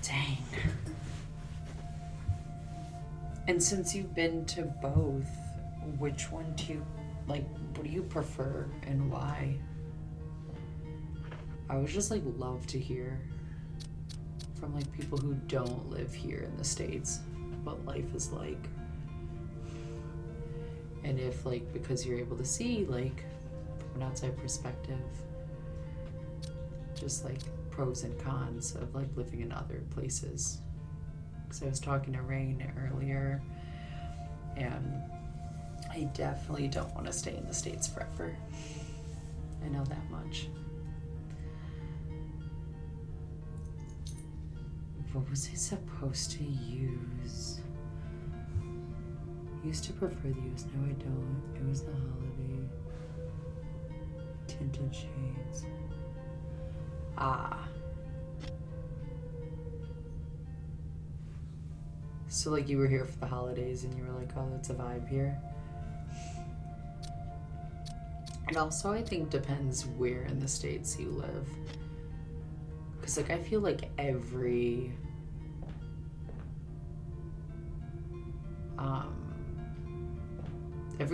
Dang. And since you've been to both, which one do you, like, what do you prefer and why? I would just, like, love to hear from, like, people who don't live here in the States what life is like. And if, like, because you're able to see, like, from an outside perspective, just, like, pros and cons of, like, living in other places. Because I was talking to Rain earlier, and I definitely don't want to stay in the States forever. I know that much. What was I supposed to use? Used to prefer the US, now I don't. It was the holiday. Tinted shades. Ah. So, like, you were here for the holidays and you were like, oh, that's a vibe here. And also, I think depends where in the States you live. Because, like, I feel like every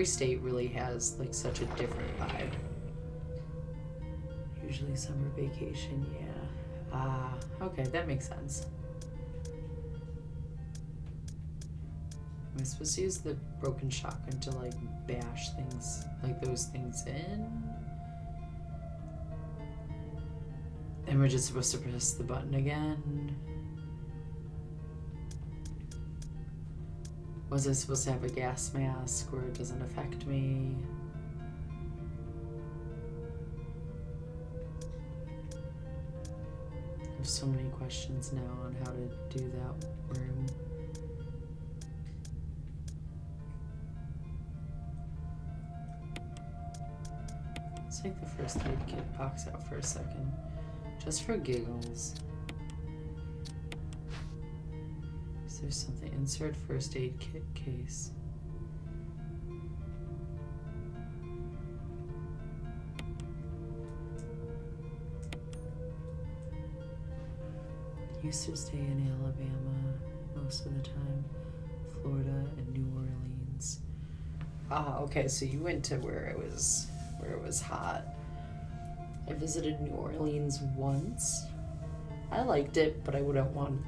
state really has, like, such a different vibe. Usually summer vacation, yeah. Okay, that makes sense. Am I supposed to use the broken shotgun to, like, bash things, like, those things in? And we're just supposed to press the button again? Was I supposed to have a gas mask where it doesn't affect me? I have so many questions now on how to do that room. Let's take the first aid kit box out for a second, just for giggles. Is there something? Insert first aid kit case. Used to stay in Alabama most of the time, Florida and New Orleans. Okay, so you went to where it was hot. I visited New Orleans once. I liked it, but I wouldn't want,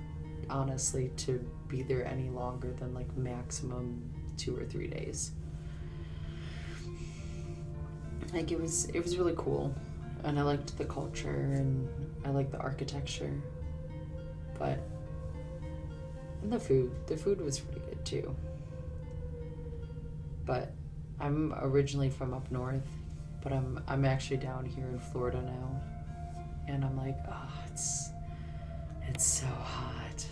honestly, to be there any longer than, like, maximum 2 or 3 days. Like, it was really cool. And I liked the culture and I liked the architecture. But and the food was pretty good too. But I'm originally from up north, but I'm actually down here in Florida now. And I'm like, oh, it's so hot.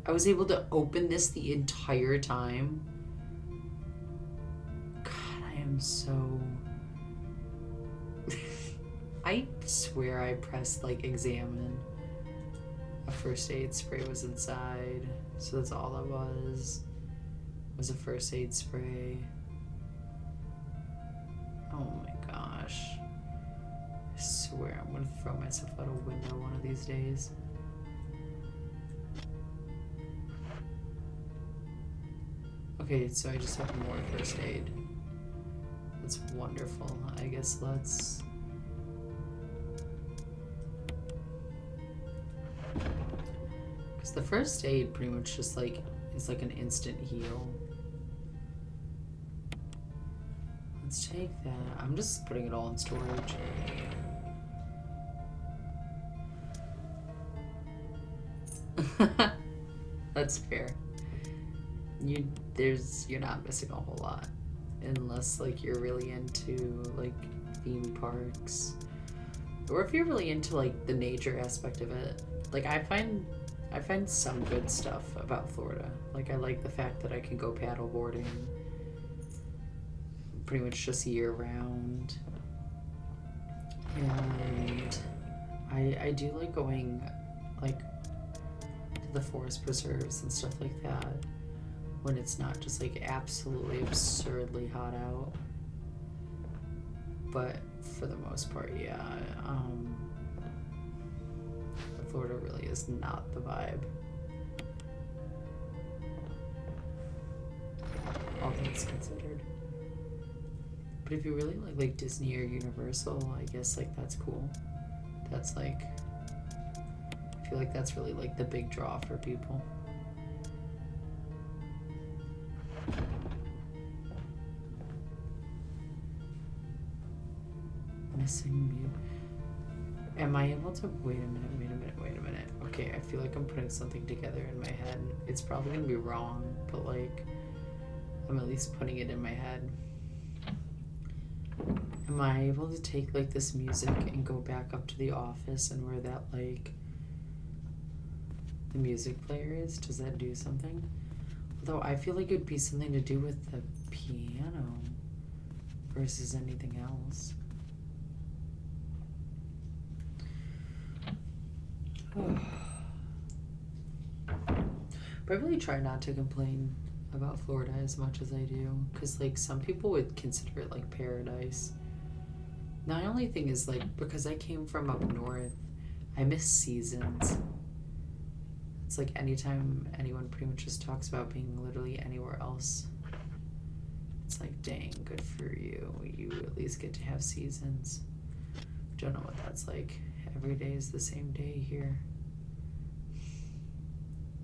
I was able to open this the entire time. God, I am so... I swear I pressed like examine. A first aid spray was inside, so that's all it was a first aid spray. Oh my gosh. I swear I'm gonna throw myself out a window one of these days. Okay, so I just have more first aid. That's wonderful. I guess let's... Because the first aid pretty much just like is like an instant heal. Let's take that. I'm just putting it all in storage. That's fair. You're not missing a whole lot. Unless like you're really into like theme parks. Or if you're really into like the nature aspect of it. Like I find some good stuff about Florida. Like I like the fact that I can go paddleboarding pretty much just year round. And I do like going like to the forest preserves and stuff like that when it's not just like absolutely absurdly hot out. But for the most part, yeah, Florida really is not the vibe. All things considered. But if you really like Disney or Universal, I guess like that's cool. That's like, I feel like that's really like the big draw for people. Missing mute. Am I able to wait a minute. Okay, I feel like I'm putting something together in my head. It's probably gonna be wrong, but like I'm at least putting it in my head. Am I able to take like this music and go back up to the office and where that like the music player is? Does that do something? Although I feel like it'd be something to do with the piano versus anything else. But I really try not to complain about Florida as much as I do, because like some people would consider it like paradise. The only thing is like because I came from up north, I miss seasons. It's like anytime anyone pretty much just talks about being literally anywhere else, it's like, dang, good for you. You at least get to have seasons. Don't know what that's like. Every day is the same day here.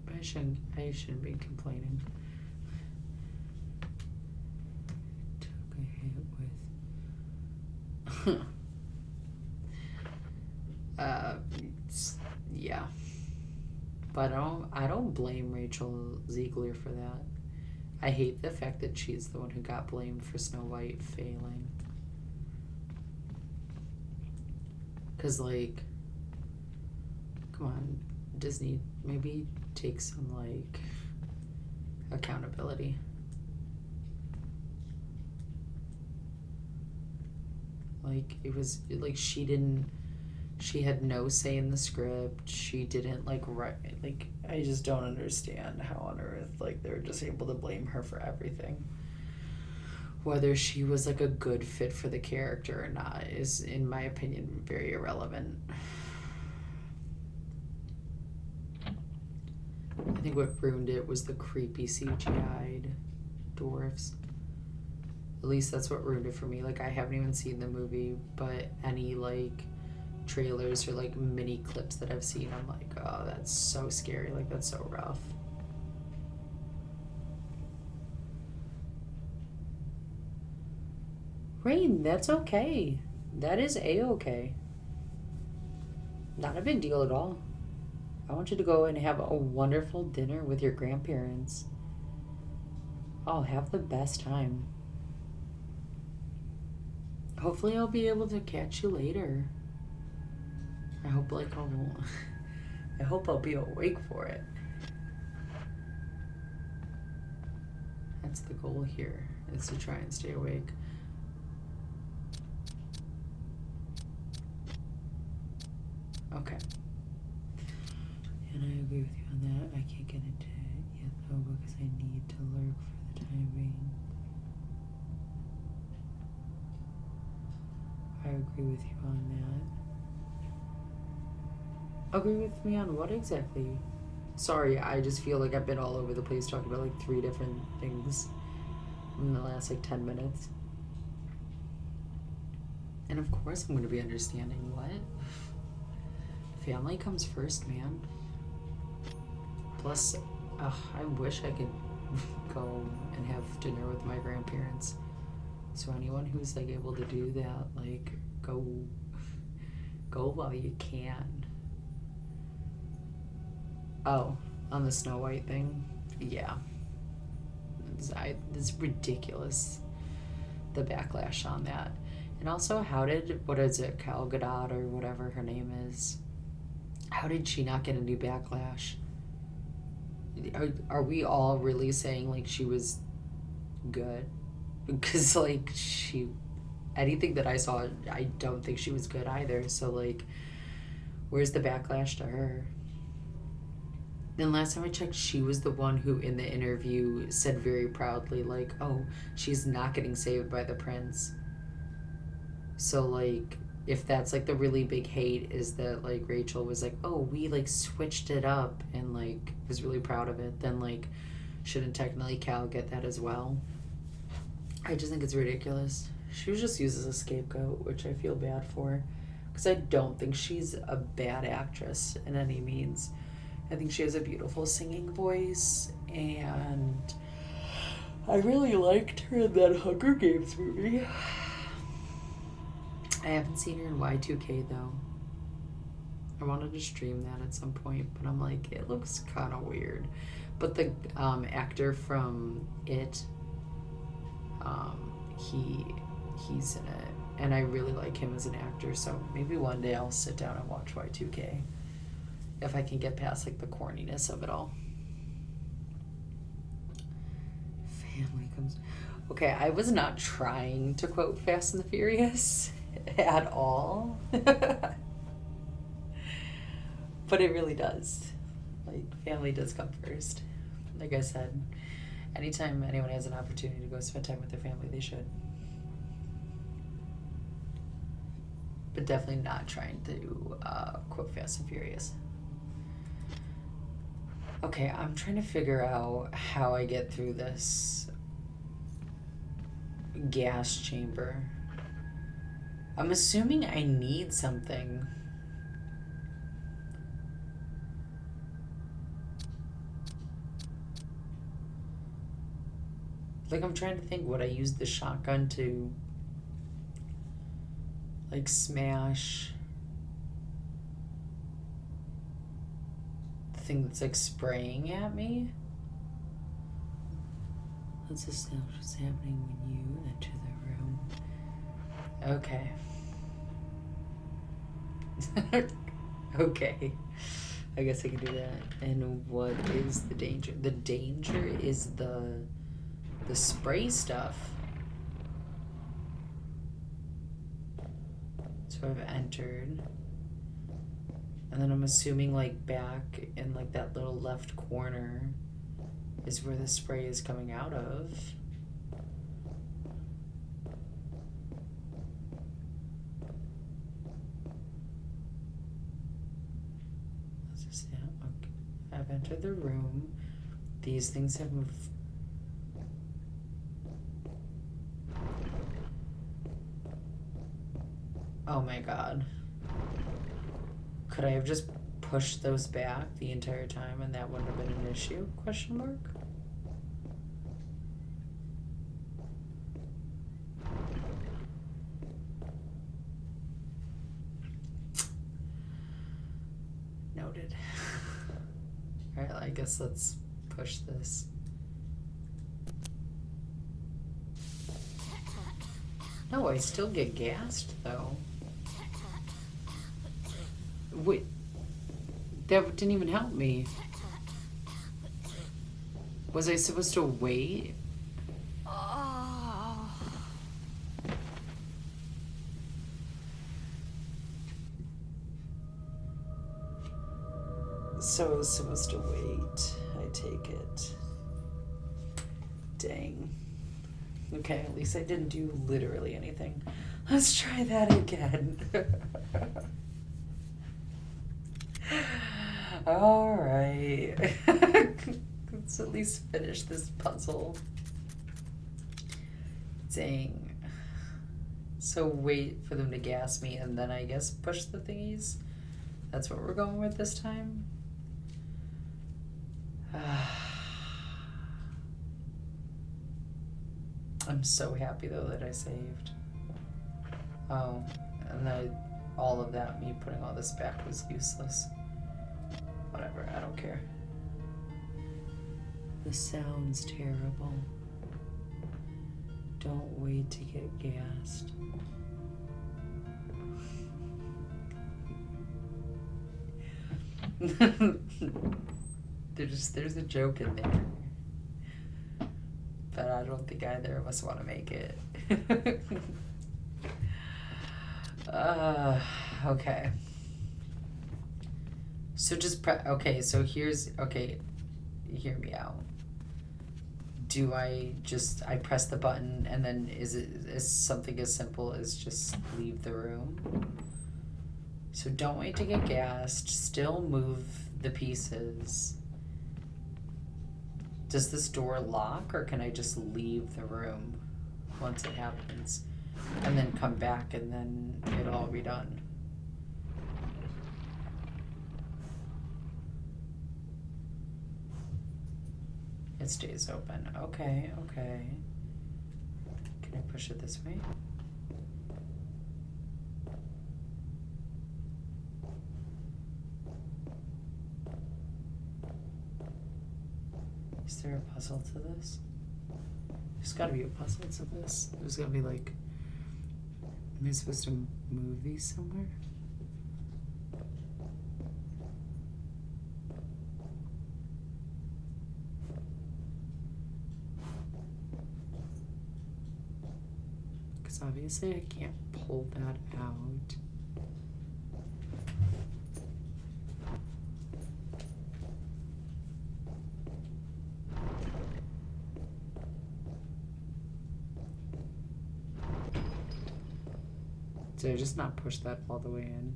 But I shouldn't be complaining. Took a hit with yeah. But I don't blame Rachel Ziegler for that. I hate the fact that she's the one who got blamed for Snow White failing. Cause like, come on, Disney, maybe take some like accountability. Like it was like she had no say in the script. She didn't like write. Like I just don't understand how on earth like they're just able to blame her for everything. Whether she was like a good fit for the character or not is, in my opinion, very irrelevant. I think what ruined it was the creepy CGI'd dwarves. At least that's what ruined it for me. Like I haven't even seen the movie, but any like trailers or like mini clips that I've seen, I'm like, oh, that's so scary. Like that's so rough. Rain, that's okay. That is a-okay. Not a big deal at all. I want you to go and have a wonderful dinner with your grandparents. Oh, have the best time. Hopefully I'll be able to catch you later. I hope I hope I'll be awake for it. That's the goal here, is to try and stay awake. Okay. And I agree with you on that. I can't get into it yet though because I need to lurk for the time being. I agree with you on that. Agree with me on what exactly? Sorry, I just feel like I've been all over the place talking about like 3 different things in the last like 10 minutes. And of course I'm going to be understanding what? Family comes first, man. Plus, I wish I could go and have dinner with my grandparents. So anyone who's like able to do that, like go while you can. Oh, on the Snow White thing? Yeah. It's ridiculous, the backlash on that. And also, what is it, Gal Gadot or whatever her name is, how did she not get any backlash? Are we all really saying like she was good? Because like anything that I saw, I don't think she was good either. So like, where's the backlash to her? And last time I checked, she was the one who in the interview said very proudly like, oh, she's not getting saved by the prince. So like, if that's like the really big hate, is that like Rachel was like, oh, we like switched it up and like was really proud of it, then like shouldn't technically Cal get that as well? I just think it's ridiculous. She was just used as a scapegoat, which I feel bad for, because I don't think she's a bad actress in any means. I think she has a beautiful singing voice, and I really liked her in that Hunger Games movie. I haven't seen her in Y2K though. I wanted to stream that at some point, but I'm like, it looks kind of weird. But the actor from It, he's in it, and I really like him as an actor. So maybe one day I'll sit down and watch Y2K if I can get past like the corniness of it all. Family comes. Okay, I was not trying to quote Fast and the Furious at all. But it really does. Like, family does come first. Like I said, anytime anyone has an opportunity to go spend time with their family, they should. But definitely not trying to quote Fast and Furious. Okay, I'm trying to figure out how I get through this gas chamber. I'm assuming I need something. Like, I'm trying to think, would I use the shotgun to like smash the thing that's like spraying at me? Let's establish what's happening when you enter the room. Okay. Okay. I guess I can do that. And what is the danger? The danger is the spray stuff. So I've entered. And then I'm assuming like back in like that little left corner is where the spray is coming out of. Okay. I've entered the room. These things have moved. Oh my god. Could I have just pushed those back the entire time and that wouldn't have been an issue? Question mark? loaded. Alright, I guess let's push this. No, I still get gassed though. Wait, that didn't even help me. Was I supposed to wait? So I was supposed to wait. I take it. Dang. Okay, at least I didn't do literally anything. Let's try that again. Alright. Let's at least finish this puzzle. Dang. So wait for them to gas me and then I guess push the thingies? That's what we're going with this time? I'm so happy though that I saved. Oh, and all of that, me putting all this back was useless. Whatever, I don't care. This sounds terrible. Don't wait to get gassed. There's a joke in there. But I don't think either of us want to make it. Okay. So just okay, so okay, hear me out. Do I press the button and then is something as simple as just leave the room? So don't wait to get gassed, still move the pieces. Does this door lock or can I just leave the room once it happens and then come back and then it'll all be done? It stays open. Okay, okay. Can I push it this way? Is there a puzzle to this? There's gotta be a puzzle to this. There's gotta be like, am I supposed to move these somewhere? Because obviously I can't pull that out. Did I just not push that all the way in?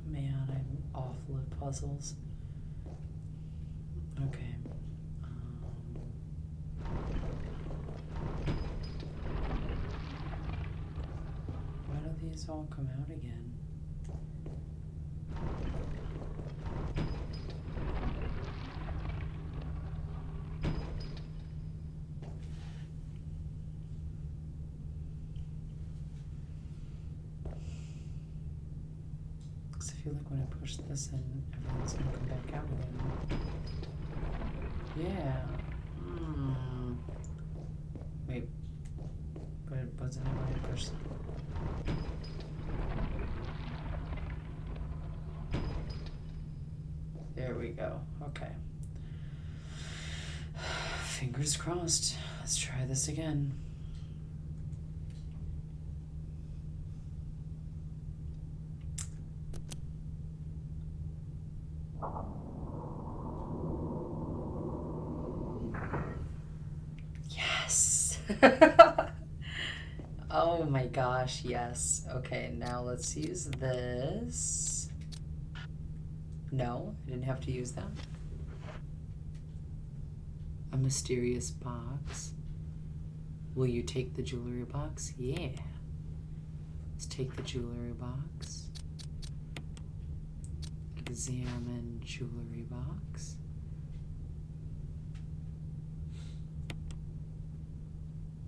Man, I'm awful at puzzles. Okay. Why do these all come out again? Because I feel like when I push this in, everything's gonna come back out again. Yeah. Wait. But wasn't it when I pushed? There we go. Okay. Fingers crossed. Let's try this again. Oh my gosh, yes. Okay, now let's use this. No, I didn't have to use that. A mysterious box. Will you take the jewelry box? Yeah. Let's take the jewelry box. Examine jewelry box.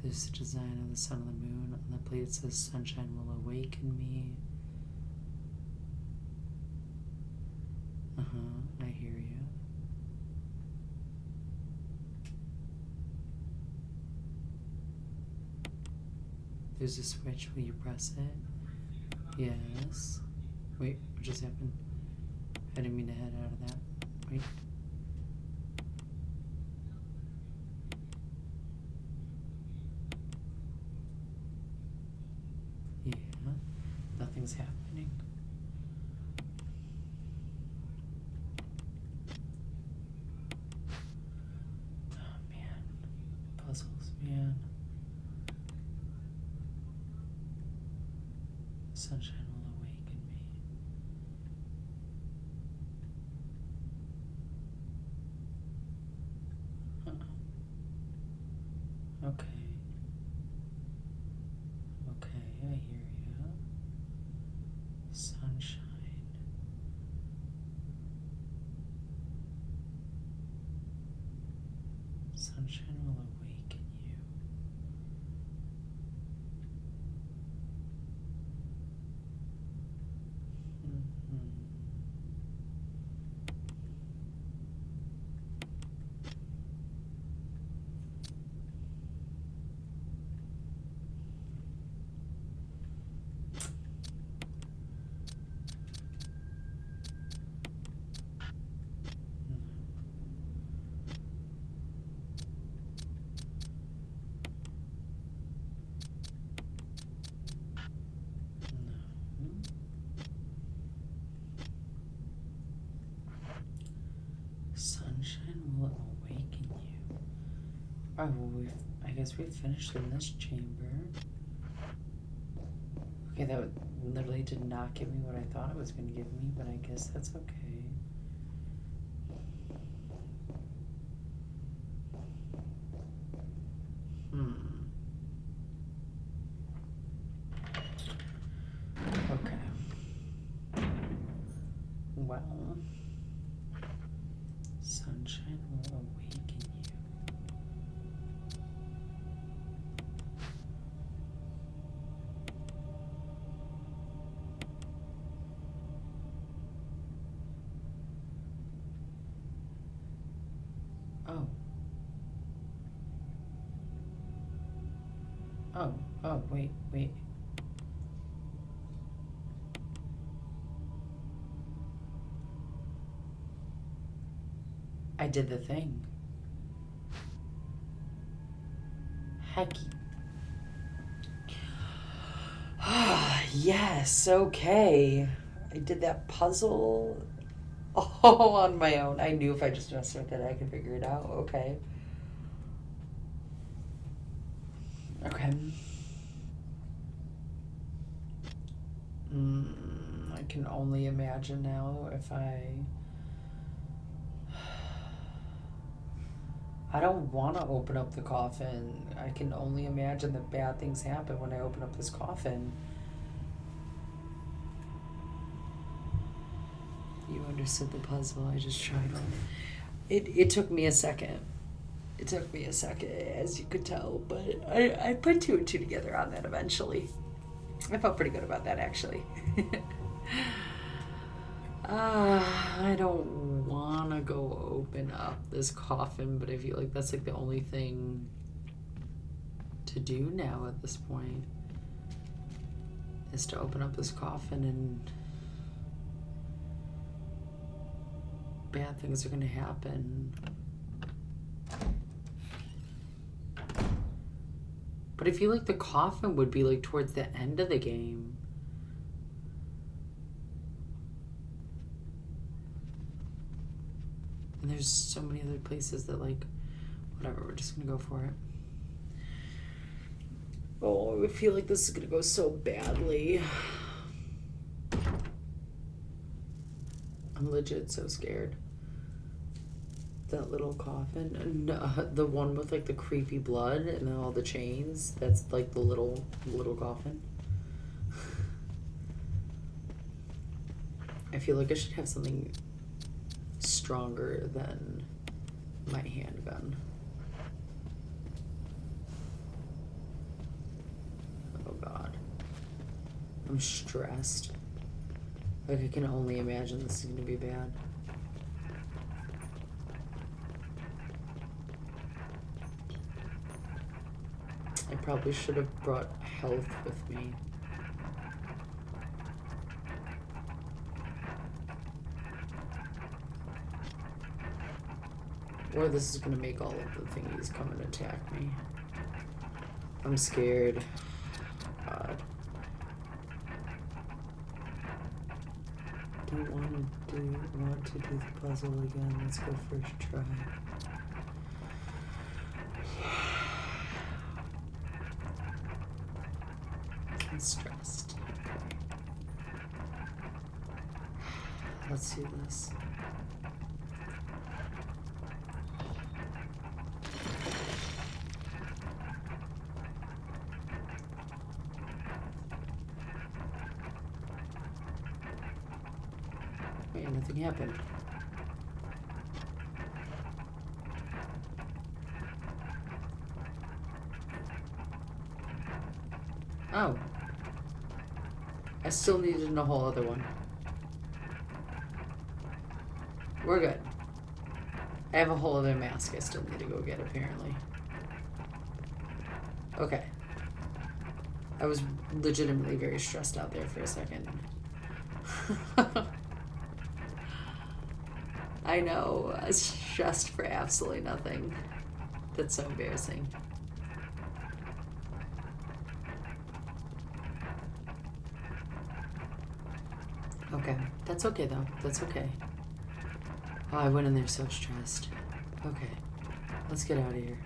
This design of the sun and the moon. On the plate it says sunshine will awaken me. I hear you. There's a switch. Will you press it? Yes. Wait, what just happened? I didn't mean to head out of that. Wait. Yeah. Nothing's happening. Oh man. Puzzles, man. Sunshine will awaken me. Okay. Okay, I hear you. Sunshine. Sunshine will awaken you. Sunshine will awaken you. Oh, well, I guess we've finished in this chamber. Okay, that literally did not give me what I thought it was going to give me, but I guess that's okay. Okay. Well, sunshine will awaken you. Oh. Oh, wait. I did the thing. Hecky. Yes, okay. I did that puzzle all on my own. I knew if I just messed with it, I could figure it out. Okay. Okay. I can only imagine now if I don't want to open up the coffin. I can only imagine that bad things happen when I open up this coffin. You understood the puzzle. I just tried one. It took me a second. It took me a second, as you could tell, but I put two and two together on that eventually. I felt pretty good about that, actually. I don't want to go open up this coffin, but I feel like that's like the only thing to do now at this point is to open up this coffin, and bad things are going to happen. But I feel like the coffin would be like towards the end of the game. And there's so many other places that, like, whatever, we're just gonna go for it. Oh, I feel like this is gonna go so badly. I'm legit so scared. That little coffin, and the one with like the creepy blood and then all the chains. That's like the little coffin. I feel like I should have something stronger than my handgun. Oh God, I'm stressed. Like I can only imagine this is gonna be bad. I probably should have brought health with me. Or this is gonna make all of the thingies come and attack me. I'm scared. God. Don't want to do the puzzle again. Let's go first try. I'm stressed. Okay. Let's do this. Wait, nothing happened. Oh. I still needed a whole other one. We're good. I have a whole other mask I still need to go get, apparently. Okay. I was legitimately very stressed out there for a second. I know. I was stressed for absolutely nothing. That's so embarrassing. Okay. That's okay, though. That's okay. Oh, I went in there so stressed. Okay. Let's get out of here.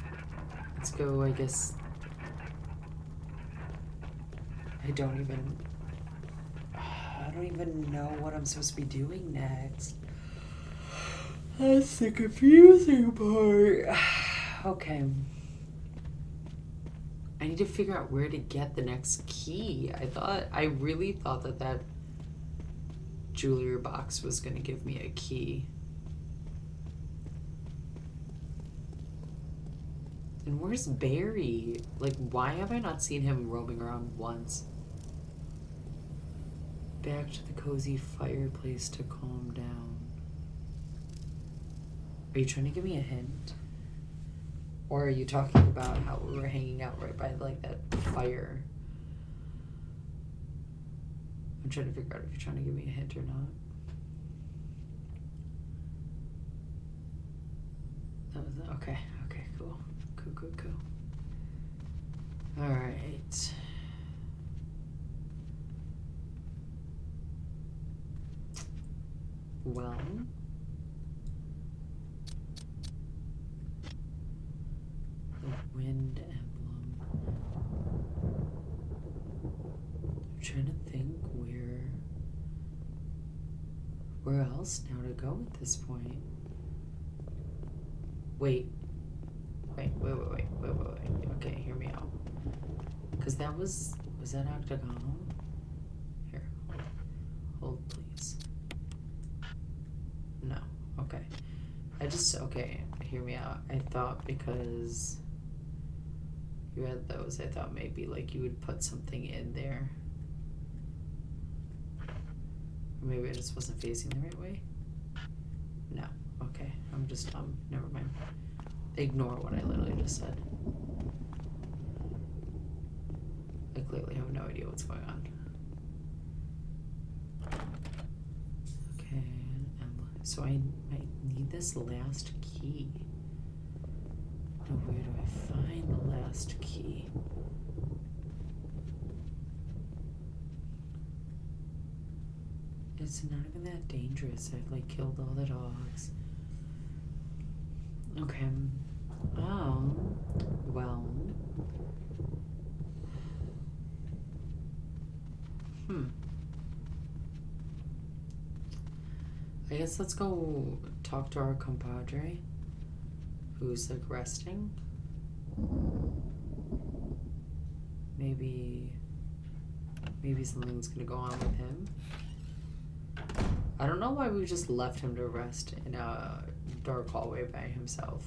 Let's go, I guess. I don't even know what I'm supposed to be doing next. That's the confusing part. Okay. I need to figure out where to get the next key. I really thought that jewelry box was going to give me a key. And where's Barry? Like, why have I not seen him roaming around once? Back to the cozy fireplace to calm down. Are you trying to give me a hint? Or are you talking about how we were hanging out right by, like, that fire? I'm trying to figure out if you're trying to give me a hint or not. That was okay. Okay, cool. Cool. All right. Well. The wind emblem. I'm trying to think where else now to go at this point. Wait. Okay, hear me out. Because that was that octagonal? Here, hold please. No, okay. Okay, hear me out. I thought because you had those, I thought maybe like you would put something in there. Or maybe I just wasn't facing the right way. No, okay, I'm just dumb, never mind. Ignore what I literally just said. I clearly have no idea what's going on. Okay, so I might need this last key. Now where do I find the last key? It's not even that dangerous. I've like killed all the dogs. Okay. Well. I guess let's go talk to our compadre, who's like resting. Maybe something's gonna go on with him. I don't know why we just left him to rest in a dark hallway by himself.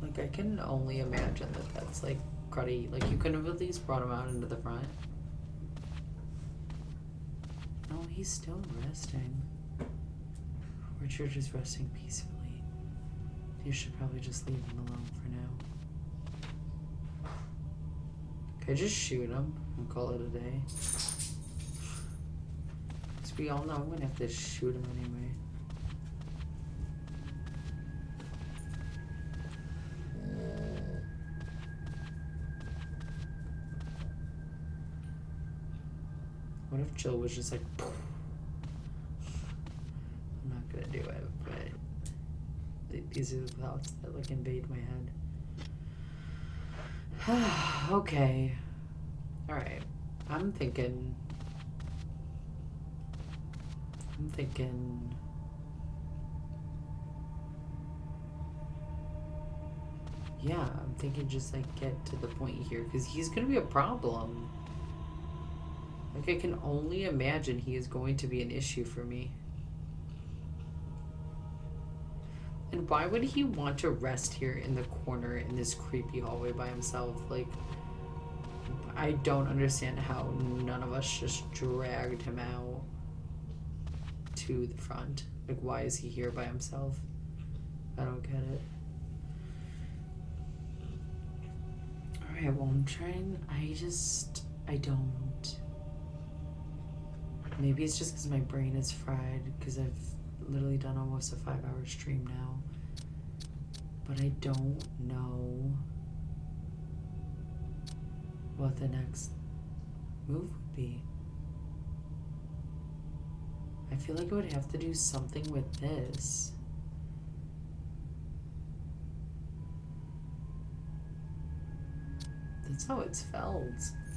Like, I can only imagine that that's like cruddy. Like, you couldn't have at least brought him out into the front. No, he's still resting. Richard is resting peacefully. You should probably just leave him alone for now. Could I just shoot him and call it a day? Because we all know I'm gonna have to shoot him anyway. What if Jill was just like, poof? I'm not gonna do it, but these are the thoughts that like invade my head. Okay. Alright. I'm thinking. Yeah, I'm thinking just like get to the point here, because he's gonna be a problem. Like, I can only imagine he is going to be an issue for me. And why would he want to rest here in the corner in this creepy hallway by himself? Like, I don't understand how none of us just dragged him out to the front. Like, why is he here by himself? I don't get it. Alright, well, I'm trying. I don't. Maybe it's just because my brain is fried, because I've literally done almost a 5-hour stream now. But I don't know what the next move would be. I feel like I would have to do something with this. That's how it's felt,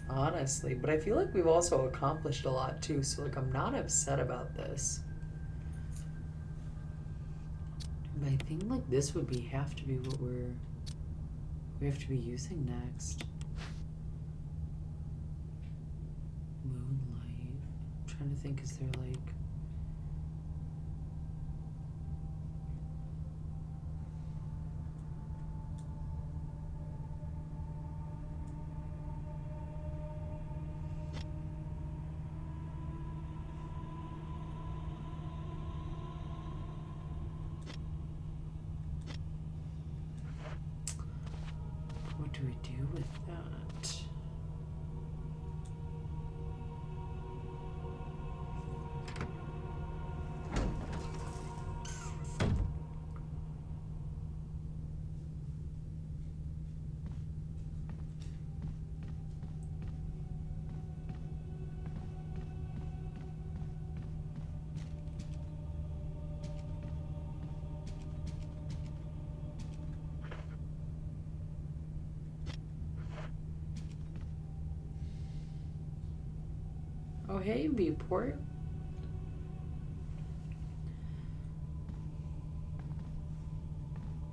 honestly. But I feel like we've also accomplished a lot too, so like I'm not upset about this. But I think like this would have to be what we have to be using next. Moonlight. I'm trying to think, is there like what do we do with that? Oh, hey, Viewport.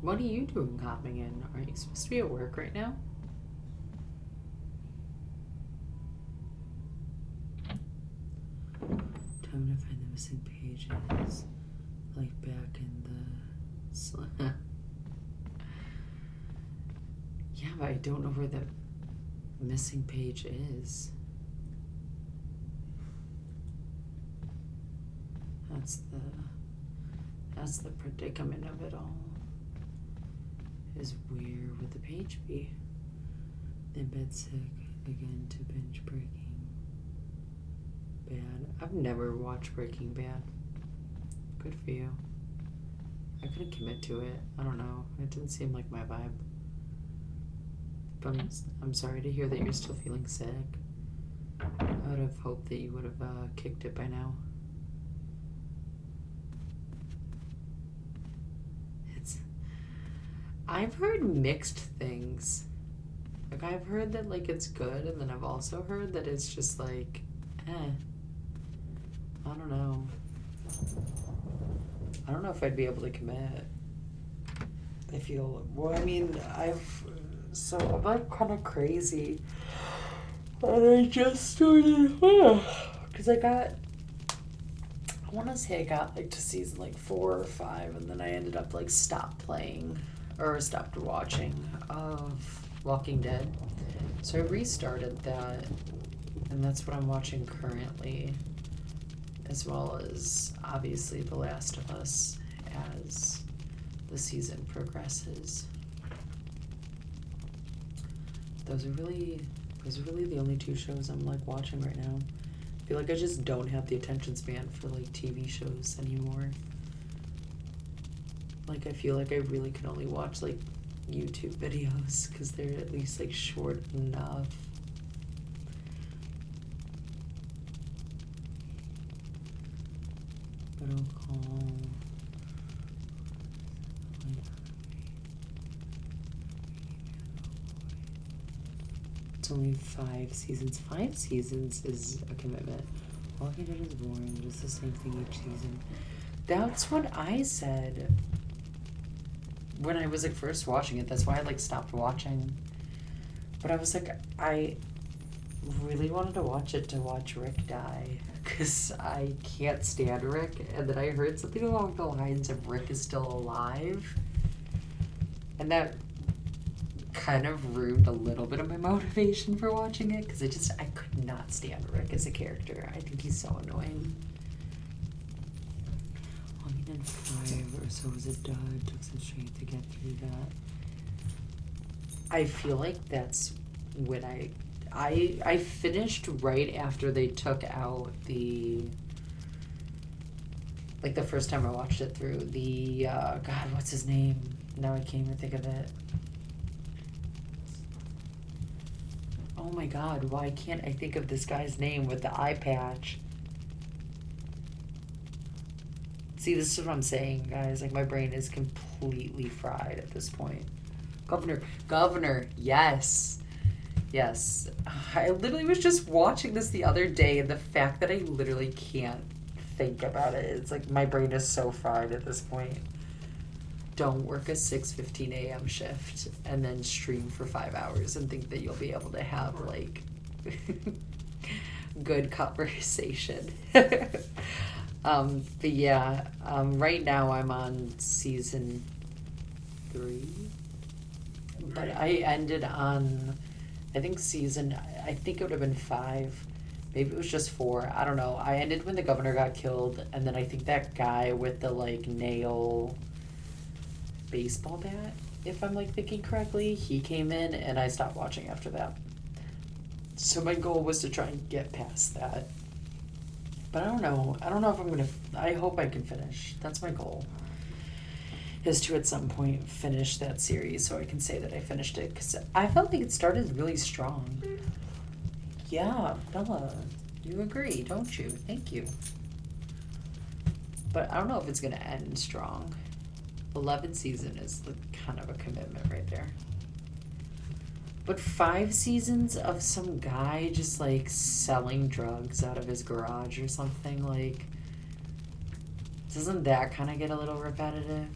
What are you doing hopping in? Are you supposed to be at work right now? Time to find the missing pages. Like back in the... Yeah, but I don't know where the missing page is. That's the predicament of it all. Is where would the page be? In bed sick again to binge Breaking Bad. I've never watched Breaking Bad. Good for you. I couldn't commit to it. I don't know. It didn't seem like my vibe. But I'm sorry to hear that you're still feeling sick. I would have hoped that you would have kicked it by now. I've heard mixed things Like, I've heard that, like, it's good, and then I've also heard that it's just, like, I don't know. I don't know if I'd be able to commit. I feel, well, I mean, I'm, like, kind of crazy. And I just started, because I want to say I got, like, to season, like, 4 or 5, and then I ended up, like, stopped watching of Walking Dead. So I restarted that, and that's what I'm watching currently, as well as, obviously, The Last of Us as the season progresses. Those are really the only 2 shows I'm, like, watching right now. I feel like I just don't have the attention span for, like, TV shows anymore. Like, I feel like I really can only watch, like, YouTube videos because they're at least, like, short enough. But I'll call... It's only 5 seasons. 5 seasons is a commitment. Walking Dead is boring, just the same thing each season. That's what I said when I was, like, first watching it. That's why I, like, stopped watching. But I was like, I really wanted to watch it to watch Rick die, because I can't stand Rick. And then I heard something along the lines of Rick is still alive, and that kind of ruined a little bit of my motivation for watching it, because I could not stand Rick as a character. I think he's so annoying. Walking Dead 5 or so was a dud. Took some strength to get through that. I feel like that's when I finished right after they took out the, like, the first time I watched it through, the God, what's his name? Now I can't even think of it. Oh my God, why can't I think of this guy's name with the eye patch? See, this is what I'm saying, guys. Like, my brain is completely fried at this point. Governor, yes. Yes. I literally was just watching this the other day, and the fact that I literally can't think about it, it's like my brain is so fried at this point. Don't work a 6:15 a.m. shift and then stream for 5 hours and think that you'll be able to have, like, good conversation. But yeah, right now I'm on season 3, but I ended on, I think it would have been 5. Maybe it was just 4. I don't know. I ended when the governor got killed, and then I think that guy with the, like, nail baseball bat, if I'm, like, thinking correctly, he came in, and I stopped watching after that. So my goal was to try and get past that. But I don't know if I'm gonna, I hope I can finish. That's my goal, is to at some point finish that series so I can say that I finished it, because I felt like it started really strong. Yeah, Bella, you agree, don't you? Thank you. But I don't know if it's gonna end strong. 11th season is kind of a commitment right there. But 5 seasons of some guy just, like, selling drugs out of his garage or something, like, doesn't that kind of get a little repetitive?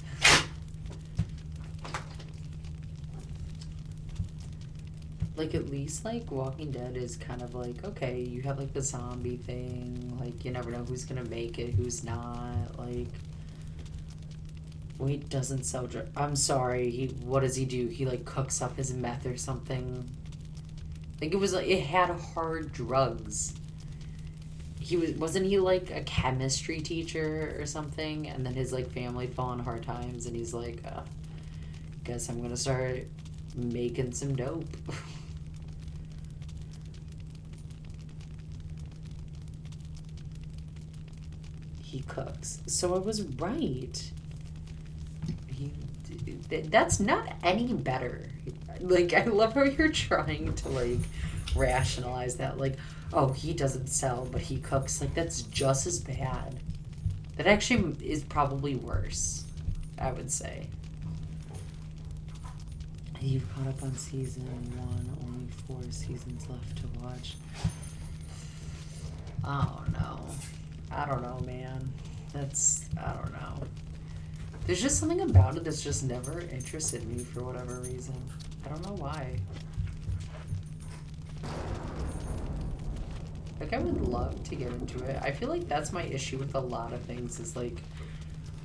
Like, at least, like, Walking Dead is kind of like, okay, you have, like, the zombie thing, like, you never know who's gonna make it, who's not, like, wait, doesn't sell drugs. I'm sorry, what does he do? He, like, cooks up his meth or something. Like, it was, like, it had hard drugs. Wasn't he, like, a chemistry teacher or something? And then his, like, family fell on hard times, and he's like, guess I'm gonna start making some dope. He cooks. So I was right. That's not any better. Like, I love how you're trying to, like, rationalize that. Like, oh, he doesn't sell, but he cooks. Like, that's just as bad. That actually is probably worse, I would say. You've caught up on season 1, only 4 seasons left to watch. Oh no. I don't know, man. I don't know. There's just something about it that's just never interested me for whatever reason. I don't know why. Like, I would love to get into it. I feel like that's my issue with a lot of things is like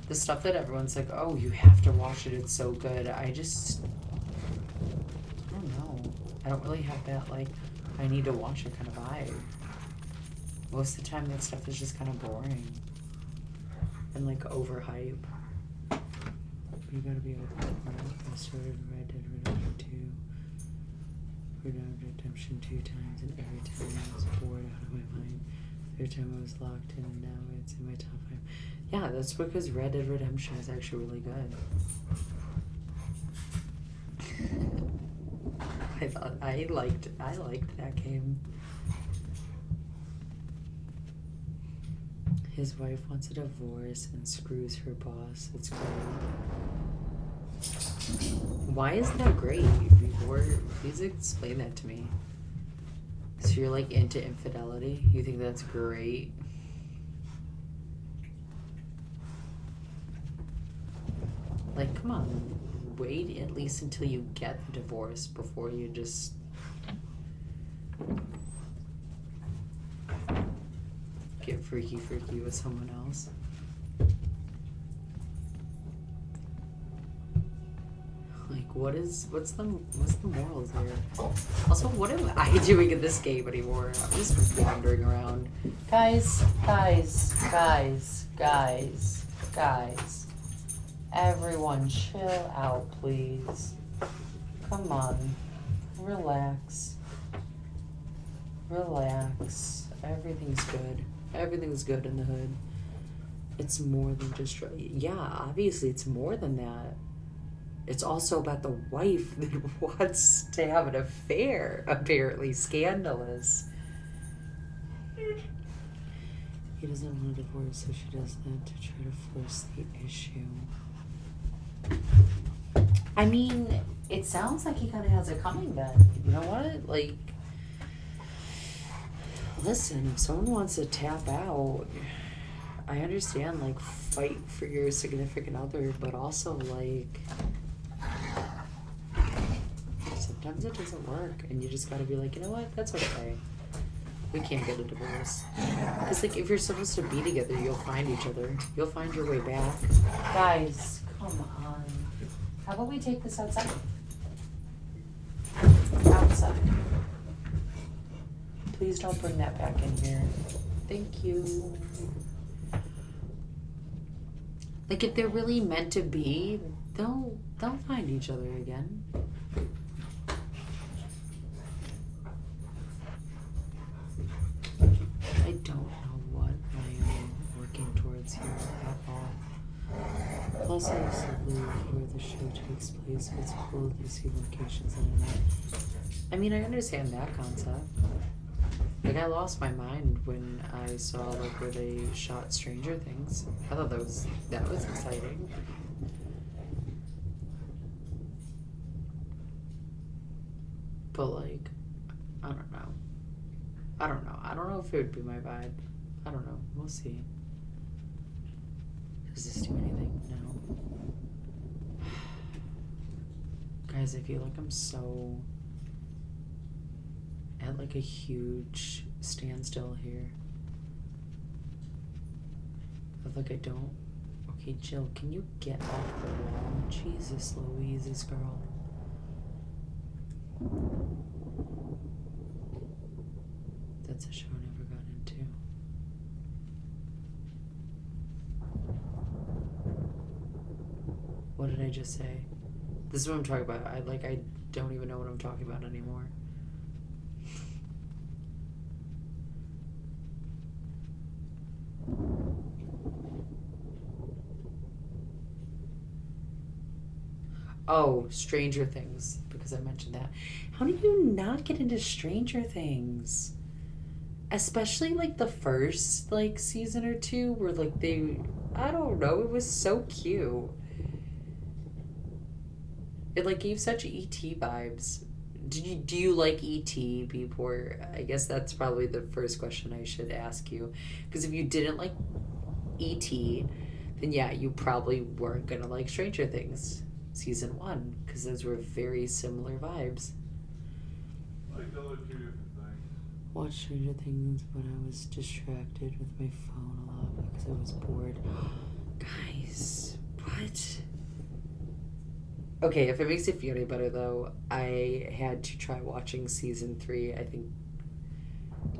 the stuff that everyone's like, oh, you have to watch it, it's so good. I don't know. I don't really have that, like, I need to watch it kind of vibe. Most of the time, that stuff is just kind of boring and like overhype. You gotta be able to. I started Red Dead Redemption 2. Red Dead Redemption 2 times, and every time I was bored out of my mind. Every time I was locked in, and now it's in my top 5. Yeah, that's because Red Dead Redemption is actually really good. I liked that game. His wife wants a divorce and screws her boss. It's great. Why is that great? Please explain that to me. So you're like into infidelity? You think that's great? Like, come on. Wait at least until you get the divorce before you just get freaky with someone else. Like, what's the morals there? Also, what am I doing in this game anymore? I'm just wandering around. Guys. Everyone chill out, please. Come on. Relax. Everything's good. Everything's good in the hood. It's more than just... Yeah, obviously it's more than that. It's also about the wife that wants to have an affair, apparently. Scandalous. He doesn't want a divorce, so she does that to try to force the issue. I mean, it sounds like he kind of has it coming then. You know what? Like, listen, if someone wants to tap out, I understand, like, fight for your significant other, but also, like, sometimes it doesn't work, and you just gotta be like, you know what? That's okay. We can't get a divorce. Because, like, if you're supposed to be together, you'll find each other. You'll find your way back. Guys, come on. How about we take this outside? Outside. Please don't bring that back in here. Thank you. Like, if they're really meant to be, they'll find each other again. I don't know what I am working towards here at all. Plus, I used to live where the show takes place, so it's cool to see locations that I know. I mean, I understand that concept. Like, I lost my mind when I saw, like, where they shot Stranger Things. I thought that was exciting. But, like, I don't know. I don't know if it would be my vibe. I don't know. We'll see. Does this do anything? No. Guys, I feel like I'm so at like a huge standstill here. Of like I don't. Okay, Jill, can you get off the wall? Jesus Louises, girl. That's a show I never got into. What did I just say? This is what I'm talking about. I don't even know what I'm talking about anymore. Oh, Stranger Things, because I mentioned that. How do you not get into Stranger Things? Especially, like, the first, like, season or two where, like, I don't know, it was so cute. It like gave such ET vibes. Do you like ET before? I guess that's probably the first question I should ask you. Because if you didn't like ET, then yeah, you probably weren't gonna like Stranger Things season 1 because those were very similar vibes. Like those are two different things. Watched Stranger Things when I was distracted with my phone a lot because I was bored. Guys, what? Okay, if it makes you feel any better though, I had to try watching season 3, I think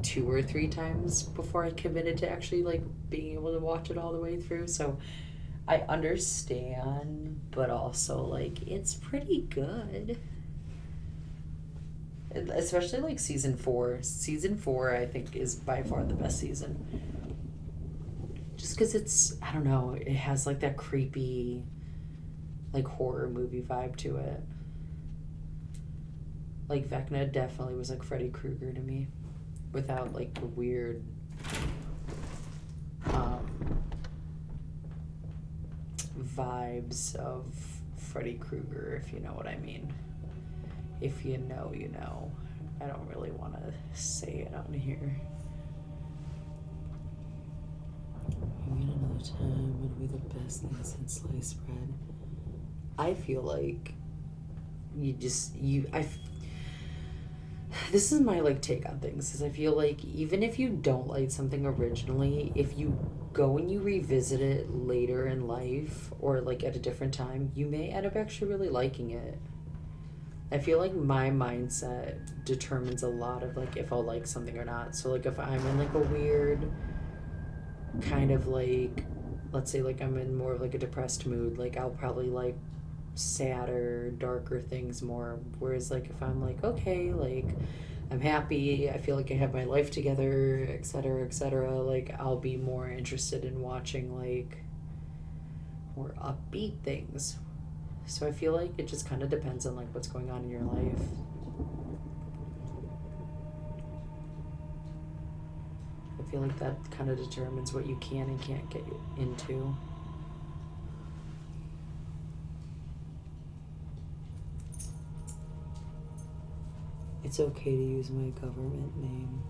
2 or 3 times before I committed to actually like being able to watch it all the way through. So I understand, but also like it's pretty good. Especially like season 4. Season 4 I think is by far the best season. Just cuz it's, I don't know, it has like that creepy like horror movie vibe to it. Like Vecna definitely was like Freddy Krueger to me without like the weird vibes of Freddy Krueger, if you know what I mean. If you know, you know. I don't really want to say it on here. Maybe another time would be the best thing since sliced bread. I feel like this is my like take on things, is I feel like even if you don't like something originally, if you go and you revisit it later in life or like at a different time, you may end up actually really liking it. I feel like my mindset determines a lot of like if I'll like something or not. So like if I'm in like a weird kind of like, let's say like I'm in more of like a depressed mood, like I'll probably like sadder, darker things more. Whereas like if I'm like, okay, like I'm happy, I feel like I have my life together, etc., like I'll be more interested in watching like more upbeat things. So I feel like it just kind of depends on like what's going on in your life. I feel like that kind of determines what you can and can't get into. It's okay to use my government name.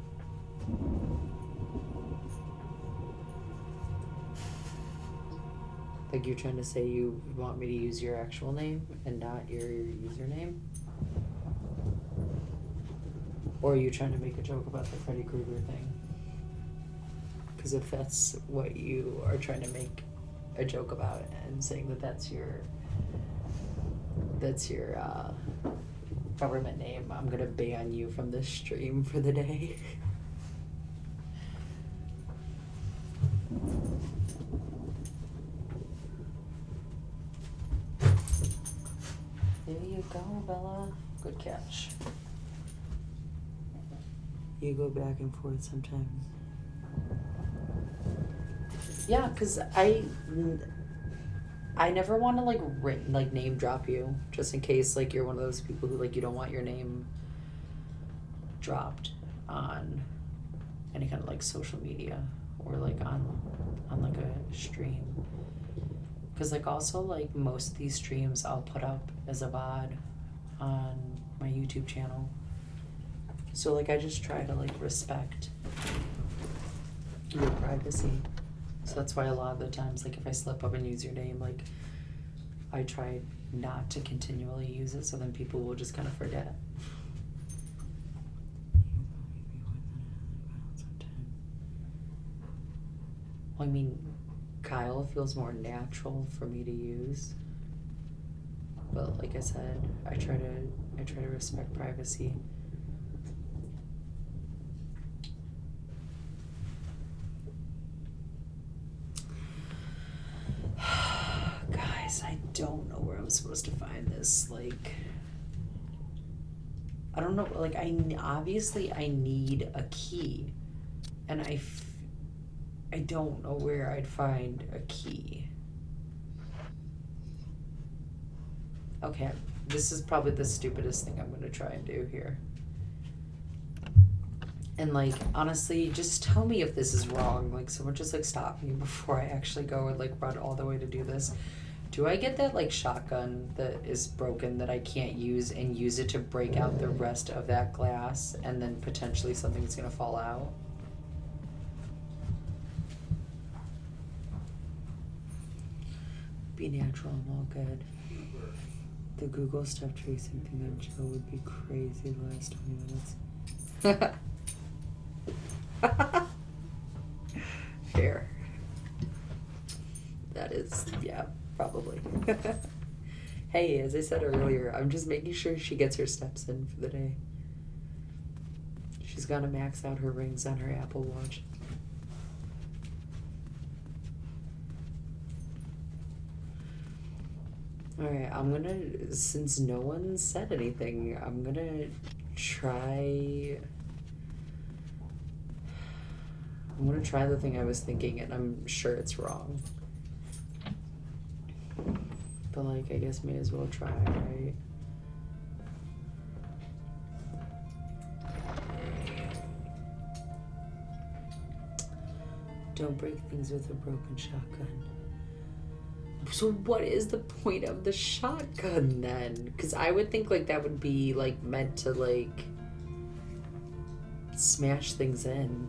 Like you're trying to say you want me to use your actual name and not your username? Or are you trying to make a joke about the Freddy Krueger thing? Because if that's what you are trying to make a joke about and saying that that's your government name, I'm gonna ban you from this stream for the day. There you go, Bella. Good catch. You go back and forth sometimes. Yeah, because I never want to like name drop you, just in case like you're one of those people who like you don't want your name dropped on any kind of like social media or like on like a stream. Because like also like most of these streams I'll put up as a VOD on my YouTube channel. So like I just try to like respect your privacy. So that's why a lot of the times like if I slip up and use your name, like I try not to continually use it, so then people will just kind of forget. Well, I mean, Kyle feels more natural for me to use, but like I said, I try to respect privacy. Guys, I don't know where I'm supposed to find this. Like, I don't know. Like, obviously I need a key, and I don't know where I'd find a key. Okay, this is probably the stupidest thing I'm gonna try and do here. And like, honestly, just tell me if this is wrong. Like, someone just like stop me before I actually go and like run all the way to do this. Do I get that like shotgun that is broken that I can't use and use it to break out the rest of that glass and then potentially something's gonna fall out? Be natural, I'm all good. The Google stuff tracing thing on Joe would be crazy the last 20 minutes. Fair. That is, yeah, probably. Hey, as I said earlier, I'm just making sure she gets her steps in for the day. She's gonna max out her rings on her Apple Watch. Alright, I'm gonna, since no one said anything, I'm gonna try... I'm gonna try the thing I was thinking, and I'm sure it's wrong. But, like, I guess may as well try, right? Don't break things with a broken shotgun. So what is the point of the shotgun then? Because I would think like that would be like meant to like smash things in.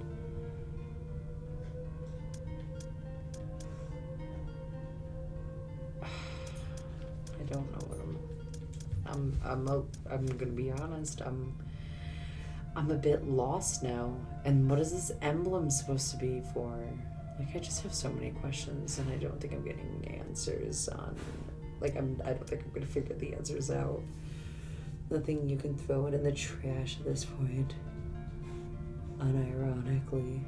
I don't know what I'm gonna be honest. I'm a bit lost now. And what is this emblem supposed to be for? Like, I just have so many questions, and I don't think I'm getting answers on... Like, I don't think I'm gonna figure the answers out. Nothing, you can throw it in the trash at this point. Unironically.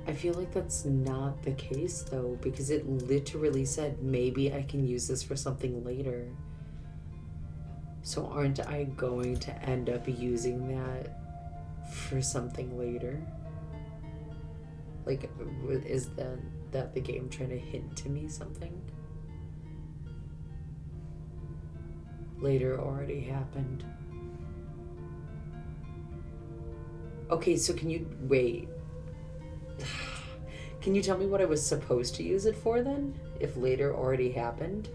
I feel like that's not the case, though, because it literally said, maybe I can use this for something later. So aren't I going to end up using that for something later? Like, is that the game trying to hint to me something? Later already happened. Okay, so can you wait? Can you tell me what I was supposed to use it for then? If later already happened?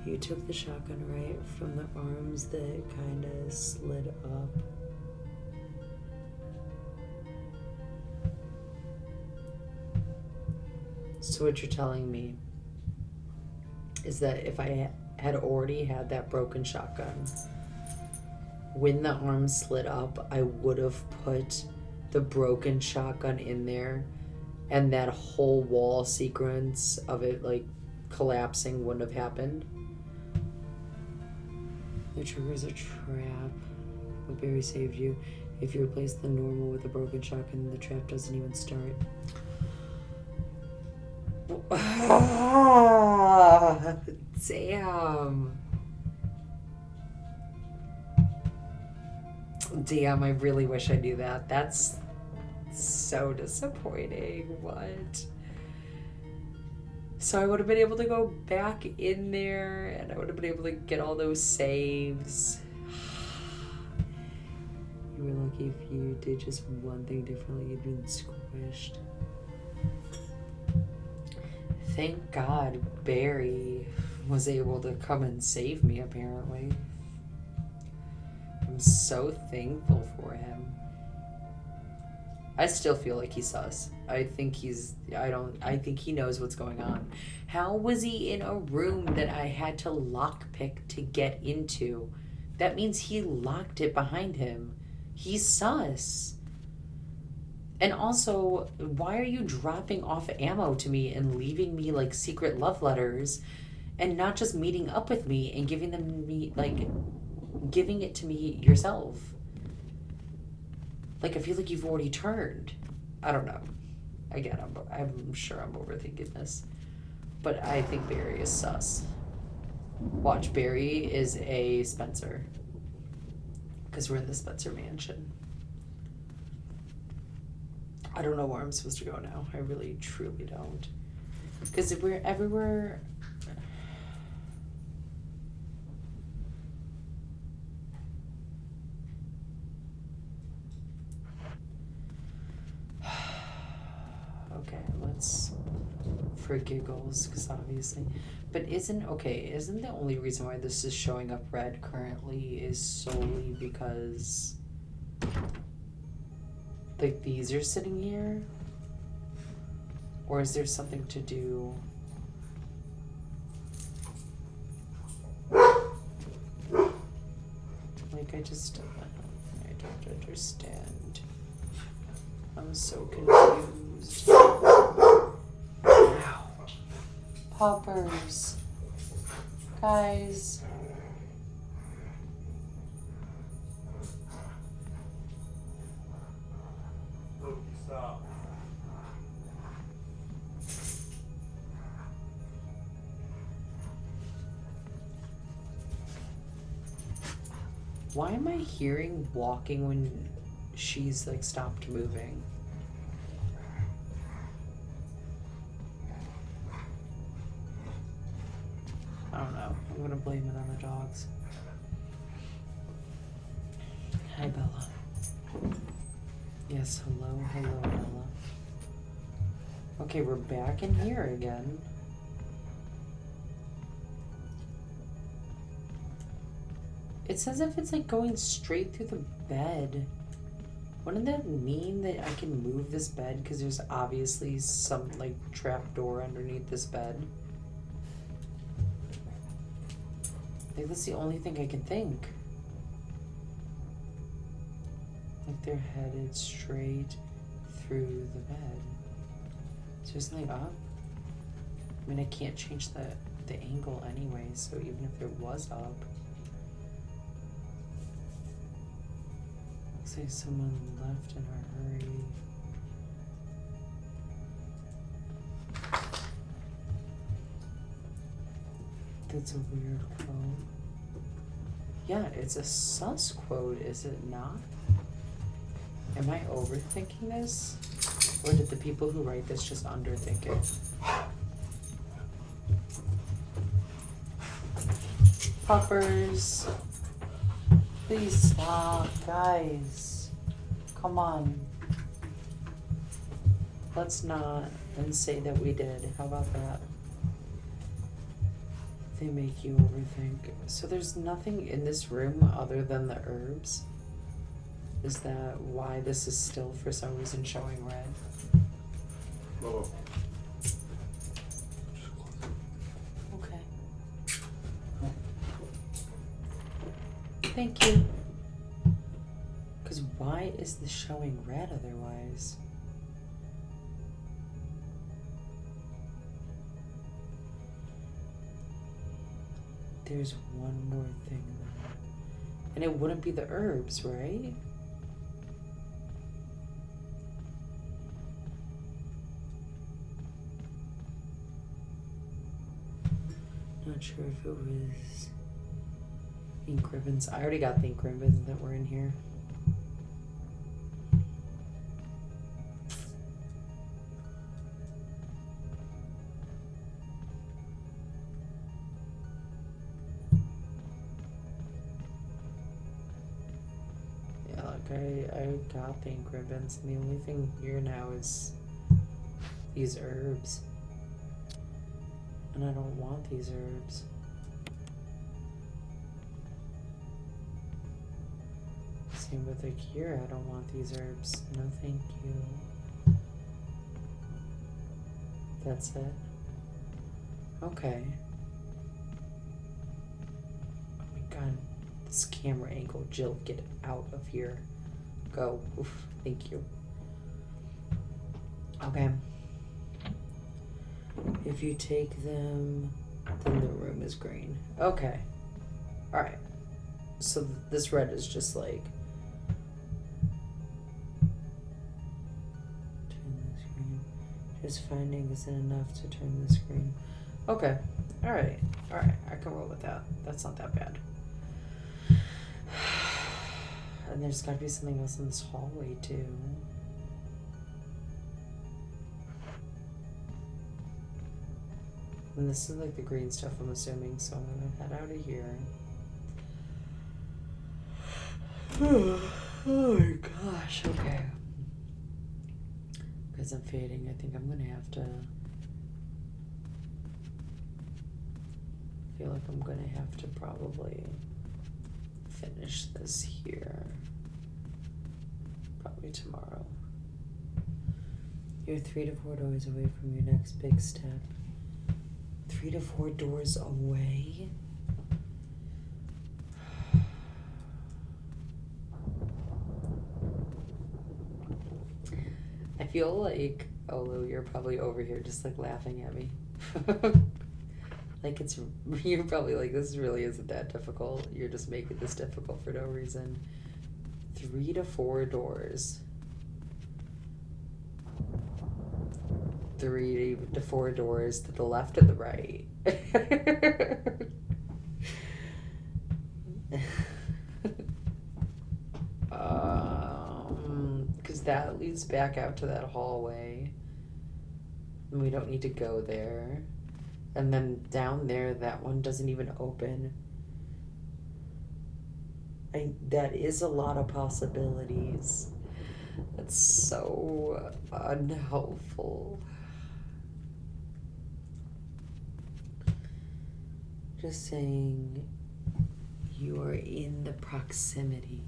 You took the shotgun right from the arms that kind of slid up. So what you're telling me is that if I had already had that broken shotgun, when the arms slid up, I would have put the broken shotgun in there, and that whole wall sequence of it like collapsing wouldn't have happened. The trigger's a trap, but Barry saved you. If you replace the normal with a broken shotgun, the trap doesn't even start. Damn. Damn, I really wish I knew that. That's so disappointing. What? So I would have been able to go back in there and I would have been able to get all those saves. You were lucky if you did just one thing differently, you'd been squished. Thank God Barry was able to come and save me, apparently. I'm so thankful for him. I still feel like he's sus. I think he knows what's going on. How was he in a room that I had to lockpick to get into? That means he locked it behind him. He's sus. And also, why are you dropping off ammo to me and leaving me like secret love letters and not just meeting up with me and giving it to me yourself? Like, I feel like you've already turned. I don't know. Again, I'm sure I'm overthinking this. But I think Barry is sus. Watch, Barry is a Spencer. Because we're in the Spencer mansion. I don't know where I'm supposed to go now. I really, truly don't. Because we're everywhere. Okay, let's, for giggles, because obviously, but isn't the only reason why this is showing up red currently is solely because like these are sitting here, or is there something to do? Like I don't understand. I'm so confused. Ow. Poppers. Guys. Loki, stop. Why am I hearing walking when she's like stopped moving? I don't know. I'm gonna blame it on the dogs. Hi, Bella. Yes, hello, Bella. Okay, we're back in here again. It's as if it's like going straight through the bed. Wouldn't that mean that I can move this bed because there's obviously some like trap door underneath this bed? Like that's the only thing I can think. Like they're headed straight through the bed. Is there something up? I mean, I can't change the angle anyway, so even if it was up. Looks like someone left in a hurry. That's a weird quote. Yeah, it's a sus quote, is it not? Am I overthinking this? Or did the people who write this just underthink it? Puppers. Please stop, guys. Come on. Let's not and say that we did. How about that? They make you overthink. So there's nothing in this room other than the herbs? Is that why this is still for some reason showing red? Oh. Okay. Thank you. Because why is this showing red otherwise? There's one more thing though. And it wouldn't be the herbs, right? Not sure if it was ink ribbons. I already got the ink ribbons that were in here. Yeah, like I got the ink ribbons, and the only thing here now is these herbs. And I don't want these herbs. Same with like here, I don't want these herbs. No thank you. That's it. Okay. Oh my god. This camera angle. Jill, get out of here. Go. Oof. Thank you. Okay. If you take them, then the room is green. Okay. Alright. So this red is just like... Turn the screen. Just finding isn't enough to turn the screen. Okay. Alright. Alright. I can roll with that. That's not that bad. And there's gotta be something else in this hallway too. And this is like the green stuff, I'm assuming, so I'm gonna head out of here. Oh my gosh, okay. Because I'm fading, I think I'm gonna have to. I feel like I'm gonna have to probably finish this here. Probably tomorrow. You're 3 to 4 doors away from your next big step. 3 to 4 doors away? I feel like, Olu, you're probably over here just like laughing at me. Like you're probably like, this really isn't that difficult. You're just making this difficult for no reason. 3 to 4 doors. 3 to 4 doors to the left or the right. Because that leads back out to that hallway. And we don't need to go there. And then down there, that one doesn't even open. That is a lot of possibilities. That's so unhelpful. Just saying you are in the proximity.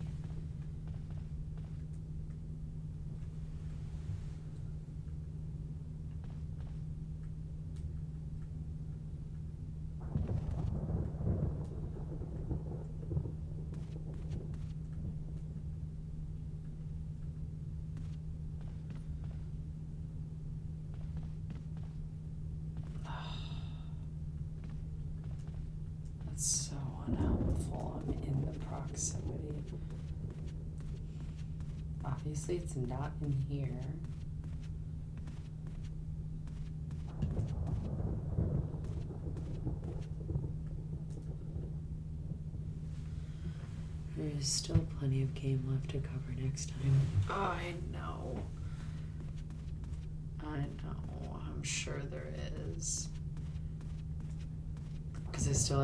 That's so unhelpful. I'm in the proximity. Obviously, it's not in here. There is still plenty of game left to cover next time. I know. I'm sure there is. Because I still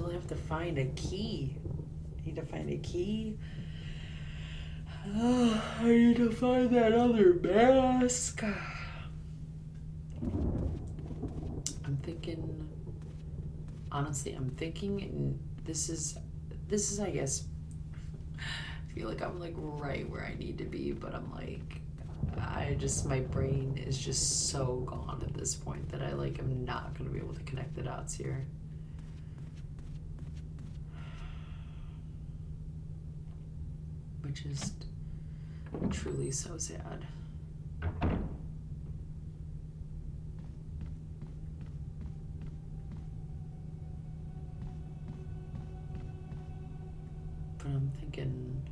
have to find a key. I need to find a key. Oh, I need to find that other mask. I'm thinking this is I guess, I feel like I'm like right where I need to be, but I'm like, my brain is just so gone at this point that I like am not going to be able to connect the dots here. Which is truly so sad. But I'm thinking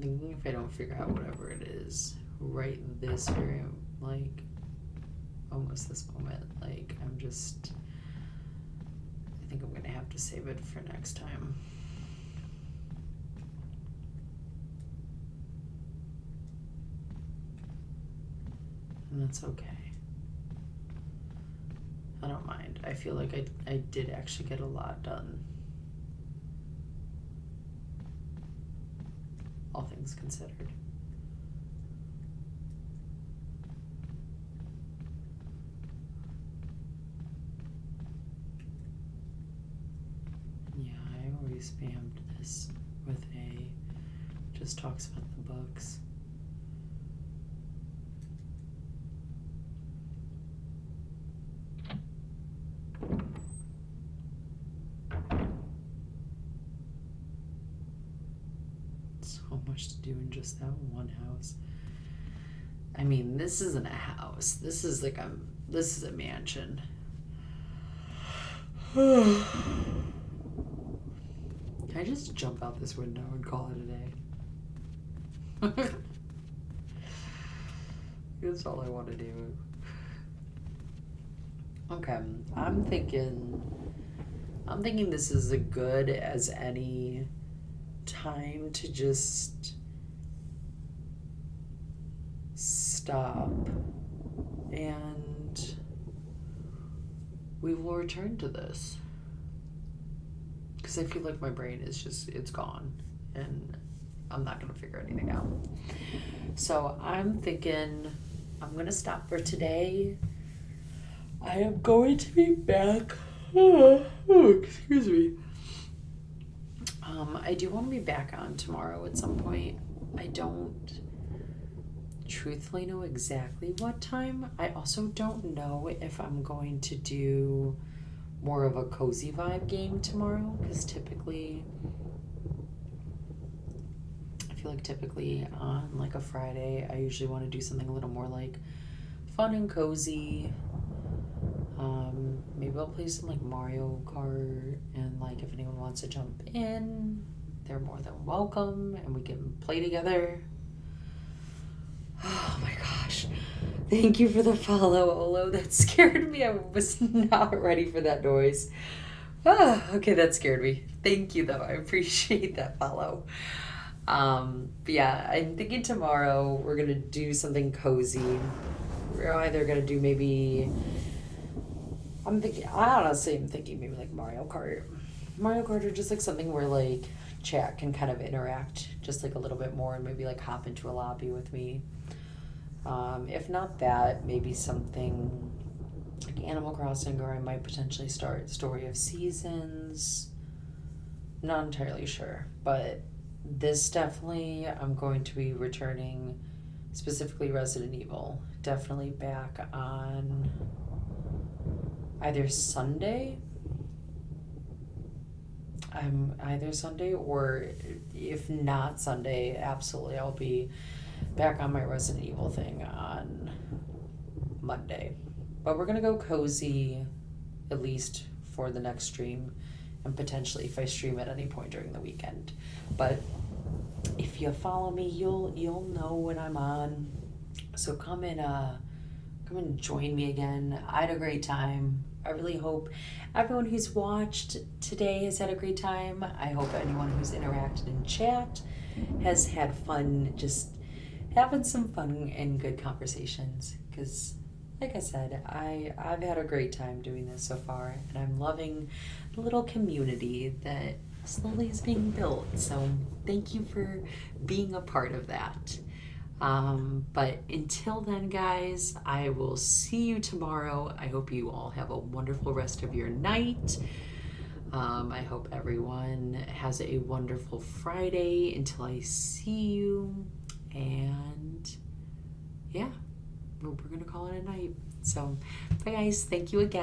if I don't figure out whatever it is right this very, like, almost this moment, like, I think I'm gonna have to save it for next time. And that's okay. I don't mind. I feel like I did actually get a lot done. All things considered. Yeah, I already spammed this with just talks about the books. So much to do in just that one house. I mean, this isn't a house. This is a mansion. Can I just jump out this window and call it a day? That's all I want to do. Okay, I'm thinking this is as good as any time to just stop and we will return to this. Because I feel like my brain is just, it's gone. And I'm not going to figure anything out. So I'm thinking I'm going to stop for today. I am going to be back. Excuse me. I do want to be back on tomorrow at some point. I don't truthfully know exactly what time. I also don't know if I'm going to do more of a cozy vibe game tomorrow, because typically on like a Friday I usually want to do something a little more like fun and cozy. Maybe I'll play some like Mario Kart, and like if anyone wants to jump in, they're more than welcome, and we can play together. Oh my gosh. Thank you for the follow, Olo. That scared me. I was not ready for that noise. Okay, that scared me. Thank you, though. I appreciate that follow. But yeah, I'm thinking tomorrow we're going to do something cozy. We're either going to do maybe... I'm thinking maybe like Mario Kart. Mario Kart, or just like something where like chat can kind of interact just like a little bit more, and maybe like hop into a lobby with me. If not that, maybe something like Animal Crossing, or I might potentially start Story of Seasons. Not entirely sure, but this definitely, I'm going to be returning, specifically Resident Evil, definitely back on either Sunday. Either Sunday, or if not Sunday, absolutely I'll be back on my Resident Evil thing on Monday. But we're gonna go cozy, at least for the next stream, and potentially if I stream at any point during the weekend. But if you follow me, you'll know when I'm on. So come and join me again. I had a great time. I really hope everyone who's watched today has had a great time. I hope anyone who's interacted in chat has had fun, just having some fun and good conversations. Because, like I said, I've had a great time doing this so far, and I'm loving the little community that slowly is being built. So thank you for being a part of that. But until then, guys, I will see you tomorrow. I hope you all have a wonderful rest of your night. I hope everyone has a wonderful Friday until I see you. And yeah, we're going to call it a night. So bye, guys. Thank you again.